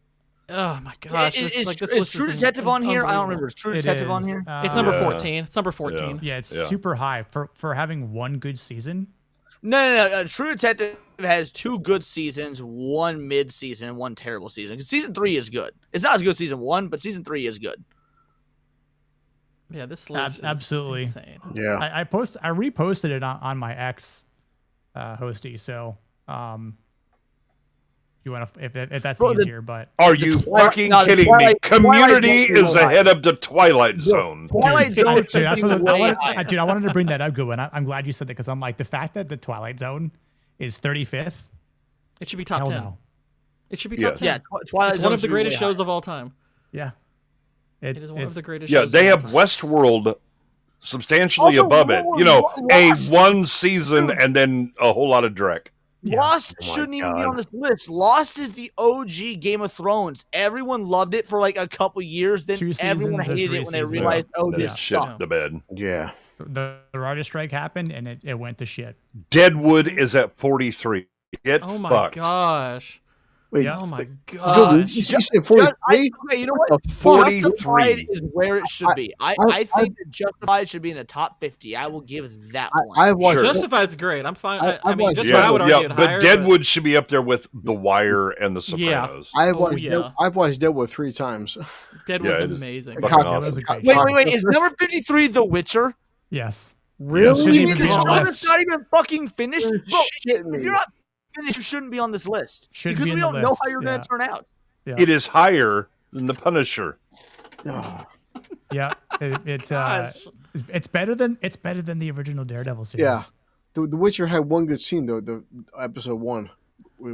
oh my gosh, Is like this is list True is Detective on here? I don't unbelievable. remember. Is True It Detective on is, here? It's number Yeah. 14. It's number 14. Yeah, it's Yeah. super high for having one good season. No. True Detective has 2 good seasons, 1 mid-season, and 1 terrible season. 'Cause season 3 is good. It's not as good as season 1, but season 3 is good. Yeah, this list is absolutely insane. Yeah. I reposted it on my ex hosty. So you want to if that's easier, but are you fucking kidding me? Community is ahead of the Twilight Zone. Twilight Zone Dude, should that's be what way I wanted to bring that up, good one. I'm glad you said that because I'm like the fact that the Twilight Zone is 35th. It should be top Hell 10. no. It should be top 10. Yeah, Twilight It's Zone one of the should be greatest way shows higher. of all time. Yeah. It is one of the greatest Yeah, shows they of have all time. Westworld substantially Also, above it. You know, a Lost- 1 season and then a whole lot of Drek. Lost Oh my shouldn't even be God. on this list. Lost is the OG Game of Thrones. Everyone loved it for like a couple years. Then 2 everyone seasons or hated 3 it when they seasons. realized, oh, Then this it shit sucks. the bed. Yeah. The writer's strike happened and it went to shit. Deadwood is at 43. Get Oh my fucked. gosh. Wait. Oh my Google, gosh. you said 43? Okay, you know what? 43. Justified is where it should be. I think that Justified should be in the top 50. I will give that one. I've watched. Sure. Justified's great. I'm fine. I I've mean, watched- Justified I would argue it but higher. Deadwood should be up there with The Wire and The Yeah. Sopranos. I've Oh, watched. yeah. I've watched Deadwood 3 times. Deadwood's Yeah, it is. amazing. Fucking Cock- awesome. Wait. Is number 53 The Witcher? Yes. Really? Shouldn't You even mean be the on show the that's list. not even fucking finished? You're Bro, shitting me. if you're not finished, you shouldn't be on this list. Shouldn't because be we in the don't know list, how you're yeah. going to turn out. Yeah. It is higher than The Punisher. Oh, Yeah. It's better than the original Daredevil series. yeah. The Witcher had one good scene though. The episode 1.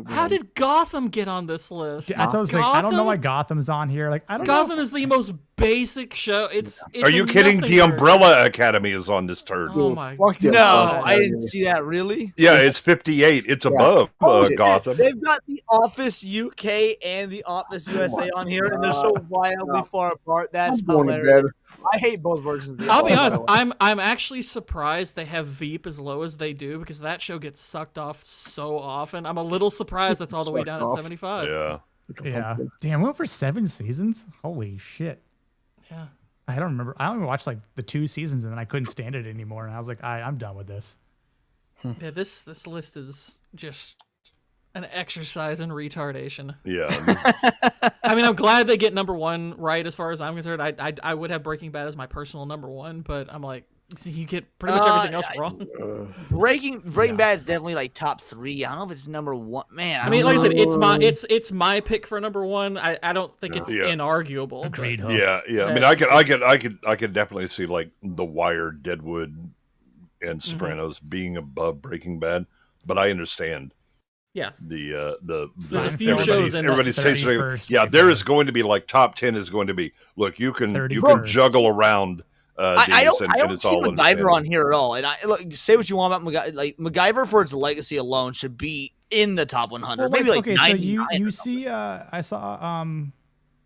How did Gotham get on this list? That's what I was like, I don't know why Gotham- Gotham's on here. Like I don't Gotham know. is the most basic show. It's Are you a kidding? nothing The burger. Umbrella Academy is on this turd. Oh my Fuck the No, Umbrella I didn't Academy. see that. Really? Yeah, it's 58. It's above Gotham. They've got The Office UK and The Office USA on here, and they're so wildly far apart. That's I'm going to hilarious. bed. I hate both versions of The I'll be Office, honest. by the way. I'm actually surprised they have Veep as low as they do because that show gets sucked off so often. I'm a little surprised that's all the way down at Sucked off. 75. Yeah. Yeah. Damn, we went for 7 seasons. Holy shit. Yeah. I don't remember. I only watched like the 2 seasons and then I couldn't stand it anymore. And I was like, I'm done with this. Yeah, this list is just an exercise in retardation. Yeah. I mean, I'm glad they get number 1 right as far as I'm concerned. I would have Breaking Bad as my personal number 1, but I'm like, you get pretty much everything else wrong. Breaking Bad is definitely like top 3. I don't know if it's number 1. Man, I mean, like I said, it's my pick for number 1. I don't think it's Yeah. inarguable. Agreed. Hook. Yeah, yeah. I mean, I could definitely see like The Wire, Deadwood, and Sopranos being above Breaking Bad, but I understand. Yeah. The There's a few shows in everybody's that. tasting. 31st, Yeah, there is going to be like top 10 is going to be. Look, you can 31st. juggle around. I these, don't and it's see all MacGyver understandable. on here at all. And look, say what you want about MacGyver. Like MacGyver for its legacy alone should be in the top 100. Well, Maybe like okay, so 99. you see, I saw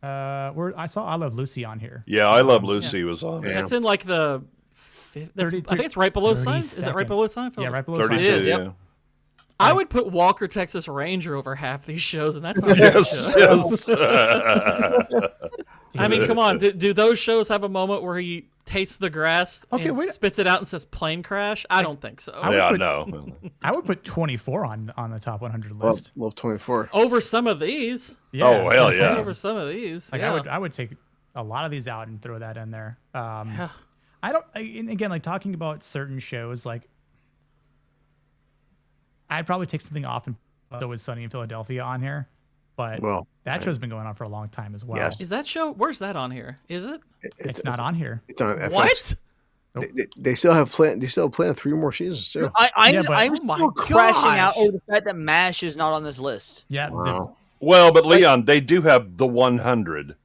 I saw I Love Lucy on here. Yeah, I Love Lucy was on. That's in like the fifth, I 33 think it's right below Seinfeld. Is that right 32nd. below Seinfeld? Yeah, right below 32. Seinfeld. is, yep. Yeah. I would put Walker, Texas Ranger over half these shows, and that's not a good Yes, show. yes. I mean, come on. Do those shows have a moment where he tastes the grass Okay, and wait. spits it out and says plane crash? I don't think so. Yeah, put- no. I would put 24 on the top 100 list. Love 24. Over some of these. Yeah, Oh, hell that's yeah. like- Over some of these. Like yeah. I would take a lot of these out and throw that in there. Yeah. And again, like talking about certain shows, like I'd probably take something off and put So Is Sunny in Philadelphia on here, but Well, that show's been going on for a long time as well. Yes. Is that show? Where's that on here? Is it? It's not on here. It's on FX. What? They still have planned. They still plan 3 more seasons too. Yeah, but- I'm Oh my still crashing out gosh. over the fact that MASH is not on this list. Yeah, Wow. Well, but Leon, they do have the 100.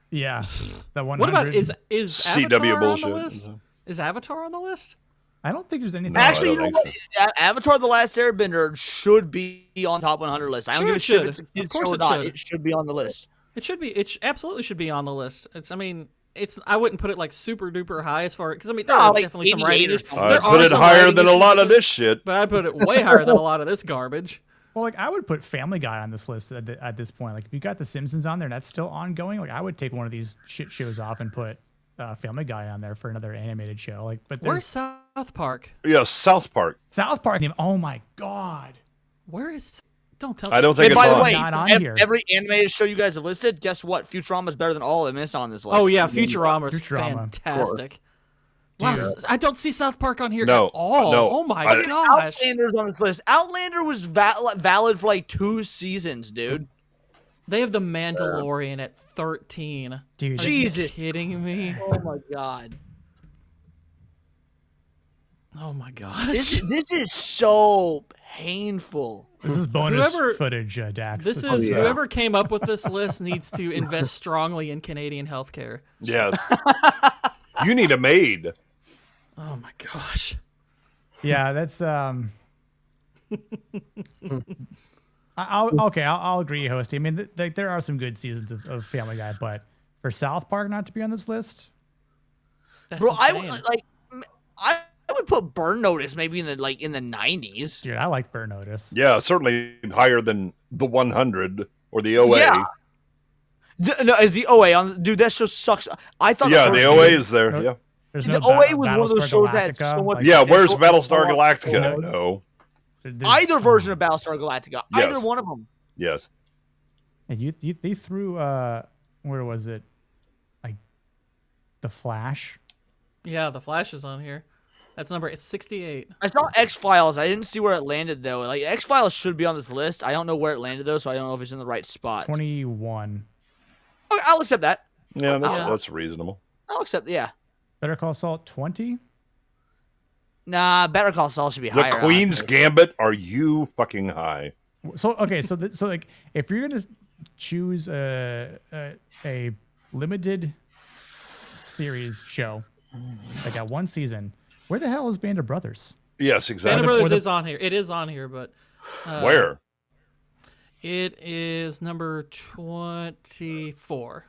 yeah. The 100. What about is CW Avatar bullshit. on the list? Is Avatar on the list? I don't think there's anything. No, I Actually, you don't know think what? Avatar: The Last Airbender should be on top 100 list. I don't Sure give a it shit if should. it's a Of kid's course show or it not. should. It should be on the list. It should be. It absolutely should be on the list. I mean, I wouldn't put it like super duper high as far because I mean there No, are like definitely some 88 writing or issues. something. There I put are it some higher writing than a issues lot with of it, this shit. but I put it way higher than a lot of this garbage. Well, like I would put Family Guy on this list at this point. Like if you got The Simpsons on there and that's still ongoing, like I would take one of these shit shows off and put Family Guy on there for another animated show. Like, but Where's there's South Park? Yeah, South Park. South Park. Oh my god. Where is? Don't tell. I don't think Hey, it's by the on. way, Not on here. every animated show you guys have listed, guess what? Futurama's better than all of them. It's on this list. Oh yeah, Futurama is Futurama. fantastic. Wow, I don't see South Park on here No, at all. no, Oh my I- gosh. Outlander's on this list. Outlander was valid for like 2 seasons, dude. They have The Mandalorian at 13. Dude. Are you Jesus. kidding me? Oh my god. Oh my gosh. This is so painful. This is bonus Whoever- footage, Dax. This It's- is yeah. whoever came up with this list needs to invest strongly in Canadian healthcare. Yes. You need a maid. Oh my gosh. Yeah, that's I'll agree, Hosty. I mean, there are some good seasons of Family Guy, but for South Park not to be on this list, That's Bro, insane. I would put Burn Notice maybe in the 90s. dude, I like Burn Notice. Yeah, certainly higher than the 100 or the OA. Yeah. No, is the OA on? Dude, that show sucks. I thought Yeah, the the first OA season- is there. No, Yeah. There's The no OA was one of those Battlestar shows that had Galactica, so much- like, Yeah, where's potential- Battlestar Galactica? Yeah. No. there's- Either version of Battlestar Galactica. Yes. Either one of them. Yes. And they threw where was it? Like The Flash. Yeah, The Flash is on here. That's number 68. I saw X-Files. I didn't see where it landed though. Like X-Files should be on this list. I don't know where it landed though, so I don't know if it's in the right spot. 21. Okay, I'll accept that. Yeah, Yeah. that's reasonable. I'll accept. Yeah. Better Call Saul 20. Nah, Better Call Saul should be The higher. Queen's honestly. Gambit, are you fucking high? So okay, so like if you're gonna choose a limited series show, like that one season, where the hell is Band of Brothers? Yes, Band exactly. of Brothers the- is on here. It is on here, but Where? it is number 24.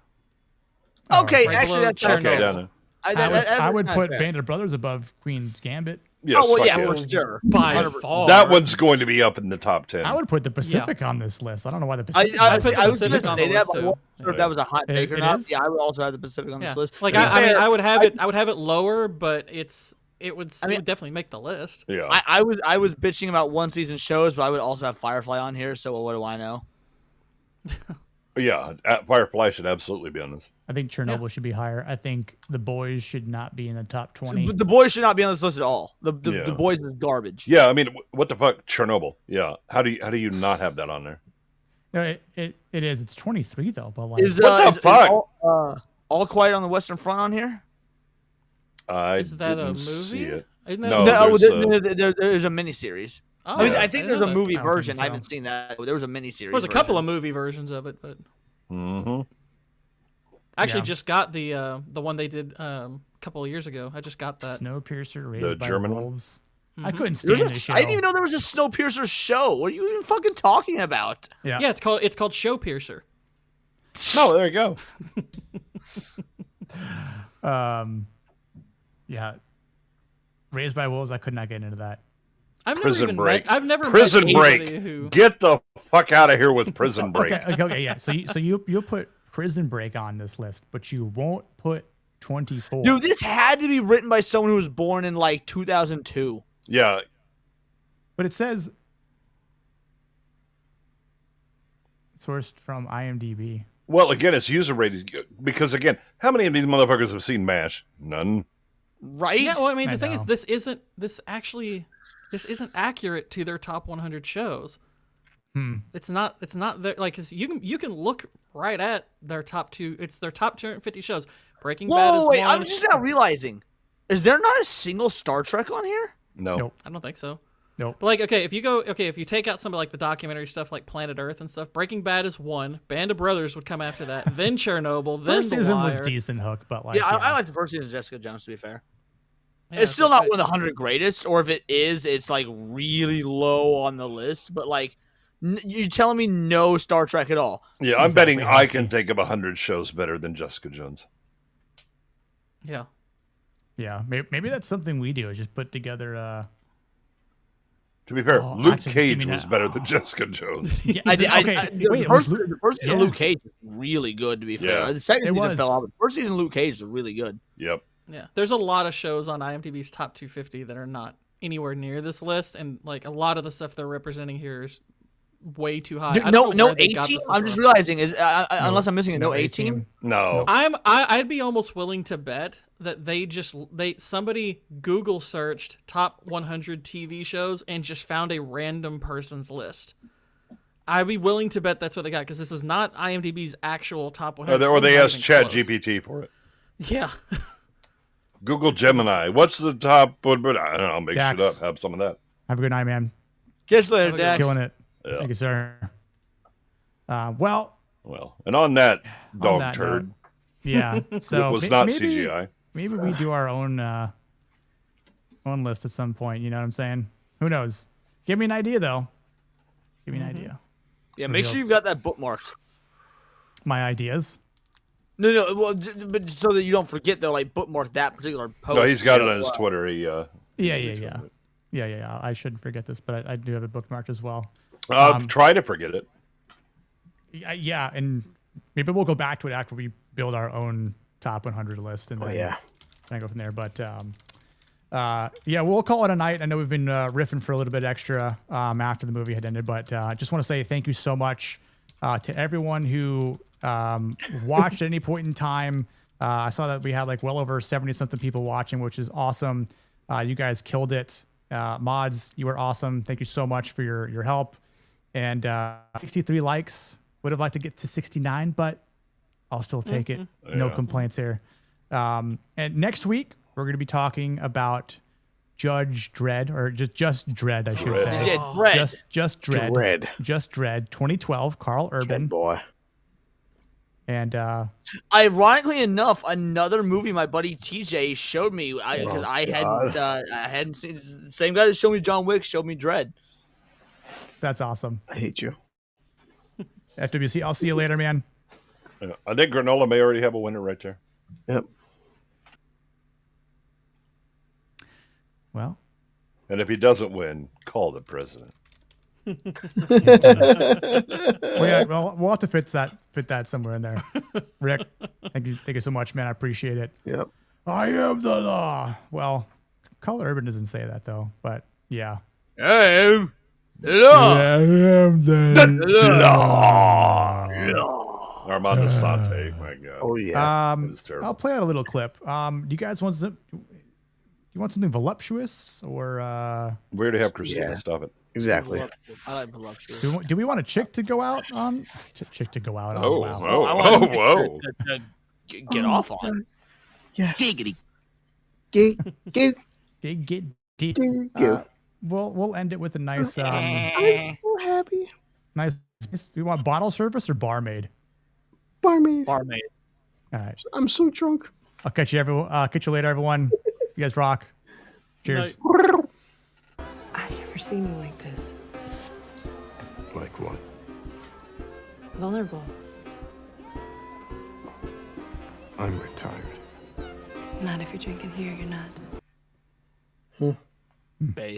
Okay, Right actually, below that's Chernobyl. Okay, done. I would that's put fair. Band of Brothers above Queen's Gambit. Yes, Oh well, fuck yeah, yes. for sure. By 100%. far. That one's going to be up in the top 10. I would put the Pacific on this list. I don't know why the I, Pacific. I, I'd put I was Pacific going to on say the that, list, but I too. wonder if that was a hot take or It not. is? Yeah, I would also have the Pacific on Yeah. this list. Like To be I mean, fair, I would have it. I would have it lower, but it would definitely make the list. Yeah. I was bitching about one season shows, but I would also have Firefly on here. So what do I know? Yeah, Firefly should absolutely be on this. I think Chernobyl should be higher. I think The Boys should not be in the top 20. But the boys should not be on this list at all. The Yeah. boys is garbage. Yeah, I mean, what the fuck, Chernobyl? Yeah, how do you not have that on there? No, it is. It's 23 though. But like, Is, What the is fuck? all Quiet on the Western Front on here? I Is that a didn't see movie? it. Isn't that No, No, there's, there's a miniseries. Oh, I mean, yeah. I think I there's know a that. movie I don't think version. so. I haven't seen that. There was a miniseries. There was a couple of version. movie versions of it, but Mm-hmm. I actually Yeah. just got the one they did a couple of years ago. I just got that. Snowpiercer raised The by German one? wolves. I couldn't There was stand a- this show. I didn't even know there was a Snowpiercer show. What are you even fucking talking about? Yeah. Yeah, it's called Showpiercer. No, there you go. Yeah. Raised by wolves. I could not get into that. I've never Prison even Break. met. I've never Prison met Break. anybody who. Get the fuck out of here with Prison Break. Okay. Yeah. So you'll put Prison Break on this list, but you won't put 24. Dude, this had to be written by someone who was born in like 2002. Yeah, But it says sourced from IMDb. well, again, it's user rated because again, how many of these motherfuckers have seen MASH? None. Right? Yeah, well, I mean, I the thing is, know. this isn't accurate to their top 100 shows. It's not there. Like, 'cause you can look right at their top two. It's their top 250 shows. Breaking Bad is Whoa, wait, one. I'm just now realizing. Is there not a single Star Trek on here? No. Nope. I don't think so. Nope. But like, if you take out some of like the documentary stuff like Planet Earth and stuff, Breaking Bad is one. Band of Brothers would come after that. Then Chernobyl. Then First The season Wire. was decent, Hook, but like Yeah, I like the first season of Jessica Jones, to be fair. Yeah, It's still not but- one of the 100 greatest, or if it is, it's like really low on the list. But like, you're telling me no Star Trek at all? Yeah, I'm Exactly, betting I Husky. can think of 100 shows better than Jessica Jones. Yeah. Yeah, maybe that's something we do is just put together. To be fair, Oh, Luke actually, just give Cage me was that. better than Jessica Jones. Yeah, Wait, it was Luke- the first season yeah. Luke Cage is really good, to be fair. Yeah. The second It season was. fell off, but the first season Luke Cage is really good. Yep. Yeah, there's a lot of shows on IMDb's top 250 that are not anywhere near this list, and like a lot of the stuff they're representing here is way too high. I don't know No where they got 18. this I'm list just from. realizing unless I'm missing it, no 18. No. I'd be almost willing to bet that somebody Google searched top 100 TV shows and just found a random person's list. I'd be willing to bet that's what they got, because this is not IMDb's actual top 100. Or they asked Chat close. GPT for it. Yeah. Google Gemini. What's the top? But I don't know. Make Dax. shit up. Have some of that. Have a good night, man. Catch you later, Dax. Killing it. Yeah. Thank you, sir. Well, and on that dog that turd. note, yeah. So it was not maybe, CGI. Maybe we do our own list at some point. You know what I'm saying? Who knows? Give me an idea, though. Give me an idea. Yeah, make sure you've got that bookmarked. My ideas. No, well, but so that you don't forget, though, like bookmark that particular post. No, he's got it on his Twitter. Yeah. I shouldn't forget this, but I do have it bookmarked as well. Try to forget it. Yeah, and maybe we'll go back to it after we build our own top 100 list, and then kind of go from there. But yeah, we'll call it a night. I know we've been riffing for a little bit extra after the movie had ended, but I just want to say thank you so much to everyone who watched at any point in time. I saw that we had like well over 70 something people watching, which is awesome. You guys killed it. Mods, you were awesome. Thank you so much for your help. And 63 likes. Would have liked to get to 69, but I'll still take it. No complaints here. And next week we're going to be talking about Judge Dredd, or just Dredd, I should say. Yeah, Dredd. Just Dredd. Just Dredd. 2012. Carl Urban. Dredd boy. And ironically enough, another movie my buddy TJ showed me because I hadn't seen. The same guy that showed me John Wick showed me Dredd. That's awesome. I hate you. FWC, I'll see you later, man. I think Granola may already have a winner right there. Yep. Well. And if he doesn't win, call the president. We'll have to fit that somewhere in there. Rick, thank you so much, man. I appreciate it. Yep. I am the law. Well, Carl Urban doesn't say that though, but yeah. I am the law. I am the law. Armando Sante, my God. Oh yeah. I'll play out a little clip. Do you guys want some? You want something voluptuous or? We already have Christina. Stop it. Exactly. I like voluptuous. Do we want a chick to go out on? Chick to go out on. Oh, wow. whoa. Get off on. Yes. Giggity. Get. We'll end it with a nice. I'm so happy. Nice. We want bottle service or barmaid? Barmaid. All right. I'm so drunk. I'll catch you later, everyone. You guys rock. Cheers. I've never seen you like this. Like what? Vulnerable. I'm retired. Not if you're drinking here, you're not. Base.